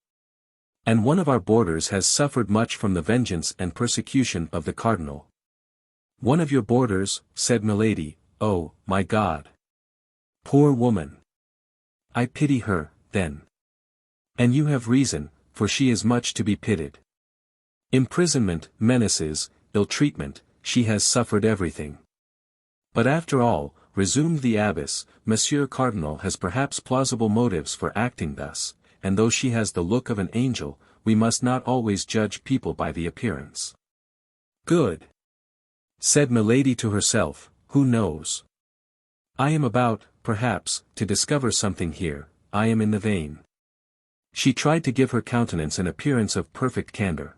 And one of our boarders has suffered much from the vengeance and persecution of the cardinal. One of your boarders, said Milady, oh, my God! Poor woman! I pity her, then. And you have reason, for she is much to be pitied. Imprisonment, menaces, ill-treatment, she has suffered everything. But after all, resumed the abbess, Monsieur Cardinal has perhaps plausible motives for acting thus, and though she has the look of an angel, we must not always judge people by the appearance. Good! Said Milady to herself, who knows? I am about, perhaps, to discover something here, I am in the vein. She tried to give her countenance an appearance of perfect candor.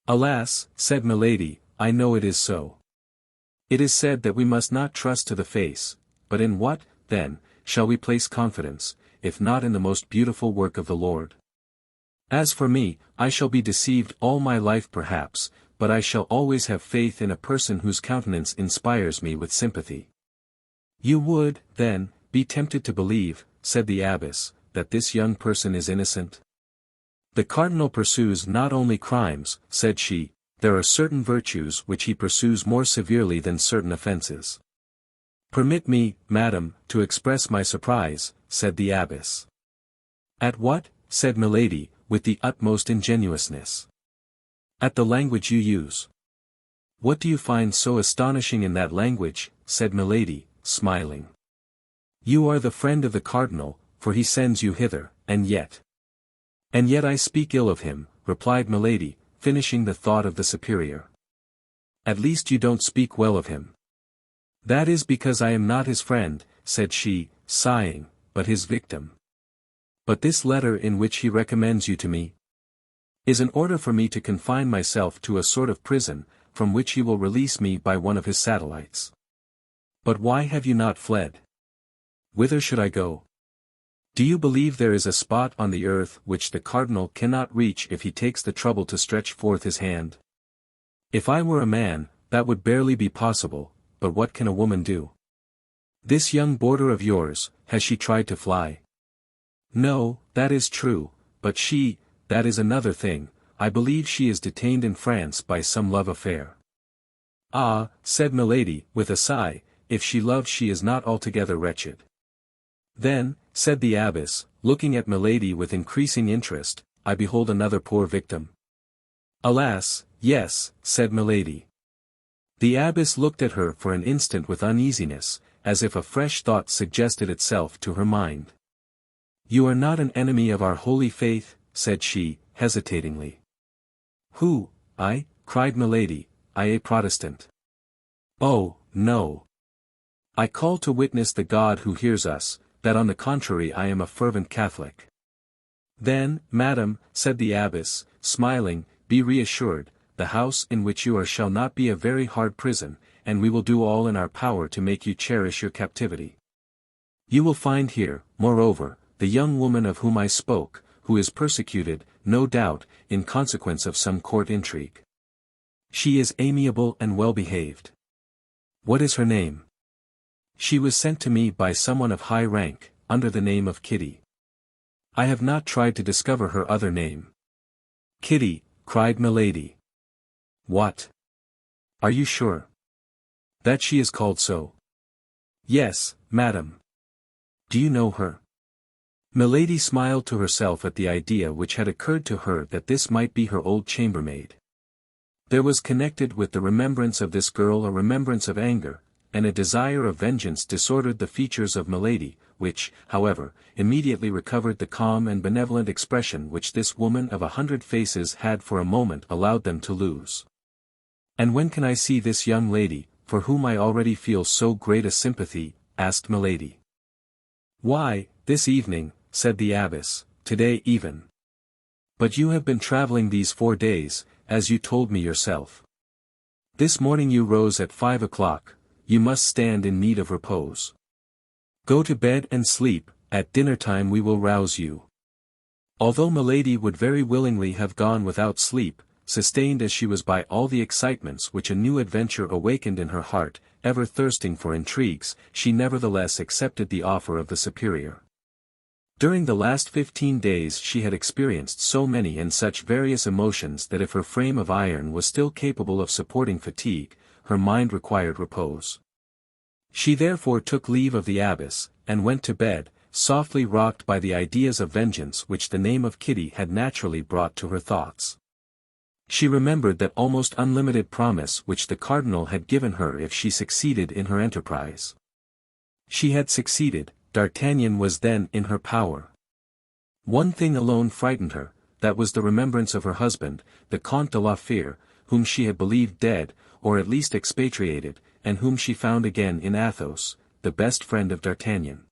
Alas, said Milady, I know it is so. It is said that we must not trust to the face, but in what, then, shall we place confidence, if not in the most beautiful work of the Lord? As for me, I shall be deceived all my life perhaps, but I shall always have faith in a person whose countenance inspires me with sympathy. You would, then, be tempted to believe, said the abbess, that this young person is innocent? The cardinal pursues not only crimes, said she, there are certain virtues which he pursues more severely than certain offences. Permit me, madam, to express my surprise, said the abbess. At what? Said Milady, with the utmost ingenuousness. At the language you use. What do you find so astonishing in that language? Said Milady, smiling. You are the friend of the cardinal, for he sends you hither, and yet I speak ill of him, replied Milady, finishing the thought of the superior. At least you don't speak well of him. That is because I am not his friend, said she, sighing, but his victim. But this letter in which he recommends you to me is an order for me to confine myself to a sort of prison, from which he will release me by one of his satellites. But why have you not fled? Whither should I go? Do you believe there is a spot on the earth which the cardinal cannot reach if he takes the trouble to stretch forth his hand? If I were a man, that would barely be possible, but what can a woman do? This young boarder of yours, has she tried to fly? No, that is true, but that is another thing, I believe she is detained in France by some love affair. Ah, said Milady, with a sigh, if she loves she is not altogether wretched. Then, said the abbess, looking at Milady with increasing interest, I behold another poor victim. Alas, yes, said Milady. The abbess looked at her for an instant with uneasiness, as if a fresh thought suggested itself to her mind. You are not an enemy of our holy faith, said she, hesitatingly. Who, I? Cried Milady, I a Protestant. Oh, no. I call to witness the God who hears us, that on the contrary I am a fervent Catholic. Then, madam, said the abbess, smiling, be reassured, the house in which you are shall not be a very hard prison, and we will do all in our power to make you cherish your captivity. You will find here, moreover, the young woman of whom I spoke, who is persecuted, no doubt, in consequence of some court intrigue. She is amiable and well behaved. What is her name? She was sent to me by someone of high rank, under the name of Kitty. I have not tried to discover her other name. Kitty, cried Milady. What? Are you sure? That she is called so? Yes, madam. Do you know her? Milady smiled to herself at the idea which had occurred to her that this might be her old chambermaid. There was connected with the remembrance of this girl a remembrance of anger, and a desire of vengeance disordered the features of Milady, which, however, immediately recovered the calm and benevolent expression which this woman of 100 faces had for a moment allowed them to lose. And when can I see this young lady, for whom I already feel so great a sympathy? Asked Milady. Why, this evening, said the abbess, today even. But you have been travelling these 4 days, as you told me yourself. This morning you rose at 5 o'clock, you must stand in need of repose. Go to bed and sleep, at dinner time we will rouse you. Although Milady would very willingly have gone without sleep, sustained as she was by all the excitements which a new adventure awakened in her heart, ever thirsting for intrigues, she nevertheless accepted the offer of the superior. During the last 15 days she had experienced so many and such various emotions that if her frame of iron was still capable of supporting fatigue, her mind required repose. She therefore took leave of the abbess, and went to bed, softly rocked by the ideas of vengeance which the name of Kitty had naturally brought to her thoughts. She remembered that almost unlimited promise which the cardinal had given her if she succeeded in her enterprise. She had succeeded, D'Artagnan was then in her power. One thing alone frightened her, that was the remembrance of her husband, the Comte de la Fère, whom she had believed dead, or at least expatriated, and whom she found again in Athos, the best friend of D'Artagnan.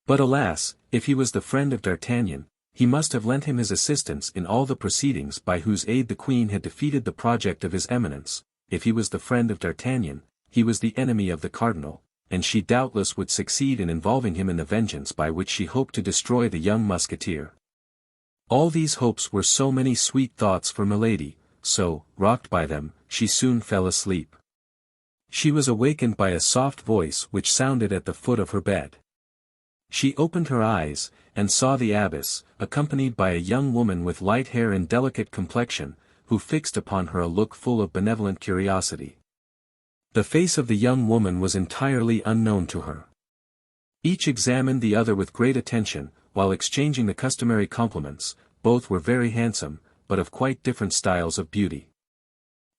But alas, if he was the friend of D'Artagnan, he must have lent him his assistance in all the proceedings by whose aid the queen had defeated the project of his eminence. If he was the friend of D'Artagnan, he was the enemy of the cardinal, and she doubtless would succeed in involving him in the vengeance by which she hoped to destroy the young musketeer. All these hopes were so many sweet thoughts for Milady, so, rocked by them, she soon fell asleep. She was awakened by a soft voice which sounded at the foot of her bed. She opened her eyes, and saw the abbess, accompanied by a young woman with light hair and delicate complexion, who fixed upon her a look full of benevolent curiosity. The face of the young woman was entirely unknown to her. Each examined the other with great attention, while exchanging the customary compliments. Both were very handsome, but of quite different styles of beauty.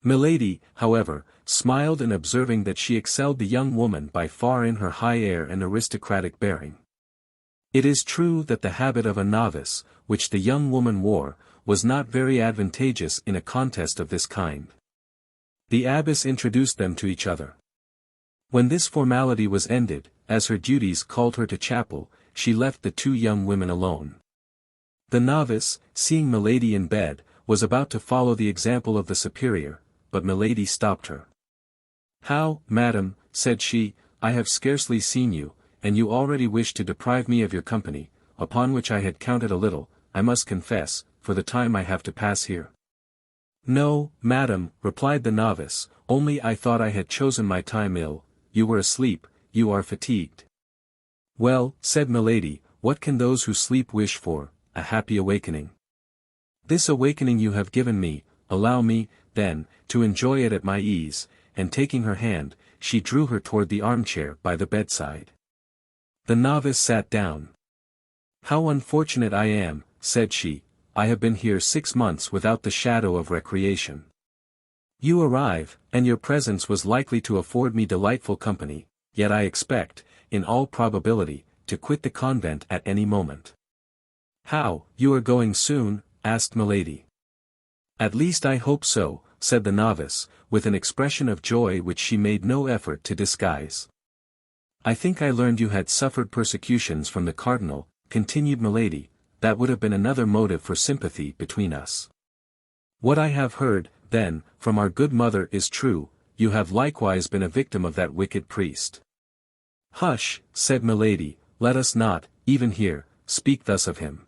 Milady, however, smiled in observing that she excelled the young woman by far in her high air and aristocratic bearing. It is true that the habit of a novice, which the young woman wore, was not very advantageous in a contest of this kind. The abbess introduced them to each other. When this formality was ended, as her duties called her to chapel, she left the two young women alone. The novice, seeing Milady in bed, was about to follow the example of the superior, but Milady stopped her. "How, madam," said she, "I have scarcely seen you, and you already wish to deprive me of your company, upon which I had counted a little, I must confess, for the time I have to pass here." "No, madam," replied the novice, "only I thought I had chosen my time ill. You were asleep, you are fatigued." "Well," said Milady, "what can those who sleep wish for? A happy awakening. This awakening you have given me, allow me, then, to enjoy it at my ease," and taking her hand, she drew her toward the armchair by the bedside. The novice sat down. "How unfortunate I am," said she, "I have been here 6 months without the shadow of recreation. You arrive, and your presence was likely to afford me delightful company, yet I expect, in all probability, to quit the convent at any moment." "How, you are going soon?" asked Milady. "At least I hope so," said the novice, with an expression of joy which she made no effort to disguise. "I think I learned you had suffered persecutions from the cardinal," continued Milady. "That would have been another motive for sympathy between us. What I have heard, then, from our good mother is true, you have likewise been a victim of that wicked priest." "Hush," said Milady, "let us not, even here, speak thus of him.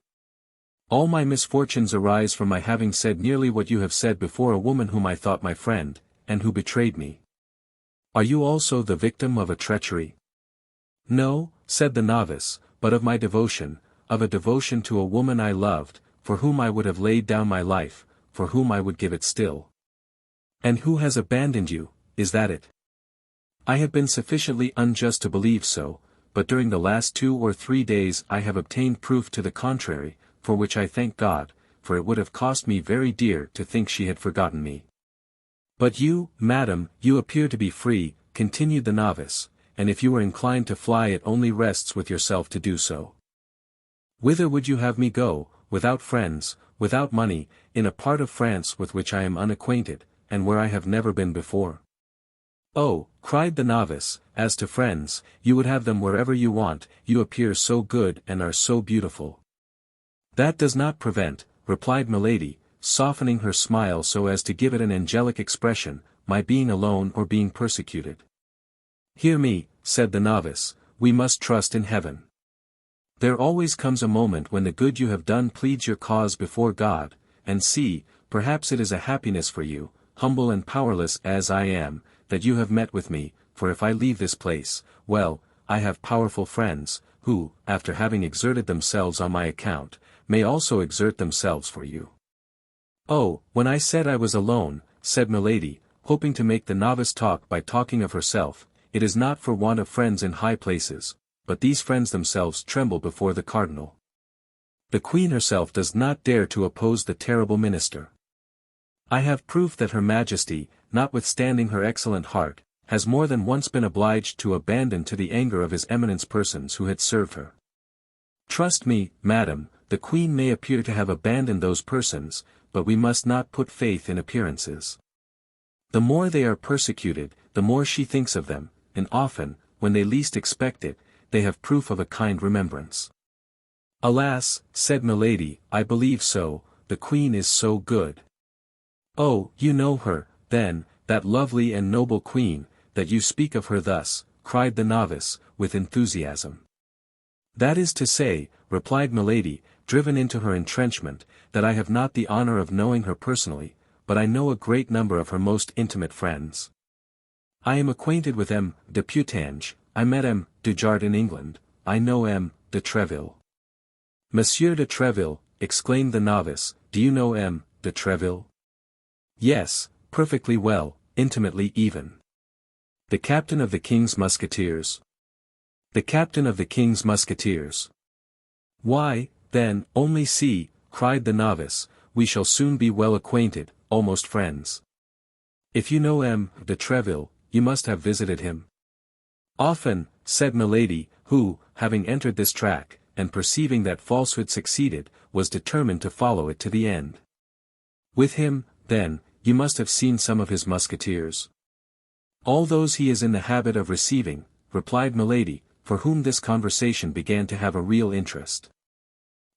All my misfortunes arise from my having said nearly what you have said before a woman whom I thought my friend, and who betrayed me. Are you also the victim of a treachery?" "No," said the novice, "but of my devotion, of a devotion to a woman I loved, for whom I would have laid down my life, for whom I would give it still." "And who has abandoned you, is that it?" "I have been sufficiently unjust to believe so, but during the last 2 or 3 days I have obtained proof to the contrary, for which I thank God, for it would have cost me very dear to think she had forgotten me." "But you, madam, you appear to be free," continued the novice, "and if you were inclined to fly it only rests with yourself to do so. Whither would you have me go, without friends, without money, in a part of France with which I am unacquainted, and where I have never been before?" "Oh," cried the novice, "as to friends, you would have them wherever you want, you appear so good and are so beautiful." "That does not prevent," replied Milady, softening her smile so as to give it an angelic expression, "my being alone or being persecuted." "Hear me," said the novice, "we must trust in heaven. There always comes a moment when the good you have done pleads your cause before God, and see, perhaps it is a happiness for you, humble and powerless as I am, that you have met with me, for if I leave this place, well, I have powerful friends, who, after having exerted themselves on my account, may also exert themselves for you. Oh, when I said I was alone, said Milady, hoping to make the novice talk by talking of herself, it is not for want of friends in high places, but these friends themselves tremble before the cardinal. The queen herself does not dare to oppose the terrible minister. I have proof that her majesty, notwithstanding her excellent heart, has more than once been obliged to abandon to the anger of his eminence persons who had served her. Trust me, madam, the queen may appear to have abandoned those persons, but we must not put faith in appearances. The more they are persecuted, the more she thinks of them, and often, when they least expect it, they have proof of a kind remembrance. Alas, said Milady, I believe so, the queen is so good. Oh, you know her, then, that lovely and noble queen, that you speak of her thus, cried the novice, with enthusiasm. That is to say, replied Milady, driven into her entrenchment, that I have not the honor of knowing her personally, but I know a great number of her most intimate friends. I am acquainted with M. de Putange, I met M. de Jart in England, I know M. de Treville. Monsieur de Treville, exclaimed the novice, do you know M. de Treville? Yes, perfectly well, intimately even. The captain of the king's Musketeers. The captain of the king's Musketeers. Why, then, only see, cried the novice, we shall soon be well acquainted, almost friends. If you know M. de Treville, you must have visited him. Often, said Milady, who, having entered this track, and perceiving that falsehood succeeded, was determined to follow it to the end. With him, then, you must have seen some of his musketeers. All those he is in the habit of receiving, replied Milady, for whom this conversation began to have a real interest.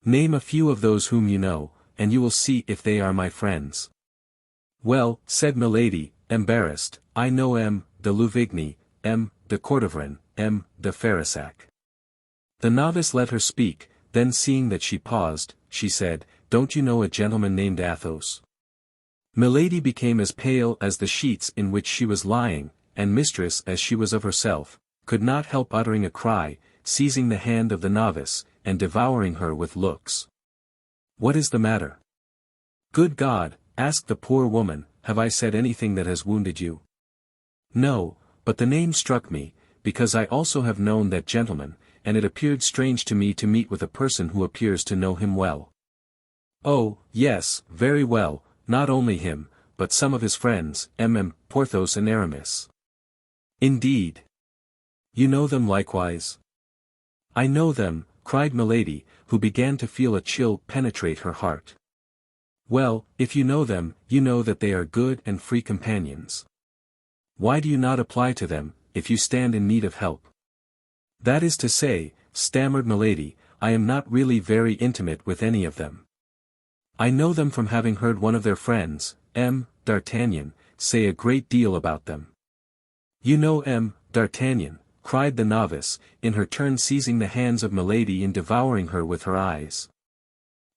Name a few of those whom you know, and you will see if they are my friends. Well, said Milady, embarrassed, I know M. de Louvigny, M. de Courtevran, M. de Ferrissac. The novice let her speak, then seeing that she paused, she said, don't you know a gentleman named Athos? Milady became as pale as the sheets in which she was lying, and mistress as she was of herself, could not help uttering a cry, seizing the hand of the novice, and devouring her with looks. What is the matter? Good God, asked the poor woman, have I said anything that has wounded you? No, but the name struck me, because I also have known that gentleman, and it appeared strange to me to meet with a person who appears to know him well. Oh, yes, very well, not only him, but some of his friends, Porthos and Aramis. Indeed. You know them likewise? I know them, cried Milady, who began to feel a chill penetrate her heart. Well, if you know them, you know that they are good and free companions. Why do you not apply to them, if you stand in need of help? That is to say, stammered Milady, I am not really very intimate with any of them. I know them from having heard one of their friends, D'Artagnan, say a great deal about them. You know D'Artagnan, cried the novice, in her turn seizing the hands of Milady and devouring her with her eyes.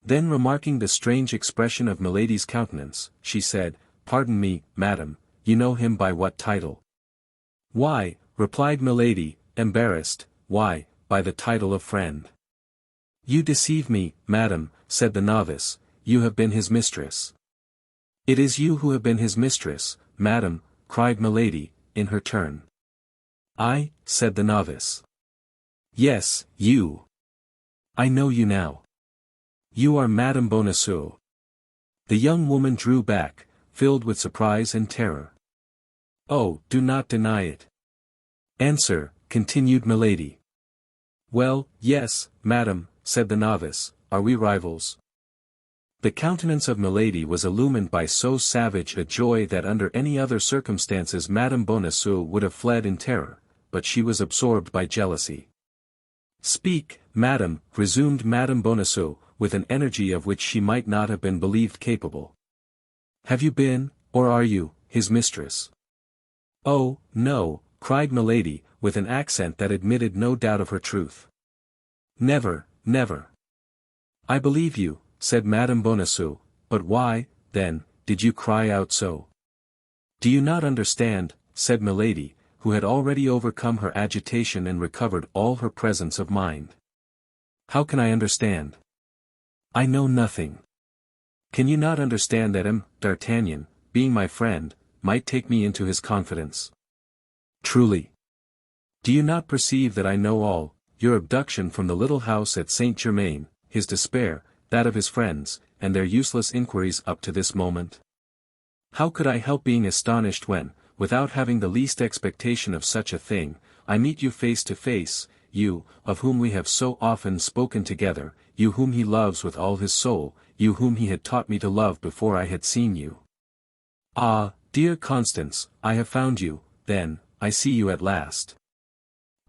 Then remarking the strange expression of Milady's countenance, she said, pardon me, madam, you know him by what title? Why, replied Milady, embarrassed, why, by the title of friend. You deceive me, madam, said the novice, you have been his mistress. It is you who have been his mistress, madam, cried Milady, in her turn. I, said the novice. Yes, you. I know you now. You are Madame Bonacieux. The young woman drew back, filled with surprise and terror. Oh, do not deny it. Answer, continued Milady. Well, yes, madam, said the novice, are we rivals? The countenance of Milady was illumined by so savage a joy that under any other circumstances Madame Bonacieux would have fled in terror, but she was absorbed by jealousy. Speak, madam, resumed Madame Bonacieux, with an energy of which she might not have been believed capable. Have you been, or are you, his mistress? Oh, no, cried Milady, with an accent that admitted no doubt of her truth. Never, never. I believe you, said Madame Bonacieux, but why, then, did you cry out so? Do you not understand, said Milady, who had already overcome her agitation and recovered all her presence of mind. How can I understand? I know nothing. Can you not understand that D'Artagnan, being my friend, might take me into his confidence? Truly. Do you not perceive that I know all, your abduction from the little house at Saint-Germain, his despair, that of his friends, and their useless inquiries up to this moment? How could I help being astonished when, without having the least expectation of such a thing, I meet you face to face, you, of whom we have so often spoken together, you whom he loves with all his soul, you whom he had taught me to love before I had seen you? Ah, dear Constance, I have found you, then, I see you at last.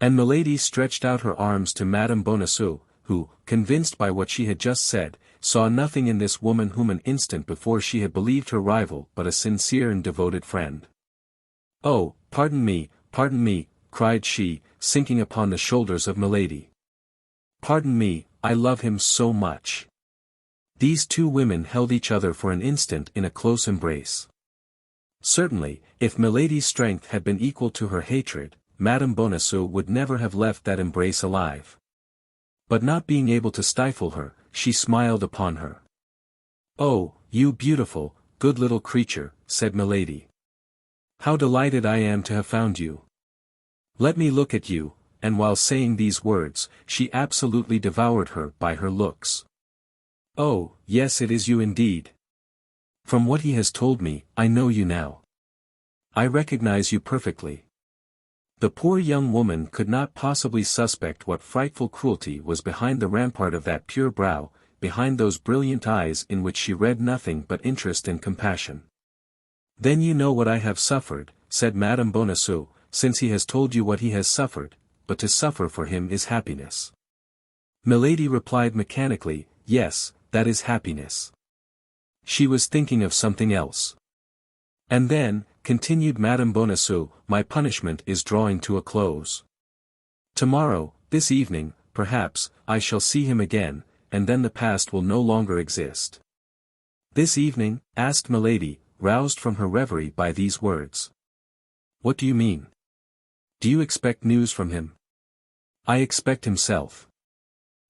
And Milady stretched out her arms to Madame Bonacieux, who, convinced by what she had just said, saw nothing in this woman whom an instant before she had believed her rival but a sincere and devoted friend. Oh, pardon me, cried she, sinking upon the shoulders of Milady. Pardon me, I love him so much. These two women held each other for an instant in a close embrace. Certainly, if Milady's strength had been equal to her hatred, Madame Bonacieux would never have left that embrace alive. But not being able to stifle her, she smiled upon her. Oh, you beautiful, good little creature, said Milady. How delighted I am to have found you. Let me look at you, and while saying these words, she absolutely devoured her by her looks. Oh, yes, it is you indeed. From what he has told me, I know you now. I recognize you perfectly. The poor young woman could not possibly suspect what frightful cruelty was behind the rampart of that pure brow, behind those brilliant eyes in which she read nothing but interest and compassion. Then you know what I have suffered, said Madame Bonacieux, since he has told you what he has suffered, but to suffer for him is happiness. Milady replied mechanically, yes, that is happiness. She was thinking of something else. And then, continued Madame Bonacieux, my punishment is drawing to a close. Tomorrow, this evening, perhaps, I shall see him again, and then the past will no longer exist. This evening? Asked Milady, roused from her reverie by these words. What do you mean? Do you expect news from him? I expect himself.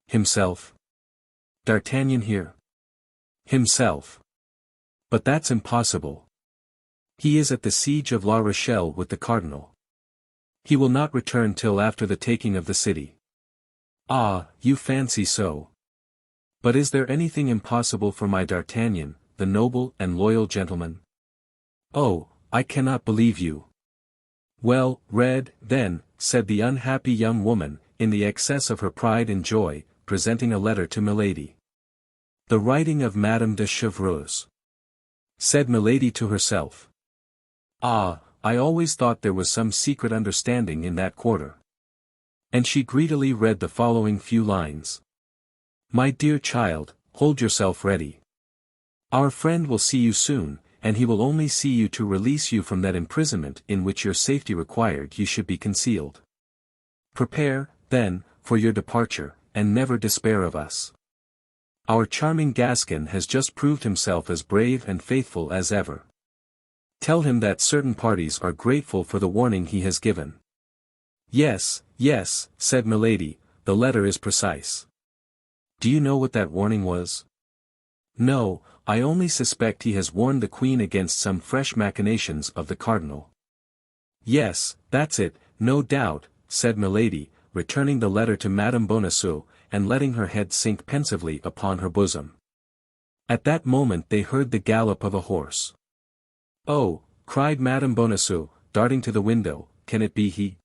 Himself? D'Artagnan here? Himself. But that's impossible. He is at the siege of La Rochelle with the cardinal. He will not return till after the taking of the city. Ah, you fancy so. But is there anything impossible for my D'Artagnan, the noble and loyal gentleman? Oh, I cannot believe you. Well, read, then, said the unhappy young woman, in the excess of her pride and joy, presenting a letter to Milady. The writing of Madame de Chevreuse. Said Milady to herself. Ah, I always thought there was some secret understanding in that quarter. And she greedily read the following few lines. My dear child, hold yourself ready. Our friend will see you soon, and he will only see you to release you from that imprisonment in which your safety required you should be concealed. Prepare, then, for your departure, and never despair of us. Our charming Gascon has just proved himself as brave and faithful as ever. Tell him that certain parties are grateful for the warning he has given. Yes, yes, said Milady, the letter is precise. Do you know what that warning was? No, I only suspect he has warned the Queen against some fresh machinations of the cardinal. Yes, that's it, no doubt, said Milady, returning the letter to Madame Bonacieux, and letting her head sink pensively upon her bosom. At that moment they heard the gallop of a horse. Oh, cried Madame Bonacieux, darting to the window, can it be he?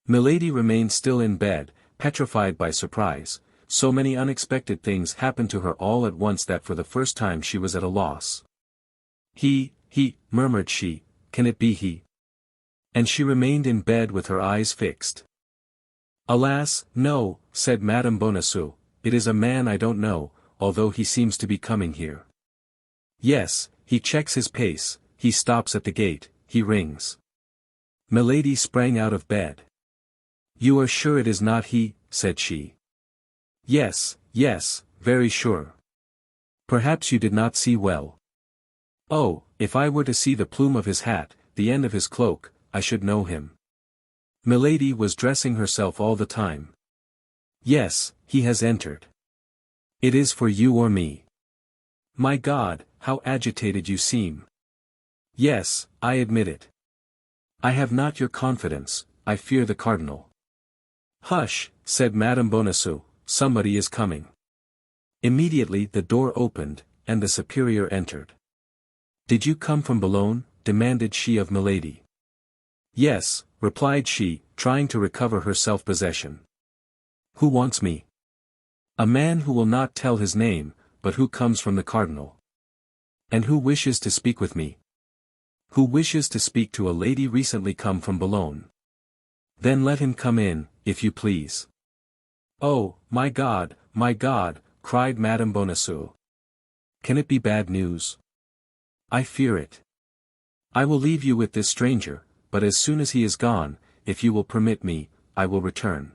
Milady remained still in bed, petrified by surprise. So many unexpected things happened to her all at once that for the first time she was at a loss. He, murmured she, can it be he? And she remained in bed with her eyes fixed. Alas, no, said Madame Bonacieux, it is a man I don't know, although he seems to be coming here. Yes, he checks his pace, he stops at the gate, he rings. Milady sprang out of bed. You are sure it is not he, said she. Yes, very sure. Perhaps you did not see well. Oh, if I were to see the plume of his hat, the end of his cloak, I should know him. Milady was dressing herself all the time. Yes, he has entered. It is for you or me. My God, how agitated you seem. Yes, I admit it. I have not your confidence, I fear the cardinal. Hush, said Madame Bonacieux, somebody is coming. Immediately the door opened, and the superior entered. Did you come from Boulogne? Demanded she of Milady. Yes, replied she, trying to recover her self-possession. Who wants me? A man who will not tell his name, but who comes from the cardinal. And who wishes to speak with me? Who wishes to speak to a lady recently come from Boulogne. Then let him come in, if you please. Oh, my God, cried Madame Bonacieux. Can it be bad news? I fear it. I will leave you with this stranger, but as soon as he is gone, if you will permit me, I will return.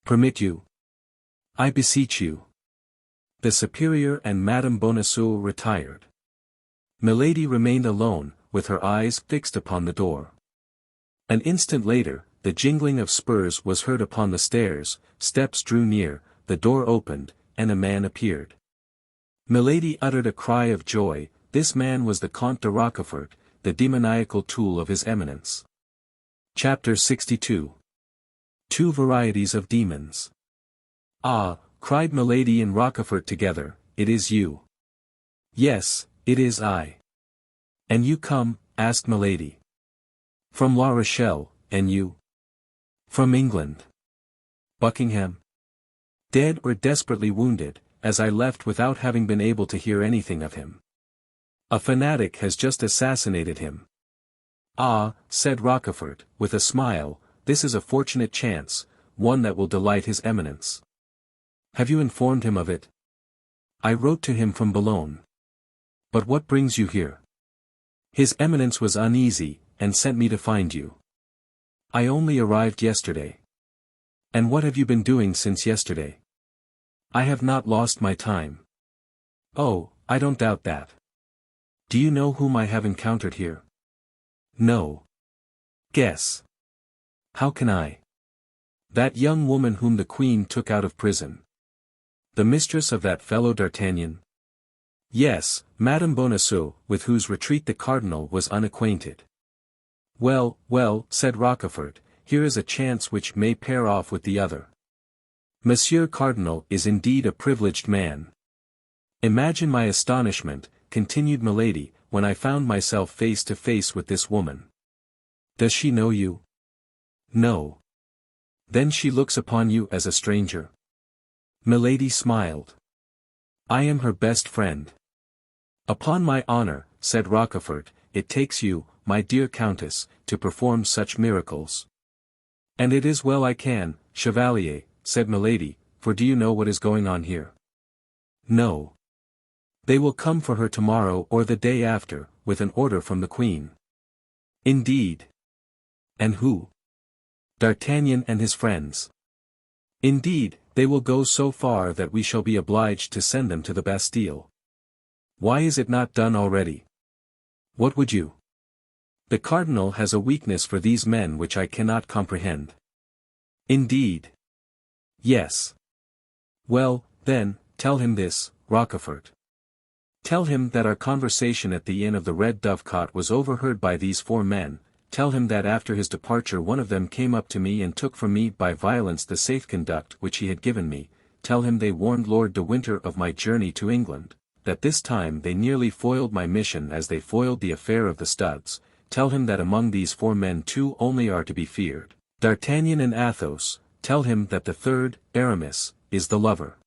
Permit you? I beseech you. The superior and Madame Bonacieux retired. Milady remained alone, with her eyes fixed upon the door. An instant later, the jingling of spurs was heard upon the stairs, steps drew near, the door opened, and a man appeared. Milady uttered a cry of joy. This man was the Comte de Rochefort, the demoniacal tool of his eminence. Chapter 62. Two varieties of demons. Ah, cried Milady and Rochefort together, it is you. Yes, it is I. And you come? Asked Milady. From La Rochelle, and you? From England. Buckingham? Dead or desperately wounded, as I left without having been able to hear anything of him. A fanatic has just assassinated him. Ah, said Rochefort, with a smile, this is a fortunate chance, one that will delight his eminence. Have you informed him of it? I wrote to him from Boulogne. But what brings you here? His eminence was uneasy, and sent me to find you. I only arrived yesterday. And what have you been doing since yesterday? I have not lost my time. Oh, I don't doubt that. Do you know whom I have encountered here? No. Guess. How can I? That young woman whom the Queen took out of prison. The mistress of that fellow D'Artagnan? Yes, Madame Bonacieux, with whose retreat the cardinal was unacquainted. Well, said Rochefort, here is a chance which may pair off with the other. Monsieur Cardinal is indeed a privileged man. Imagine my astonishment, continued Milady, when I found myself face to face with this woman. Does she know you? No. Then she looks upon you as a stranger? Milady smiled. I am her best friend. Upon my honor, said Rochefort, it takes you, my dear Countess, to perform such miracles. And it is well I can, Chevalier, said Milady, for do you know what is going on here? No. They will come for her tomorrow or the day after, with an order from the Queen. Indeed. And who? D'Artagnan and his friends. Indeed, they will go so far that we shall be obliged to send them to the Bastille. Why is it not done already? What would you? The cardinal has a weakness for these men which I cannot comprehend. Indeed. Yes. Well, then, tell him this, Rochefort. Tell him that our conversation at the inn of the Red Dovecot was overheard by these four men. Tell him that after his departure one of them came up to me and took from me by violence the safe-conduct which he had given me. Tell him they warned Lord de Winter of my journey to England, that this time they nearly foiled my mission as they foiled the affair of the studs. Tell him that among these four men two only are to be feared, D'Artagnan and Athos. Tell him that the third, Aramis, is the lover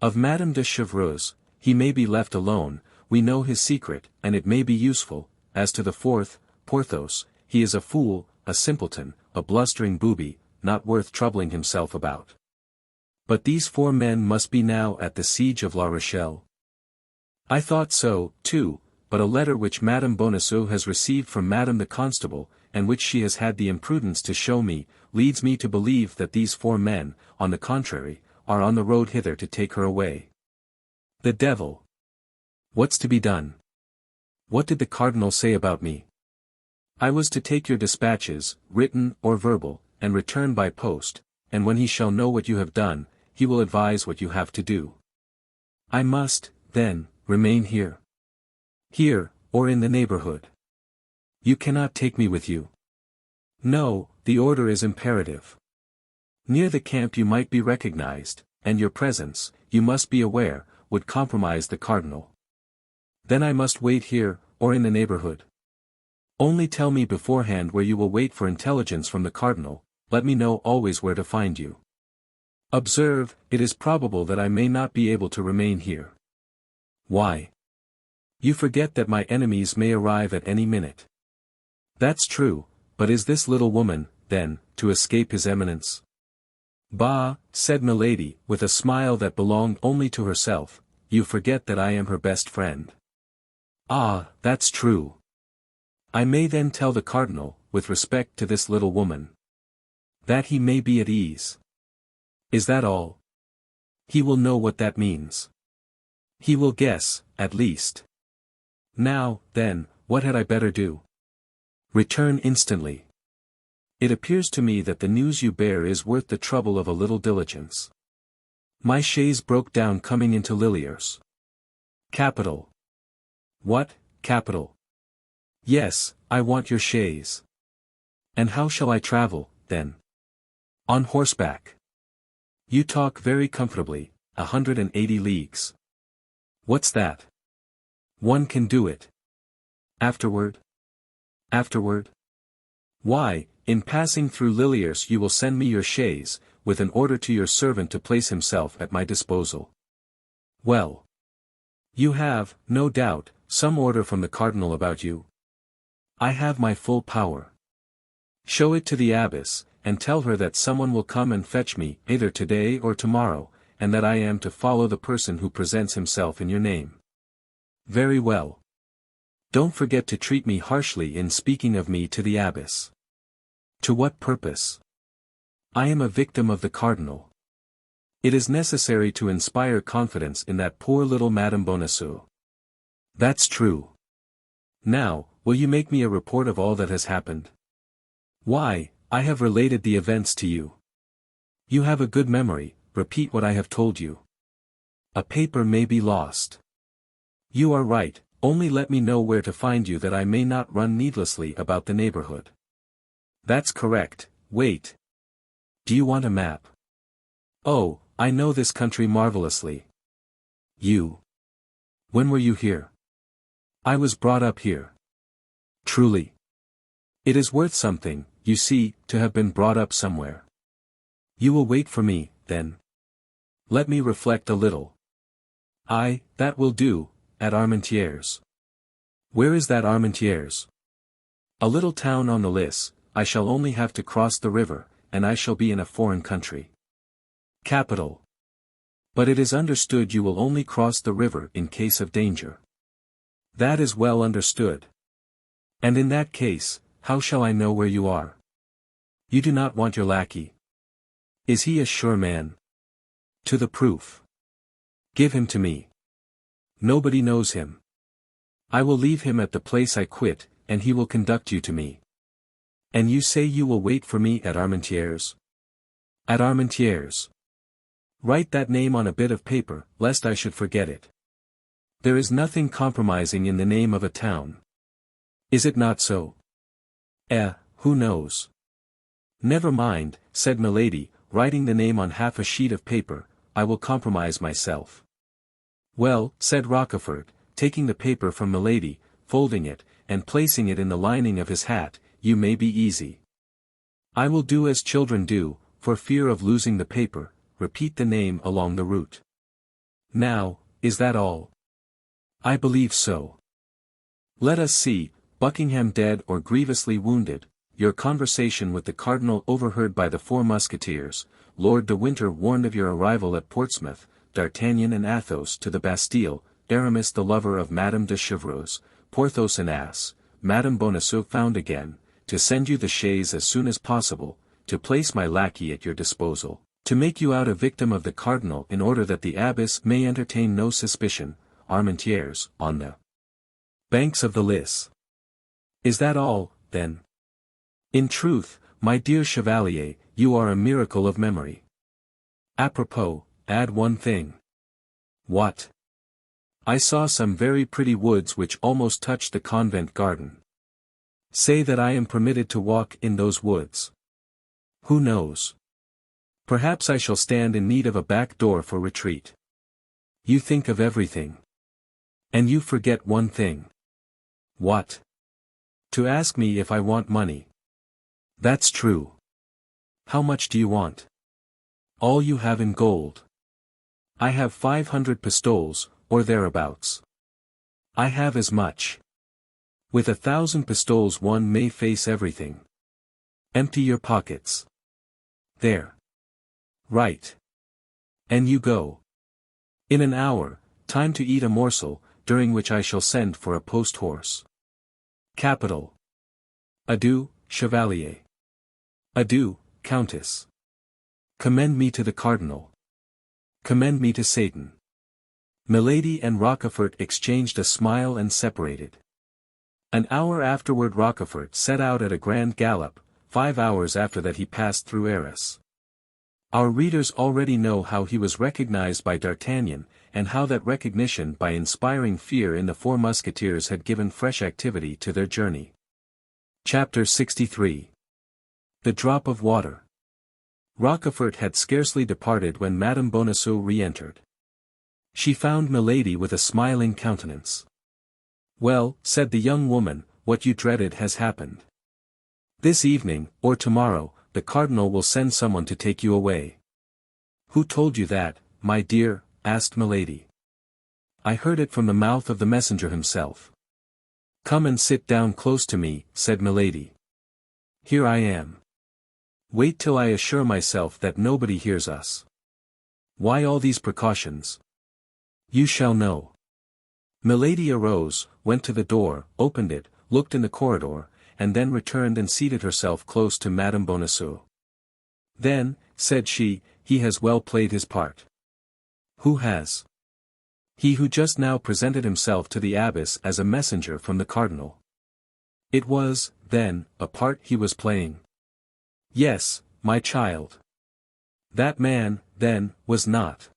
of Madame de Chevreuse. He may be left alone, we know his secret, and it may be useful. As to the fourth, Porthos, he is a fool, a simpleton, a blustering booby, not worth troubling himself about. But these four men must be now at the siege of La Rochelle. I thought so, too, but a letter which Madame Bonacieux has received from Madame the Constable, and which she has had the imprudence to show me, leads me to believe that these four men, on the contrary, are on the road hither to take her away. The devil! What's to be done? What did the cardinal say about me? I was to take your dispatches, written or verbal, and return by post, and when he shall know what you have done, he will advise what you have to do. I must, then, remain here. Here, or in the neighborhood. You cannot take me with you. No, the order is imperative. Near the camp you might be recognized, and your presence, you must be aware, would compromise the cardinal. Then I must wait here, or in the neighborhood. Only tell me beforehand where you will wait for intelligence from the cardinal, let me know always where to find you. Observe, it is probable that I may not be able to remain here. Why? You forget that my enemies may arrive at any minute. That's true, but is this little woman, then, to escape his eminence? Bah, said Milady, with a smile that belonged only to herself, you forget that I am her best friend. Ah, that's true. I may then tell the cardinal, with respect to this little woman, that he may be at ease. Is that all? He will know what that means. He will guess, at least. Now, then, what had I better do? Return instantly. It appears to me that the news you bear is worth the trouble of a little diligence. My chaise broke down coming into Liliers. Capital. What, capital? Yes, I want your chaise. And how shall I travel, then? On horseback. You talk very comfortably, 180 leagues. What's that? One can do it. Afterward? Afterward? Why, in passing through Liliers you will send me your chaise, with an order to your servant to place himself at my disposal. Well. You have, no doubt, some order from the cardinal about you. I have my full power. Show it to the abbess, and tell her that someone will come and fetch me either today or tomorrow, and that I am to follow the person who presents himself in your name. Very well. Don't forget to treat me harshly in speaking of me to the abbess. To what purpose? I am a victim of the cardinal. It is necessary to inspire confidence in that poor little Madame Bonacieux. That's true. Now, will you make me a report of all that has happened? Why, I have related the events to you. You have a good memory, repeat what I have told you. A paper may be lost. You are right, only let me know where to find you that I may not run needlessly about the neighborhood. That's correct, wait. Do you want a map? Oh, I know this country marvelously. You? When were you here? I was brought up here. Truly. It is worth something, you see, to have been brought up somewhere. You will wait for me, then. Let me reflect a little. Aye, that will do, at Armentières. Where is that Armentières? A little town on the Lys. I shall only have to cross the river, and I shall be in a foreign country. Capital. But it is understood you will only cross the river in case of danger. That is well understood. And in that case, how shall I know where you are? You do not want your lackey. Is he a sure man? To the proof. Give him to me. Nobody knows him. I will leave him at the place I quit, and he will conduct you to me. And you say you will wait for me at Armentières? At Armentières. Write that name on a bit of paper, lest I should forget it. There is nothing compromising in the name of a town. Is it not so? Who knows? Never mind, said Milady, writing the name on half a sheet of paper, I will compromise myself. Well, said Rochefort, taking the paper from Milady, folding it, and placing it in the lining of his hat, you may be easy. I will do as children do, for fear of losing the paper, repeat the name along the route. Now, is that all? I believe so. Let us see, Buckingham dead or grievously wounded, your conversation with the cardinal overheard by the 4 Musketeers, Lord de Winter warned of your arrival at Portsmouth, D'Artagnan and Athos to the Bastille, Aramis the lover of Madame de Chevreuse, Porthos an ass, Madame Bonacieux found again, to send you the chaise as soon as possible, to place my lackey at your disposal, to make you out a victim of the cardinal in order that the abbess may entertain no suspicion, Armentières, on the Banks of the Lys. Is that all, then? In truth, my dear Chevalier, you are a miracle of memory. Apropos, add one thing. What? I saw some very pretty woods which almost touched the convent garden. Say that I am permitted to walk in those woods. Who knows? Perhaps I shall stand in need of a back door for retreat. You think of everything. And you forget one thing. What? To ask me if I want money. That's true. How much do you want? All you have in gold. I have 500 pistoles, or thereabouts. I have as much. With 1,000 pistoles one may face everything. Empty your pockets. There. Right. And you go. In an hour, time to eat a morsel, during which I shall send for a post-horse. Capital. Adieu, Chevalier. Adieu, Countess. Commend me to the Cardinal. Commend me to Satan. Milady and Rochefort exchanged a smile and separated. An hour afterward Rochefort set out at a grand gallop, 5 hours after that he passed through Arras. Our readers already know how he was recognized by D'Artagnan, and how that recognition by inspiring fear in the four Musketeers had given fresh activity to their journey. Chapter 63. The Drop of Water. Rochefort had scarcely departed when Madame Bonacieux re-entered. She found Milady with a smiling countenance. "Well," said the young woman, "what you dreaded has happened. This evening, or tomorrow, the Cardinal will send someone to take you away." "Who told you that, my dear?" asked Milady. "I heard it from the mouth of the messenger himself." "Come and sit down close to me," said Milady. "Here I am. Wait till I assure myself that nobody hears us." "Why all these precautions?" "You shall know." Milady arose, went to the door, opened it, looked in the corridor, and then returned and seated herself close to Madame Bonacieux. "Then," said she, "he has well played his part." "Who has?" "He who just now presented himself to the abbess as a messenger from the Cardinal." "It was, then, a part he was playing?" "Yes, my child." "That man, then, was not."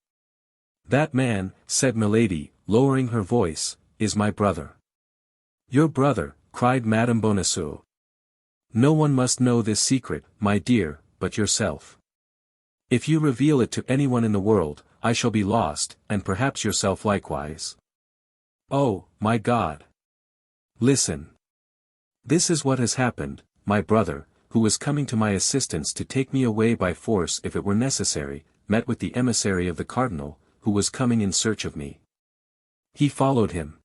"That man," said Milady, lowering her voice, "is my brother." "Your brother," cried Madame Bonacieux. "No one must know this secret, my dear, but yourself. If you reveal it to anyone in the world, I shall be lost, and perhaps yourself likewise." "Oh, my God! Listen. This is what has happened. My brother, who was coming to my assistance to take me away by force if it were necessary, met with the emissary of the Cardinal, who was coming in search of me. He followed him.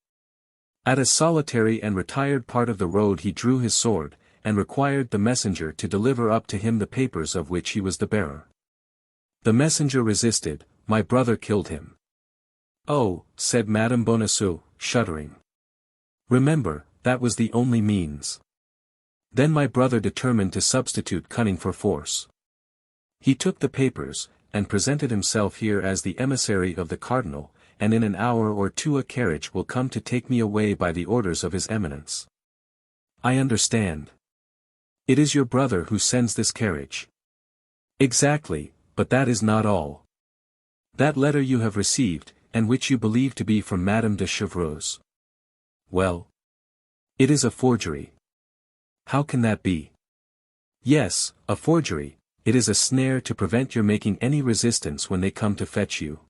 At a solitary and retired part of the road he drew his sword, and required the messenger to deliver up to him the papers of which he was the bearer. The messenger resisted, my brother killed him." "Oh," said Madame Bonacieux, shuddering. "Remember, that was the only means. Then my brother determined to substitute cunning for force. He took the papers, and presented himself here as the emissary of the Cardinal, and in an hour or two a carriage will come to take me away by the orders of his Eminence." "I understand. It is your brother who sends this carriage." "Exactly, but that is not all. That letter you have received, and which you believe to be from Madame de Chevreuse." "Well? It is a forgery." "How can that be?" "Yes, a forgery. It is a snare to prevent your making any resistance when they come to fetch you.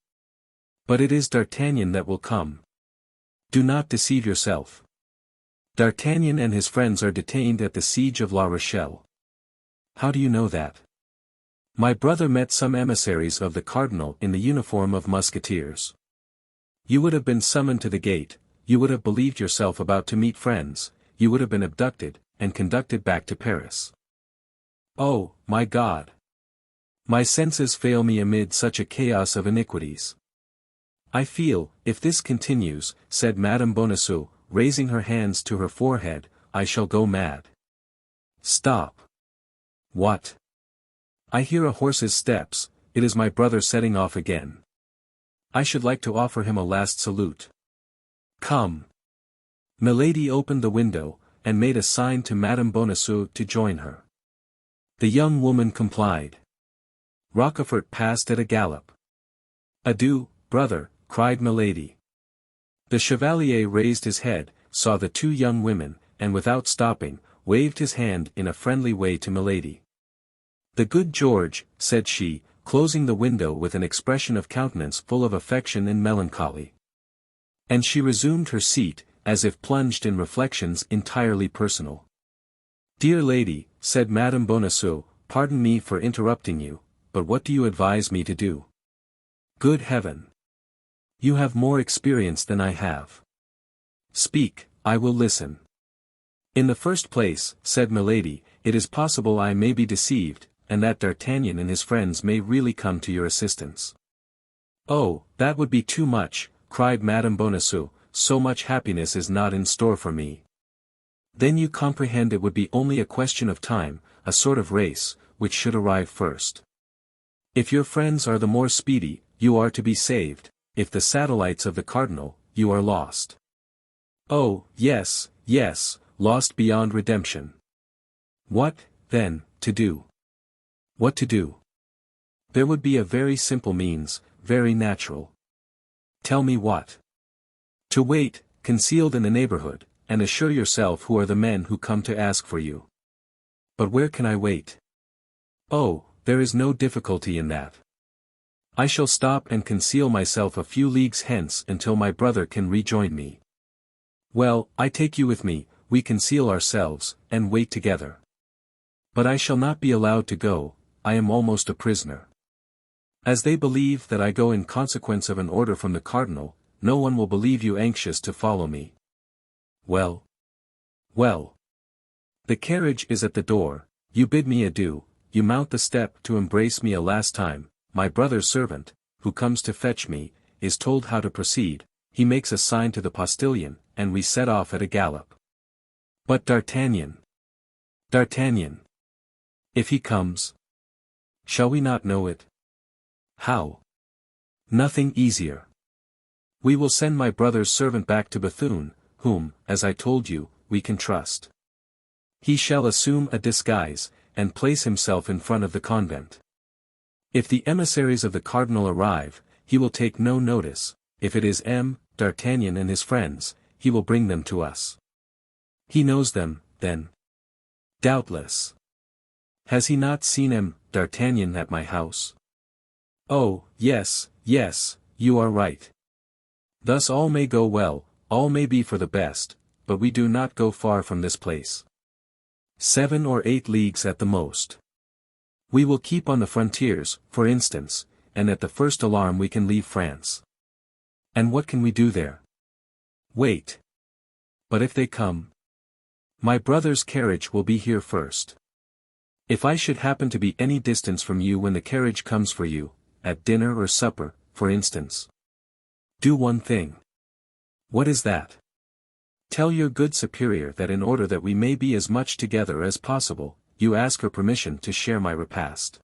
But it is D'Artagnan that will come. Do not deceive yourself. D'Artagnan and his friends are detained at the siege of La Rochelle." "How do you know that?" "My brother met some emissaries of the Cardinal in the uniform of Musketeers. You would have been summoned to the gate, you would have believed yourself about to meet friends, you would have been abducted, and conducted back to Paris." "Oh, my God! My senses fail me amid such a chaos of iniquities. I feel, if this continues," said Madame Bonacieux, raising her hands to her forehead, "I shall go mad." "Stop." "What?" "I hear a horse's steps, it is my brother setting off again. I should like to offer him a last salute." "Come." Milady opened the window, and made a sign to Madame Bonacieux to join her. The young woman complied. Rochefort passed at a gallop. "Adieu, brother," cried Milady. The chevalier raised his head, saw the two young women, and without stopping, waved his hand in a friendly way to Milady. "The good George," said she, closing the window with an expression of countenance full of affection and melancholy. And she resumed her seat, as if plunged in reflections entirely personal. "Dear lady," said Madame Bonacieux, "pardon me for interrupting you, but what do you advise me to do?" "Good heaven! You have more experience than I have. Speak, I will listen." "In the first place," said Milady, "it is possible I may be deceived, and that D'Artagnan and his friends may really come to your assistance." "Oh, that would be too much," cried Madame Bonacieux, "so much happiness is not in store for me." "Then you comprehend it would be only a question of time, a sort of race, which should arrive first. If your friends are the more speedy, you are to be saved; if the satellites of the cardinal, you are lost." "Oh, yes, yes, lost beyond redemption." "What, then, to do?" "What to do? There would be a very simple means, very natural." "Tell me what." "To wait, concealed in the neighborhood, and assure yourself who are the men who come to ask for you." "But where can I wait?" "Oh, there is no difficulty in that. I shall stop and conceal myself a few leagues hence until my brother can rejoin me." "Well, I take you with me, we conceal ourselves, and wait together." "But I shall not be allowed to go, I am almost a prisoner. As they believe that I go in consequence of an order from the cardinal, no one will believe you anxious to follow me." "Well? Well? The carriage is at the door, you bid me adieu, you mount the step to embrace me a last time, my brother's servant, who comes to fetch me, is told how to proceed, he makes a sign to the postilion, and we set off at a gallop." "But D'Artagnan? D'Artagnan? If he comes? Shall we not know it?" "How?" "Nothing easier. We will send my brother's servant back to Bethune, whom, as I told you, we can trust. He shall assume a disguise, and place himself in front of the convent. If the emissaries of the cardinal arrive, he will take no notice; if it is D'Artagnan and his friends, he will bring them to us." "He knows them, then?" "Doubtless. Has he not seen D'Artagnan at my house?" "Oh, yes, yes, you are right. Thus all may go well, all may be for the best, but we do not go far from this place. 7 or 8 leagues at the most. We will keep on the frontiers, for instance, and at the first alarm we can leave France." "And what can we do there?" "Wait." "But if they come?" "My brother's carriage will be here first. If I should happen to be any distance from you when the carriage comes for you, at dinner or supper, for instance, do one thing." "What is that?" "Tell your good superior that in order that we may be as much together as possible, you ask her permission to share my repast."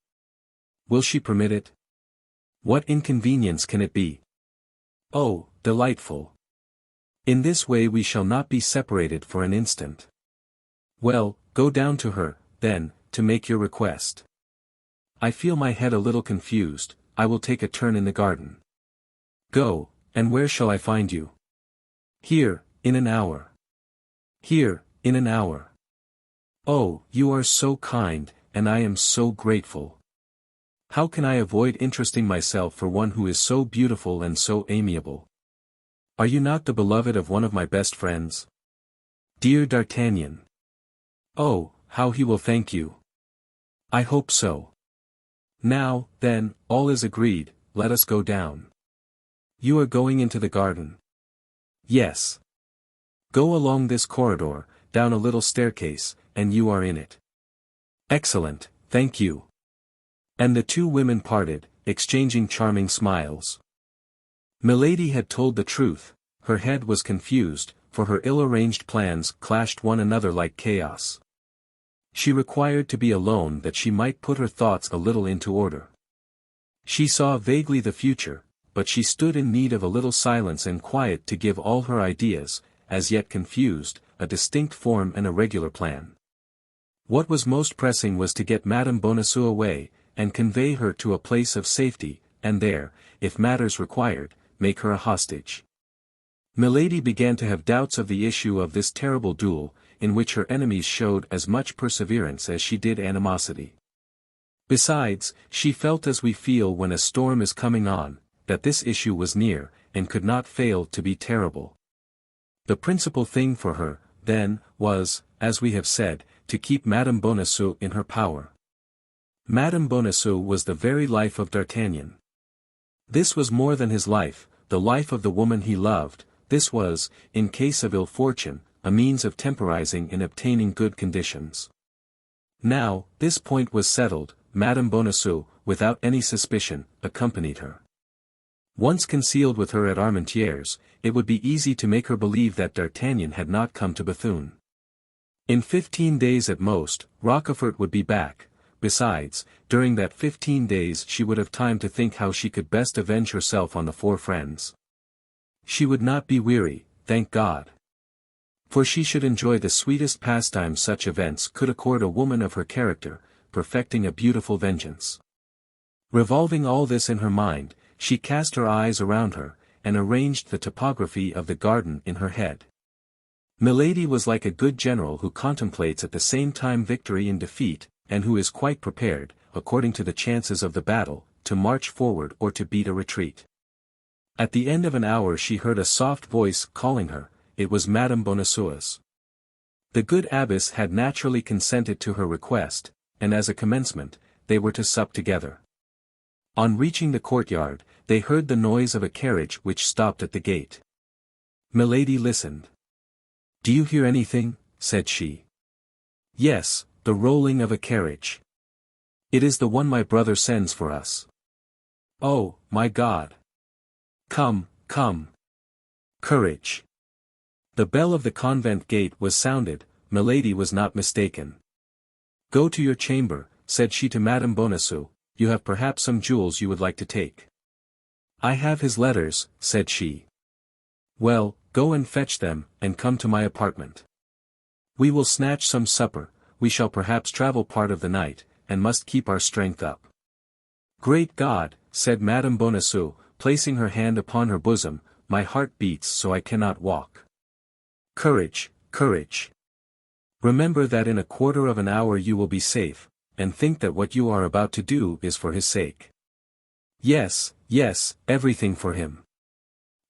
"Will she permit it?" "What inconvenience can it be?" "Oh, delightful. In this way we shall not be separated for an instant." "Well, go down to her, then, to make your request. I feel my head a little confused, I will take a turn in the garden." "Go, and where shall I find you?" "Here, in an hour." "Here, in an hour. Oh, you are so kind, and I am so grateful. How can I avoid interesting myself for one who is so beautiful and so amiable? Are you not the beloved of one of my best friends? Dear D'Artagnan. Oh, how he will thank you. I hope so. Now, then, all is agreed, let us go down." "You are going into the garden?" "Yes. Go along this corridor, down a little staircase, and you are in it." "Excellent, thank you." And the two women parted, exchanging charming smiles. Milady had told the truth, her head was confused, for her ill-arranged plans clashed one another like chaos. She required to be alone that she might put her thoughts a little into order. She saw vaguely the future, but she stood in need of a little silence and quiet to give all her ideas, as yet confused, a distinct form and a regular plan. What was most pressing was to get Madame Bonacieux away, and convey her to a place of safety, and there, if matters required, make her a hostage. Milady began to have doubts of the issue of this terrible duel, in which her enemies showed as much perseverance as she did animosity. Besides, she felt as we feel when a storm is coming on, that this issue was near, and could not fail to be terrible. The principal thing for her, then, was, as we have said, to keep Madame Bonacieux in her power. Madame Bonacieux was the very life of D'Artagnan. This was more than his life, the life of the woman he loved. This was, in case of ill fortune, a means of temporizing in obtaining good conditions. Now, this point was settled, Madame Bonacieux, without any suspicion, accompanied her. Once concealed with her at Armentières, it would be easy to make her believe that D'Artagnan had not come to Bethune. In 15 days at most, Rochefort would be back. Besides, during that 15 days she would have time to think how she could best avenge herself on the four friends. She would not be weary, thank God. For she should enjoy the sweetest pastime such events could accord a woman of her character, perfecting a beautiful vengeance. Revolving all this in her mind, she cast her eyes around her, and arranged the topography of the garden in her head. Milady was like a good general who contemplates at the same time victory and defeat, and who is quite prepared, according to the chances of the battle, to march forward or to beat a retreat. At the end of an hour she heard a soft voice calling her. It was Madame Bonacieux's. The good abbess had naturally consented to her request, and as a commencement, they were to sup together. On reaching the courtyard, they heard the noise of a carriage which stopped at the gate. Milady listened. "Do you hear anything?" said she. "Yes, the rolling of a carriage. It is the one my brother sends for us." "Oh, my God! Come, come! Courage!" The bell of the convent gate was sounded. Milady was not mistaken. "Go to your chamber," said she to Madame Bonacieux, "you have perhaps some jewels you would like to take." "I have his letters," said she. "Well, go and fetch them, and come to my apartment. We will snatch some supper, we shall perhaps travel part of the night, and must keep our strength up." "Great God," said Madame Bonacieux, placing her hand upon her bosom, "my heart beats so I cannot walk." "Courage, courage. Remember that in a quarter of an hour you will be safe, and think that what you are about to do is for his sake." "Yes, yes, everything for him.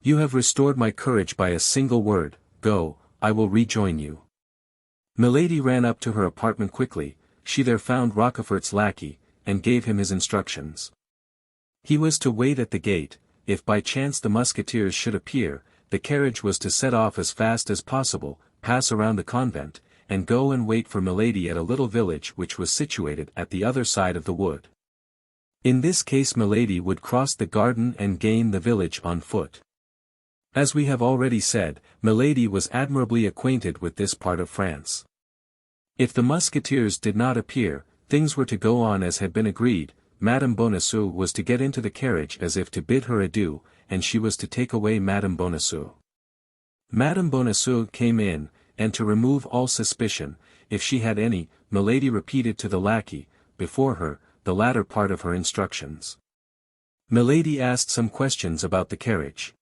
You have restored my courage by a single word. Go, I will rejoin you." Milady ran up to her apartment quickly. She there found Rochefort's lackey, and gave him his instructions. He was to wait at the gate. If by chance the Musketeers should appear, the carriage was to set off as fast as possible, pass around the convent, and go and wait for Milady at a little village which was situated at the other side of the wood. In this case Milady would cross the garden and gain the village on foot. As we have already said, Milady was admirably acquainted with this part of France. If the Musketeers did not appear, things were to go on as had been agreed. Madame Bonacieux was to get into the carriage as if to bid her adieu, and she was to take away Madame Bonacieux. Madame Bonacieux came in, and to remove all suspicion, if she had any, Milady repeated to the lackey, before her, the latter part of her instructions. Milady asked some questions about the carriage.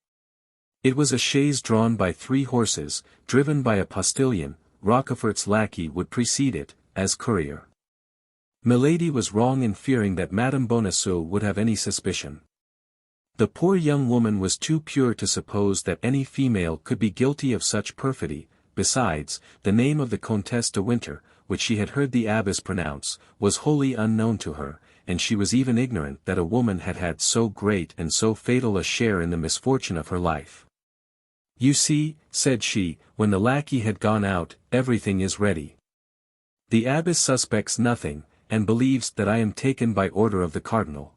It was a chaise drawn by 3 horses, driven by a postilion. Rochefort's lackey would precede it, as courier. Milady was wrong in fearing that Madame Bonacieux would have any suspicion. The poor young woman was too pure to suppose that any female could be guilty of such perfidy. Besides, the name of the Comtesse de Winter, which she had heard the abbess pronounce, was wholly unknown to her, and she was even ignorant that a woman had had so great and so fatal a share in the misfortune of her life. "You see," said she, when the lackey had gone out, "everything is ready. The abbess suspects nothing, and believes that I am taken by order of the cardinal.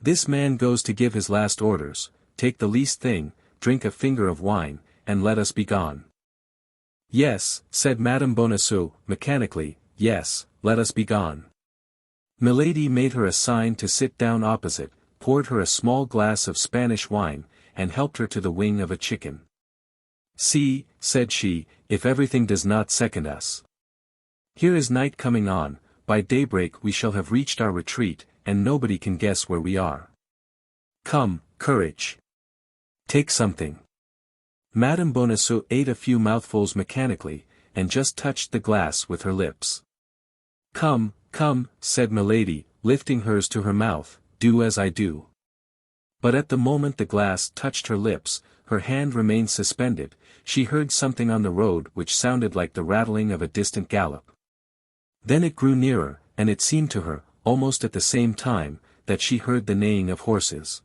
This man goes to give his last orders, take the least thing, drink a finger of wine, and let us be gone." "Yes," said Madame Bonacieux, mechanically, "yes, let us be gone." Milady made her a sign to sit down opposite, poured her a small glass of Spanish wine, and helped her to the wing of a chicken. See, said she, if everything does not second us. Here is night coming on, by daybreak we shall have reached our retreat, and nobody can guess where we are. Come, courage. Take something. Madame Bonacieux ate a few mouthfuls mechanically, and just touched the glass with her lips. Come, come, said Milady, lifting hers to her mouth, do as I do. But at the moment the glass touched her lips, her hand remained suspended, she heard something on the road which sounded like the rattling of a distant gallop. Then it grew nearer, and it seemed to her, almost at the same time, that she heard the neighing of horses.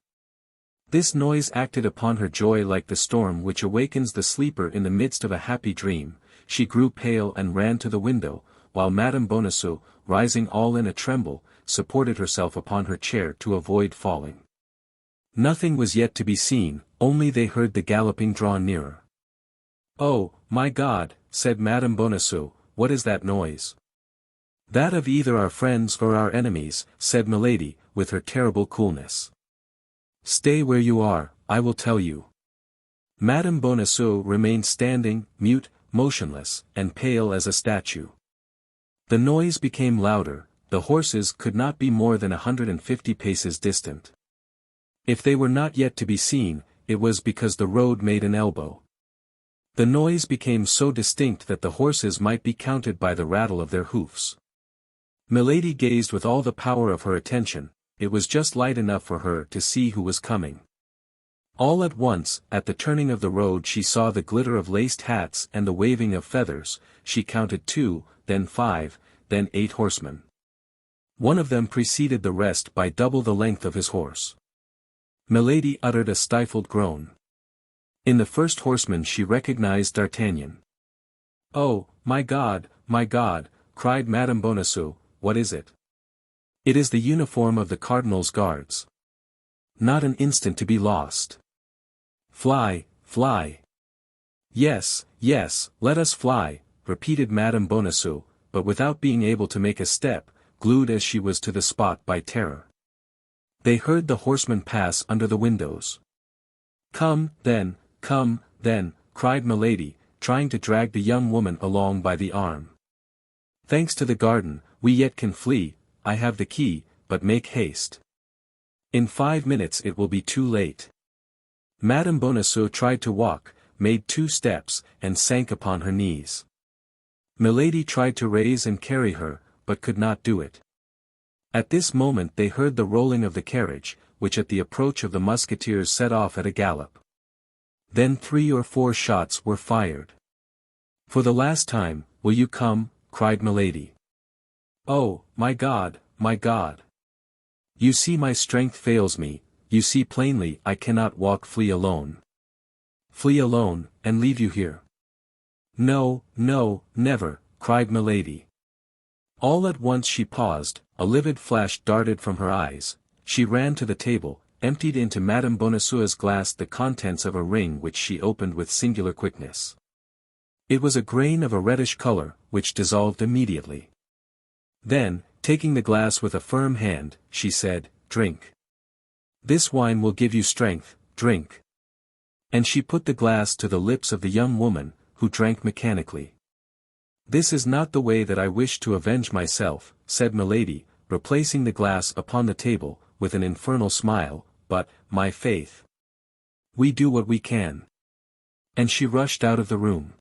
This noise acted upon her joy like the storm which awakens the sleeper in the midst of a happy dream. She grew pale and ran to the window, while Madame Bonacieux, rising all in a tremble, supported herself upon her chair to avoid falling. Nothing was yet to be seen, only they heard the galloping draw nearer. Oh, my God, said Madame Bonacieux, what is that noise? That of either our friends or our enemies, said Milady, with her terrible coolness. Stay where you are, I will tell you. Madame Bonacieux remained standing, mute, motionless, and pale as a statue. The noise became louder, the horses could not be more than 150 paces distant. If they were not yet to be seen, it was because the road made an elbow. The noise became so distinct that the horses might be counted by the rattle of their hoofs. Milady gazed with all the power of her attention, it was just light enough for her to see who was coming. All at once, at the turning of the road she saw the glitter of laced hats and the waving of feathers, she counted 2, then 5, then 8 horsemen. One of them preceded the rest by double the length of his horse. Milady uttered a stifled groan. In the first horseman she recognized D'Artagnan. Oh, my God, cried Madame Bonacieux, what is it? It is the uniform of the cardinal's guards. Not an instant to be lost. Fly, fly. Yes, yes, let us fly, repeated Madame Bonacieux, but without being able to make a step, glued as she was to the spot by terror. They heard the horsemen pass under the windows. Come, then, cried Milady, trying to drag the young woman along by the arm. Thanks to the garden, we yet can flee, I have the key, but make haste. In 5 minutes it will be too late. Madame Bonacieux tried to walk, made 2 steps, and sank upon her knees. Milady tried to raise and carry her, but could not do it. At this moment they heard the rolling of the carriage, which at the approach of the Musketeers set off at a gallop. Then 3 or 4 shots were fired. For the last time, will you come, cried Milady. Oh, my God, my God. You see my strength fails me, you see plainly I cannot walk. Flee alone. Flee alone, and leave you here. No, no, never, cried Milady. All at once she paused, a livid flash darted from her eyes, she ran to the table, emptied into Madame Bonacieux's glass the contents of a ring which she opened with singular quickness. It was a grain of a reddish color, which dissolved immediately. Then, taking the glass with a firm hand, she said, Drink. This wine will give you strength, drink. And she put the glass to the lips of the young woman, who drank mechanically. This is not the way that I wish to avenge myself, said Milady, replacing the glass upon the table, with an infernal smile, but, my faith. We do what we can. And she rushed out of the room.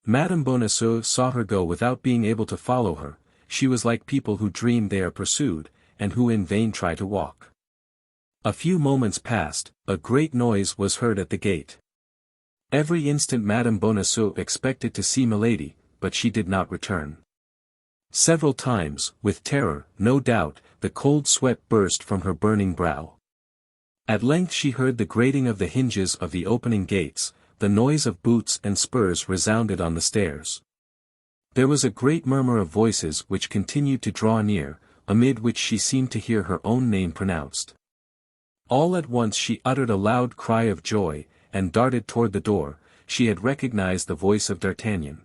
Madame Bonacieux saw her go without being able to follow her. She was like people who dream they are pursued, and who in vain try to walk. A few moments passed, a great noise was heard at the gate. Every instant Madame Bonacieux expected to see Milady, but she did not return. Several times, with terror, no doubt, the cold sweat burst from her burning brow. At length she heard the grating of the hinges of the opening gates, the noise of boots and spurs resounded on the stairs. There was a great murmur of voices which continued to draw near, amid which she seemed to hear her own name pronounced. All at once she uttered a loud cry of joy, and darted toward the door. She had recognized the voice of D'Artagnan.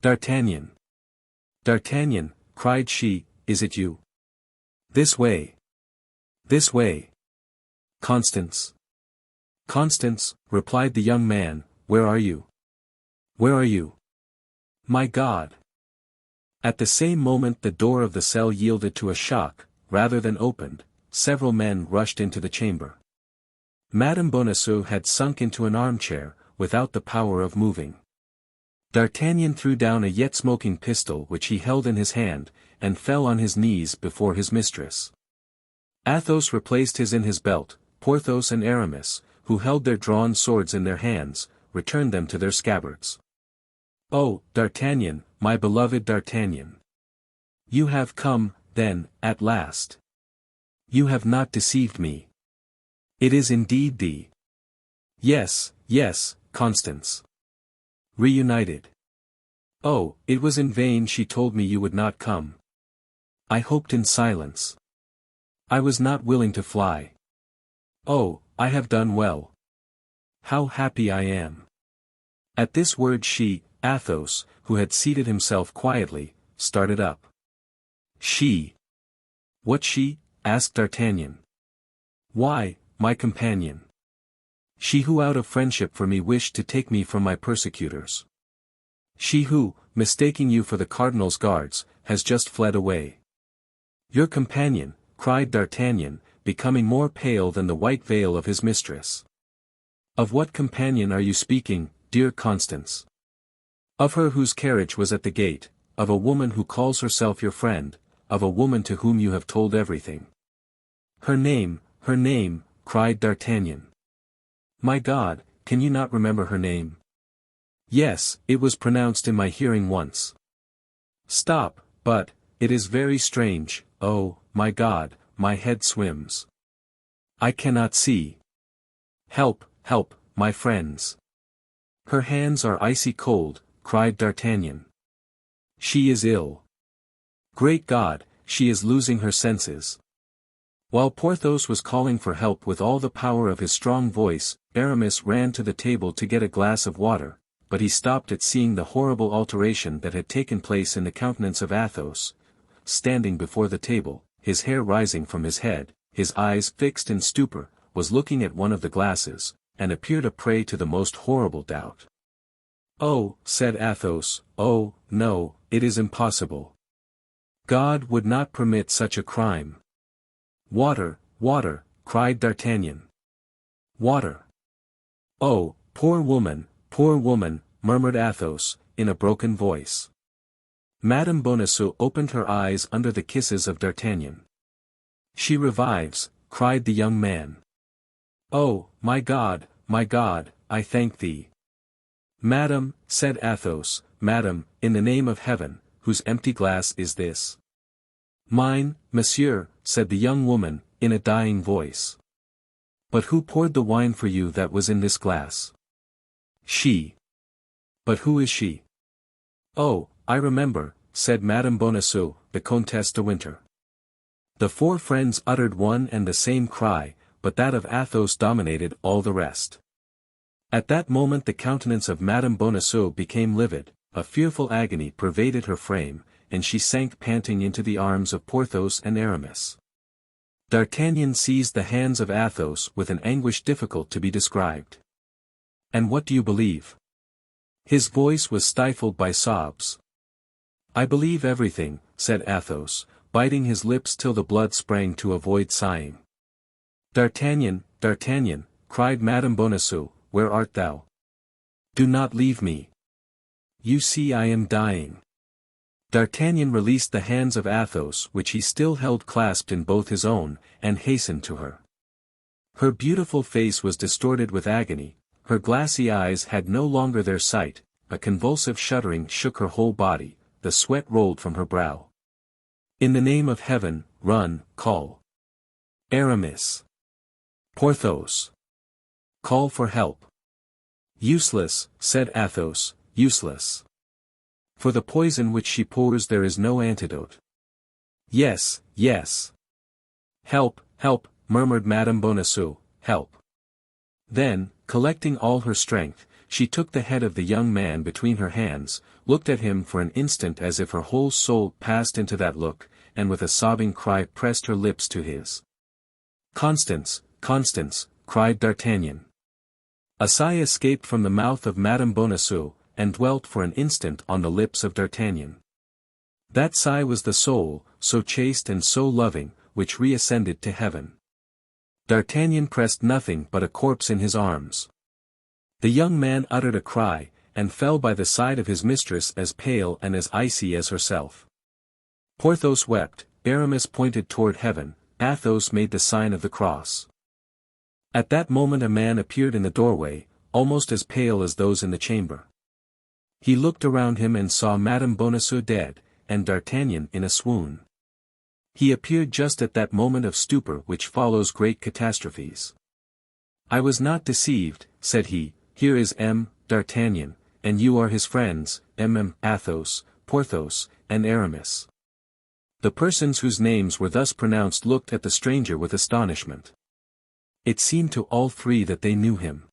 D'Artagnan! D'Artagnan, cried she, is it you? This way! This way! Constance! Constance, replied the young man, where are you? Where are you? My God! At the same moment the door of the cell yielded to a shock, rather than opened, several men rushed into the chamber. Madame Bonacieux had sunk into an armchair, without the power of moving. D'Artagnan threw down a yet smoking pistol which he held in his hand, and fell on his knees before his mistress. Athos replaced his in his belt. Porthos and Aramis, who held their drawn swords in their hands, returned them to their scabbards. "Oh, D'Artagnan, my beloved D'Artagnan! You have come, then, at last. You have not deceived me. It is indeed the—" "Yes, yes, Constance. Reunited. Oh, it was in vain she told me you would not come. I hoped in silence. I was not willing to fly. Oh, I have done well. How happy I am." At this word she, Athos, who had seated himself quietly, started up. "She? What she?" asked D'Artagnan. "Why, my companion. She who out of friendship for me wished to take me from my persecutors. She who, mistaking you for the cardinal's guards, has just fled away." "Your companion," cried D'Artagnan, becoming more pale than the white veil of his mistress. "Of what companion are you speaking, dear Constance?" "Of her whose carriage was at the gate, of a woman who calls herself your friend, of a woman to whom you have told everything." Her name," cried D'Artagnan. "My God, can you not remember her name?" "Yes, it was pronounced in my hearing once." "Stop, but, it is very strange, oh, my God, my head swims. I cannot see. Help, help, my friends. Her hands are icy cold," cried D'Artagnan. "She is ill. Great God, she is losing her senses." While Porthos was calling for help with all the power of his strong voice, Aramis ran to the table to get a glass of water, but he stopped at seeing the horrible alteration that had taken place in the countenance of Athos. Standing before the table, his hair rising from his head, his eyes fixed in stupor, was looking at one of the glasses, and appeared a prey to the most horrible doubt. "Oh," said Athos, "oh, no, it is impossible. God would not permit such a crime." "Water, water," cried D'Artagnan. "Water." "Oh, poor woman," murmured Athos, in a broken voice. Madame Bonacieux opened her eyes under the kisses of D'Artagnan. "She revives," cried the young man. "Oh, my God, I thank thee." "Madame," said Athos, "Madame, in the name of heaven, whose empty glass is this?" "Mine, monsieur," said the young woman, in a dying voice. "But who poured the wine for you that was in this glass?" "She." "But who is she?" "Oh, I remember," said Madame Bonacieux, "the Comtesse de Winter." The four friends uttered one and the same cry, but that of Athos dominated all the rest. At that moment the countenance of Madame Bonacieux became livid, a fearful agony pervaded her frame, and she sank panting into the arms of Porthos and Aramis. D'Artagnan seized the hands of Athos with an anguish difficult to be described. "And what do you believe?" His voice was stifled by sobs. "I believe everything," said Athos, biting his lips till the blood sprang to avoid sighing. "D'Artagnan, D'Artagnan," cried Madame Bonacieux, "where art thou? Do not leave me. You see I am dying." D'Artagnan released the hands of Athos which he still held clasped in both his own, and hastened to her. Her beautiful face was distorted with agony, her glassy eyes had no longer their sight, a convulsive shuddering shook her whole body, the sweat rolled from her brow. "In the name of heaven, run, call Aramis. Porthos. Call for help." "Useless," said Athos, "useless. For the poison which she pours there is no antidote." "Yes, yes." "Help, help," murmured Madame Bonacieux, "help." Then, collecting all her strength, she took the head of the young man between her hands, looked at him for an instant as if her whole soul passed into that look, and with a sobbing cry pressed her lips to his. "Constance, Constance," cried D'Artagnan. A sigh escaped from the mouth of Madame Bonacieux, and dwelt for an instant on the lips of D'Artagnan. That sigh was the soul, so chaste and so loving, which reascended to heaven. D'Artagnan pressed nothing but a corpse in his arms. The young man uttered a cry, and fell by the side of his mistress as pale and as icy as herself. Porthos wept, Aramis pointed toward heaven, Athos made the sign of the cross. At that moment a man appeared in the doorway, almost as pale as those in the chamber. He looked around him and saw Madame Bonacieux dead, and D'Artagnan in a swoon. He appeared just at that moment of stupor which follows great catastrophes. "I was not deceived," said he, "here is D'Artagnan, and you are his friends, Athos, Porthos, and Aramis." The persons whose names were thus pronounced looked at the stranger with astonishment. It seemed to all three that they knew him.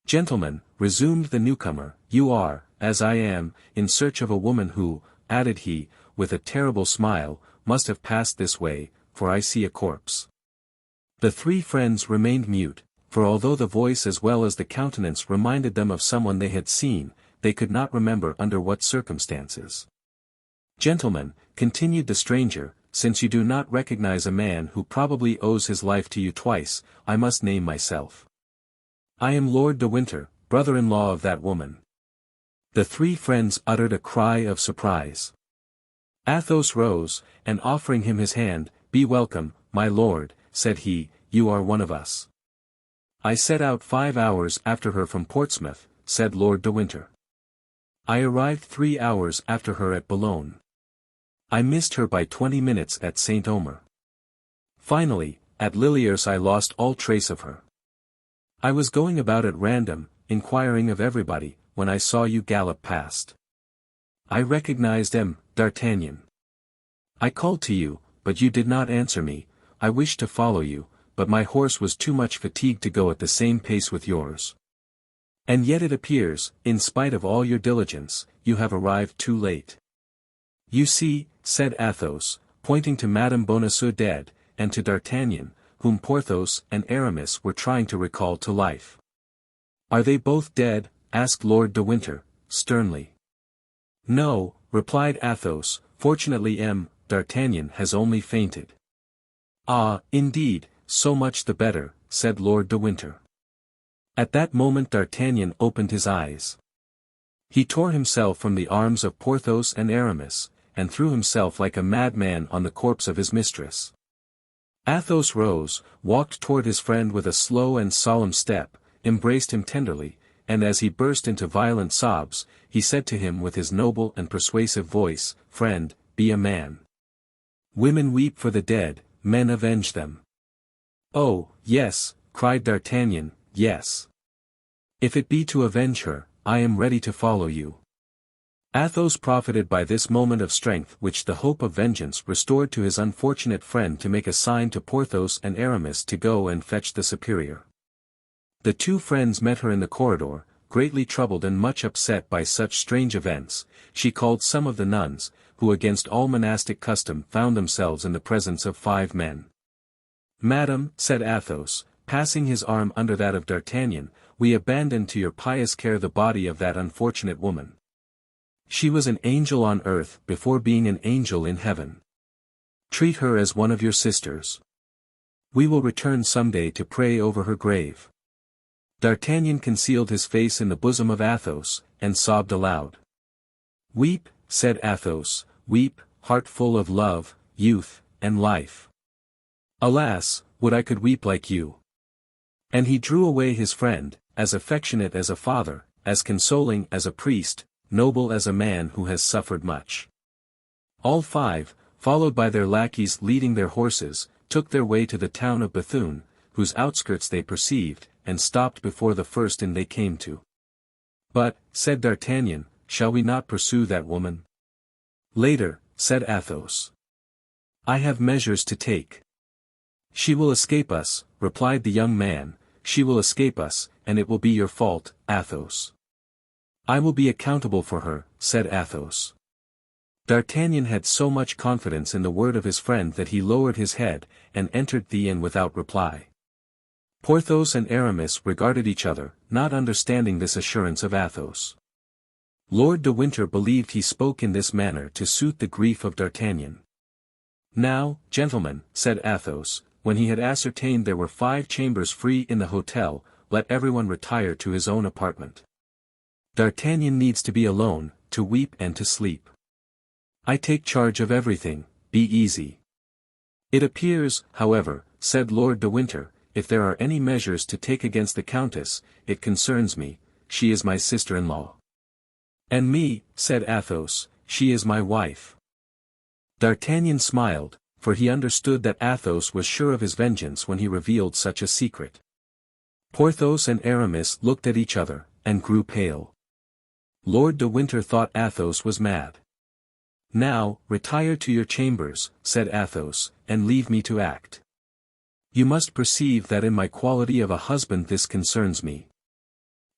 "Gentlemen," resumed the newcomer, "you are, as I am, in search of a woman who," added he, with a terrible smile, "must have passed this way, for I see a corpse." The three friends remained mute, for although the voice as well as the countenance reminded them of someone they had seen, they could not remember under what circumstances. "Gentlemen," continued the stranger, "since you do not recognize a man who probably owes his life to you twice, I must name myself. I am Lord de Winter, brother-in-law of that woman." The three friends uttered a cry of surprise. Athos rose, and offering him his hand, "Be welcome, my lord," said he, "you are one of us." "I set out 5 hours after her from Portsmouth," said Lord de Winter. "I arrived 3 hours after her at Boulogne. I missed her by 20 minutes at Saint Omer. Finally, at Liliers I lost all trace of her. I was going about at random, inquiring of everybody, when I saw you gallop past. I recognized D'Artagnan. I called to you, but you did not answer me. I wished to follow you, but my horse was too much fatigued to go at the same pace with yours. And yet it appears, in spite of all your diligence, you have arrived too late." "You see," said Athos, pointing to Madame Bonacieux dead, and to D'Artagnan, whom Porthos and Aramis were trying to recall to life. "Are they both dead?" asked Lord de Winter, sternly. "No," replied Athos, "fortunately D'Artagnan has only fainted." "Ah, indeed, so much the better," said Lord de Winter. At that moment D'Artagnan opened his eyes. He tore himself from the arms of Porthos and Aramis, and threw himself like a madman on the corpse of his mistress. Athos rose, walked toward his friend with a slow and solemn step, embraced him tenderly, and as he burst into violent sobs, he said to him with his noble and persuasive voice, "Friend, be a man. Women weep for the dead, men avenge them." "Oh, yes," cried D'Artagnan, "yes. If it be to avenge her, I am ready to follow you." Athos profited by this moment of strength which the hope of vengeance restored to his unfortunate friend to make a sign to Porthos and Aramis to go and fetch the superior. The two friends met her in the corridor, greatly troubled and much upset by such strange events. She called some of the nuns, who against all monastic custom found themselves in the presence of 5 men. "Madam," said Athos, passing his arm under that of D'Artagnan, "we abandon to your pious care the body of that unfortunate woman. She was an angel on earth before being an angel in heaven. Treat her as one of your sisters. We will return some day to pray over her grave." D'Artagnan concealed his face in the bosom of Athos, and sobbed aloud. "Weep," said Athos, "weep, heart full of love, youth, and life. Alas, would I could weep like you." And he drew away his friend, as affectionate as a father, as consoling as a priest, noble as a man who has suffered much. All 5, followed by their lackeys leading their horses, took their way to the town of Bethune, whose outskirts they perceived, and stopped before the first inn they came to. "But," said D'Artagnan, "shall we not pursue that woman?" "Later," said Athos. "I have measures to take." "She will escape us," replied the young man, "she will escape us, and it will be your fault, Athos." "I will be accountable for her," said Athos. D'Artagnan had so much confidence in the word of his friend that he lowered his head, and entered the inn without reply. Porthos and Aramis regarded each other, not understanding this assurance of Athos. Lord de Winter believed he spoke in this manner to soothe the grief of D'Artagnan. "Now, gentlemen," said Athos, when he had ascertained there were 5 chambers free in the hotel, "let everyone retire to his own apartment. D'Artagnan needs to be alone, to weep and to sleep. I take charge of everything, be easy." "It appears, however," said Lord de Winter, "if there are any measures to take against the Countess, it concerns me, she is my sister-in-law." "And me," said Athos, "she is my wife." D'Artagnan smiled, for he understood that Athos was sure of his vengeance when he revealed such a secret. Porthos and Aramis looked at each other, and grew pale. Lord de Winter thought Athos was mad. "Now, retire to your chambers," said Athos, "and leave me to act. You must perceive that in my quality of a husband this concerns me.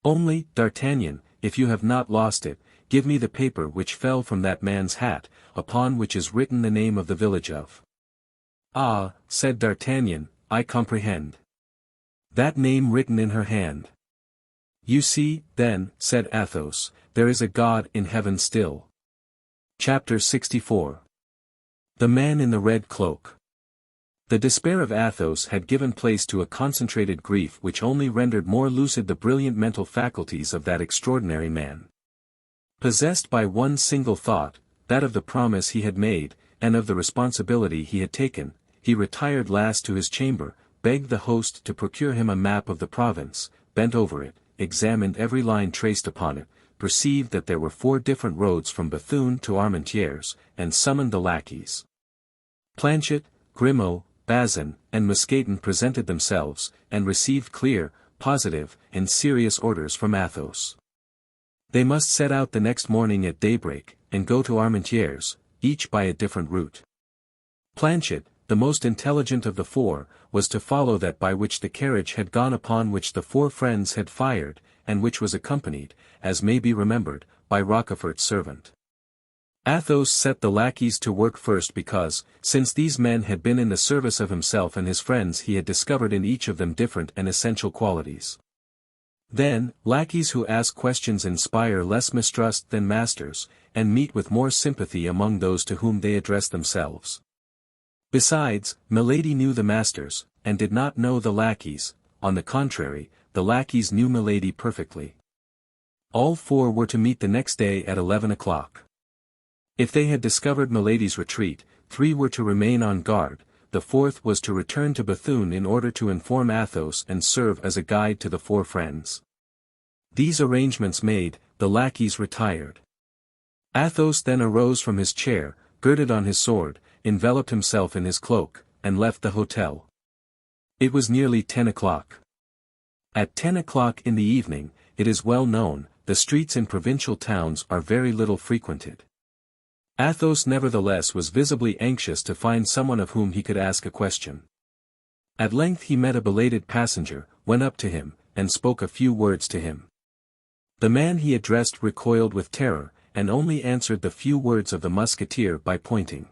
Only, D'Artagnan, if you have not lost it, give me the paper which fell from that man's hat, upon which is written the name of the village of—" "Ah," said D'Artagnan, "I comprehend. That name written in her hand." "You see, then," said Athos, "there is a God in heaven still." Chapter 64. The Man in the Red Cloak. The despair of Athos had given place to a concentrated grief which only rendered more lucid the brilliant mental faculties of that extraordinary man. Possessed by one single thought, that of the promise he had made, and of the responsibility he had taken, he retired last to his chamber, begged the host to procure him a map of the province, bent over it, examined every line traced upon it, perceived that there were 4 different roads from Bethune to Armentières, and summoned the lackeys. Planchet, Grimaud, Bazin, and Mousqueton presented themselves, and received clear, positive, and serious orders from Athos. They must set out the next morning at daybreak, and go to Armentières, each by a different route. Planchet, the most intelligent of the 4, was to follow that by which the carriage had gone upon which the 4 friends had fired, and which was accompanied, as may be remembered, by Rochefort's servant. Athos set the lackeys to work first because, since these men had been in the service of himself and his friends, he had discovered in each of them different and essential qualities. Then, lackeys who ask questions inspire less mistrust than masters, and meet with more sympathy among those to whom they address themselves. Besides, Milady knew the masters, and did not know the lackeys. On the contrary, the lackeys knew Milady perfectly. All 4 were to meet the next day at 11 o'clock. If they had discovered Milady's retreat, 3 were to remain on guard, the 4th was to return to Bethune in order to inform Athos and serve as a guide to the 4 friends. These arrangements made, the lackeys retired. Athos then arose from his chair, girded on his sword, enveloped himself in his cloak, and left the hotel. It was nearly 10 o'clock. At 10 o'clock in the evening, it is well known, the streets in provincial towns are very little frequented. Athos nevertheless was visibly anxious to find someone of whom he could ask a question. At length he met a belated passenger, went up to him, and spoke a few words to him. The man he addressed recoiled with terror, and only answered the few words of the Musketeer by pointing.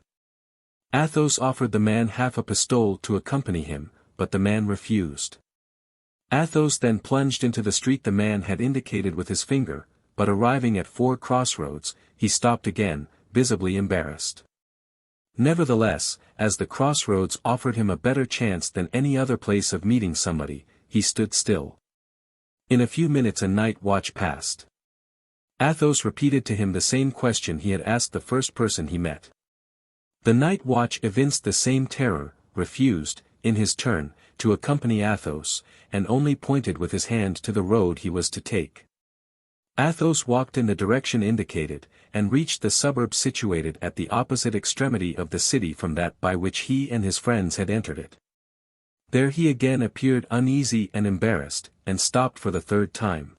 Athos offered the man half a pistole to accompany him, but the man refused. Athos then plunged into the street the man had indicated with his finger, but arriving at 4 crossroads, he stopped again, visibly embarrassed. Nevertheless, as the crossroads offered him a better chance than any other place of meeting somebody, he stood still. In a few minutes a night watch passed. Athos repeated to him the same question he had asked the first person he met. The night watch evinced the same terror, refused, in his turn, to accompany Athos, and only pointed with his hand to the road he was to take. Athos walked in the direction indicated, and reached the suburb situated at the opposite extremity of the city from that by which he and his friends had entered it. There he again appeared uneasy and embarrassed, and stopped for the 3rd time.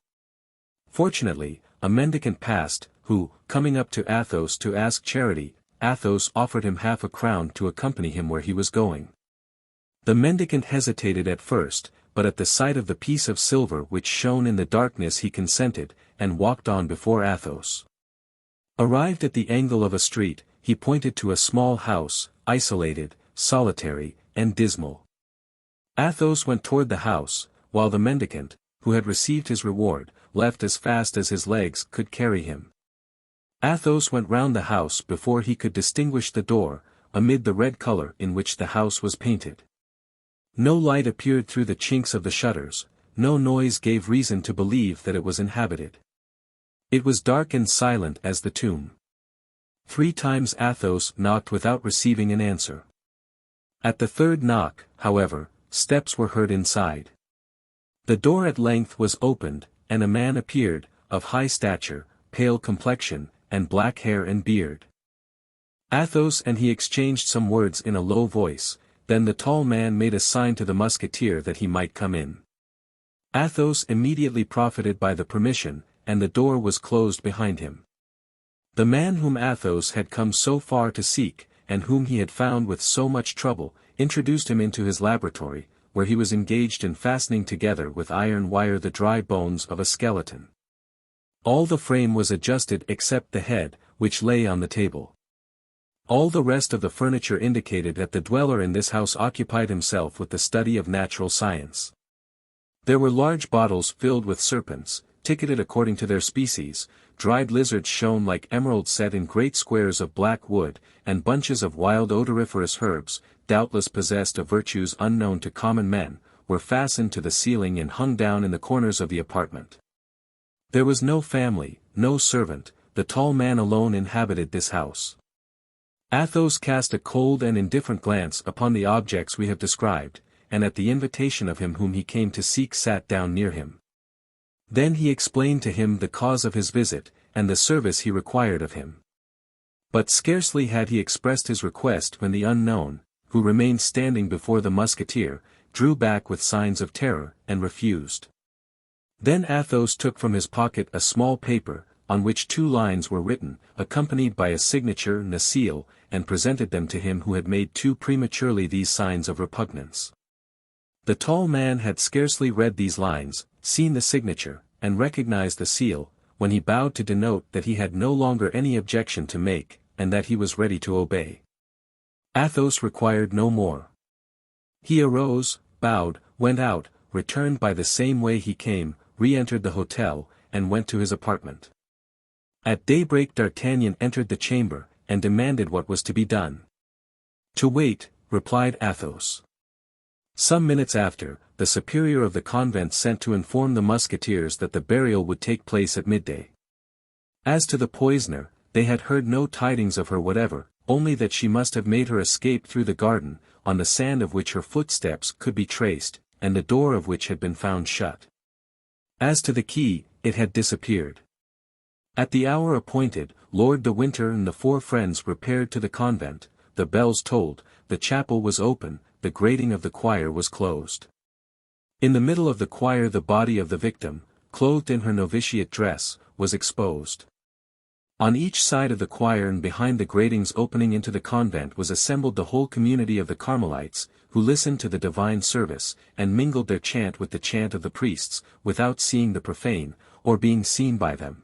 Fortunately, a mendicant passed, who, coming up to Athos to ask charity, Athos offered him half a crown to accompany him where he was going. The mendicant hesitated at first, but at the sight of the piece of silver which shone in the darkness he consented, and walked on before Athos. Arrived at the angle of a street, he pointed to a small house, isolated, solitary, and dismal. Athos went toward the house, while the mendicant, who had received his reward, left as fast as his legs could carry him. Athos went round the house before he could distinguish the door, amid the red color in which the house was painted. No light appeared through the chinks of the shutters, no noise gave reason to believe that it was inhabited. It was dark and silent as the tomb. 3 times Athos knocked without receiving an answer. At the third knock, however, steps were heard inside. The door at length was opened, and a man appeared, of high stature, pale complexion, and black hair and beard. Athos and he exchanged some words in a low voice, then the tall man made a sign to the Musketeer that he might come in. Athos immediately profited by the permission, and the door was closed behind him. The man whom Athos had come so far to seek, and whom he had found with so much trouble, introduced him into his laboratory, where he was engaged in fastening together with iron wire the dry bones of a skeleton. All the frame was adjusted except the head, which lay on the table. All the rest of the furniture indicated that the dweller in this house occupied himself with the study of natural science. There were large bottles filled with serpents, ticketed according to their species, dried lizards shown like emeralds set in great squares of black wood, and bunches of wild odoriferous herbs, doubtless possessed of virtues unknown to common men, were fastened to the ceiling and hung down in the corners of the apartment. There was no family, no servant, the tall man alone inhabited this house. Athos cast a cold and indifferent glance upon the objects we have described, and at the invitation of him whom he came to seek sat down near him. Then he explained to him the cause of his visit, and the service he required of him. But scarcely had he expressed his request when the unknown, who remained standing before the Musketeer, drew back with signs of terror, and refused. Then Athos took from his pocket a small paper, on which 2 lines were written, accompanied by a signature and a seal, and presented them to him who had made too prematurely these signs of repugnance. The tall man had scarcely read these lines, seen the signature, and recognized the seal, when he bowed to denote that he had no longer any objection to make, and that he was ready to obey. Athos required no more. He arose, bowed, went out, returned by the same way he came, re-entered the hotel, and went to his apartment. At daybreak D'Artagnan entered the chamber, and demanded what was to be done. "To wait," replied Athos. Some minutes after, the superior of the convent sent to inform the Musketeers that the burial would take place at midday. As to the poisoner, they had heard no tidings of her whatever, only that she must have made her escape through the garden, on the sand of which her footsteps could be traced, and the door of which had been found shut. As to the key, it had disappeared. At the hour appointed, Lord de Winter and the 4 friends repaired to the convent, the bells tolled, the chapel was open, the grating of the choir was closed. In the middle of the choir the body of the victim, clothed in her novitiate dress, was exposed. On each side of the choir and behind the gratings opening into the convent was assembled the whole community of the Carmelites, who listened to the divine service, and mingled their chant with the chant of the priests, without seeing the profane, or being seen by them.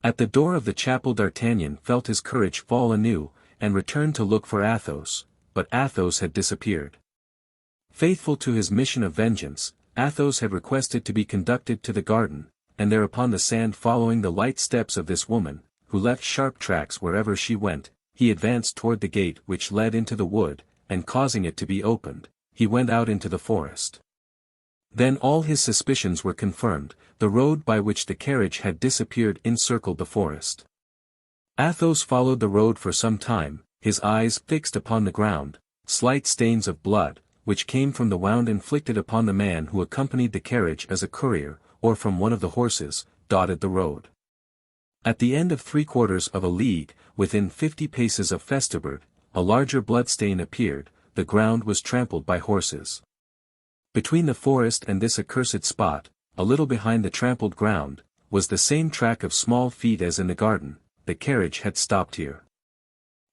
At the door of the chapel D'Artagnan felt his courage fall anew, and returned to look for Athos, but Athos had disappeared. Faithful to his mission of vengeance, Athos had requested to be conducted to the garden, and there upon the sand following the light steps of this woman, who left sharp tracks wherever she went, he advanced toward the gate which led into the wood, and causing it to be opened, he went out into the forest. Then all his suspicions were confirmed, the road by which the carriage had disappeared encircled the forest. Athos followed the road for some time, his eyes fixed upon the ground. Slight stains of blood, which came from the wound inflicted upon the man who accompanied the carriage as a courier, or from one of the horses, dotted the road. At the end of 3/4 of a league, within 50 paces of Festubert, a larger bloodstain appeared, the ground was trampled by horses. Between the forest and this accursed spot, a little behind the trampled ground, was the same track of small feet as in the garden. The carriage had stopped here.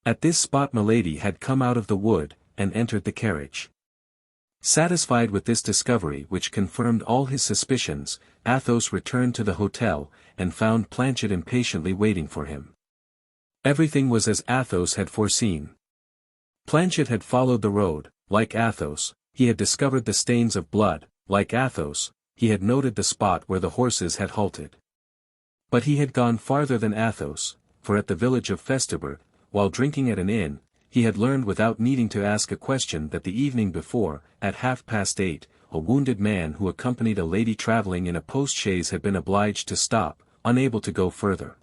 At this spot Milady had come out of the wood, and entered the carriage. Satisfied with this discovery which confirmed all his suspicions, Athos returned to the hotel, and found Planchet impatiently waiting for him. Everything was as Athos had foreseen. Planchet had followed the road, like Athos, He had discovered the stains of blood. Like Athos, he had noted the spot where the horses had halted. But he had gone farther than Athos, for at the village of Festubert, while drinking at an inn, he had learned without needing to ask a question that the evening before, at 8:30, a wounded man who accompanied a lady traveling in a post-chaise had been obliged to stop, unable to go further.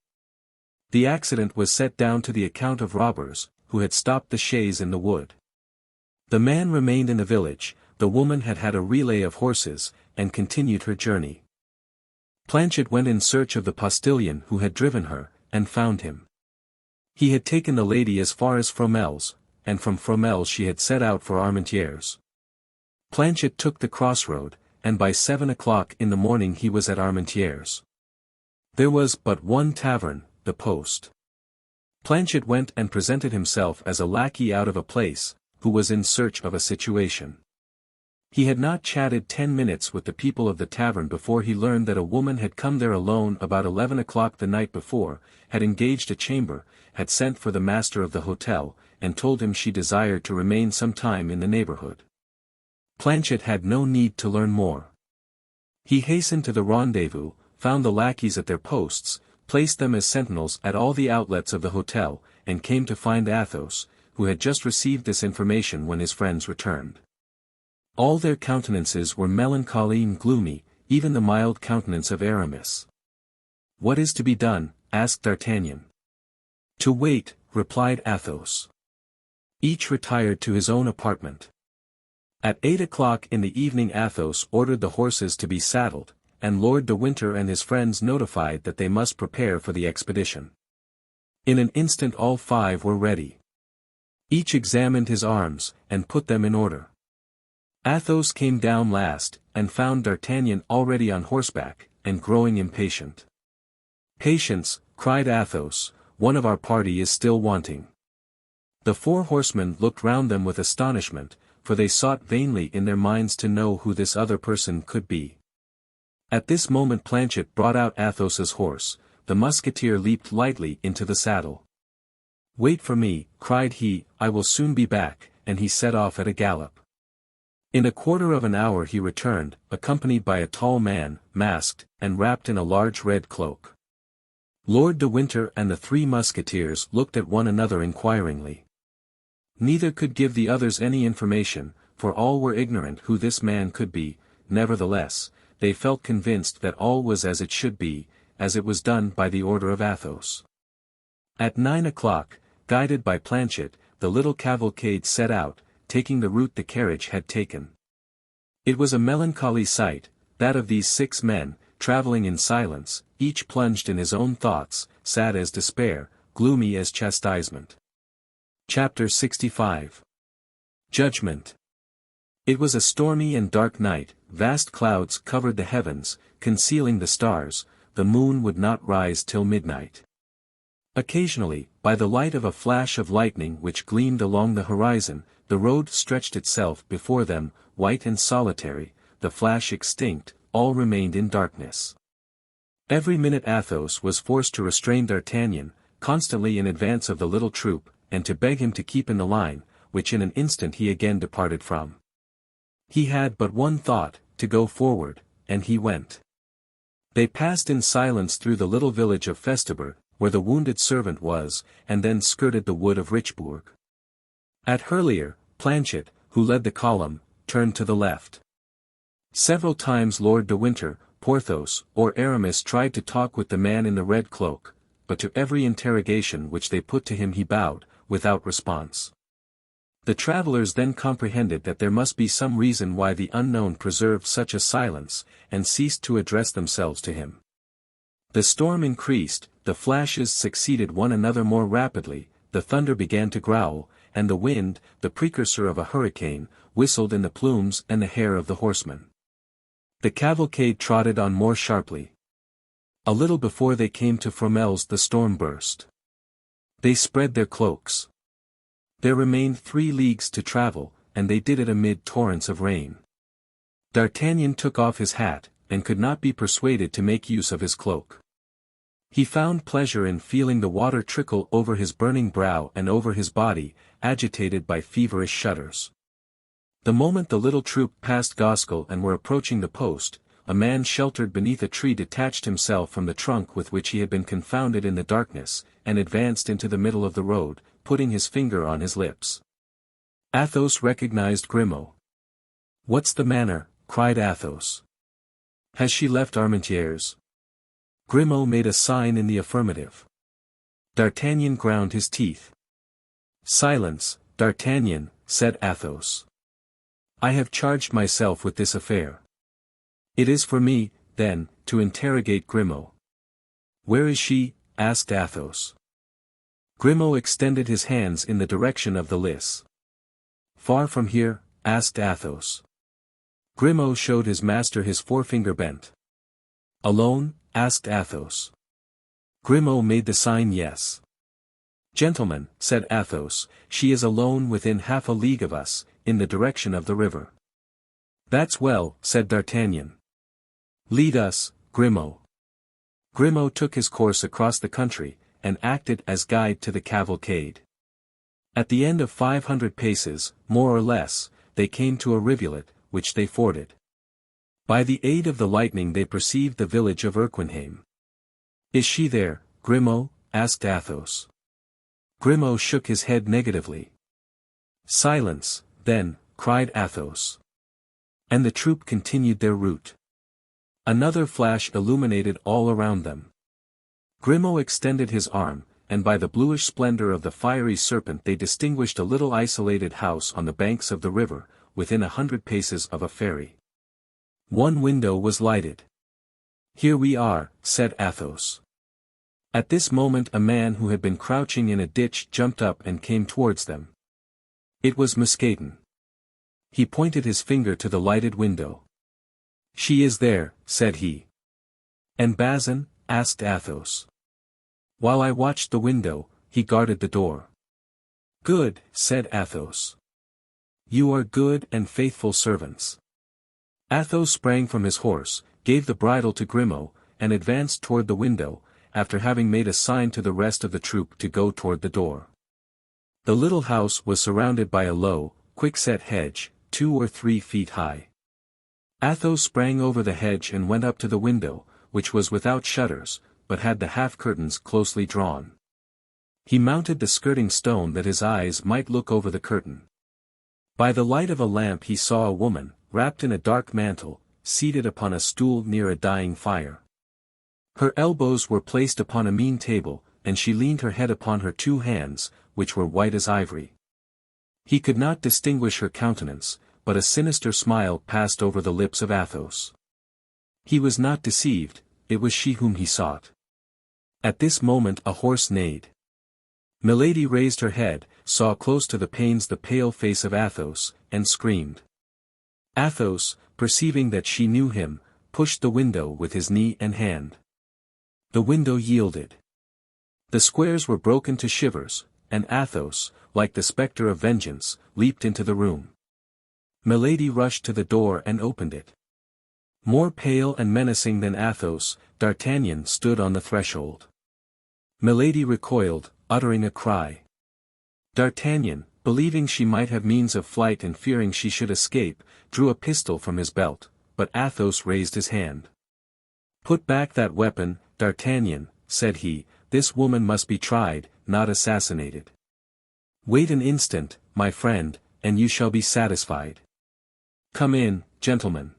The accident was set down to the account of robbers, who had stopped the chaise in the wood. The man remained in the village, the woman had had a relay of horses, and continued her journey. Planchet went in search of the postilion who had driven her, and found him. He had taken the lady as far as Fromel's, and from Fromelles she had set out for Armentières. Planchet took the crossroad, and by 7 o'clock in the morning he was at Armentières. There was but one tavern, the Post. Planchet went and presented himself as a lackey out of a place, who was in search of a situation. He had not chatted 10 minutes with the people of the tavern before he learned that a woman had come there alone about 11 o'clock the night before, had engaged a chamber, had sent for the master of the hotel, and told him she desired to remain some time in the neighborhood. Planchet had no need to learn more. He hastened to the rendezvous, found the lackeys at their posts, placed them as sentinels at all the outlets of the hotel, and came to find Athos, who had just received this information when his friends returned. All their countenances were melancholy and gloomy, even the mild countenance of Aramis. "What is to be done?" asked D'Artagnan. "To wait," replied Athos. Each retired to his own apartment. At 8 o'clock in the evening Athos ordered the horses to be saddled, and Lord de Winter and his friends notified that they must prepare for the expedition. In an instant all 5 were ready. Each examined his arms, and put them in order. Athos came down last, and found D'Artagnan already on horseback, and growing impatient. "Patience," cried Athos, "one of our party is still wanting." The 4 horsemen looked round them with astonishment, for they sought vainly in their minds to know who this other person could be. At this moment Planchet brought out Athos's horse. The Musketeer leaped lightly into the saddle. "Wait for me," cried he, "I will soon be back," and he set off at a gallop. In a quarter of an hour he returned, accompanied by a tall man, masked, and wrapped in a large red cloak. Lord de Winter and the 3 Musketeers looked at one another inquiringly. Neither could give the others any information, for all were ignorant who this man could be. Nevertheless, they felt convinced that all was as it should be, as it was done by the order of Athos. At 9 o'clock, guided by Planchet, the little cavalcade set out, taking the route the carriage had taken. It was a melancholy sight, that of these 6 men, travelling in silence, each plunged in his own thoughts, sad as despair, gloomy as chastisement. Chapter 65. Judgment. It was a stormy and dark night, vast clouds covered the heavens, concealing the stars, the moon would not rise till midnight. Occasionally, by the light of a flash of lightning which gleamed along the horizon, the road stretched itself before them, white and solitary, the flash extinct, all remained in darkness. Every minute Athos was forced to restrain D'Artagnan, constantly in advance of the little troop, and to beg him to keep in the line, which in an instant he again departed from. He had but one thought, to go forward, and he went. They passed in silence through the little village of Festubert, where the wounded servant was, and then skirted the wood of Richebourg. At Hurlier, Planchet, who led the column, turned to the left. Several times Lord de Winter, Porthos, or Aramis tried to talk with the man in the red cloak, but to every interrogation which they put to him he bowed, without response. The travelers then comprehended that there must be some reason why the unknown preserved such a silence, and ceased to address themselves to him. The storm increased, the flashes succeeded one another more rapidly, the thunder began to growl, and the wind, the precursor of a hurricane, whistled in the plumes and the hair of the horsemen. The cavalcade trotted on more sharply. A little before they came to Fromelles the storm burst. They spread their cloaks. There remained 3 leagues to travel, and they did it amid torrents of rain. D'Artagnan took off his hat, and could not be persuaded to make use of his cloak. He found pleasure in feeling the water trickle over his burning brow and over his body, agitated by feverish shudders. The moment the little troop passed Goskell and were approaching the post, a man sheltered beneath a tree detached himself from the trunk with which he had been confounded in the darkness, and advanced into the middle of the road, putting his finger on his lips. Athos recognized Grimaud. "What's the manner?" cried Athos. "Has she left Armentières?" Grimaud made a sign in the affirmative. D'Artagnan ground his teeth. "Silence, D'Artagnan," said Athos. "I have charged myself with this affair. It is for me, then, to interrogate Grimaud." "Where is she?" asked Athos. Grimaud extended his hands in the direction of the Lys. "Far from here?" asked Athos. Grimaud showed his master his forefinger bent. "Alone?" asked Athos. Grimaud made the sign yes. "Gentlemen," said Athos, "she is alone within half a league of us, in the direction of the river." "That's well," said D'Artagnan. "Lead us, Grimaud." Grimaud took his course across the country, and acted as guide to the cavalcade. At the end of 500 paces, more or less, they came to a rivulet, which they forded. By the aid of the lightning they perceived the village of Erquinheim. "Is she there, Grimaud?" asked Athos. Grimaud shook his head negatively. "Silence, then," cried Athos. And the troop continued their route. Another flash illuminated all around them. Grimaud extended his arm, and by the bluish splendor of the fiery serpent they distinguished a little isolated house on the banks of the river, within 100 paces of a ferry. One window was lighted. "Here we are," said Athos. At this moment a man who had been crouching in a ditch jumped up and came towards them. It was Mousqueton. He pointed his finger to the lighted window. "She is there," said he. "And Bazin?" asked Athos. "While I watched the window, he guarded the door." "Good," said Athos. "You are good and faithful servants." Athos sprang from his horse, gave the bridle to Grimaud, and advanced toward the window, after having made a sign to the rest of the troop to go toward the door. The little house was surrounded by a low, quickset hedge, 2 or 3 feet high. Athos sprang over the hedge and went up to the window, which was without shutters, but had the half-curtains closely drawn. He mounted the skirting stone that his eyes might look over the curtain. By the light of a lamp he saw a woman, wrapped in a dark mantle, seated upon a stool near a dying fire. Her elbows were placed upon a mean table, and she leaned her head upon her 2 hands, which were white as ivory. He could not distinguish her countenance, but a sinister smile passed over the lips of Athos. He was not deceived, it was she whom he sought. At this moment a horse neighed. Milady raised her head, saw close to the panes the pale face of Athos, and screamed. Athos, perceiving that she knew him, pushed the window with his knee and hand. The window yielded. The squares were broken to shivers, and Athos, like the spectre of vengeance, leaped into the room. Milady rushed to the door and opened it. More pale and menacing than Athos, D'Artagnan stood on the threshold. Milady recoiled, uttering a cry. D'Artagnan, believing she might have means of flight and fearing she should escape, drew a pistol from his belt, but Athos raised his hand. "Put back that weapon, D'Artagnan," said he, "this woman must be tried, not assassinated. Wait an instant, my friend, and you shall be satisfied. Come in, gentlemen."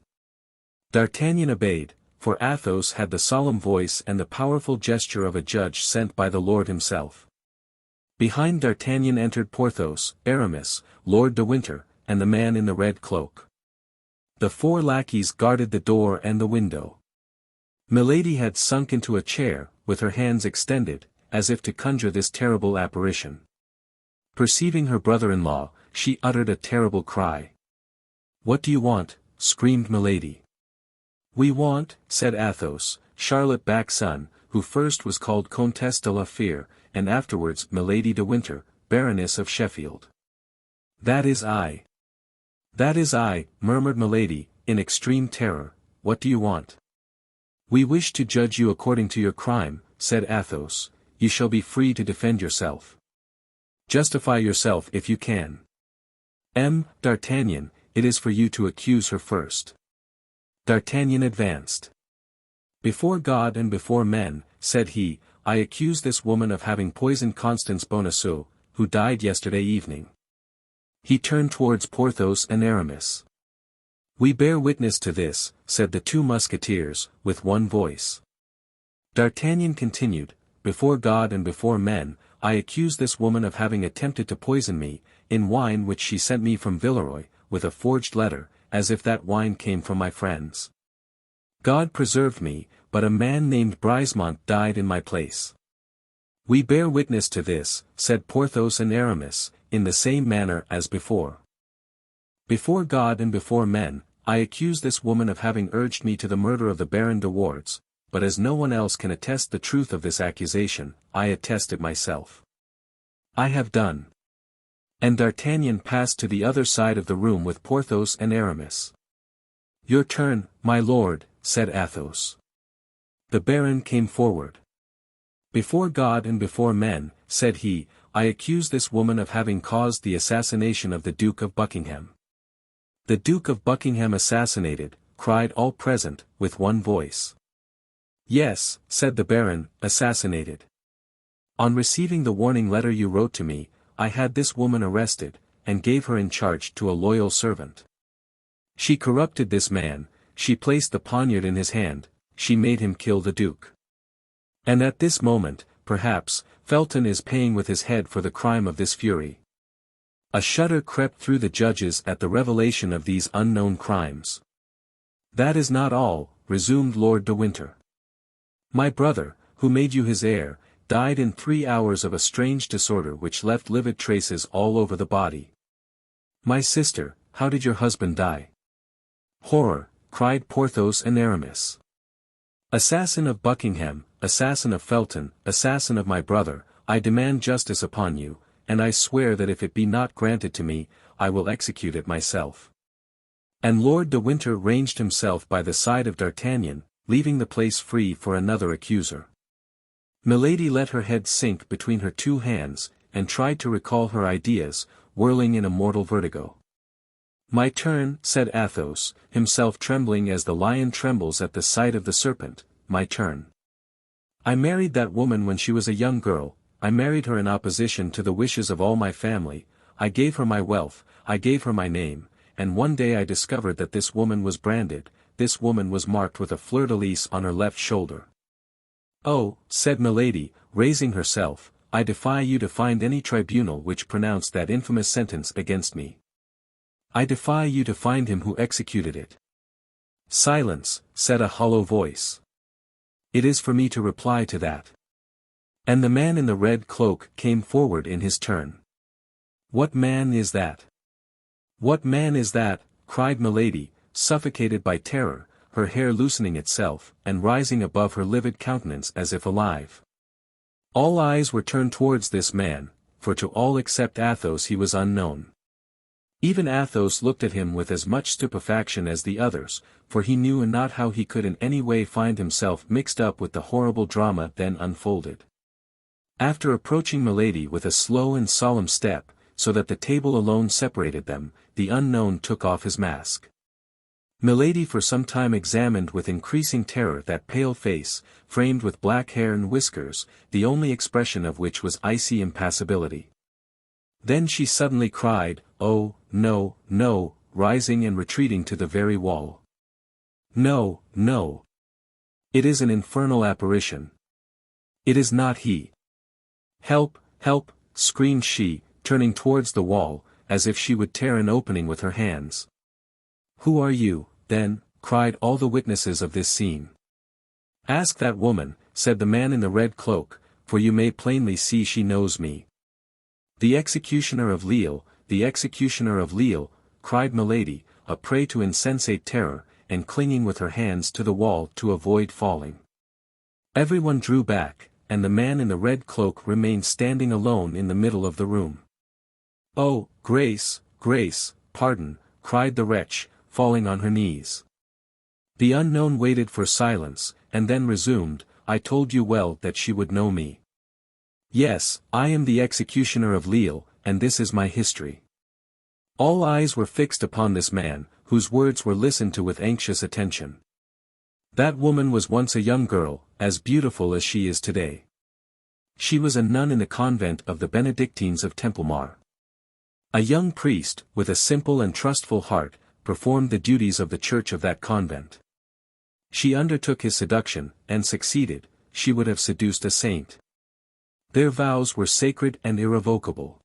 D'Artagnan obeyed, for Athos had the solemn voice and the powerful gesture of a judge sent by the Lord himself. Behind D'Artagnan entered Porthos, Aramis, Lord de Winter, and the man in the red cloak. The 4 lackeys guarded the door and the window. Milady had sunk into a chair, with her hands extended, as if to conjure this terrible apparition. Perceiving her brother-in-law, she uttered a terrible cry. "What do you want?" screamed Milady. "We want," said Athos, "Charlotte Back's son, who first was called Comtesse de la Fere, and afterwards Milady de Winter, Baroness of Sheffield." "That is I." "That is I," murmured Milady, in extreme terror. "What do you want?" "We wish to judge you according to your crime," said Athos. "You shall be free to defend yourself. Justify yourself if you can." D'Artagnan, it is for you to accuse her first. D'Artagnan advanced. Before God and before men, said he, I accuse this woman of having poisoned Constance Bonacieux, who died yesterday evening. He turned towards Porthos and Aramis. We bear witness to this, said the two Musketeers, with one voice. D'Artagnan continued, before God and before men, I accuse this woman of having attempted to poison me, in wine which she sent me from Villeroy, with a forged letter, as if that wine came from my friends. God preserved me, but a man named Brisemont died in my place. We bear witness to this, said Porthos and Aramis, in the same manner as before. Before God and before men, I accuse this woman of having urged me to the murder of the Baron de Wardes, but as no one else can attest the truth of this accusation, I attest it myself. I have done. And D'Artagnan passed to the other side of the room with Porthos and Aramis. Your turn, my lord, said Athos. The Baron came forward. Before God and before men, said he, I accuse this woman of having caused the assassination of the Duke of Buckingham. The Duke of Buckingham assassinated, cried all present, with one voice. Yes, said the Baron, assassinated. On receiving the warning letter you wrote to me, I had this woman arrested, and gave her in charge to a loyal servant. She corrupted this man, she placed the poniard in his hand, she made him kill the Duke. And at this moment, perhaps, Felton is paying with his head for the crime of this fury. A shudder crept through the judges at the revelation of these unknown crimes. That is not all, resumed Lord de Winter. My brother, who made you his heir, died in 3 hours of a strange disorder which left livid traces all over the body. My sister, how did your husband die? Horror, cried Porthos and Aramis. Assassin of Buckingham, assassin of Felton, assassin of my brother, I demand justice upon you, and I swear that if it be not granted to me, I will execute it myself. And Lord de Winter ranged himself by the side of D'Artagnan, leaving the place free for another accuser. Milady let her head sink between her two hands, and tried to recall her ideas, whirling in a mortal vertigo. My turn, said Athos, himself trembling as the lion trembles at the sight of the serpent, my turn. I married that woman when she was a young girl, I married her in opposition to the wishes of all my family, I gave her my wealth, I gave her my name, and one day I discovered that this woman was branded, this woman was marked with a fleur-de-lis on her left shoulder. Oh, said Milady, raising herself, I defy you to find any tribunal which pronounced that infamous sentence against me. I defy you to find him who executed it. Silence, said a hollow voice. It is for me to reply to that. And the man in the red cloak came forward in his turn. What man is that? What man is that? Cried Milady, suffocated by terror, her hair loosening itself, and rising above her livid countenance as if alive. All eyes were turned towards this man, for to all except Athos he was unknown. Even Athos looked at him with as much stupefaction as the others, for he knew not how he could in any way find himself mixed up with the horrible drama then unfolded. After approaching Milady with a slow and solemn step, so that the table alone separated them, the unknown took off his mask. Milady for some time examined with increasing terror that pale face, framed with black hair and whiskers, the only expression of which was icy impassibility. Then she suddenly cried, "Oh, no, no," rising and retreating to the very wall. "No, no. It is an infernal apparition. It is not he. Help, help," screamed she, turning towards the wall, as if she would tear an opening with her hands. "Who are you, then?" cried all the witnesses of this scene. "Ask that woman," said the man in the red cloak, "for you may plainly see she knows me." "The executioner of Lille, the executioner of Lille," cried Milady, a prey to insensate terror, and clinging with her hands to the wall to avoid falling. Everyone drew back, and the man in the red cloak remained standing alone in the middle of the room. "Oh, Grace, Grace, pardon," cried the wretch, falling on her knees. The unknown waited for silence, and then resumed, "I told you well that she would know me. Yes, I am the executioner of Lille, and this is my history. All eyes were fixed upon this man, whose words were listened to with anxious attention. That woman was once a young girl, as beautiful as she is today. She was a nun in the convent of the Benedictines of Templemar. A young priest, with a simple and trustful heart, performed the duties of the church of that convent. She undertook his seduction, and succeeded. She would have seduced a saint. Their vows were sacred and irrevocable.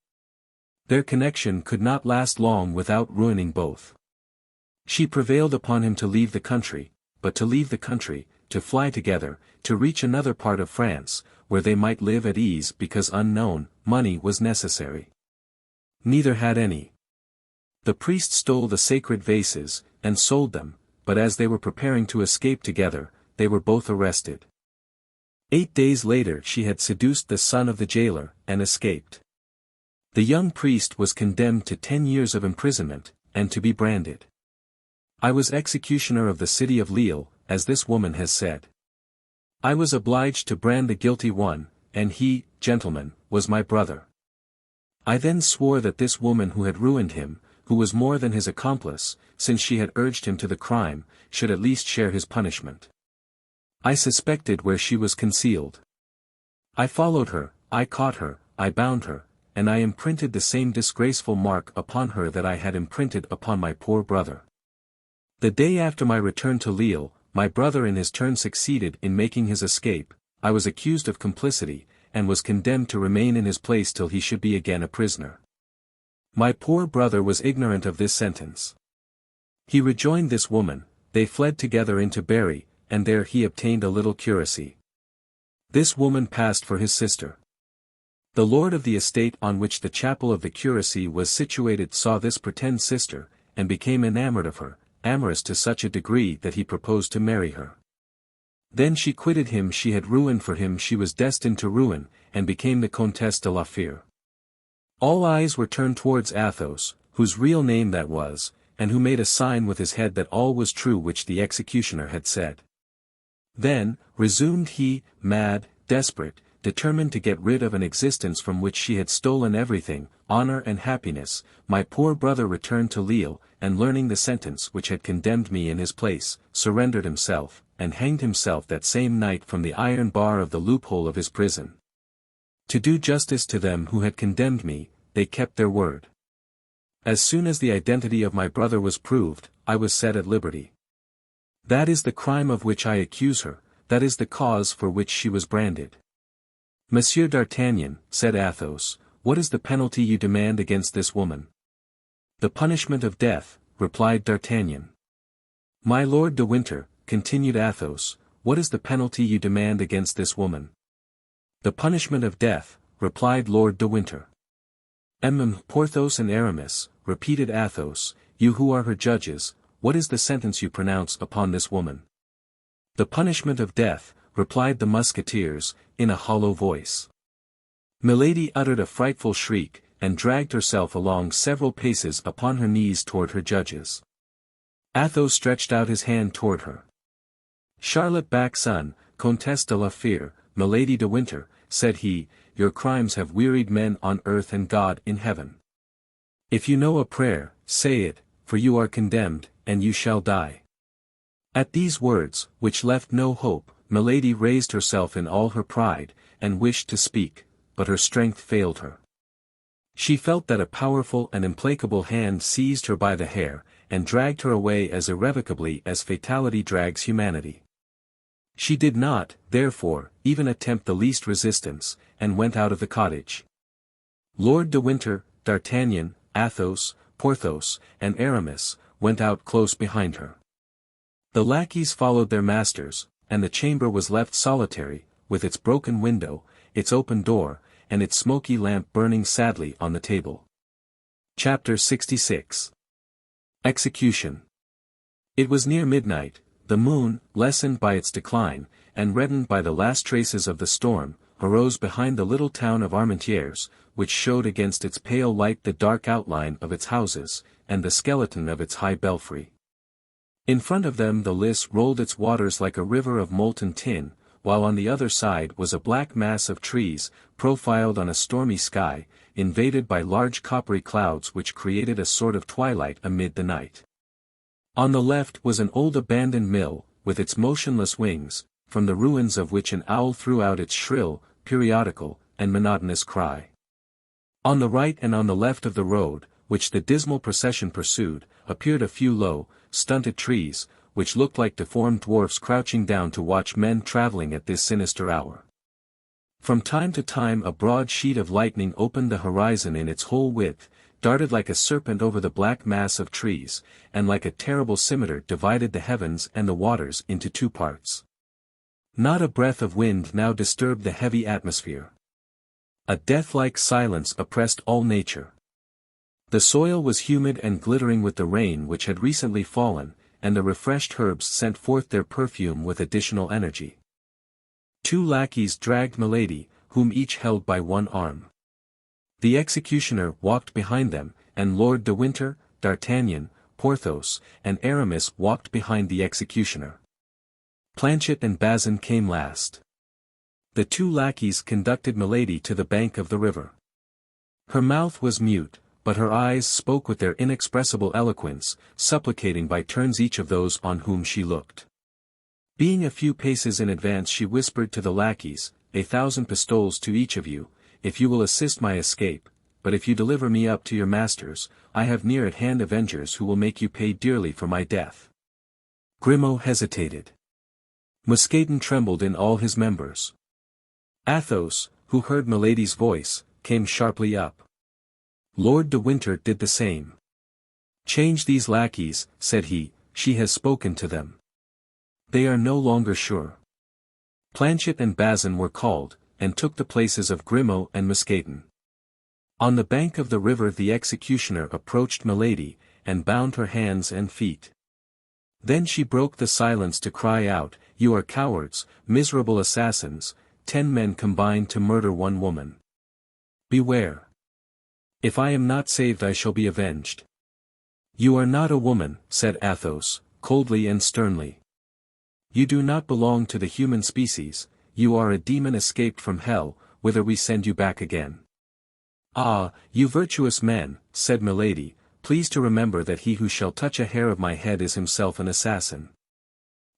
Their connection could not last long without ruining both. She prevailed upon him to leave the country, but to leave the country, to fly together, to reach another part of France, where they might live at ease because unknown, money was necessary. Neither had any. The priest stole the sacred vases, and sold them, but as they were preparing to escape together, they were both arrested. 8 days later she had seduced the son of the jailer, and escaped. The young priest was condemned to 10 years of imprisonment, and to be branded. I was executioner of the city of Lille, as this woman has said. I was obliged to brand the guilty one, and he, gentlemen, was my brother. I then swore that this woman who had ruined him, who was more than his accomplice, since she had urged him to the crime, should at least share his punishment. I suspected where she was concealed. I followed her, I caught her, I bound her, and I imprinted the same disgraceful mark upon her that I had imprinted upon my poor brother. The day after my return to Lille, my brother in his turn succeeded in making his escape. I was accused of complicity, and was condemned to remain in his place till he should be again a prisoner. My poor brother was ignorant of this sentence. He rejoined this woman, they fled together into Berry, and there he obtained a little curacy. This woman passed for his sister. The lord of the estate on which the chapel of the curacy was situated saw this pretend sister, and became enamored of her, amorous to such a degree that he proposed to marry her. Then she quitted him she had ruined for him she was destined to ruin, and became the Comtesse de la Fere. All eyes were turned towards Athos, whose real name that was, and who made a sign with his head that all was true which the executioner had said. Then, resumed he, mad, desperate, determined to get rid of an existence from which she had stolen everything, honor and happiness, my poor brother returned to Lille, and learning the sentence which had condemned me in his place, surrendered himself, and hanged himself that same night from the iron bar of the loophole of his prison. To do justice to them who had condemned me, they kept their word. As soon as the identity of my brother was proved, I was set at liberty. That is the crime of which I accuse her, that is the cause for which she was branded. Monsieur d'Artagnan, said Athos, what is the penalty you demand against this woman? The punishment of death, replied D'Artagnan. My Lord de Winter, continued Athos, what is the penalty you demand against this woman? The punishment of death, replied Lord de Winter. Porthos and Aramis, repeated Athos, you who are her judges, what is the sentence you pronounce upon this woman? The punishment of death, replied the Musketeers, in a hollow voice. Milady uttered a frightful shriek, and dragged herself along several paces upon her knees toward her judges. Athos stretched out his hand toward her. Charlotte Backson, Comtesse de la Fere, Milady de Winter, said he, your crimes have wearied men on earth and God in heaven. If you know a prayer, say it, for you are condemned, and you shall die. At these words, which left no hope, Milady raised herself in all her pride, and wished to speak, but her strength failed her. She felt that a powerful and implacable hand seized her by the hair, and dragged her away as irrevocably as fatality drags humanity. She did not, therefore, even attempt the least resistance, and went out of the cottage. Lord de Winter, D'Artagnan, Athos, Porthos, and Aramis, went out close behind her. The lackeys followed their masters, and the chamber was left solitary, with its broken window, its open door, and its smoky lamp burning sadly on the table. Chapter 66. Execution. It was near midnight. The moon, lessened by its decline, and reddened by the last traces of the storm, arose behind the little town of Armentières, which showed against its pale light the dark outline of its houses, and the skeleton of its high belfry. In front of them the Lys rolled its waters like a river of molten tin, while on the other side was a black mass of trees, profiled on a stormy sky, invaded by large coppery clouds which created a sort of twilight amid the night. On the left was an old abandoned mill, with its motionless wings, from the ruins of which an owl threw out its shrill, periodical, and monotonous cry. On the right and on the left of the road, which the dismal procession pursued, appeared a few low, stunted trees, which looked like deformed dwarfs crouching down to watch men traveling at this sinister hour. From time to time a broad sheet of lightning opened the horizon in its whole width, darted like a serpent over the black mass of trees, and like a terrible scimitar divided the heavens and the waters into two parts. Not a breath of wind now disturbed the heavy atmosphere. A death-like silence oppressed all nature. The soil was humid and glittering with the rain which had recently fallen, and the refreshed herbs sent forth their perfume with additional energy. Two lackeys dragged Milady, whom each held by one arm. The executioner walked behind them, and Lord de Winter, D'Artagnan, Porthos, and Aramis walked behind the executioner. Planchet and Bazin came last. The two lackeys conducted Milady to the bank of the river. Her mouth was mute, but her eyes spoke with their inexpressible eloquence, supplicating by turns each of those on whom she looked. Being a few paces in advance, she whispered to the lackeys, 1,000 pistoles to each of you, if you will assist my escape, but if you deliver me up to your masters, I have near at hand avengers who will make you pay dearly for my death. Grimaud hesitated. Mousqueton trembled in all his members. Athos, who heard Milady's voice, came sharply up. Lord de Winter did the same. "Change these lackeys," said he, "she has spoken to them. They are no longer sure." Planchet and Bazin were called, and took the places of Grimaud and Mousqueton. On the bank of the river the executioner approached Milady, and bound her hands and feet. Then she broke the silence to cry out, "You are cowards, miserable assassins, 10 men combined to murder one woman. Beware. If I am not saved I shall be avenged." "You are not a woman," said Athos, coldly and sternly. "You do not belong to the human species, you are a demon escaped from hell, whither we send you back again." "Ah, you virtuous men," said Milady, "please to remember that he who shall touch a hair of my head is himself an assassin."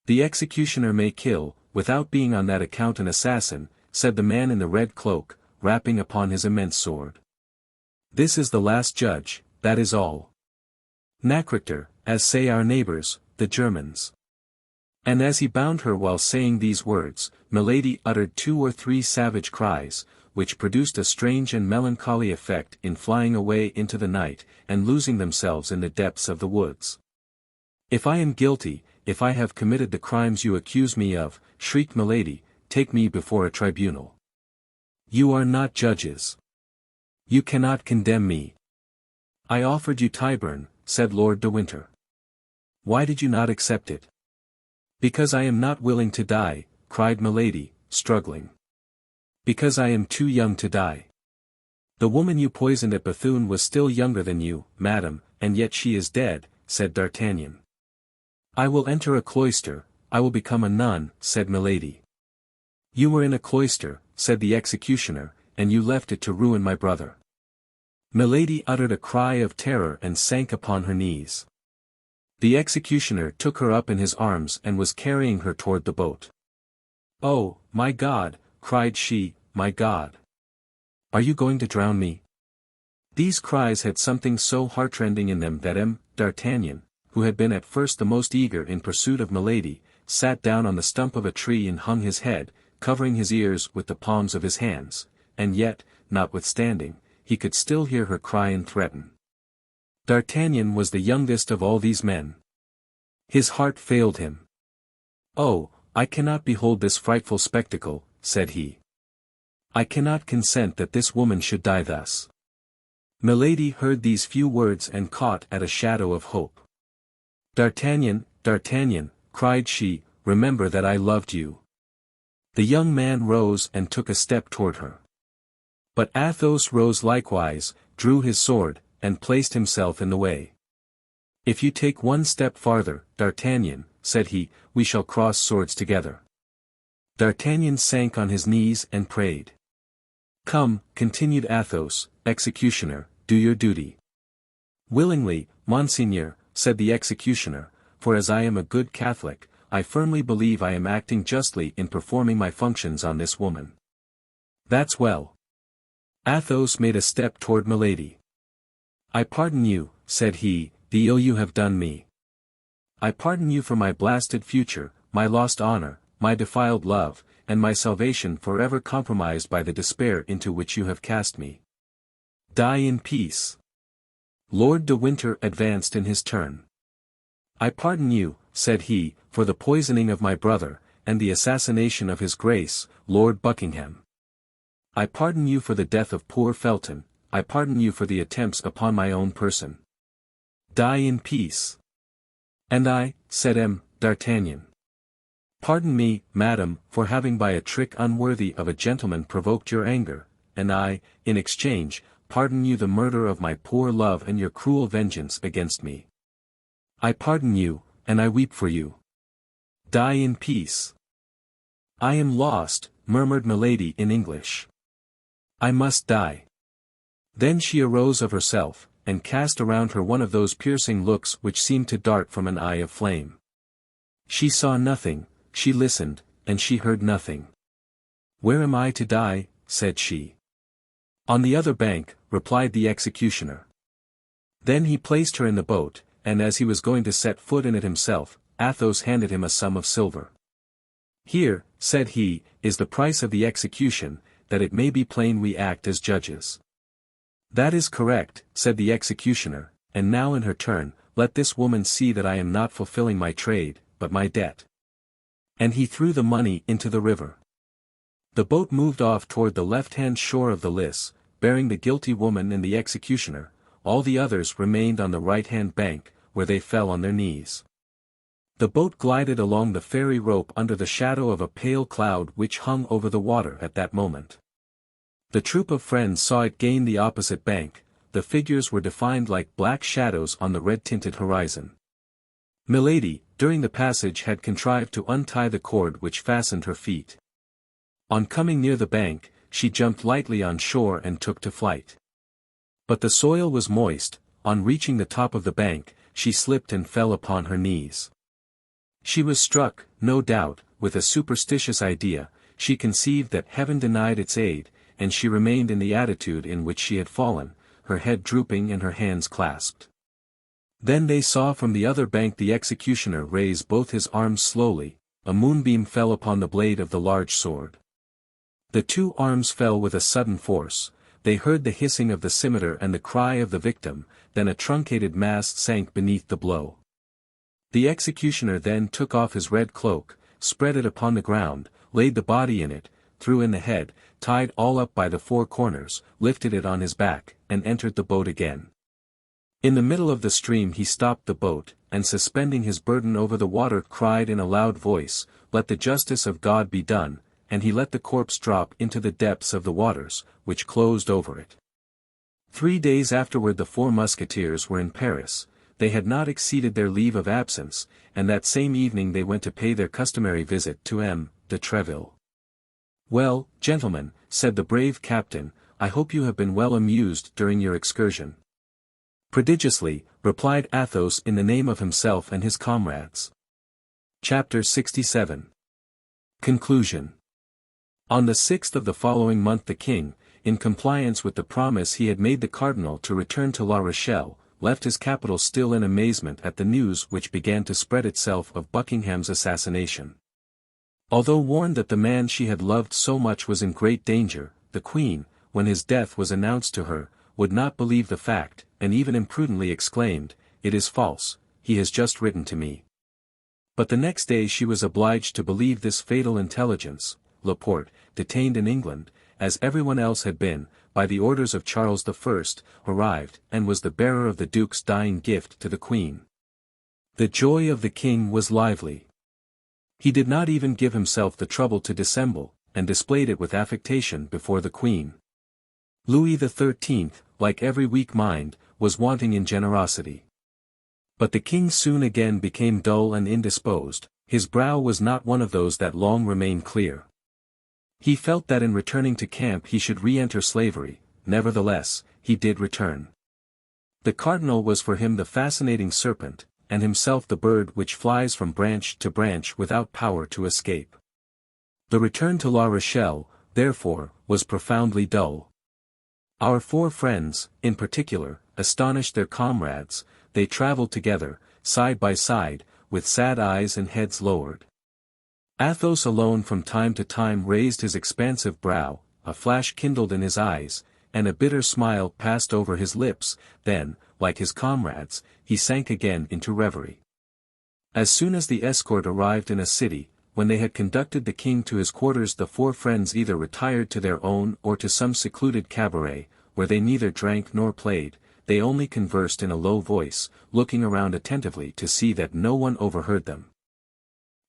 "The executioner may kill, without being on that account an assassin," said the man in the red cloak, rapping upon his immense sword. "This is the last judge, that is all. Nachrichter, as say our neighbors, the Germans." And as he bound her while saying these words, Milady uttered 2 or 3 savage cries, which produced a strange and melancholy effect in flying away into the night, and losing themselves in the depths of the woods. "If I am guilty, if I have committed the crimes you accuse me of," shrieked Milady, "take me before a tribunal. You are not judges. You cannot condemn me." "I offered you Tyburn," said Lord de Winter. "Why did you not accept it?" "Because I am not willing to die," cried Milady, struggling. "Because I am too young to die. The woman you poisoned at Bethune was still younger than you, madam, and yet she is dead," said D'Artagnan. "I will enter a cloister, I will become a nun," said Milady. "You were in a cloister," said the executioner, "and you left it to ruin my brother." Milady uttered a cry of terror and sank upon her knees. The executioner took her up in his arms and was carrying her toward the boat. "Oh, my God!" cried she, "my God! Are you going to drown me?" These cries had something so heartrending in them that D'Artagnan, who had been at first the most eager in pursuit of Milady, sat down on the stump of a tree and hung his head, covering his ears with the palms of his hands, and yet, notwithstanding, he could still hear her cry and threaten. D'Artagnan was the youngest of all these men. His heart failed him. "Oh, I cannot behold this frightful spectacle," said he. "I cannot consent that this woman should die thus." Milady heard these few words and caught at a shadow of hope. "D'Artagnan, D'Artagnan," cried she, "remember that I loved you." The young man rose and took a step toward her. But Athos rose likewise, drew his sword, and placed himself in the way. "If you take one step farther, D'Artagnan," said he, "we shall cross swords together." D'Artagnan sank on his knees and prayed. Come, continued Athos, executioner, do your duty. Willingly, monseigneur, said the executioner, for as I am a good Catholic, I firmly believe I am acting justly in performing my functions on this woman. That's well. Athos made a step toward Milady. I pardon you, said he, the ill you have done me. I pardon you for my blasted future, my lost honor, my defiled love, and my salvation forever compromised by the despair into which you have cast me. Die in peace. Lord de Winter advanced in his turn. I pardon you, said he, for the poisoning of my brother, and the assassination of his Grace, Lord Buckingham. I pardon you for the death of poor Felton, I pardon you for the attempts upon my own person. Die in peace. And I, said D'Artagnan. Pardon me, madam, for having by a trick unworthy of a gentleman provoked your anger, and I, in exchange, pardon you the murder of my poor love and your cruel vengeance against me. I pardon you, and I weep for you. Die in peace. I am lost, murmured Milady in English. I must die. Then she arose of herself, and cast around her one of those piercing looks which seemed to dart from an eye of flame. She saw nothing, she listened, and she heard nothing. Where am I to die? Said she. On the other bank, replied the executioner. Then he placed her in the boat, and as he was going to set foot in it himself, Athos handed him a sum of silver. Here, said he, is the price of the execution, that it may be plain we act as judges. That is correct, said the executioner, and now in her turn, let this woman see that I am not fulfilling my trade, but my debt. And he threw the money into the river. The boat moved off toward the left-hand shore of the Lys, bearing the guilty woman and the executioner. All the others remained on the right-hand bank, where they fell on their knees. The boat glided along the ferry rope under the shadow of a pale cloud which hung over the water at that moment. The troop of friends saw it gain the opposite bank, the figures were defined like black shadows on the red-tinted horizon. Milady, during the passage had contrived to untie the cord which fastened her feet. On coming near the bank, she jumped lightly on shore and took to flight. But the soil was moist, on reaching the top of the bank, she slipped and fell upon her knees. She was struck, no doubt, with a superstitious idea, she conceived that heaven denied its aid, and she remained in the attitude in which she had fallen, her head drooping and her hands clasped. Then they saw from the other bank the executioner raise both his arms slowly, a moonbeam fell upon the blade of the large sword. The two arms fell with a sudden force, they heard the hissing of the scimitar and the cry of the victim, then a truncated mass sank beneath the blow. The executioner then took off his red cloak, spread it upon the ground, laid the body in it, threw in the head, tied all up by the four corners, lifted it on his back, and entered the boat again. In the middle of the stream he stopped the boat, and suspending his burden over the water cried in a loud voice, "Let the justice of God be done," and he let the corpse drop into the depths of the waters, which closed over it. 3 days afterward the four Musketeers were in Paris. They had not exceeded their leave of absence, and that same evening they went to pay their customary visit to de Treville. "Well, gentlemen," said the brave captain, "I hope you have been well amused during your excursion." "Prodigiously," replied Athos in the name of himself and his comrades. Chapter 67. Conclusion. On the 6th of the following month the king, in compliance with the promise he had made the cardinal to return to La Rochelle, left his capital still in amazement at the news which began to spread itself of Buckingham's assassination. Although warned that the man she had loved so much was in great danger, the queen, when his death was announced to her, would not believe the fact, and even imprudently exclaimed, "It is false, he has just written to me." But the next day she was obliged to believe this fatal intelligence. Laporte, detained in England, as everyone else had been, by the orders of Charles I, arrived, and was the bearer of the Duke's dying gift to the Queen. The joy of the king was lively. He did not even give himself the trouble to dissemble, and displayed it with affectation before the Queen. Louis XIII, like every weak mind, was wanting in generosity. But the king soon again became dull and indisposed, his brow was not one of those that long remain clear. He felt that in returning to camp he should re-enter slavery. Nevertheless, he did return. The cardinal was for him the fascinating serpent, and himself the bird which flies from branch to branch without power to escape. The return to La Rochelle, therefore, was profoundly dull. Our four friends, in particular, astonished their comrades. They travelled together, side by side, with sad eyes and heads lowered. Athos alone from time to time raised his expansive brow, a flash kindled in his eyes, and a bitter smile passed over his lips. Then, like his comrades, he sank again into reverie. As soon as the escort arrived in a city, when they had conducted the king to his quarters, the four friends either retired to their own or to some secluded cabaret, where they neither drank nor played. They only conversed in a low voice, looking around attentively to see that no one overheard them.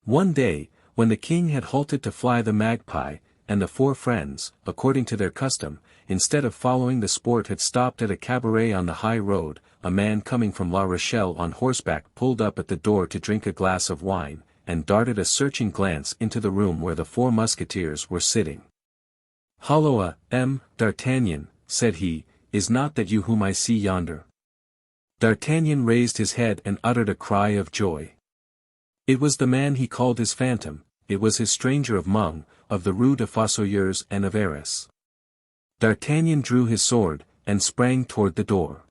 One day, when the king had halted to fly the magpie, and the four friends, according to their custom, instead of following the sport had stopped at a cabaret on the high road, a man coming from La Rochelle on horseback pulled up at the door to drink a glass of wine, and darted a searching glance into the room where the four musketeers were sitting. "Holloa, D'Artagnan," said he, "is not that you whom I see yonder?" D'Artagnan raised his head and uttered a cry of joy. It was the man he called his phantom, it was his stranger of Meung, of the Rue des Fossoyeurs and of Arras. D'Artagnan drew his sword, and sprang toward the door.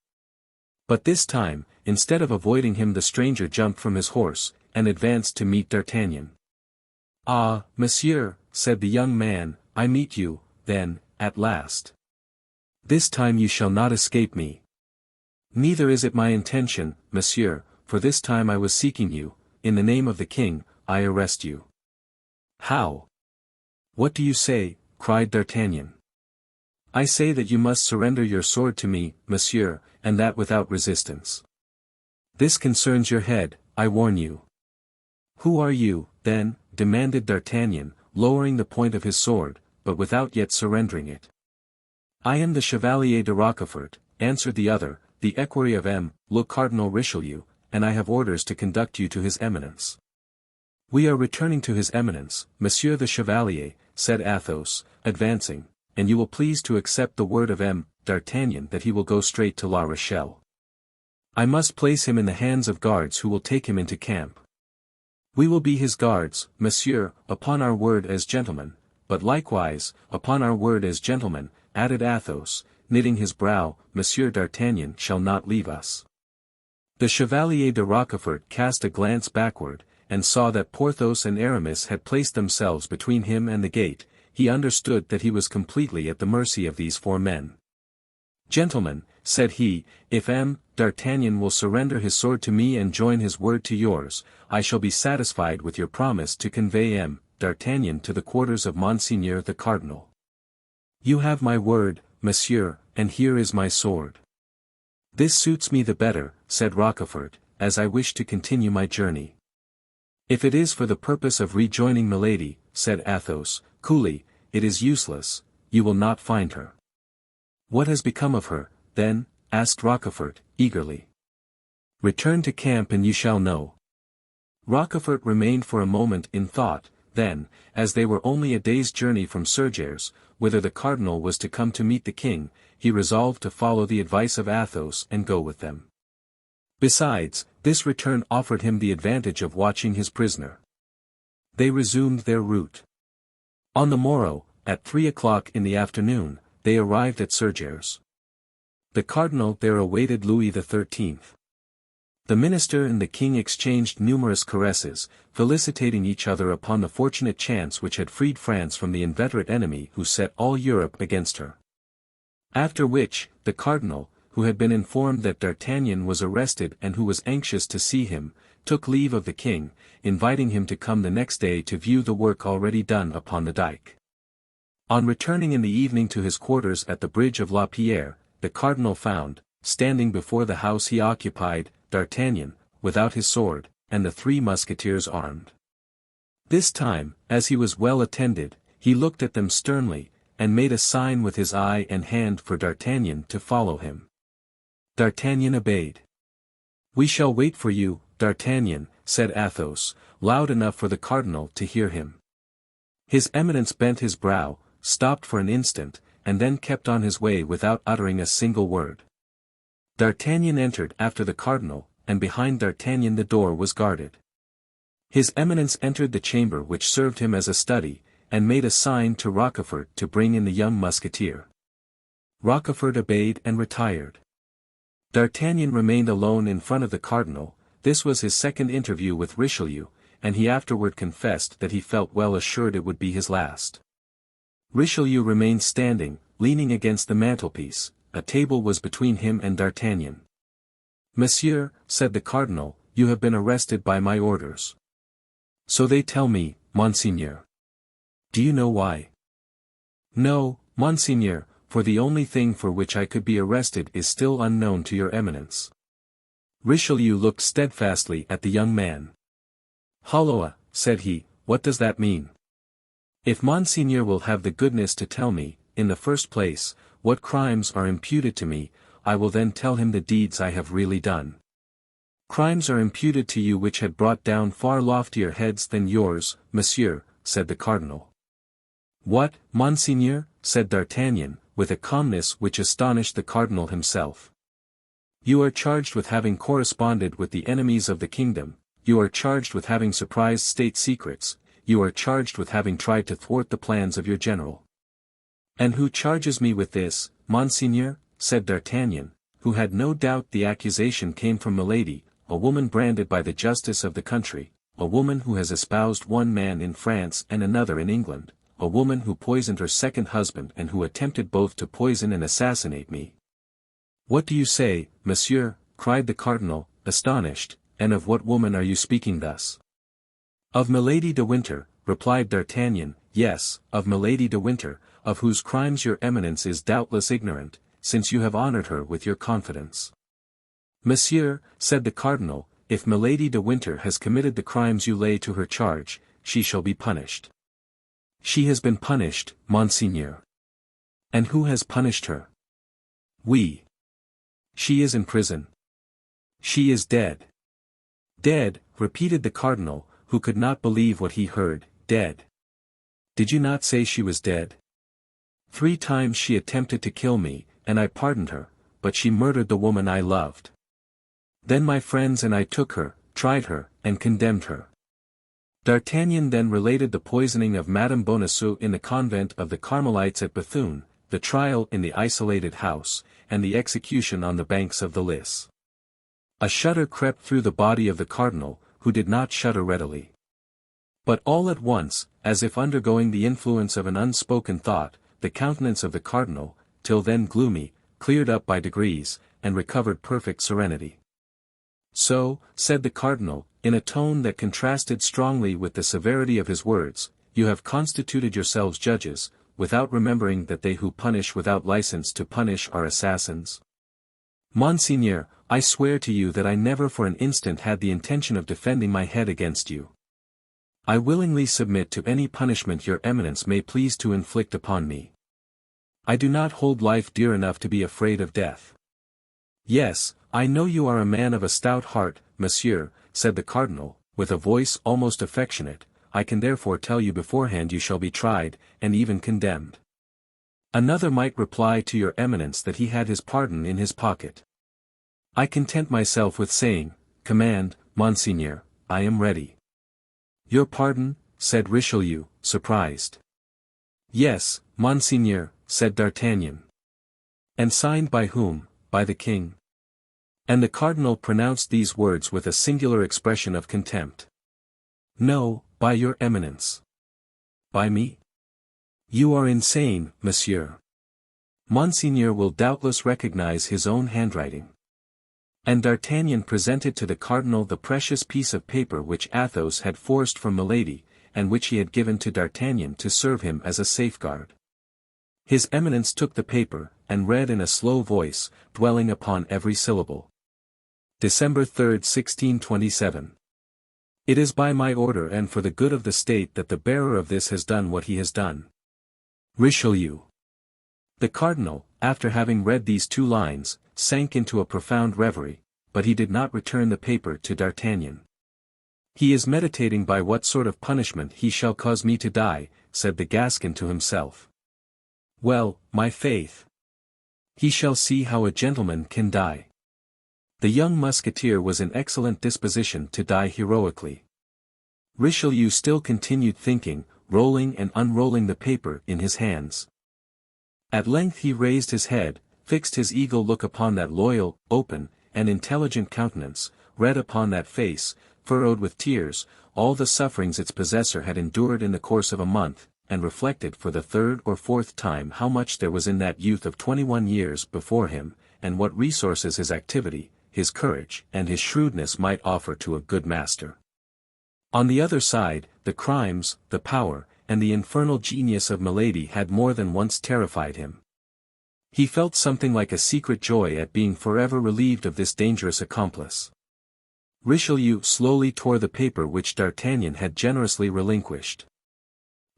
But this time, instead of avoiding him, the stranger jumped from his horse, and advanced to meet D'Artagnan. "Ah, monsieur," said the young man, "I meet you, then, at last. This time you shall not escape me. Neither is it my intention, monsieur, for this time I was seeking you. In the name of the king, I arrest you." "How? What do you say?" cried D'Artagnan. "I say that you must surrender your sword to me, monsieur, and that without resistance. This concerns your head, I warn you." "Who are you, then?" demanded D'Artagnan, lowering the point of his sword, but without yet surrendering it. "I am the Chevalier de Rochefort," answered the other, "the equerry of le Cardinal Richelieu, and I have orders to conduct you to his eminence." "We are returning to his eminence, Monsieur the Chevalier," said Athos, advancing, "and you will please to accept the word of D'Artagnan that he will go straight to La Rochelle. I must place him in the hands of guards who will take him into camp." "We will be his guards, monsieur, upon our word as gentlemen, but likewise, upon our word as gentlemen," added Athos, knitting his brow, "Monsieur D'Artagnan shall not leave us." The Chevalier de Rochefort cast a glance backward, and saw that Porthos and Aramis had placed themselves between him and the gate. He understood that he was completely at the mercy of these four men. "Gentlemen," said he, "if D'Artagnan will surrender his sword to me and join his word to yours, I shall be satisfied with your promise to convey D'Artagnan to the quarters of Monseigneur the Cardinal." "You have my word, monsieur, and here is my sword." "This suits me the better," said Rochefort, "as I wish to continue my journey." "If it is for the purpose of rejoining Milady," said Athos, coolly, "it is useless, you will not find her." "What has become of her, then?" asked Rochefort, eagerly. "Return to camp and you shall know." Rochefort remained for a moment in thought, then, as they were only a day's journey from Surgères, whither the cardinal was to come to meet the king, he resolved to follow the advice of Athos and go with them. Besides, this return offered him the advantage of watching his prisoner. They resumed their route. On the morrow, at 3 o'clock in the afternoon, they arrived at Surgères. The cardinal there awaited Louis XIII. The minister and the king exchanged numerous caresses, felicitating each other upon the fortunate chance which had freed France from the inveterate enemy who set all Europe against her. After which, the cardinal, who had been informed that D'Artagnan was arrested and who was anxious to see him, took leave of the king, inviting him to come the next day to view the work already done upon the dike. On returning in the evening to his quarters at the bridge of La Pierre, the cardinal found, standing before the house he occupied, D'Artagnan, without his sword, and the three musketeers armed. This time, as he was well attended, he looked at them sternly, and made a sign with his eye and hand for D'Artagnan to follow him. D'Artagnan obeyed. "We shall wait for you, D'Artagnan," said Athos, loud enough for the cardinal to hear him. His Eminence bent his brow, stopped for an instant, and then kept on his way without uttering a single word. D'Artagnan entered after the cardinal, and behind D'Artagnan the door was guarded. His Eminence entered the chamber which served him as a study, and made a sign to Rochefort to bring in the young musketeer. Rochefort obeyed and retired. D'Artagnan remained alone in front of the cardinal. This was his second interview with Richelieu, and he afterward confessed that he felt well assured it would be his last. Richelieu remained standing, leaning against the mantelpiece. A table was between him and D'Artagnan. "Monsieur," said the cardinal, "you have been arrested by my orders." "So they tell me, monseigneur." "Do you know why?" "No, monseigneur, for the only thing for which I could be arrested is still unknown to your Eminence." Richelieu looked steadfastly at the young man. "Holloa," said he, "what does that mean? If monseigneur will have the goodness to tell me, in the first place, what crimes are imputed to me, I will then tell him the deeds I have really done." "Crimes are imputed to you which had brought down far loftier heads than yours, monsieur," said the cardinal. "What, monseigneur?" said D'Artagnan, with a calmness which astonished the cardinal himself. "You are charged with having corresponded with the enemies of the kingdom, you are charged with having surprised state secrets, you are charged with having tried to thwart the plans of your general." "And who charges me with this, monseigneur?" said D'Artagnan, who had no doubt the accusation came from Milady, a woman branded by the justice of the country, a woman who has espoused one man in France and another in England, a woman who poisoned her second husband and who attempted both to poison and assassinate me. "What do you say, monsieur?" cried the cardinal, astonished, "and of what woman are you speaking thus?" "Of Milady de Winter," replied D'Artagnan. "Yes, of Milady de Winter, of whose crimes your Eminence is doubtless ignorant, since you have honored her with your confidence." "Monsieur," said the cardinal, "if Milady de Winter has committed the crimes you lay to her charge, she shall be punished." "She has been punished, monseigneur." "And who has punished her?" "We." "She is in prison." "She is dead." "Dead," repeated the cardinal, who could not believe what he heard, "dead. Did you not say she was dead? 3 times she attempted to kill me, and I pardoned her, but she murdered the woman I loved. Then my friends and I took her, tried her, and condemned her." D'Artagnan then related the poisoning of Madame Bonacieux in the convent of the Carmelites at Bethune, the trial in the isolated house, and the execution on the banks of the Lys. A shudder crept through the body of the cardinal, who did not shudder readily. But all at once, as if undergoing the influence of an unspoken thought, the countenance of the cardinal, till then gloomy, cleared up by degrees, and recovered perfect serenity. "So," said the cardinal, in a tone that contrasted strongly with the severity of his words, "you have constituted yourselves judges, without remembering that they who punish without license to punish are assassins. Monseigneur, I swear to you that I never for an instant had the intention of defending my head against you. I willingly submit to any punishment your Eminence may please to inflict upon me. I do not hold life dear enough to be afraid of death." "Yes, I know you are a man of a stout heart, monsieur," said the cardinal, with a voice almost affectionate, "I can therefore tell you beforehand you shall be tried, and even condemned." Another might reply to your Eminence that he had his pardon in his pocket. "I content myself with saying, command, monseigneur, I am ready." "Your pardon?" said Richelieu, surprised. "Yes, monseigneur," said D'Artagnan. "And signed by whom? By the king?" And the cardinal pronounced these words with a singular expression of contempt. "No, by your Eminence." "By me? You are insane, monsieur. Monseigneur will doubtless recognize his own handwriting." And D'Artagnan presented to the cardinal the precious piece of paper which Athos had forced from Milady, and which he had given to D'Artagnan to serve him as a safeguard. His Eminence took the paper, and read in a slow voice, dwelling upon every syllable. December 3, 1627. "It is by my order and for the good of the state that the bearer of this has done what he has done. Richelieu." The cardinal, after having read these 2 lines, sank into a profound reverie, but he did not return the paper to D'Artagnan. He is meditating by what sort of punishment he shall cause me to die, said the Gascon to himself. Well, my faith! He shall see how a gentleman can die. The young musketeer was in excellent disposition to die heroically. Richelieu still continued thinking, rolling and unrolling the paper in his hands. At length he raised his head, fixed his eagle look upon that loyal, open, and intelligent countenance, read upon that face, furrowed with tears, all the sufferings its possessor had endured in the course of a month, and reflected for the third or fourth time how much there was in that youth of 21 years before him, and what resources his activity, his courage, and his shrewdness might offer to a good master. On the other side, the crimes, the power, and the infernal genius of Milady had more than once terrified him. He felt something like a secret joy at being forever relieved of this dangerous accomplice. Richelieu slowly tore the paper which D'Artagnan had generously relinquished.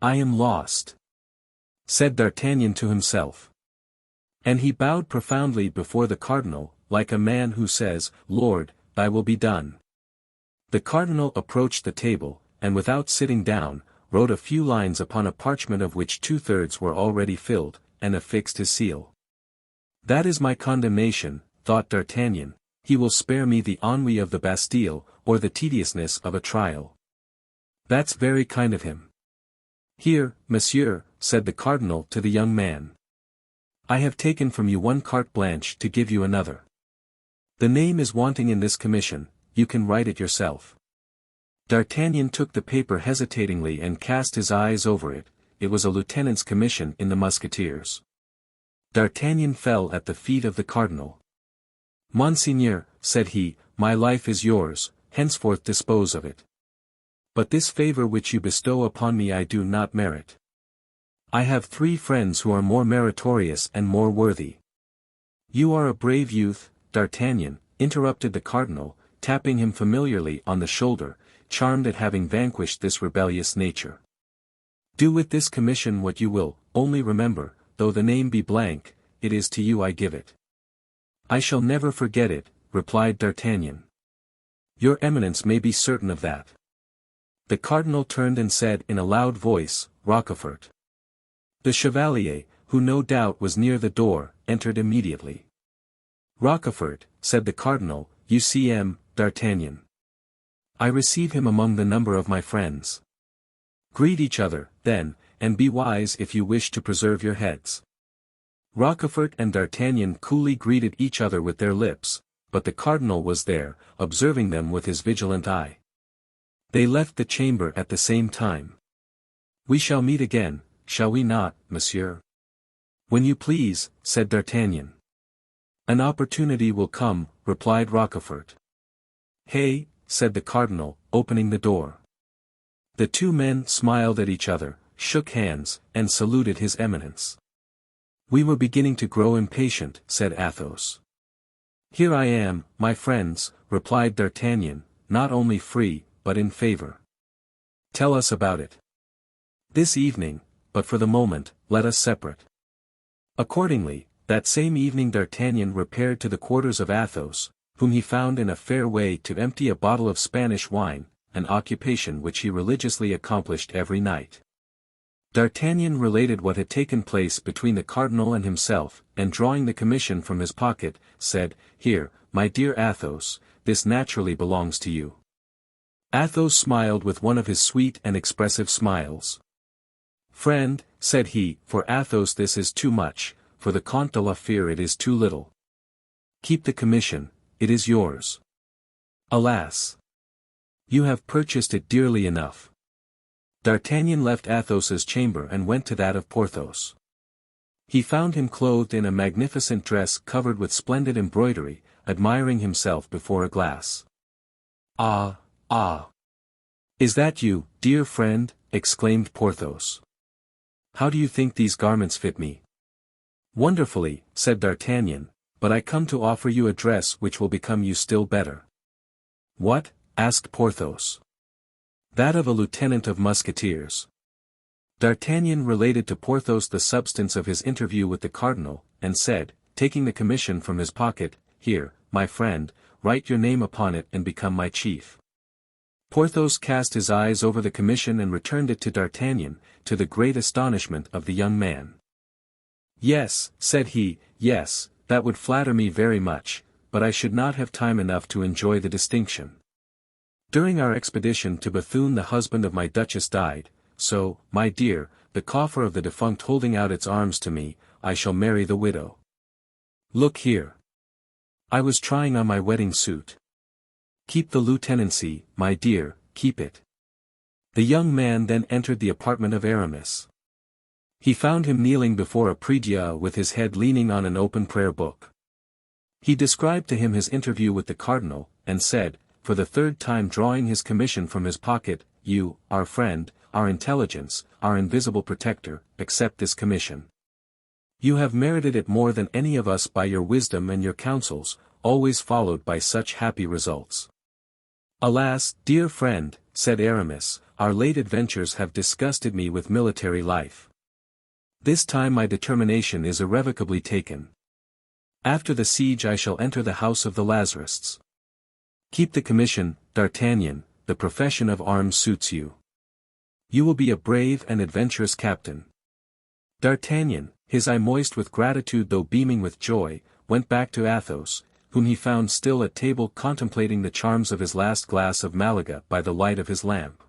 "I am lost," said D'Artagnan to himself. And he bowed profoundly before the cardinal, like a man who says, "Lord, thy will be done." The cardinal approached the table, and without sitting down, wrote a few lines upon a parchment of which 2/3 were already filled, and affixed his seal. "That is my condemnation," thought D'Artagnan. "He will spare me the ennui of the Bastille, or the tediousness of a trial. That's very kind of him." "Here, monsieur," said the cardinal to the young man. "I have taken from you one carte blanche to give you another. The name is wanting in this commission, you can write it yourself." D'Artagnan took the paper hesitatingly and cast his eyes over it. It was a lieutenant's commission in the Musketeers. D'Artagnan fell at the feet of the cardinal. "Monseigneur," said he, "my life is yours, henceforth dispose of it. But this favor which you bestow upon me I do not merit. I have 3 friends who are more meritorious and more worthy." "You are a brave youth, D'Artagnan," interrupted the cardinal, tapping him familiarly on the shoulder, charmed at having vanquished this rebellious nature. "Do with this commission what you will, only remember, though the name be blank, it is to you I give it." "I shall never forget it," replied D'Artagnan. "Your eminence may be certain of that." The cardinal turned and said in a loud voice, "Rochefort." The chevalier, who no doubt was near the door, entered immediately. "Rochefort," said the cardinal, "you see M. D'Artagnan. I receive him among the number of my friends. Greet each other, then, and be wise if you wish to preserve your heads." Rochefort and D'Artagnan coolly greeted each other with their lips, but the cardinal was there, observing them with his vigilant eye. They left the chamber at the same time. "We shall meet again, shall we not, monsieur?" "When you please," said D'Artagnan. "An opportunity will come," replied Rochefort. "Hey," said the cardinal, opening the door. The 2 men smiled at each other, shook hands, and saluted his eminence. "We were beginning to grow impatient," said Athos. "Here I am, my friends," replied D'Artagnan, "not only free, but in favor." "Tell us about it." "This evening, but for the moment, let us separate." Accordingly, that same evening D'Artagnan repaired to the quarters of Athos, whom he found in a fair way to empty a bottle of Spanish wine, an occupation which he religiously accomplished every night. D'Artagnan related what had taken place between the cardinal and himself, and drawing the commission from his pocket, said, "Here, my dear Athos, this naturally belongs to you." Athos smiled with one of his sweet and expressive smiles. "Friend," said he, "for Athos this is too much, for the Comte de la Fere it is too little. Keep the commission, it is yours. Alas! You have purchased it dearly enough." D'Artagnan left Athos's chamber and went to that of Porthos. He found him clothed in a magnificent dress covered with splendid embroidery, admiring himself before a glass. "Ah, ah! Is that you, dear friend?" exclaimed Porthos. "How do you think these garments fit me?" "Wonderfully," said D'Artagnan, "but I come to offer you a dress which will become you still better." "What?" asked Porthos. "That of a lieutenant of Musketeers." D'Artagnan related to Porthos the substance of his interview with the cardinal, and said, taking the commission from his pocket, "Here, my friend, write your name upon it and become my chief." Porthos cast his eyes over the commission and returned it to D'Artagnan, to the great astonishment of the young man. "Yes," said he, "yes, that would flatter me very much, but I should not have time enough to enjoy the distinction. During our expedition to Bethune the husband of my Duchess died, so, my dear, the coffer of the defunct holding out its arms to me, I shall marry the widow. Look here. I was trying on my wedding suit. Keep the lieutenancy, my dear, keep it." The young man then entered the apartment of Aramis. He found him kneeling before a prie-dieu with his head leaning on an open prayer book. He described to him his interview with the cardinal, and said, for the third time drawing his commission from his pocket, "You, our friend, our intelligence, our invisible protector, accept this commission. You have merited it more than any of us by your wisdom and your counsels, always followed by such happy results." "Alas, dear friend," said Aramis, "our late adventures have disgusted me with military life. This time my determination is irrevocably taken. After the siege I shall enter the house of the Lazarists. Keep the commission, D'Artagnan, the profession of arms suits you. You will be a brave and adventurous captain." D'Artagnan, his eye moist with gratitude though beaming with joy, went back to Athos, whom he found still at table contemplating the charms of his last glass of Malaga by the light of his lamp.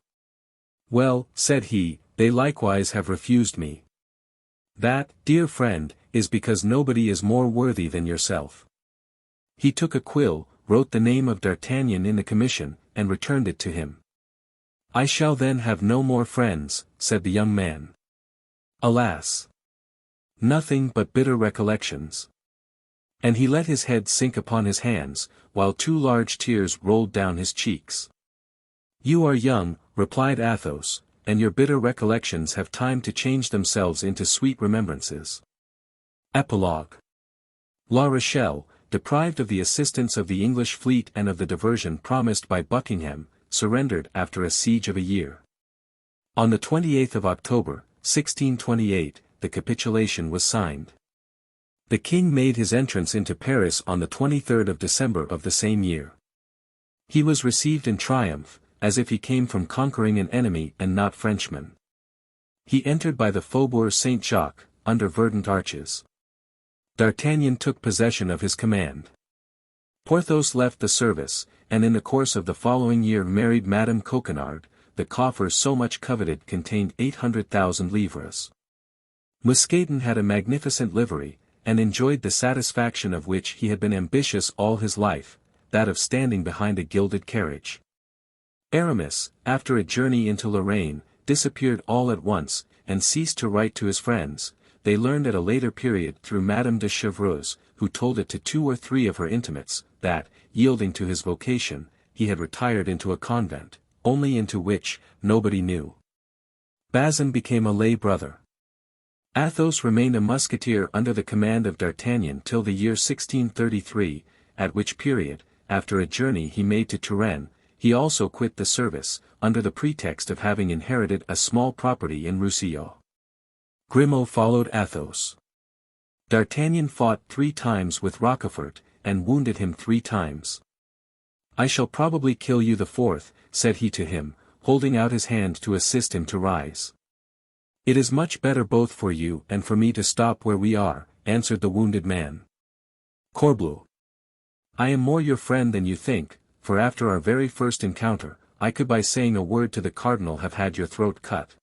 "Well," said he, "they likewise have refused me. That, dear friend, is because nobody is more worthy than yourself." He took a quill, wrote the name of D'Artagnan in the commission, and returned it to him. "I shall then have no more friends," said the young man. "Alas! Nothing but bitter recollections." And he let his head sink upon his hands, while two large tears rolled down his cheeks. "You are young," replied Athos, "and your bitter recollections have time to change themselves into sweet remembrances." Epilogue. La Rochelle, deprived of the assistance of the English fleet and of the diversion promised by Buckingham, surrendered after a siege of a year. On the 28th of October, 1628, the capitulation was signed. The king made his entrance into Paris on the 23rd of December of the same year. He was received in triumph, as if he came from conquering an enemy and not Frenchmen. He entered by the Faubourg Saint-Jacques, under verdant arches. D'Artagnan took possession of his command. Porthos left the service, and in the course of the following year married Madame Coquenard. The coffer so much coveted contained 800,000 livres. Mousqueton had a magnificent livery, and enjoyed the satisfaction of which he had been ambitious all his life, that of standing behind a gilded carriage. Aramis, after a journey into Lorraine, disappeared all at once, and ceased to write to his friends. They learned at a later period through Madame de Chevreuse, who told it to 2 or 3 of her intimates, that, yielding to his vocation, he had retired into a convent, only into which, nobody knew. Bazin became a lay brother. Athos remained a musketeer under the command of D'Artagnan till the year 1633, at which period, after a journey he made to Touraine, he also quit the service, under the pretext of having inherited a small property in Roussillon. Grimaud followed Athos. D'Artagnan fought 3 times with Rochefort, and wounded him 3 times. "I shall probably kill you the 4th, said he to him, holding out his hand to assist him to rise. "It is much better both for you and for me to stop where we are," answered the wounded man. Corbleu. "I am more your friend than you think, for after our very first encounter, I could by saying a word to the cardinal have had your throat cut."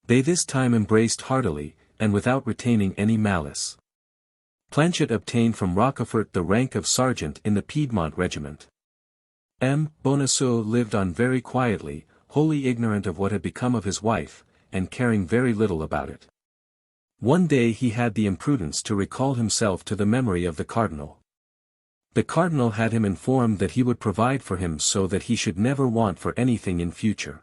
They this time embraced heartily, and without retaining any malice. Planchet obtained from Rochefort the rank of sergeant in the Piedmont regiment. M. Bonacieux lived on very quietly, wholly ignorant of what had become of his wife, and caring very little about it. One day he had the imprudence to recall himself to the memory of the cardinal. The cardinal had him informed that he would provide for him so that he should never want for anything in future.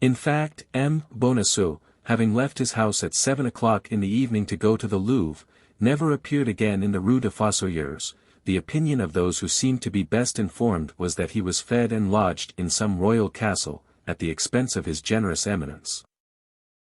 In fact, M. Bonacieux, having left his house at 7 o'clock in the evening to go to the Louvre, never appeared again in the Rue des Fossoyeurs. The opinion of those who seemed to be best informed was that he was fed and lodged in some royal castle, at the expense of his generous eminence.